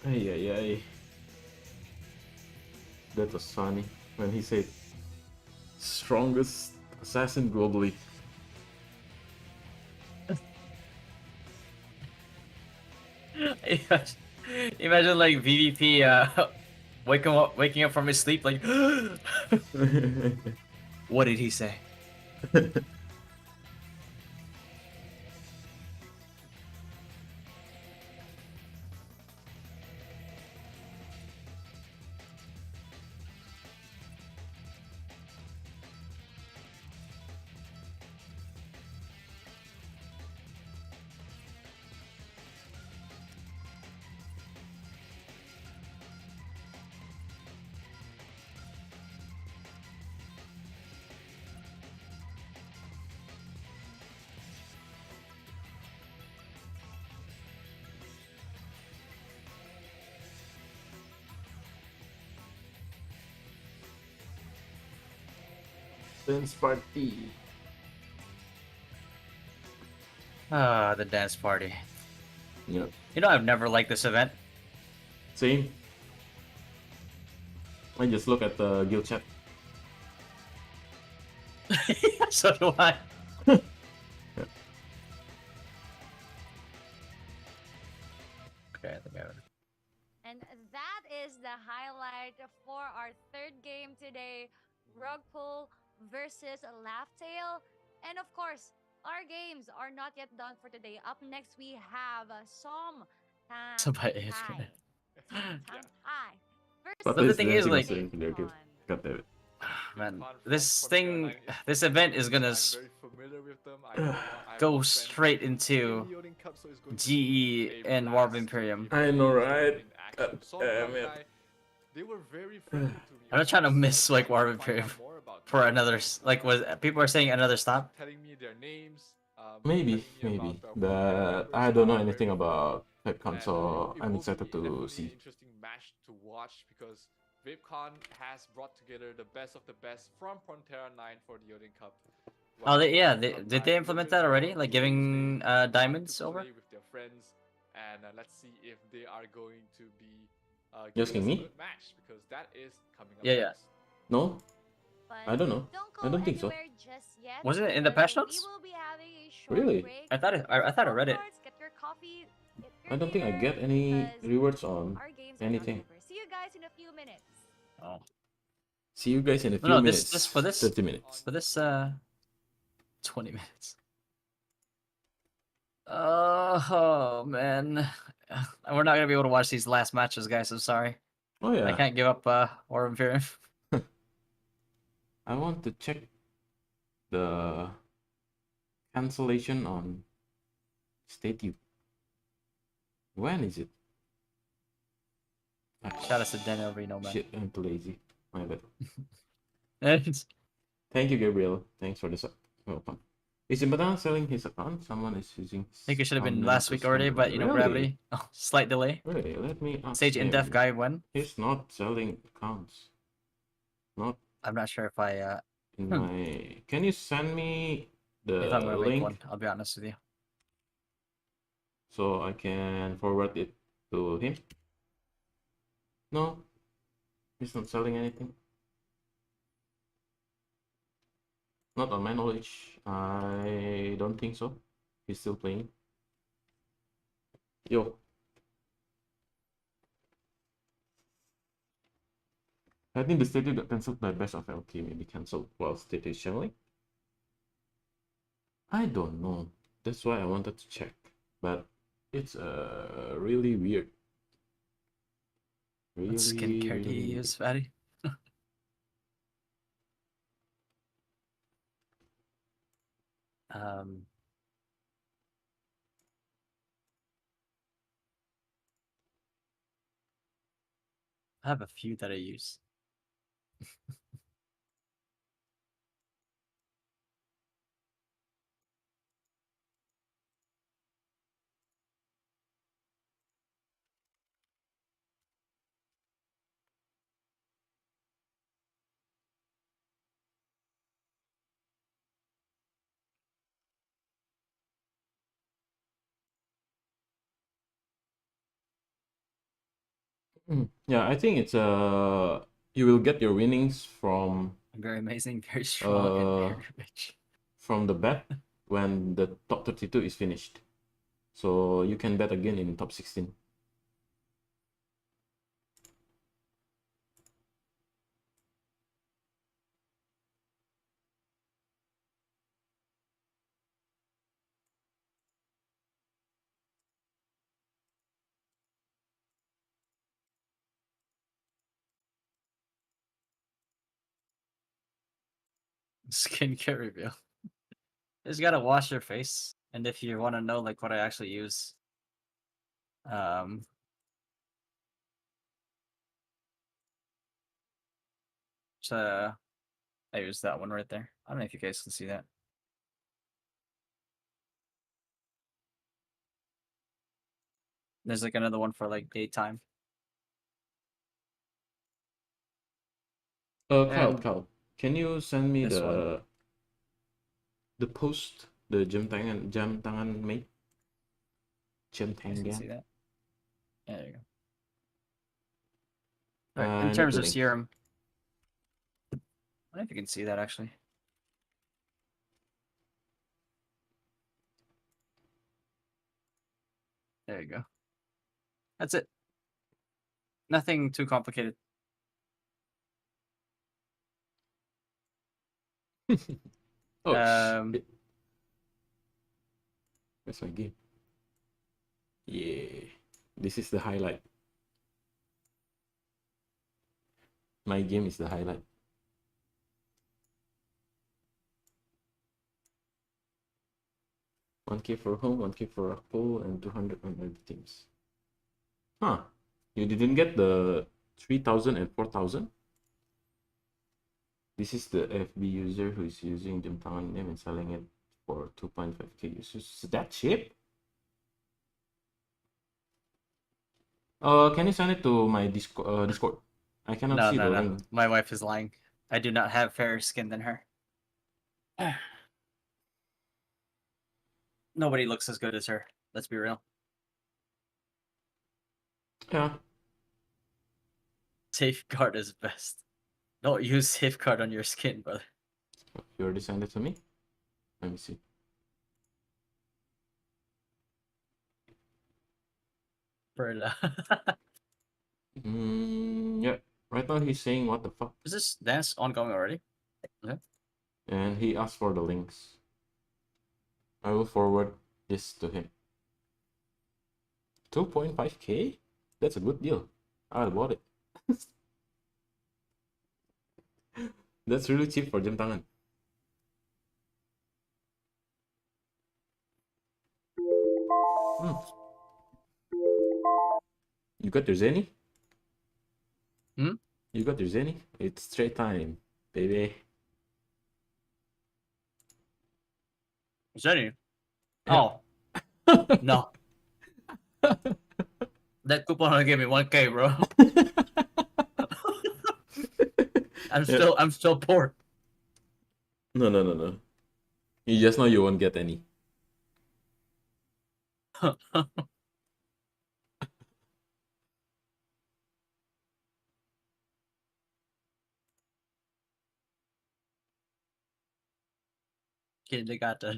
Ay. That was funny when he said strongest assassin globally. Imagine like VVP waking up from his sleep like. What did he say? Dance party. Ah, the dance party. Yeah. You know, I've never liked this event. Same. I just look at the guild chat. So do I. Okay, I think I would. And that is the highlight for our 3rd game today. Rug Pull versus Laugh Tail. And of course, our games are not yet done for today. Up next, we have some Somebody is Tai. Yeah. But the thing is, dancing like- also into their guild. God damn it. Man, Fun this from thing, Carolina. this event is gonna I'm very familiar with them. I go will spend straight into in the Odin Cup, so it's going to GE be a and War of blast to Imperium. be I know, able to right? in action. God Some damn Carolina, it. they were very friendly to me. I'm not trying to Perhaps, miss like trying to War find Imperium out more about for them. another like was people are saying another stop. Telling me their names, Maybe, telling me maybe, about who their but members I don't know are, where anything they're from, about Pepcon, and so it I'm will be excited to definitely see. an interesting match to watch because VapeCon has brought together the best of the best from Frontera 9 for the Odin Cup. Oh, While yeah, Odin Cup did 9 they implement players that already? want Like to giving play, want diamonds to over? play with their friends, and let's see if they are going to be You giving asking us a me? good match because that is coming up Yeah. next. No, But I don't know. don't I go don't think so. anywhere just yet. Was it in the because patch We notes? will be having a short Really? break. I thought I read it. Popcorns, get your coffee, get your I don't think I dinner, get any because rewards on our games are not anything. over. See you guys in a few minutes. Oh. See you guys in a few No, minutes. this for this 30 minutes. for this 20 minutes. Oh man. We're not gonna be able to watch these last matches, guys. I'm sorry. Oh yeah. I can't give up War Imperium. I want to check the cancellation on Statue. When is it? Ah, Shout out to Daniel Reno, man. shit, I'm too lazy. My bad. And Thank you, Gabriel. Thanks for the welcome. Is Imbatan selling his account? Someone is using. I think it should have been Thumbnail last to week already, send but you know, Really? gravity. Oh, slight delay. Really? Let me ask Stage in def him. guy when? He's not selling accounts. Not I'm not sure if I in my. Can you send me the if I'm gonna make link one, I'll be honest with you. so I can forward it to him? No, he's not selling anything. Not on my knowledge. I don't think so. He's still playing. Yo. I think the statue got cancelled by Best of LK, maybe cancelled while state is showing. I don't know. That's why I wanted to check. But it's really weird. Really, What skincare do really you weird. use, Fatty? um I have a few that I use. Yeah, I think it's you will get your winnings from Very amazing, very strong, and very rich. from the bet when the top 32 is finished. So you can bet again in top 16. Skincare review. Just gotta wash your face, and if you want to know like what I actually use, um, so I use that one right there. I don't know if you guys can see that. There's like another one for like daytime. And Kyle, can you send me this one. the post, the jam tangan mate? Jam You guys can see tangan. that. Yeah, there you go. Right, I in need terms the of link. serum, I don't know if you can see that actually. There you go. That's it. Nothing too complicated. Oh, Um, Where's my game? Yeah, this is the highlight. My game is the highlight. $1K for home, $1K for a pool, and 200 on other teams. Huh? You didn't get the 3,000 and 4,000. This is the FB user who is using jam tangan name and selling it for 2.5k. Is that cheap? Can you send it to my Discord? I cannot No, see no, the no. link. My wife is lying. I do not have fairer skin than her. Nobody looks as good as her. Let's be real. Yeah. Safeguard is best. Don't use safeguard on your skin, brother. You already sent it to me? Let me see. Yeah. Right now he's saying what the fuck. Is this dance ongoing already? Okay. And he asked for the links. I will forward this to him. 2.5k? That's a good deal. I bought it. That's really cheap for jam tangan. You got your Zenny? You got your Zenny? It's straight time, baby. Zenny? Yeah. Oh. No. That coupon only gave me 1k, bro. I'm still poor. No. You just know you won't get any. Kid, they got that.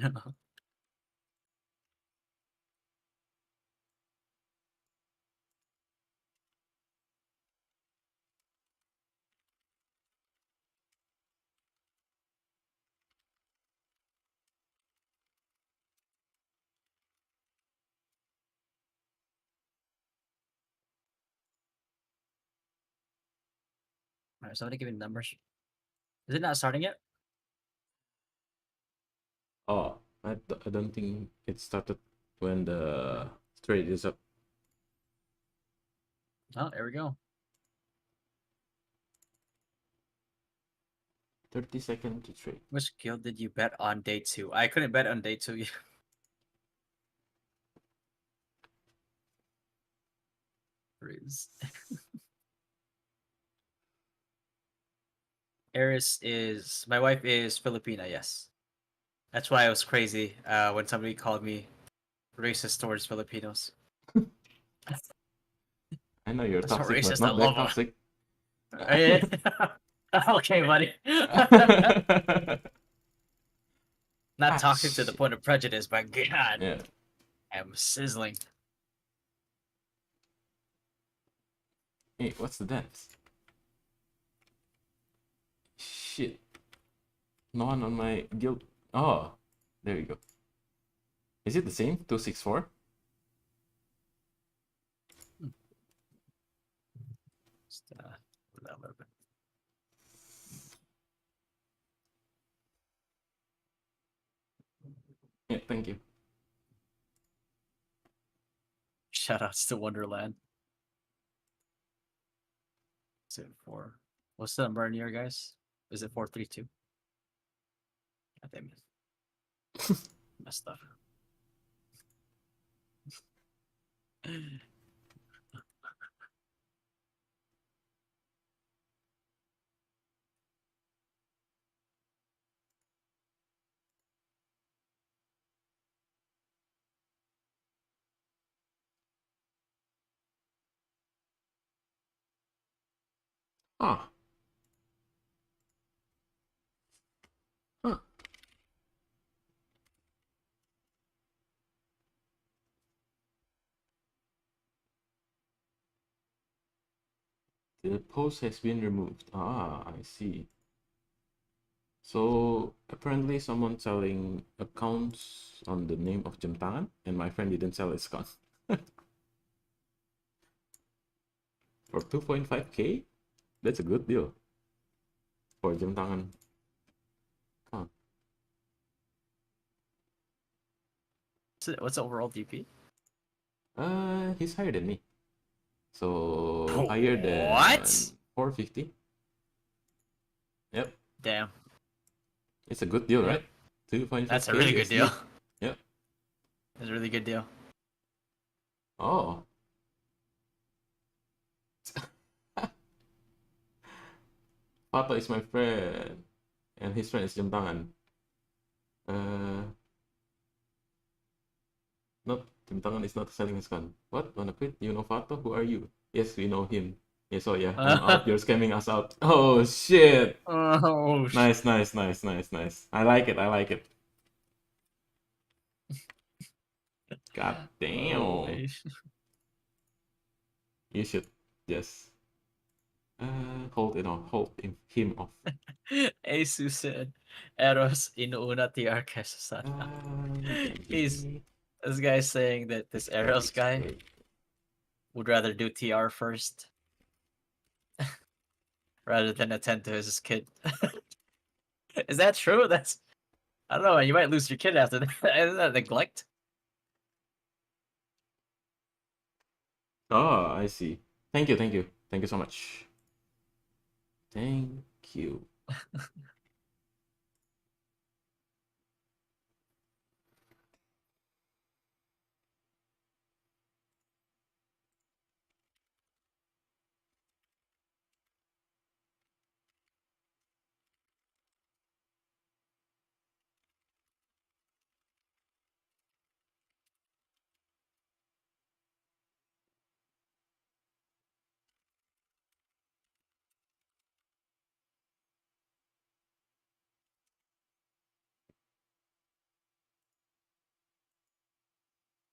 Alright, somebody give me numbers. Is it not starting yet? Oh, I don't think it started when the trade is up. Oh, there we go. 30 seconds to trade. Which guild did you bet on day 2? I couldn't bet on day 2. Riz. Eris is... My wife is Filipina, yes. That's why I was crazy when somebody called me racist towards Filipinos. I know you're That's not toxic, but racist, I not that love 'em. toxic. Okay, buddy. Not toxic to the point of prejudice, but God, Yeah. I'm sizzling. Hey, what's the dance? Shit. No one on my guild. Oh, there you go. Is it the same? 264? Just, that a little bit. Yeah, thank you. Shoutouts to Wonderland. Is it 4? What's the number in here, guys? Is it 432? God damn it. Messed up. Ah. Huh. The post has been removed. Ah, I see. So apparently someone selling accounts on the name of jam tangan, and my friend didn't sell his account. For 2.5k? That's a good deal. For jam tangan. Huh. What's the overall DP? He's higher than me. So higher than What? 450. Yep, Damn. it's a good deal, Yep. right? 2.5K That's a really good USD. deal. Yep. That's a really good deal. Oh. Pato is my friend, and his friend is jam tangan. Not jam tangan is not selling his gun. What? Wanna quit? You know Fato? Who are you? Yes, we know him. Yes, oh yeah, I'm out. You're scamming us out. Oh shit! Oh, Nice, nice, nice, nice, nice. I like it. I like it. God damn. You should just hold it on, him off. Asu said, Eros inuuna TR kesa sana. This guy's saying that this Eros guy would rather do TR first rather than attend to his kid. Is that true? I don't know. You might lose your kid after that. Isn't that neglect? Oh, I see. Thank you, thank you. Thank you so much. Thank you.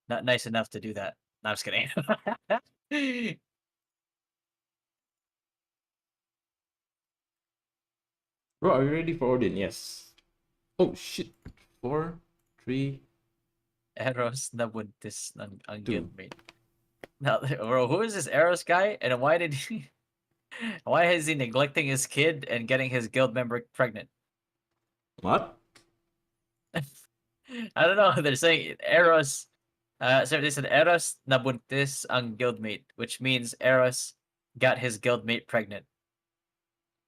Not nice enough to do that. No, I'm just kidding. Bro, are you ready for Odin? Yes. Oh shit. 4, 3, Eros nabuntis ng ang 2. guildmate. Now, bro, who is this Eros guy? And why did he? Why is he neglecting his kid and getting his guild member pregnant? What? I don't know. They're saying Eros. So they said Eros nabuntis ang guildmate, which means Eros got his guildmate pregnant.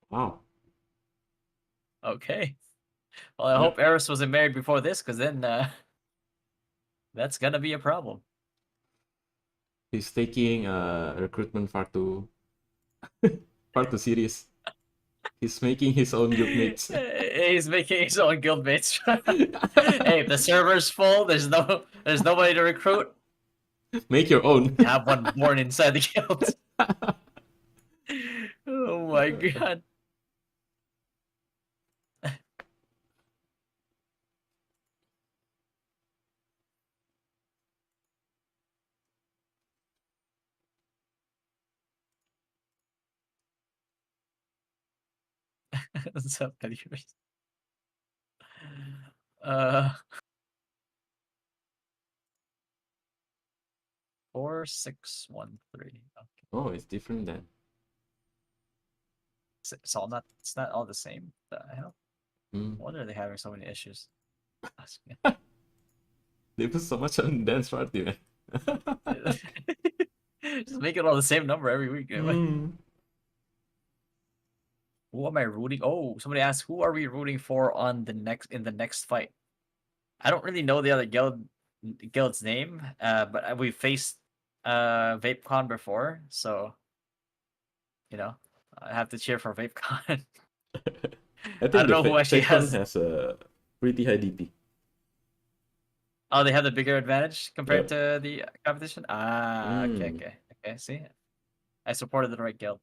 Wow. Okay. Well, I hope Eros wasn't married before this, because then that's gonna be a problem. He's taking recruitment far too serious. He's making his own guildmates. He's making his own guildmates. Hey, if the server's full, there's nobody to recruit. Make your own. Have one born inside the guild. Oh my god. What's up, anyways? 4613. Okay. Oh, it's different then. It's not all the same. The hell? Mm. Why are they having so many issues? They put so much on dance party, man. Just make it all the same number every week. Mm. Who am I rooting? Oh, somebody asked, who are we rooting for in the next fight? I don't really know the other guild's name, but we faced VapeCon before, so you know, I have to cheer for VapeCon. I think don't know who actually has a pretty high DP. Oh, they have the bigger advantage compared to the competition? Ah, okay. See? I supported the right guild.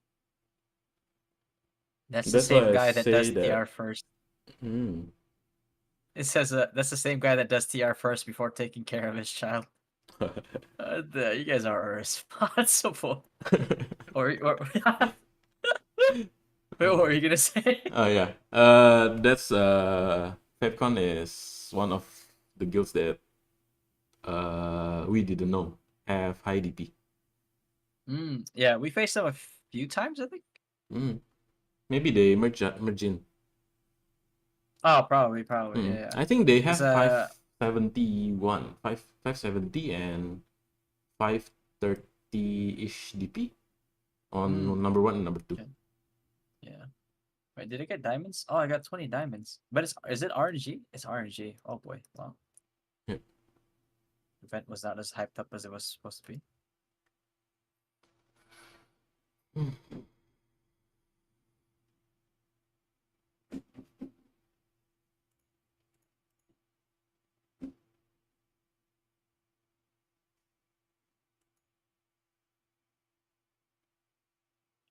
That's the same guy that does TR first. Mm. It says that's the same guy that does TR first before taking care of his child. You guys are irresponsible. or what were you gonna say? Oh yeah. That's FabCon is one of the guilds that we didn't know have high DP. Yeah, we faced them a few times, I think. Maybe they merge in. Oh, probably. Yeah. I think they have 570 and 530-ish DP. on number 1 and number 2. Okay. Yeah. Wait, did I get diamonds? Oh, I got 20 diamonds. But is it RNG? It's RNG. Oh boy. Wow. Yep. Event was not as hyped up as it was supposed to be.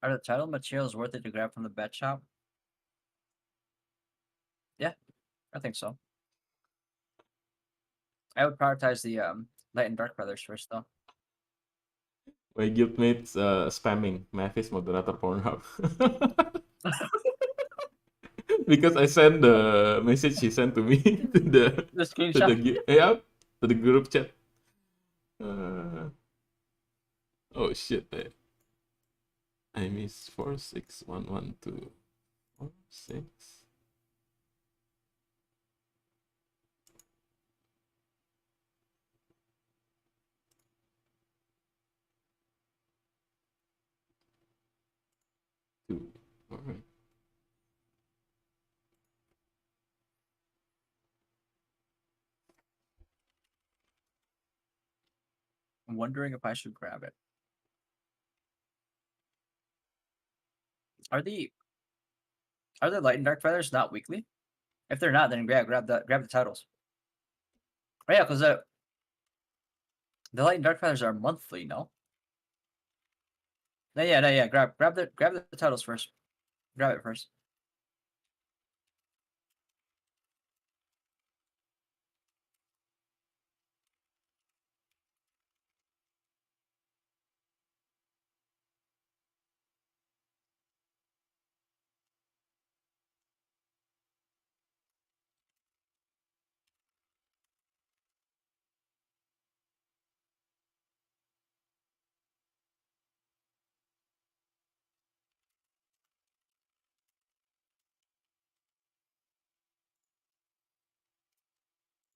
Are the title materials worth it to grab from the bet shop? Yeah, I think so. I would prioritize the light and dark feathers first, though. My guildmates spamming Mavis moderator Pornhub. Because I sent the message he sent to me to The the screenshot. yeah, to the group chat. Oh shit! I missed 46112 46. Two. All right. I'm wondering if I should grab it. Are the light and dark feathers not weekly? If they're not, then grab the titles. Oh yeah, because the light and dark feathers are monthly, no? No, yeah. Grab the titles first. Grab it first.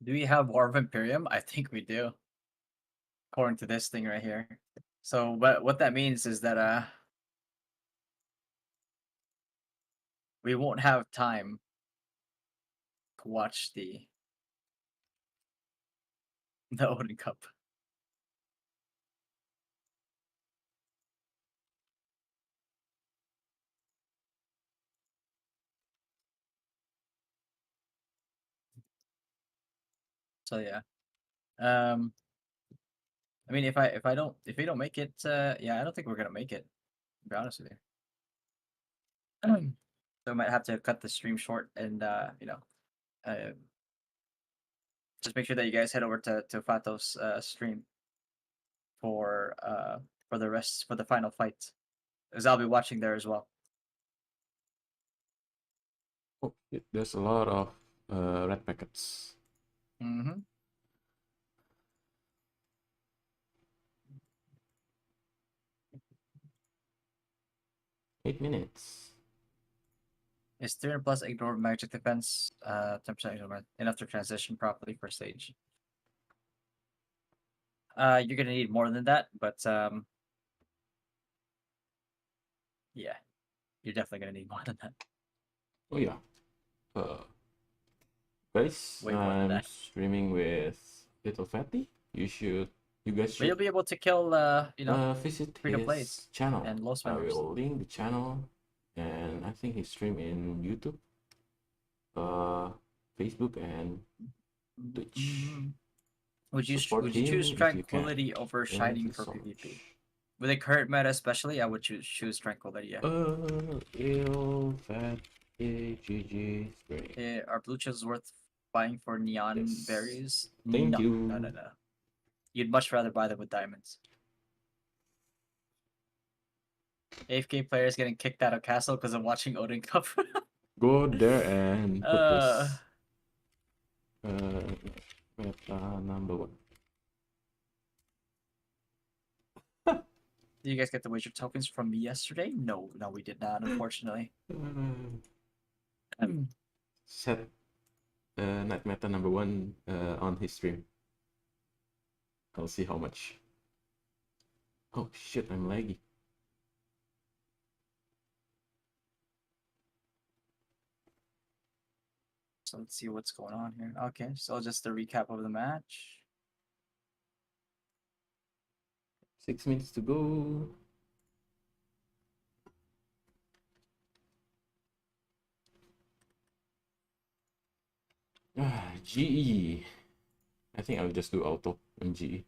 Do we have War of Imperium? I think we do. According to this thing right here. So, but what that means is that we won't have time to watch the Odin Cup. So yeah. I mean, if we don't make it, yeah, I don't think we're gonna make it. To be honest with you. So I might have to cut the stream short and just make sure that you guys head over to Fato's stream for the final fight, because I'll be watching there as well. Oh, there's a lot of red packets. Mm-hmm. 8 minutes. Is 300 plus ignore magic defense 10% enough to transition properly for stage? You're gonna need more than that, but yeah, you're definitely gonna need more than that. Oh yeah. Guys, Way more than I'm that. streaming with Little Fatty. You guys should. But you'll be able to kill visit free-to-play his channel. and low I spenders. will link the channel, and I think he stream in YouTube, Facebook, and Twitch. Would you Support him choose if you tranquility over Thank shining you for so PvP? much. With the current meta especially, I would choose tranquility. Yeah. Ill Fat GG Spring. Are blue chills worth buying for neon Yes. berries? Thank No, you. No. You'd much rather buy them with diamonds. AFK players getting kicked out of castle because of watching Odin Cup. Go there and put this meta number 1. Did you guys get the wager tokens from me yesterday? No, we did not, unfortunately. Set night meta number 1 on his stream. I'll see how much. Oh shit, I'm laggy. So let's see what's going on here. Okay, so just a recap of the match. 6 minutes to go. GE. I think I'll just do auto on GE.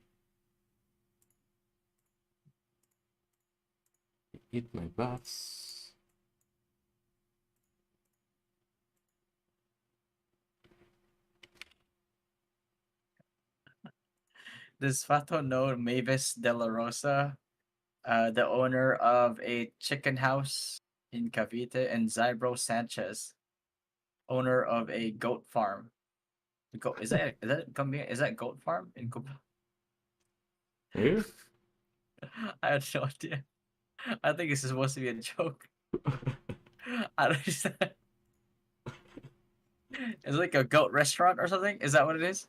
Hit my buffs. Does Fato know Mavis De La Rosa, the owner of a chicken house in Cavite, and Zybro Sanchez, owner of a goat farm? Is that goat farm in Here? I have no idea. I think this is supposed to be a joke. I don't understand. It's like a goat restaurant or something? Is that what it is?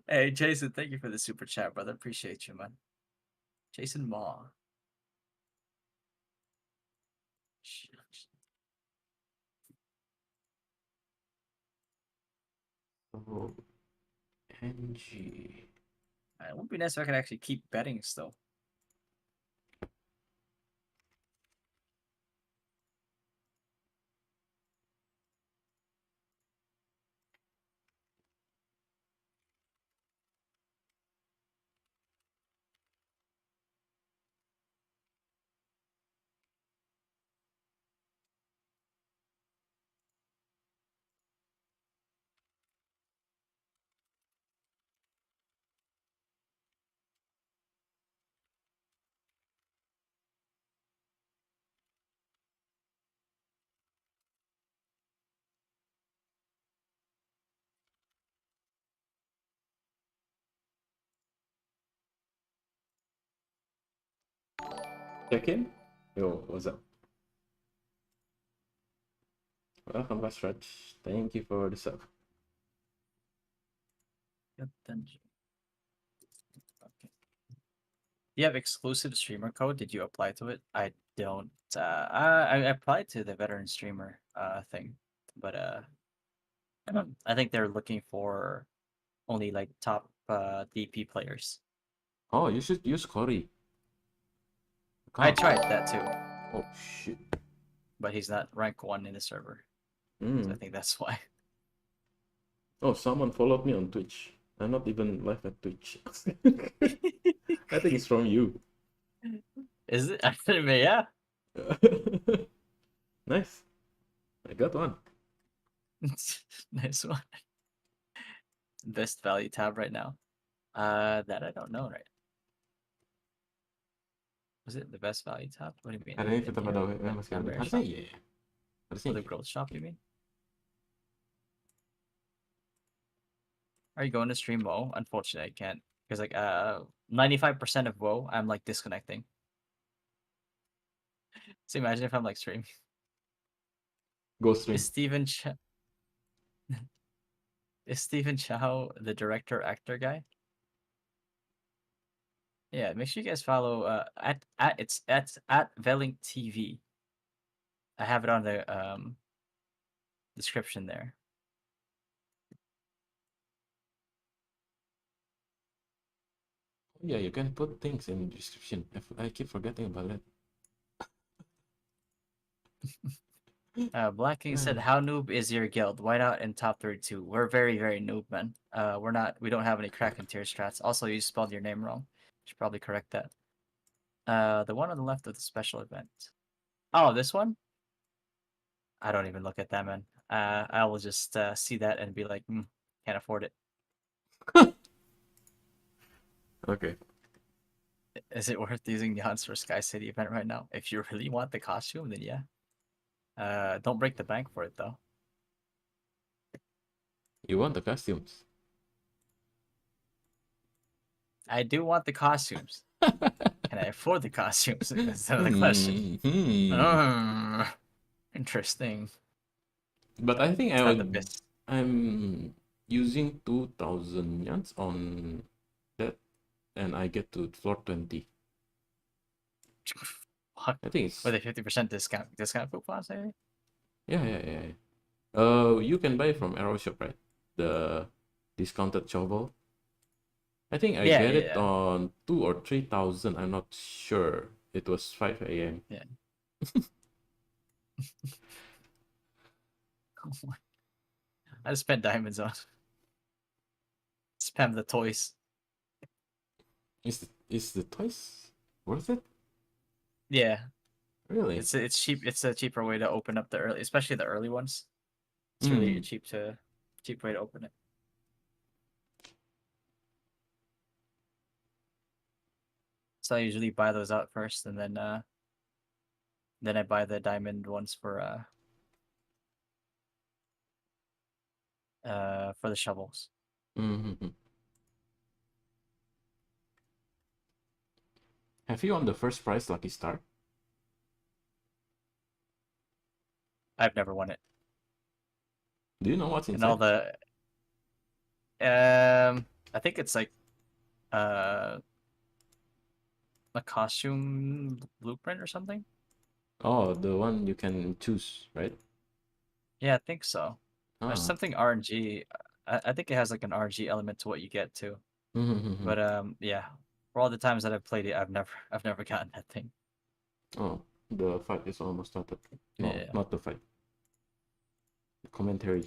Hey, Jason, thank you for the super chat, brother. Appreciate you, man. Jason Ma. Oh, NG. It would be nice if I could actually keep betting still. Check in? Yo, what's up? Welcome back, Stretch. Thank you for the sub. Okay. You have exclusive streamer code. Did you apply to it? I don't. I applied to the veteran streamer thing, but I think they're looking for only like top DP players. Oh, you should use Cory. I tried that too, Oh, shit. but he's not rank 1 in the server. So I think that's why. Oh, someone followed me on Twitch. I'm not even live at Twitch. I think it's from you. Is it? Yeah. Nice. I got one. Nice one. Best value tab right now. That I don't know, right? Was it the best value tab? What do you mean? Ada yang kita pada masih ada. Harusnya iya. Harusnya the growth shop, you mean? Are you going to stream WoW? Unfortunately, I can't. Because like 95% of WoW, I'm like disconnecting. So imagine if I'm like streaming. Go stream. Is Steven Chow the director actor guy? Yeah, make sure you guys follow it's at Velling TV. I have it on the description there. Yeah, you can put things in the description. I keep forgetting about that. Black King said, "How noob is your guild? Whiteout in top 32. We're very, very noob, man. We don't have any Kraken tier strats. Also, you spelled your name wrong. Should probably correct that. The one on the left of the special event. Oh, this one? I don't even look at that, man. I will just see that and be like, can't afford it. Okay. Is it worth using Jan's for Sky City event right now? If you really want the costume, then yeah. Don't break the bank for it though. You want the costumes? I do want the costumes. Can I afford the costumes? That's another question. Interesting. But I think I'm using 2,000 yans on that, and I get to floor 20. Fuck. I think it's With a 50% discount coupons, maybe? yeah. You can buy from Arrow Shop, right? The discounted shovel. I think I Yeah, get it yeah. on 2 or 3,000. I'm not sure. It was 5 a.m. Yeah. I just spent diamonds on spam the toys. Is the toys worth it? Yeah, Really? it's cheap. It's a cheaper way to open up the early, especially the early ones. It's really cheap way to open it. So I usually buy those out first, and then I buy the diamond ones for the shovels. Mm-hmm. Have you won the first prize Lucky Star? I've never won it. Do you know what's inside? And all the I think it's like a costume blueprint or something. Oh, the one you can choose, right? Yeah, I think so. Ah. There's something RNG. I think it has like an RNG element to what you get too. Mm-hmm. But yeah, for all the times that I've played it, I've never gotten that thing. Oh, the fight is almost started. No, Yeah. not the fight. The commentary.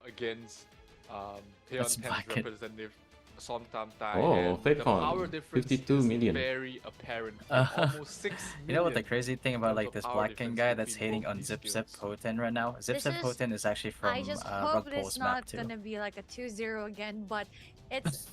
Against That's Peon 10's Blacken. representative Som Tam Tai. Oh, and the Fakon, power difference 52 is million. very apparent. Almost 6 million. You know what the crazy thing about terms like of this power Blacken difference guy that's between hating both on these Zip skills. Poten right now? Zip This is- Poten is actually from I just hope Rug it's Pole's map not too. gonna be like a 2-0 again, but it's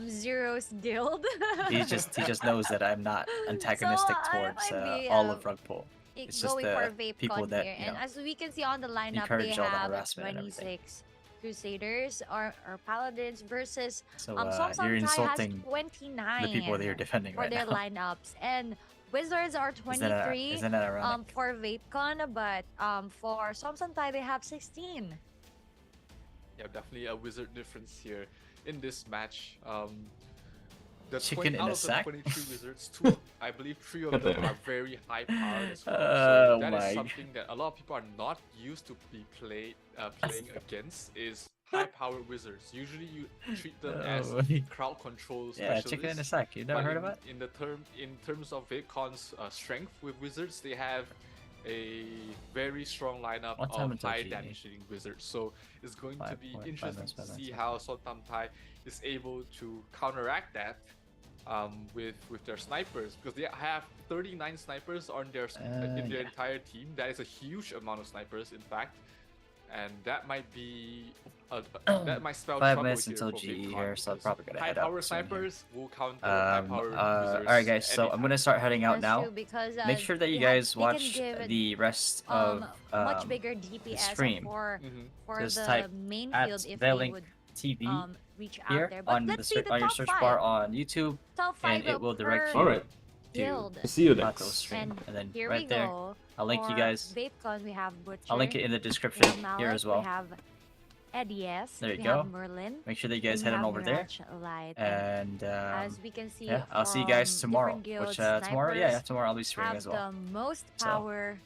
Zero's guild. He just knows that I'm not antagonistic So, I towards might be, all of Rug Pole. It- It's just going the for VapeCon people that, here. you And know, as we can see on the lineup, they encourage all the have harassment and everything. 26 Crusaders or Paladins versus So Som you're Tai has insulting 29 the people that you're defending for right their now. lineups. And Wizards are Isn't that 23 ironic? for VapeCon, but for Som Tai they have 16. Yeah, definitely a wizard difference here in this match. The Chicken in out a of sack? the 23 wizards, I believe 3 of them Goddamn. are very high powered as well. Oh So that my is something that a lot of people are not used to be playing against is high powered wizards. Usually you treat them as Oh, my- crowd control Yeah, specialists. chicken in a sack. You never But heard of it? in terms of VapeCon's strength with wizards, they have a very strong lineup What time of until high GE? damage dealing wizards. So it's going to be 5 interesting minutes, to 5 see minutes. how Som Tam Tai is able to counteract that with their snipers, because they have 39 snipers on their in their Yeah. entire team. That is a huge amount of snipers, in fact, and that might be that might spell 5 trouble minutes here until for GE VapeCon, here, so I'm because probably gonna head out high-power soon here. snipers will counter high-power wizards. Alright guys, so I'm anytime. gonna start heading out That's now. true, because, Make sure that you they have- guys they can watch give the rest of much bigger DPS stream. for Just the type main at field if the they link would TV reach here out there. But on let's the see the on your top search 5. bar on YouTube, Top 5 and it will direct per you Alright. guild. See you Plateau next. stream, and then Here we right there, go. I'll link you For guys. VapeCon, we have Butcher. I'll link it in the we description have Malik, here as well. We have Eddie. There you we go. have Merlin. Make sure that you guys we head on have over there, Mirage Light, and as we can see, yeah, I'll see you guys from tomorrow. different guilds, Which tomorrow, yeah, snipers tomorrow I'll be streaming have as well. the most So, power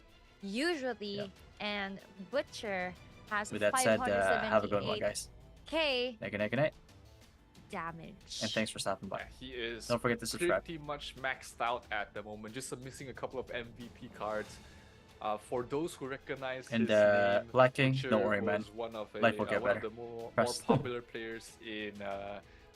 usually, yep. and Butcher has With that said, 578k have a good one, guys. Good night, damage. and thanks for stopping by. Yeah, he is Don't forget to subscribe. pretty much maxed out at the moment, just missing a couple of MVP cards. For those who recognize And, his name, Black King, Butcher don't worry, man. was one of, Life will get one of better. the more Trust. popular players in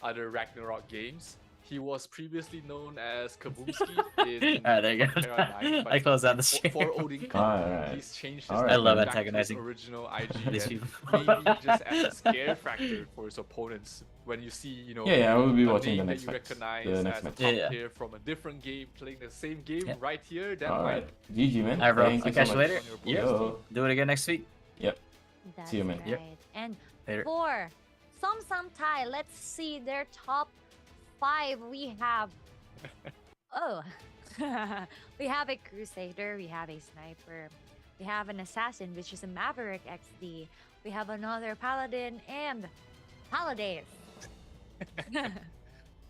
other Ragnarok games. He was previously known as Kaboomski in Alright, there you go. Paradigm, but I closed out the stream. for Odin, Alright. he's changed his Alright, I love name back to his antagonizing original IG, these and people. maybe just as a scare factor for his opponents. When you see, you know, Yeah, I will be a watching the name next that you match. recognize The next as a match. top Yeah. player from a different game, playing the same game Yeah. right here, that Alright. might GG, man. Alright, bro. Thank I'll you catch so you much. later. on your Yep. opponent's Yo. Do it again next week. That's See you, man. right. Yep. And Later. for Som Tai, let's see their top 5. We have we have a Crusader, we have a Sniper, we have an Assassin, which is a Maverick XD, we have another Paladin, and Paladin.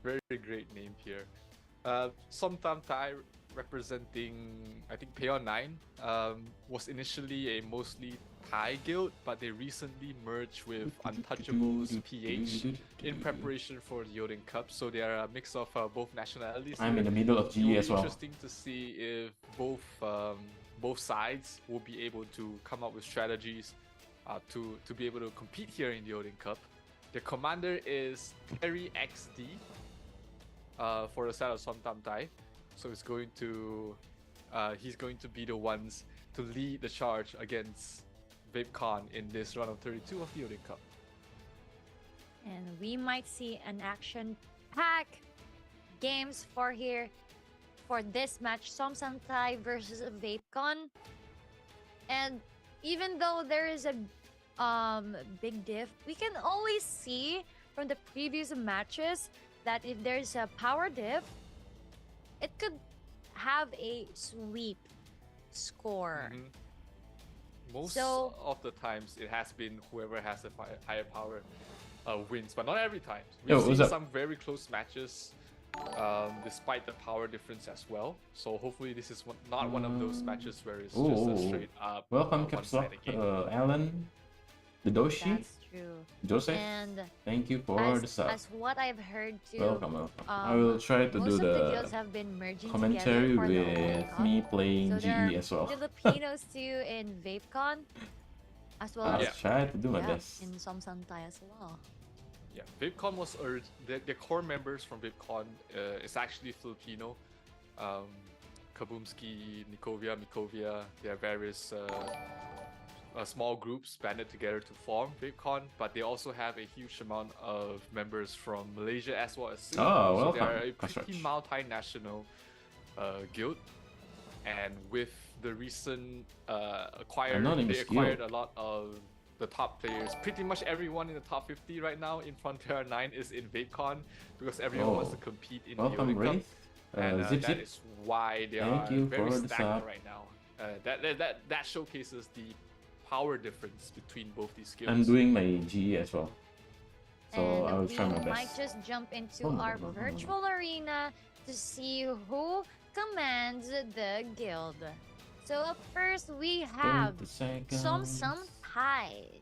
very great name here. Somtam Tai representing, I think, Peon 9 was initially a mostly Thai guild, but they recently merged with Untouchables PH in preparation for the Odin Cup. So they are a mix of both nationalities. I'm here. in the middle of It GE will as be well. interesting to see if both sides will be able to come up with strategies to be able to compete here in the Odin Cup. The commander is Terry XD for the side of Somtam Tai. So it's going to he's going to be the ones to lead the charge against VapeCon in this round of 32 of the Odin Cup. And we might see an action-pack games for this match, Somsantai versus VapeCon. And even though there is a big diff, we can always see from the previous matches that if there's a power diff, it could have a sweep score. Most So- of the times, it has been whoever has the higher power wins, but not every time. Yo, We've what's seen up? some very close matches, despite the power difference as well. So hopefully, this is not one of those matches where it's just a Ooh. straight up Welcome, Caps Lock, one-sided game. Alan, Dodoshi, That's true. Joseph. And Thank you for the sub. as what I've heard too, Welcome, welcome. I will try to most do of the the guilds have been merging commentary together for the Odin with Cup. me playing So there GE are as well. Filipinos too in VapeCon, as well I'll as Yeah. try to do my yeah, best. in Somsantai as well. Yeah, VapeCon was the core members from VapeCon is actually Filipino. Kabumski, Mikovia. There are various small groups banded together to form VapeCon, but they also have a huge amount of members from Malaysia as well as Singapore. Oh, So they are welcome, a pretty Kasraj. multinational guild. And with the recent Anonymous they acquired guild. a lot of the top players. Pretty much everyone in the top 50 right now in Frontier 9 is in VapeCon because everyone wants to Oh. compete in the Welcome, Odin Cup. Wraith. And Zip that Zip. is why they Thank are you very for the stagnant sub. right now. That showcases the power difference between both these skills. I'm doing my GE as well. So And I will we try my might best. just jump into Oh, no, our no, no, no. virtual arena to see who commands the guild. So up first we have 30 seconds. Somsantai.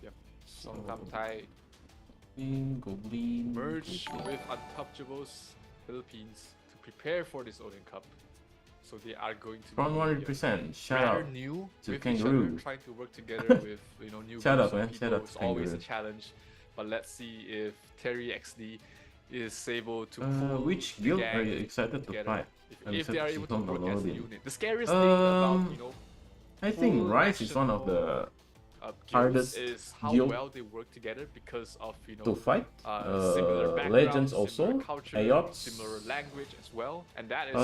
Yep. Somtam Tai Goblin. merge Goblin. with Untouchables Philippines to prepare for this Odin Cup. So they are going to From be 100%. Shout rather out. new to with Kangaroo. each other, trying to work together with new Shout groups out, of man. people. Shout out It's to always a Kangaroo. challenge, but let's see if Terry XD is able to Which the guild gang are you excited to together. fight? I'm If they excited are to able see to some work of as a Odin. unit. The scariest thing about I think full Rise is one of the guilds hardest is how guild well they work together because of to fight. similar backgrounds, Legends similar also. culture, Ayots. similar language as well, and that is a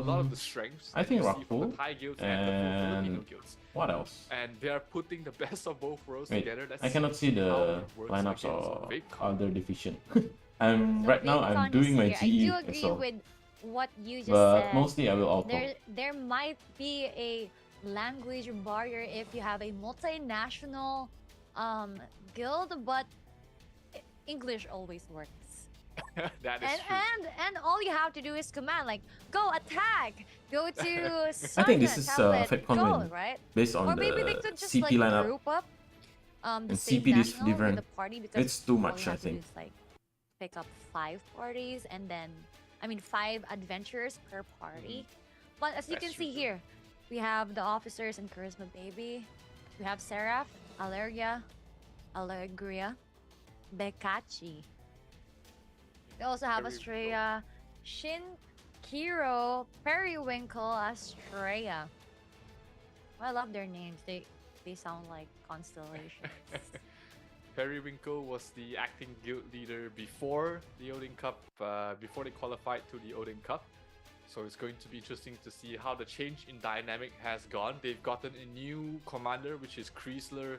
lot of the strengths I that think you see from Rockpool the Thai guilds and the Filipino and guilds. what else? And they are putting the best of both worlds Wait, together. Let's I cannot see how the it works lineups against of VapeCon. other division. So Right now I'm VapeCon doing is my here. I GE do as agree well. with what you just But said. mostly I will auto. There might be a language barrier if you have a multinational guild, but English always works. That is And, true. and all you have to do is command, like, go attack, go to I think this is tablet, FedCon go, win, right? based on Or maybe they the could just CP like lineup. group up the And same CP is national different. with the party because It's too all much, you I have to do think. is, like, pick up 5 parties and then 5 adventurers per party. But as you That's can true see too. here, we have the officers and Charisma Baby. We have Seraph, Allegria, Bekachi. We also have Periwinkle. Estrella, Shin, Kiro, Periwinkle, Estrella. I love their names. They sound like constellations. Periwinkle was the acting guild leader before the Odin Cup, before they qualified to the Odin Cup. So it's going to be interesting to see how the change in dynamic has gone. They've gotten a new commander, which is Kreisler,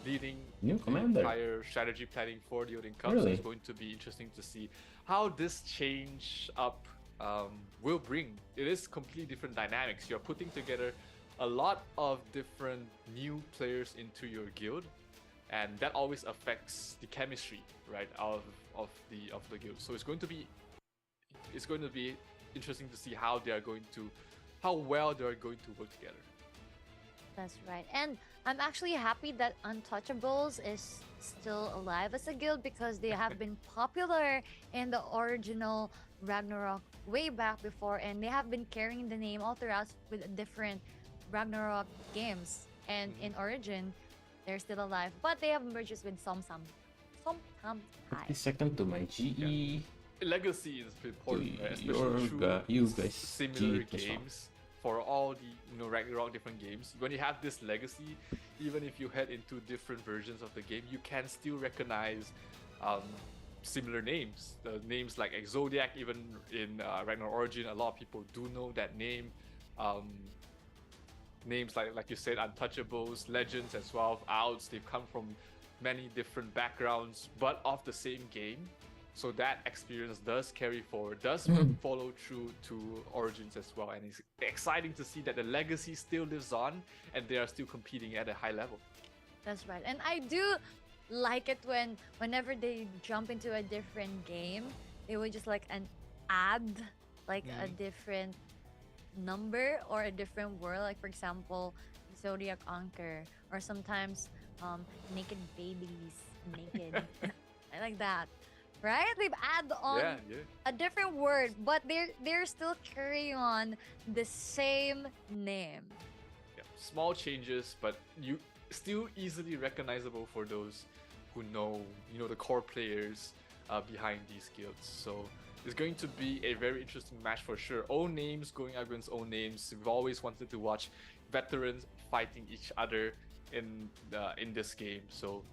leading New the commander. entire strategy planning for the Odin Cup. So Really? it's going to be interesting to see how this change up will bring. It is completely different dynamics. You're putting together a lot of different new players into your guild. and that always affects the chemistry, right, of the guild. So it's going to be interesting to see how well they are going to work together. That's right. And I'm actually happy that Untouchables is still alive as a guild because they have been popular in the original Ragnarok way back before, and they have been carrying the name all throughout with different Ragnarok games. And in Origin, they're still alive, but they have merged with Som Tai. Second to my GE. Legacy is important, right? Your Especially through you guys similar GE plus one. games. For all the Ragnarok different games, when you have this legacy, even if you head into different versions of the game, you can still recognize similar names. The names like Exodiac, even in Ragnarok Origin, a lot of people do know that name. Names like you said, Untouchables, Legends as well, Outs, they've come from many different backgrounds, but of the same game. So that experience does carry forward, does follow through to Origins as well, and it's exciting to see that the legacy still lives on and they are still competing at a high level. That's right. And I do like it whenever they jump into a different game, they would just like add like a different number or a different word. Like for example, Zodiac Anchor, or sometimes naked babies, naked. I like that. Right? They've added on a different word, but they're still carrying on the same name. Yeah, small changes, but you still easily recognizable for those who know, the core players behind these guilds. So it's going to be a very interesting match for sure. Own names going against own names. We've always wanted to watch veterans fighting each other in this game. So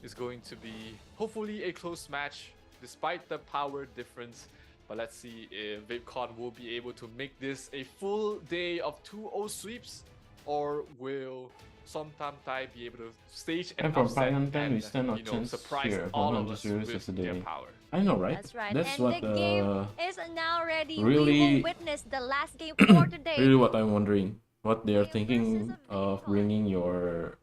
it's going to be hopefully a close match, despite the power difference. But let's see if VIPCon will be able to make this a full day of 2-0 sweeps, or will Som Tai be able to stage an upset and surprise all of us with their power. I know, right? That's right. That's and what the game is now ready. really We will witness the last game for today. really what I'm wondering. What they are Game thinking versus a of VIPCon. bringing your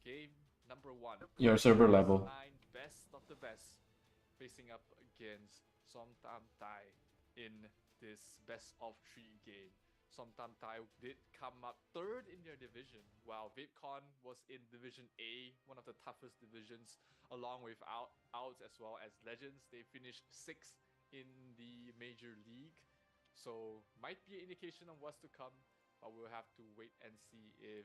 Game number 1. your server level. 9 best of the best facing up against Som Tai in this best of 3 game. Som Tai did come up 3rd in their division, while VIPCon was in Division A, one of the toughest divisions, along with Outs as well as Legends. They finished 6th in the major league, so might be an indication of what's to come, but we'll have to wait and see if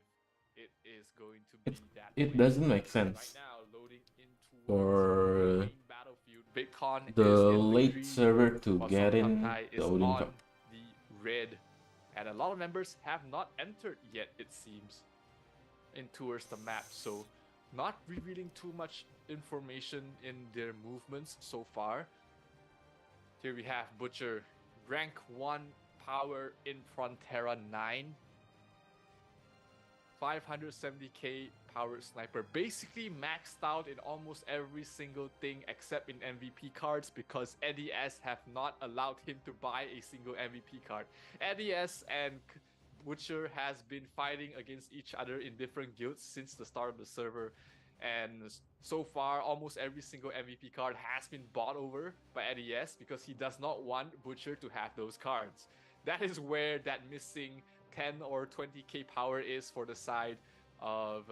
it is going to be that It way. doesn't make sense Right now, loading into for main battlefield. VIPCon the is in late green, server to while get Som in Tai the is Odin on Cup. the red, and a lot of members have not entered yet, it seems, in towards the map. So not revealing too much information in their movements so far. Here we have Butcher, rank 1 power in Frontera 9. 570k power sniper, basically maxed out in almost every single thing except in MVP cards, because Eddie S have not allowed him to buy a single MVP card. Eddie S and Butcher has been fighting against each other in different guilds since the start of the server, and so far almost every single MVP card has been bought over by Eddie S because he does not want Butcher to have those cards. That is where that missing 10 or 20k power is for the side of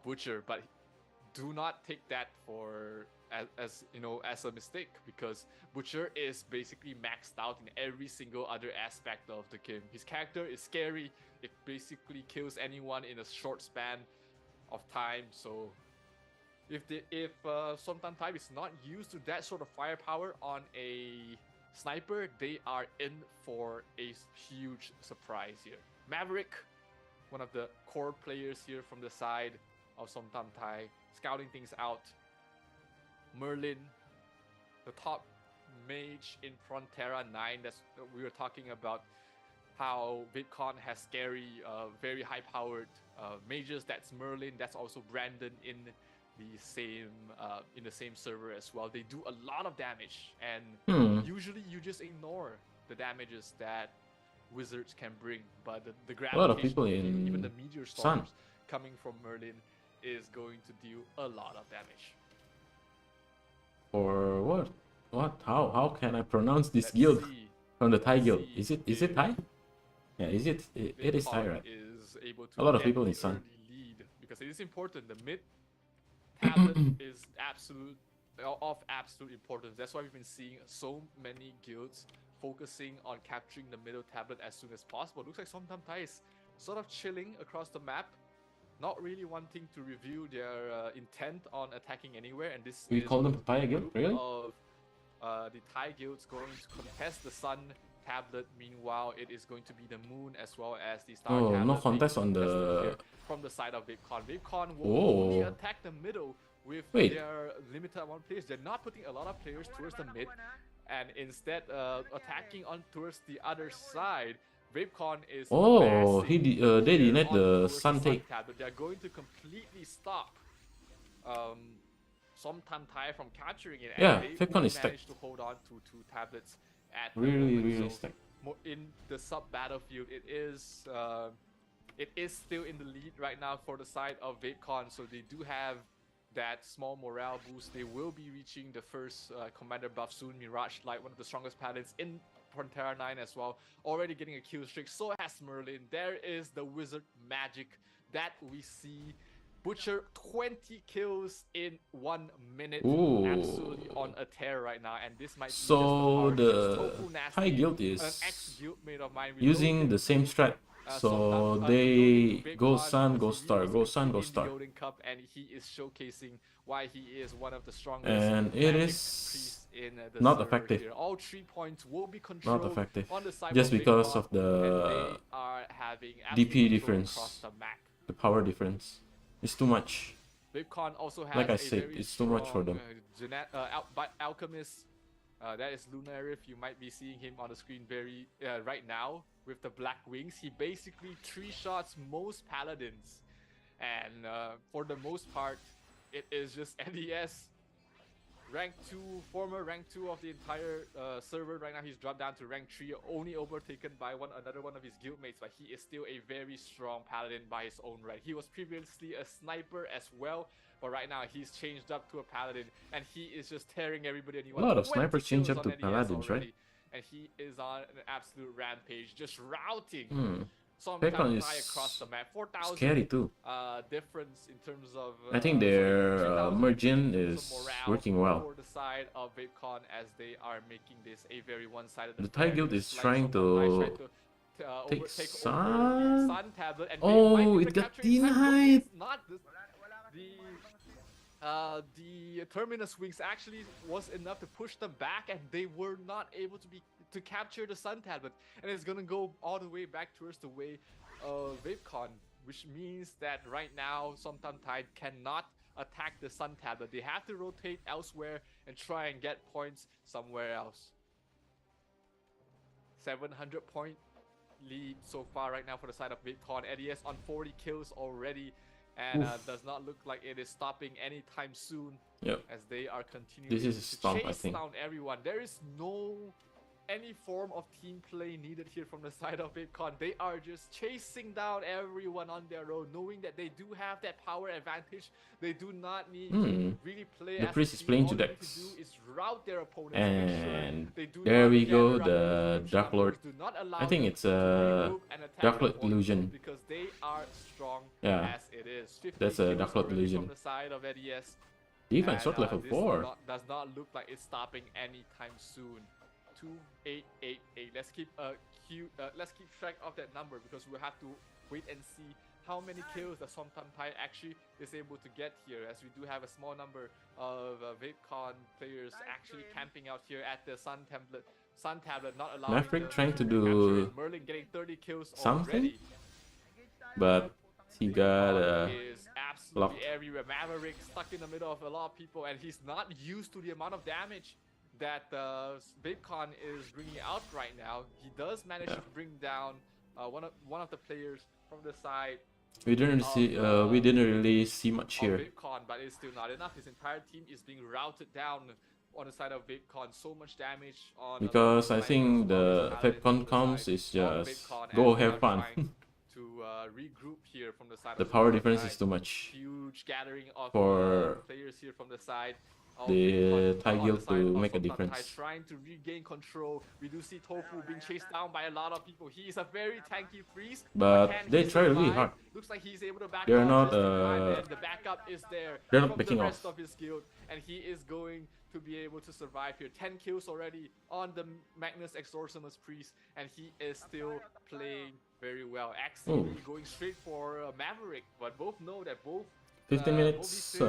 Butcher, but do not take that for as a mistake, because Butcher is basically maxed out in every single other aspect of the game. His character is scary. It basically kills anyone in a short span of time. So if Som Tai is not used to that sort of firepower on a sniper, they are in for a huge surprise here. Maverick, one of the core players here from the side of Som Tai, scouting things out. Merlin, the top mage in Frontera 9. We were talking about how VidCon has scary, very high-powered mages. That's Merlin. That's also Brandon in the same server as well. They do a lot of damage, and usually you just ignore the damages that wizards can bring. But the A lot of gravitation, people in even the meteor Sun. storms coming from Merlin is going to deal a lot of damage. Or what? What? How can I pronounce this Let's guild see. from the Thai Let's guild? see Is it if Thai? Yeah, is it? It is Thai, VidCon right? is able to A lot of get people in the Sun. early lead, because it is important. The mid tablet is of absolute importance. That's why we've been seeing so many guilds focusing on capturing the middle tablet as soon as possible. Looks like Somtam Thai is sort of chilling across the map, not really wanting to reveal their intent on attacking anywhere. And this We is call them going to be Thai a guild, group really? of the Thai guilds going to contest the Sun tablet. Meanwhile, it is going to be the Moon as well as the Star Oh, tablet. no being contest on contested the. here from the side of VidCon. VidCon will only Oh. attack the middle with Wait. their limited amount of players. They're not putting a lot of players towards the mid, and instead attacking on towards the other side. VidCon is Oh, massing they here denied on the towards Sun take. tablet. They're going to completely stop Somtam Thai from capturing it. Yeah, and they VidCon only is stacked. managed to hold on to 2 tablets at the Really, moment. really So stacked. in the sub battlefield, it is still in the lead right now for the side of VidCon, so they do have that small morale boost. They will be reaching the first commander buff soon. Mirage Light, one of the strongest paladins in Pantera 9 as well, already getting a kill streak. So has Merlin. There is the wizard magic that we see. Butcher 20 kills in 1 minute. Ooh. Absolutely on a tear right now, and this might be So just the Tofu Nasty, Thai guild an is ex-guildmate of mine, using reloaded the same strat. So they go Sun, go Star, go Sun, go Star. Odin Cup, and he is showcasing why he is one of the strongest. And it magic is priests in the not server effective. here. All 3 points will be controlled Not effective. on the side Just of because VidCon, of the and they are having DP absolute control difference. across the map. The power difference. It's too much. VidCon also has Like I a said, very it's too much for them. Alchemist. That is Lunarif. You might be seeing him on the screen very right now with the black wings. He basically 3-shots most paladins, and for the most part, it is just NDS. Rank 2, former rank 2 of the entire server. Right now he's dropped down to rank 3, only overtaken by another one of his guildmates, but he is still a very strong paladin by his own right. He was previously a sniper as well, but right now he's changed up to a paladin, and he is just tearing everybody. And he A lot of 20 snipers change kills up to on NDS paladins, right? already, and he is on an absolute rampage, just routing some VidCon Thai is across the map. 4,000 scary too. difference in terms of I think their 3,000 merging in is terms of morale working well. for the side of VidCon, as they are making this a very one-sided The Thai affair. guild Looks is like trying Somtam Thai to tried take overtake Sun. Sun tablet, and Oh, they might be it got capturing Sun. denied. It's not the Terminus wings actually was enough to push them back, and they were not able to capture the Sun tablet, and it's gonna go all the way back towards the way of VidCon, which means that right now Somtam Thai cannot attack the Sun tablet. They have to rotate elsewhere and try and get points somewhere else. 700 point lead so far right now for the side of VidCon. NDS on 40 kills already, and does not look like it is stopping anytime soon. Yep. As they are continuing This is a to stomp, I chase think. down everyone. There is no any form of team play needed here from the side of VidCon. They are just chasing down everyone on their own, knowing that they do have that power advantage. They do not need to really play The as priest a is team. playing All to they need decks. to do is rout their opponents to make sure And they do there not we get go, around the huge Dark Lord. numbers. Do not allow I think them it's to a regroup and attack Dark the Lord opponent, illusion. because they are strong Yeah. as it is. 50 That's a kills Dark Lord already illusion. from the side of NDS. Defense And, shot level this 4. does not look like it's stopping anytime soon. 2888. Let's keep let's keep track of that number, because we'll have to wait and see how many kills the Somtam Thai actually is able to get here, as we do have a small number of VidCon players actually camping out here at the Sun tablet, not allowing Maverick them trying to capture do it. Merlin getting 30 kills something, already. but he got Is absolutely blocked. everywhere. Maverick stuck in the middle of a lot of people, and he's not used to the amount of damage that VidCon is bringing out right now. He does manage to bring down one of the players from the side we didn't really see much of here. VidCon, but it's still not enough. His entire team is being routed down on the side of VidCon. So much damage on Because I flankers think as well the as paladins VidCon on the comms side is of just VidCon, go as they have are fun. trying to regroup here from the side. The of power Superchat. difference is too much Huge gathering of for players here from the side. the Thai on the guild side to of make a Sultan Thai, difference. trying to regain control. We do see Tofu being chased down by a lot of people. He is a very tanky freeze, But can they he try really survive? hard. Looks like he's able to back They're off not, just in time, and the backup is there they're not from backing the rest off. of his guild, and he is going to be able to survive here. 10 kills already on the Magnus Exorcimus Priest, and he is still playing very well. Actually going straight for Maverick, but both know that both 15 minutes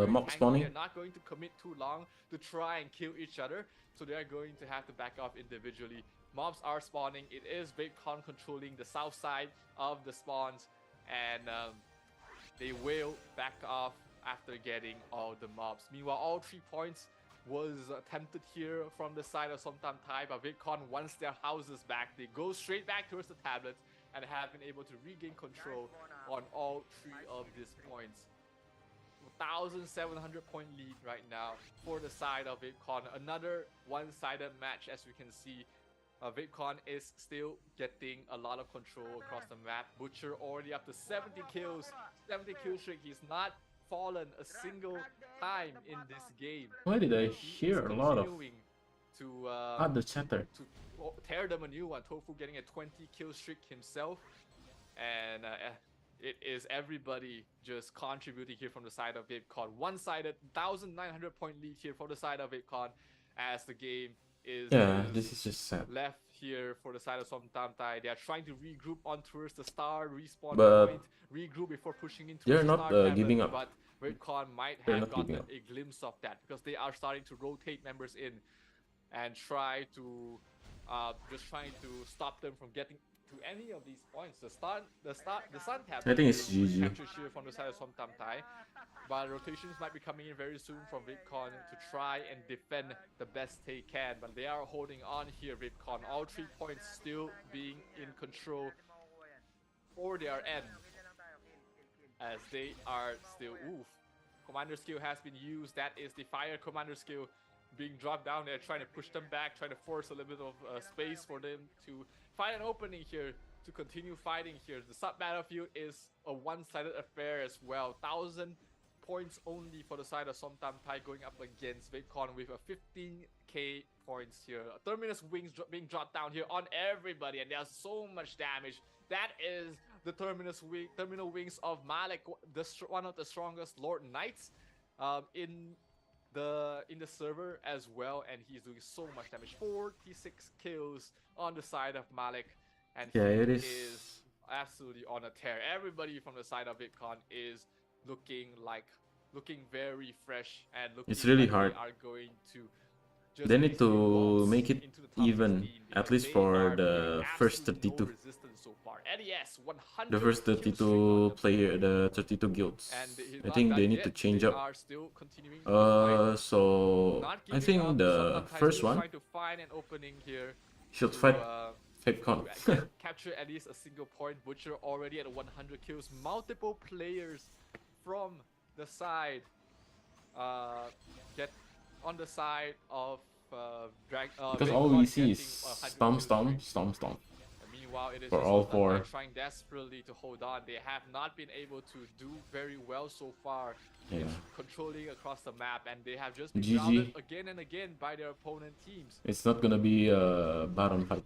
mob spawning. They're not going to commit too long to try and kill each other, so they are going to have to back off individually. Mobs are spawning. It is VapeCon controlling the south side of the spawns, and they will back off after getting all the mobs. Meanwhile, all 3 points was attempted here from the side of Somtam Thai, but VapeCon wants their houses back. They go straight back towards the tablets and have been able to regain control on all 3 of these points. 1,700 point lead right now for the side of VapeCon. Another one-sided match, as we can see. VapeCon is still getting a lot of control across the map. Butcher already up to 70 kills, 70 kill streak. He's not fallen a single time in this game. Why did I He hear is a lot of continuing to other chatter? to tear them a new one. Tofu getting a 20 kill streak himself, and it is everybody just contributing here from the side of VapeCon. One-sided 1,900 point lead here for the side of VapeCon, as the game is this is just sad. left here for the side of Somtam Thai. They are trying to regroup on towards the star respawn But point, regroup before pushing into they're the not, star tablet, giving up. But VapeCon might They're have not giving gotten up. a glimpse of that, because they are starting to rotate members in and try to just trying to stop them from getting to any of these points. The sun tablet I think it's is GG. captured here from the side of Somtam Thai, but rotations might be coming in very soon from VapeCon to try and defend the best they can. But they are holding on here, VapeCon. All 3 points still being in control for their end, as they are still Commander skill has been used. That is the fire commander skill being dropped down there, trying to push them back, trying to force a little bit of space for them to find an opening here to continue fighting here. The sub-battlefield is a one-sided affair as well. 1,000 points only for the side of Somtam Thai, going up against VapeCon with a 15k points here. Terminus wings being dropped down here on everybody, and there's so much damage. That is the terminal wings of Malik, one of the strongest Lord Knights in the server as well, and he's doing so much damage. 46 kills on the side of Malik, and Yeah, he it is. absolutely on a tear. Everybody from the side of VapeCon is looking very fresh, and looking It's really like hard. they are going to just They need basically to waltz make it into the top even, 16, at because least they for are the doing first absolutely 32. no resistance so far. NES 100 The first kill streak 32 on them. player, the 32 guilds. And he's I not think done they need yet. to change They up. are still continuing to fight. So Not I giving think up. the Sometimes first still one trying to find an opening here should to, fight to VapeCon. capture at least a single point. Butcher already at 100 kills. Multiple players from the side get on the side of Because all we see is stomp. Meanwhile, it is for just all Sultan four. Thai trying desperately to hold on. They have not been able to do very well so far in Yeah. controlling across the map, and they have just been GG. routed again and again by their opponent teams. It's not gonna be a baron fight.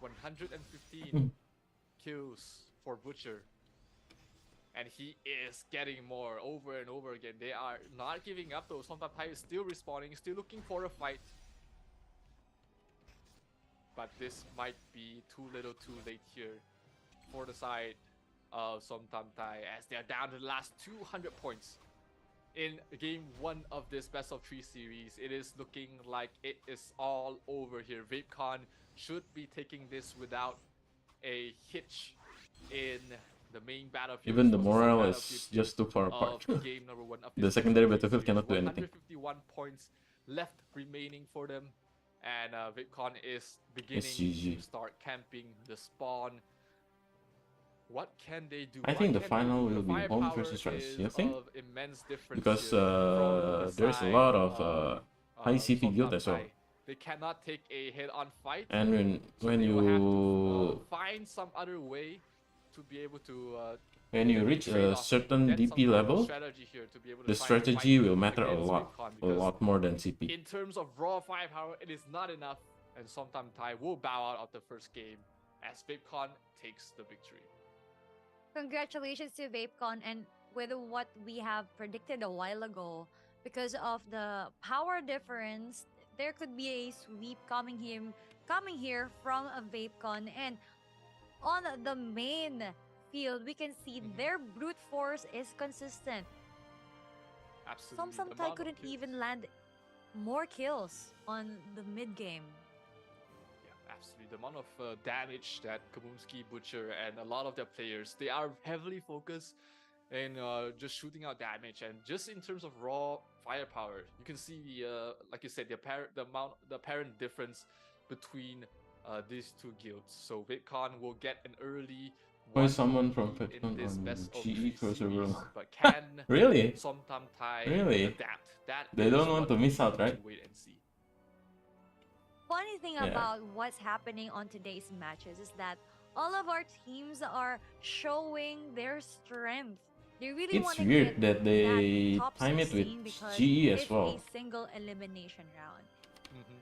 115 kills for Butcher, and he is getting more over and over again. They are not giving up though. Somtam Thai is still respawning, still looking for a fight. But this might be too little too late here for the side of Somtam Thai, as they are down to the last 200 points in game 1 of this best of 3 series. It is looking like it is all over here. VapeCon should be taking this without a hitch in the main battlefield. Even the It's morale also is battlefield just too far apart. of game number 1 of The this secondary best of 3 battlefield cannot do series. anything. 151 points left remaining for them, and VapeCon is beginning GG. to start camping the spawn. What can they do? I What think the can they final do? will The be home firepower versus Rise. is You think? of immense difference Because here from the there's a side lot of high CP Somtam guild as well. Thai. They cannot take a head-on fight, And so when they will have to you find some other way to be able to When you reach trade a off, certain get some DP kind of level, strategy here to be able to the try and fight strategy will matter a against lot Vidcon, more than CP. in terms of raw firepower, it is not enough, and sometimes Tai will bow out of the first game as VapeCon takes the victory. Congratulations to VapeCon, and with what we have predicted a while ago, because of the power difference, there could be a sweep coming here from a VapeCon, and on the main field, we can see their brute force is consistent. Absolutely. Some Tai couldn't even land more kills on the mid game. Yeah, absolutely. The amount of damage that Kabumski, Butcher, and a lot of their players, they are heavily focused in just shooting out damage, and just in terms of raw firepower, you can see the like you said, the apparent difference between these two guilds. So VidCon will get an early Why someone from in VidCon this on best of GE 3 crossover series, room? but can Really? sometimes Tai Really? adapt? That They is don't want what to we miss out, need right? to wait and see. Funny thing Yeah. about what's happening on today's matches is that all of our teams are showing their strength. They really It's want to weird get that they top time it with 16 because GE as it's well. a single elimination round.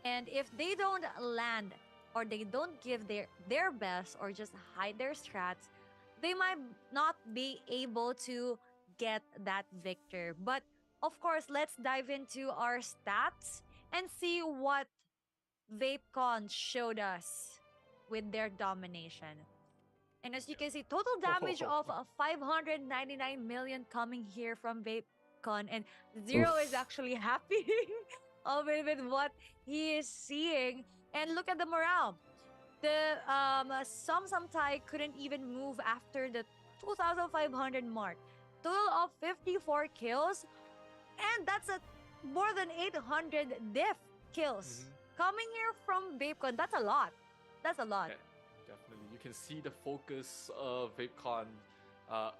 And if they don't land or they don't give their best or just hide their strats, they might not be able to get that victor. But of course, let's dive into our stats and see what VapeCon showed us with their domination. And as you can see, total damage of 599 million coming here from VapeCon, and Zero is Oof. actually happy with what he is seeing. And look at the morale. The some Tai couldn't even move after the 2,500 mark. Total of 54 kills, and that's a more than 800 diff kills coming here from VapeCon. That's a lot. That's a lot. Yeah, definitely. You can see the focus of VapeCon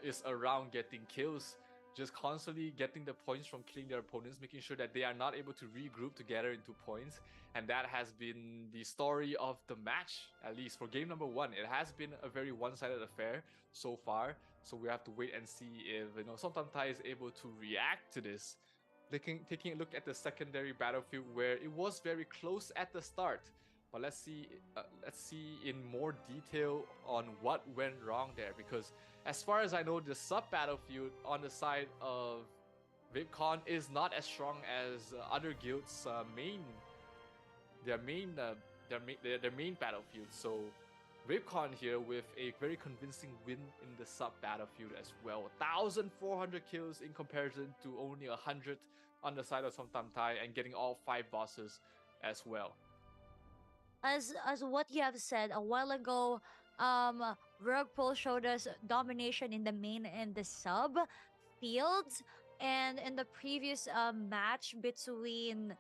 is around getting kills, just constantly getting the points from killing their opponents, making sure that they are not able to regroup together into points. And that has been the story of the match, at least for game number 1. It has been a very one-sided affair so far. So we have to wait and see if sometimes Tai is able to react to this. Taking a look at the secondary battlefield, where it was very close at the start. But let's see in more detail on what went wrong there, because as far as I know, the sub battlefield on the side of VidCon is not as strong as other guilds' main battlefield. So VidCon here with a very convincing win in the sub battlefield as well. 1,400 kills in comparison to only 100 on the side of Somtam Tai, and getting all 5 bosses as well. As what you have said a while ago, Rugpole showed us domination in the main and the sub fields, and in the previous match between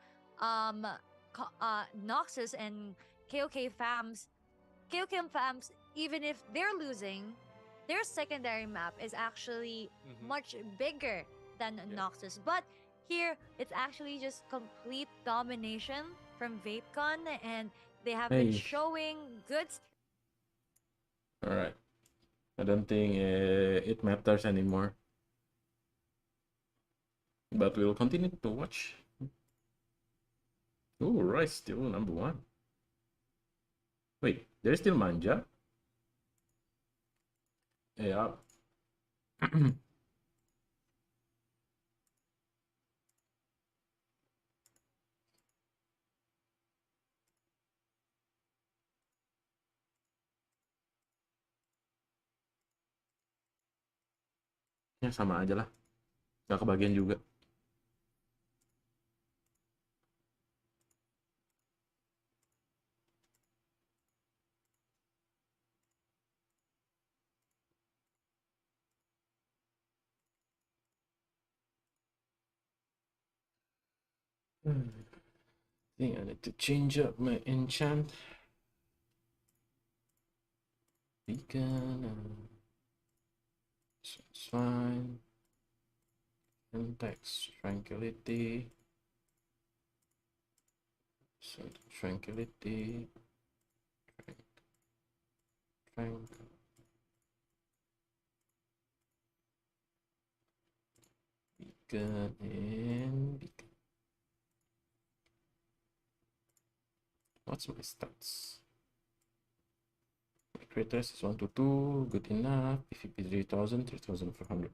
Noxus and KOK Fams, even if they're losing, their secondary map is actually much bigger than Noxus. But here, it's actually just complete domination from VapeCon, and they have been showing good. Alright. I don't think it matters anymore. But we'll continue to watch. Oh, Royce still number 1. Wait, there's still Manja? Yeah. Ya sama aja lah. Gak kebagian juga. I think I need to change up my enchant. Beacon. So it's fine. Index tranquility. So tranquility. Tranquil. Beacon and beacon. What's my stats? My crit test is 1 to 2, good enough. PvP 3000, 3400.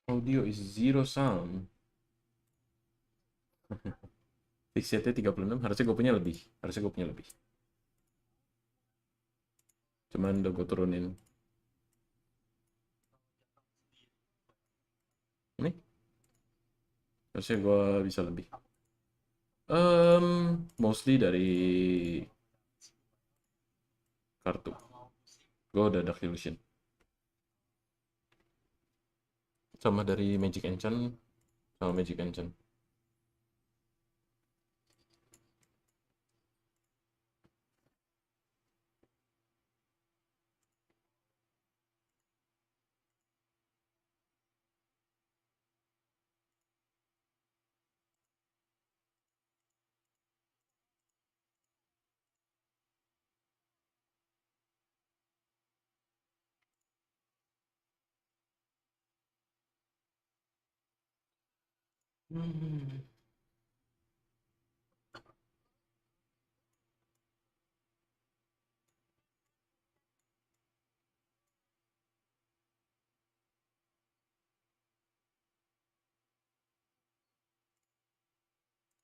Audio is zero sound. Fixate 36, harusnya gue punya lebih. Cuman udah gue turunin. Ini? Harusnya gue bisa lebih. Mostly dari kartu. Gue udah Dark Illusion. Sama dari Magic Enchant.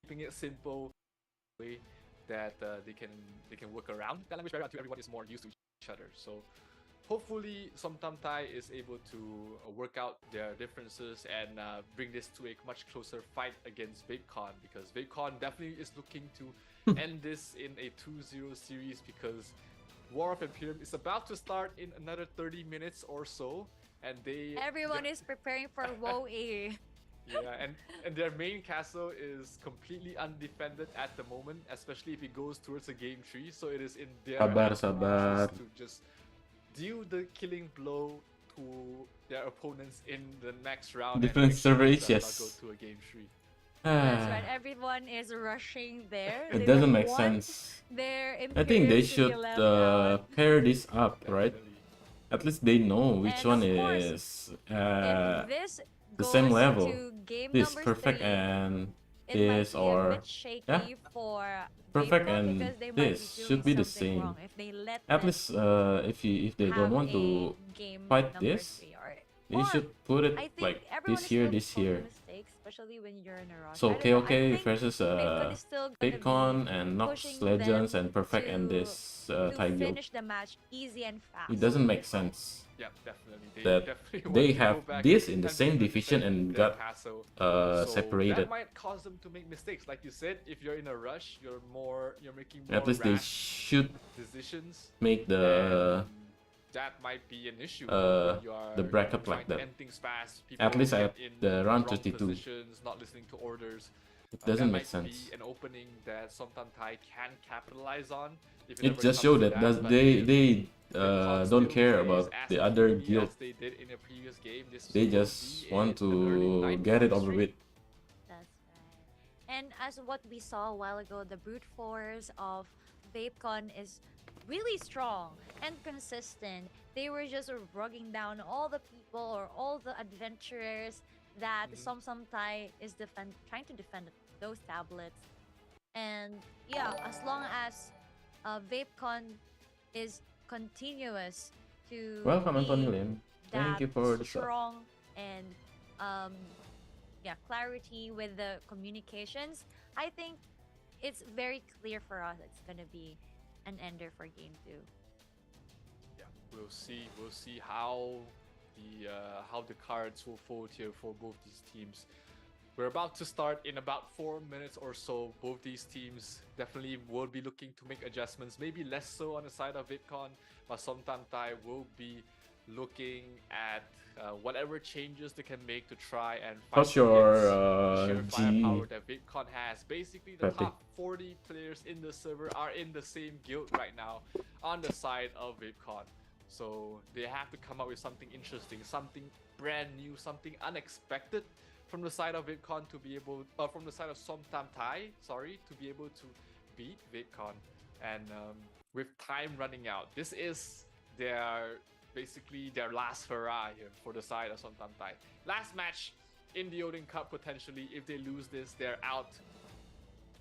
Keeping it simple way that they can work around that language barrier until everyone is more used to each other. So hopefully Somtamthai is able to work out their differences and bring this to a much closer fight against VapeCon, because VapeCon definitely is looking to end this in a 2-0 series, because War of Imperium is about to start in another 30 minutes or so, and Everyone is preparing for WoE. Yeah, and their main castle is completely undefended at the moment, especially if it goes towards a game tree. So it is in their Sabar. to just deal the killing blow to their opponents in the next round. Different and make sure servers, that go to a game tree. That's right. Everyone is rushing there. It They doesn't don't make want sense. Their I think they Imperiums to be should left out. pair this up, right? Definitely. At least they know which And one of course, is. If the same goes level. to game This number perfect 3, and it might this, be a or bit shaky for perfect Vapecon and because they might be this doing should be the something same. wrong if they let At them least if they don't have want a to game fight number this, 3 they or should put it I think like everyone this is here, still this prone to here. mistakes, especially when you're in a rush. So I don't know. I okay think versus Vapecon is still gonna Bitcoin be and Nox pushing Legends them and Perfect and to this to Thai Guild. finish the match easy and fast. It doesn't make sense Yeah, definitely. They that definitely they want to have go back this in the and same be division defending and their got castle. So separated. that might cause them to make mistakes. Like you said, if you're in a rush, you're making more At least they rash should decisions. make the and that might be an issue uh, when you are the bracket trying like to that. end things fast. At least get at in the round wrong 32. positions, not listening to orders. It doesn't that make might sense. be an opening that sometimes Thai can capitalize on. If It ever just comes showed to that but they if don't Bitcoin still care plays about as the other freely guild. as they did in a previous game, this They will just be want a learning to night get for it the over stream. with. That's right. And as what we saw a while ago, the brute force of Vapecon is really strong and consistent. They were just rugging down all the people or all the adventurers that Som Tai is trying to defend those tablets. And yeah, as long as Vapecon is continuous to Welcome, Anthony be Lim. that Thank you for the sub. strong and um, yeah, clarity with the communications, I think it's very clear for us it's gonna be an ender for game 2. Yeah, we'll see. We'll see how the cards will fold here for both these teams. We're about to start in about 4 minutes or so. Both these teams definitely will be looking to make adjustments. Maybe less so on the side of VidCon, but sometimes Thai will be looking at whatever changes they can make to try and fight How's your against the sheer G firepower that VidCon has. Basically, the Patrick? top 40 players in the server are in the same guild right now on the side of VidCon. So they have to come up with something interesting, something brand new, something unexpected from the side of VidCon to be able, from the side of Somtam Thai, sorry, to be able to beat VidCon. And with time running out, this is basically their last hurrah here for the side of Somtam Thai. Last match in the Odin Cup potentially. If they lose this, they're out.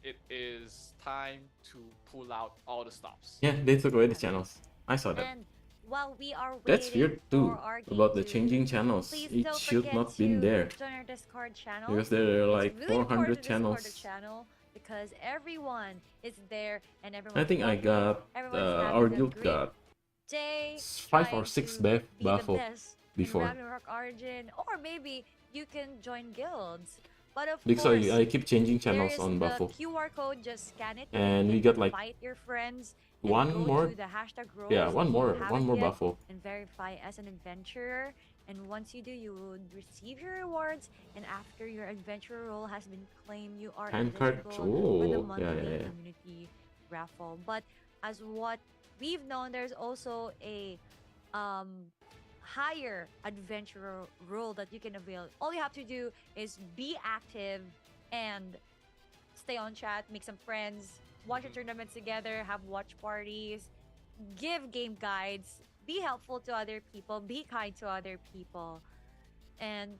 It is time to pull out all the stops. Yeah, they took away the channels. I saw that. And while we are waiting That's weird too, for our game about the 2, changing channels. please It don't should forget not been to there. join our Discord channel. Because there are It's like really important 400 to Discord channels. channel because everyone is there and everyone. I think I got our guild got day 5 or trying 6 to buff be the buffo best in before. Ragnarok Origin, or maybe you can join guilds. But of Because course, I keep changing there channels is on the buffo. QR code. Just scan it, And we and got like invite your friends. And one go more. to the hashtag roles Yeah, if one you more haven't yet, buffo. and verify as an adventurer. And once you do, you will receive your rewards. And after your adventurer role has been claimed, you are Hand card. eligible for the Oh, monthly yeah. community raffle. But as what we've known, there's also a higher adventurer role that you can avail. All you have to do is be active and stay on chat, make some friends, watch your tournaments together, have watch parties, give game guides, be helpful to other people, be kind to other people, and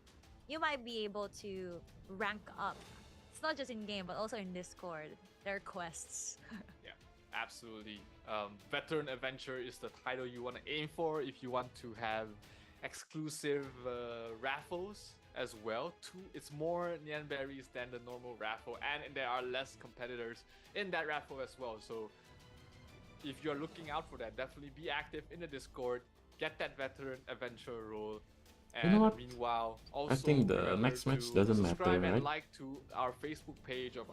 you might be able to rank up. It's not just in game, but also in Discord. There are quests. Yeah, absolutely. Veteran Adventure is the title you want to aim for if you want to have exclusive raffles as well. It's more Nyan berries than the normal raffle, and there are less competitors in that raffle as well. So if you're looking out for that, definitely be active in the Discord, get that Veteran Adventure role. And You know what? meanwhile, also I think the remember next match to doesn't matter, subscribe and right? like to our Facebook page of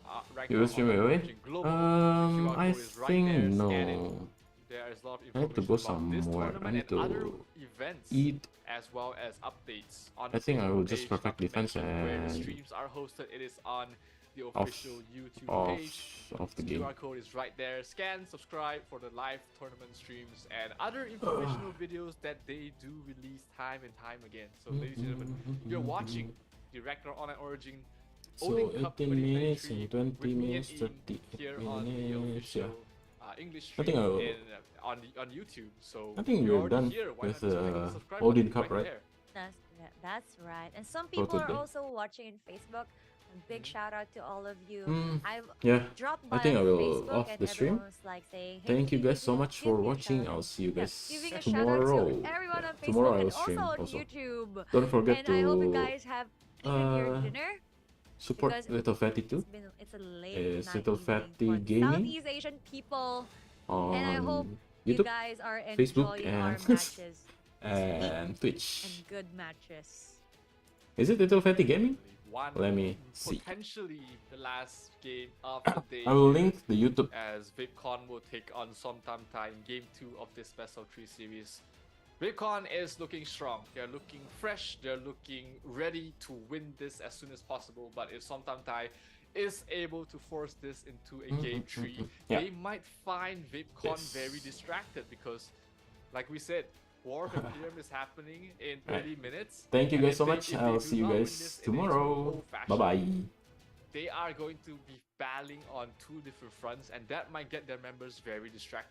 You will stream away? Global. I QR code is right think there. Scan it. no. There is a lot of I need to go information about this somewhere. I tournament need and other to events, eat. as well as updates on I think I will Facebook just page, perfect not to defense mention where the and streams are hosted. It is on the off official YouTube page. of the game. QR code is right there. Scan, subscribe for the live tournament streams and other informational videos that they do release time and time again. So, ladies and gentlemen, you're watching the Ragnarok Online Origin So Odin Cup 18 minutes 2023 and 20 with me and minutes, Ian 30 here on the minutes. Yeah. official English I stream think I will- on YouTube. So I think you're we're already done here. Why with not just click the subscribe Odin button Cup, right? there? That's right. And some For people are today. also watching in Facebook. A big shout out to all of you. I've Yeah, dropped I by think I on will Facebook off and the stream. everyone was like saying, "Hey, Thank you guys so give much for me a watching. shout I'll out." see you Yeah, guys giving a shout out tomorrow. to everyone Yeah, on tomorrow Facebook I and will stream also on also. YouTube. Don't forget And to I hope you guys have eaten your dinner support because Little Fatty too. it's a late It's night Little evening Fatty for Gaming Southeast Asian people. And I hope on you YouTube, guys are Facebook, enjoying and our matches this week and Twitch. and good matches. Is it Little Fatty Gaming? One, Let me see. potentially the last game of the day. I will here, link the YouTube. as VidCon will take on Somtamta in Game 2 of this Best of 3 series. VidCon is looking strong. They're looking fresh. They're looking ready to win this as soon as possible. But if Somtamta is able to force this into a Game 3, Yeah. they might find VidCon Yes. very distracted because, like we said, War of the Pyramid is happening in 30 minutes. Thank you and guys so if much. they I'll do see you not win guys this in a tomorrow. 2-0 fashion, Bye bye. they are going to be battling on two different fronts, and that might get their members very distracted.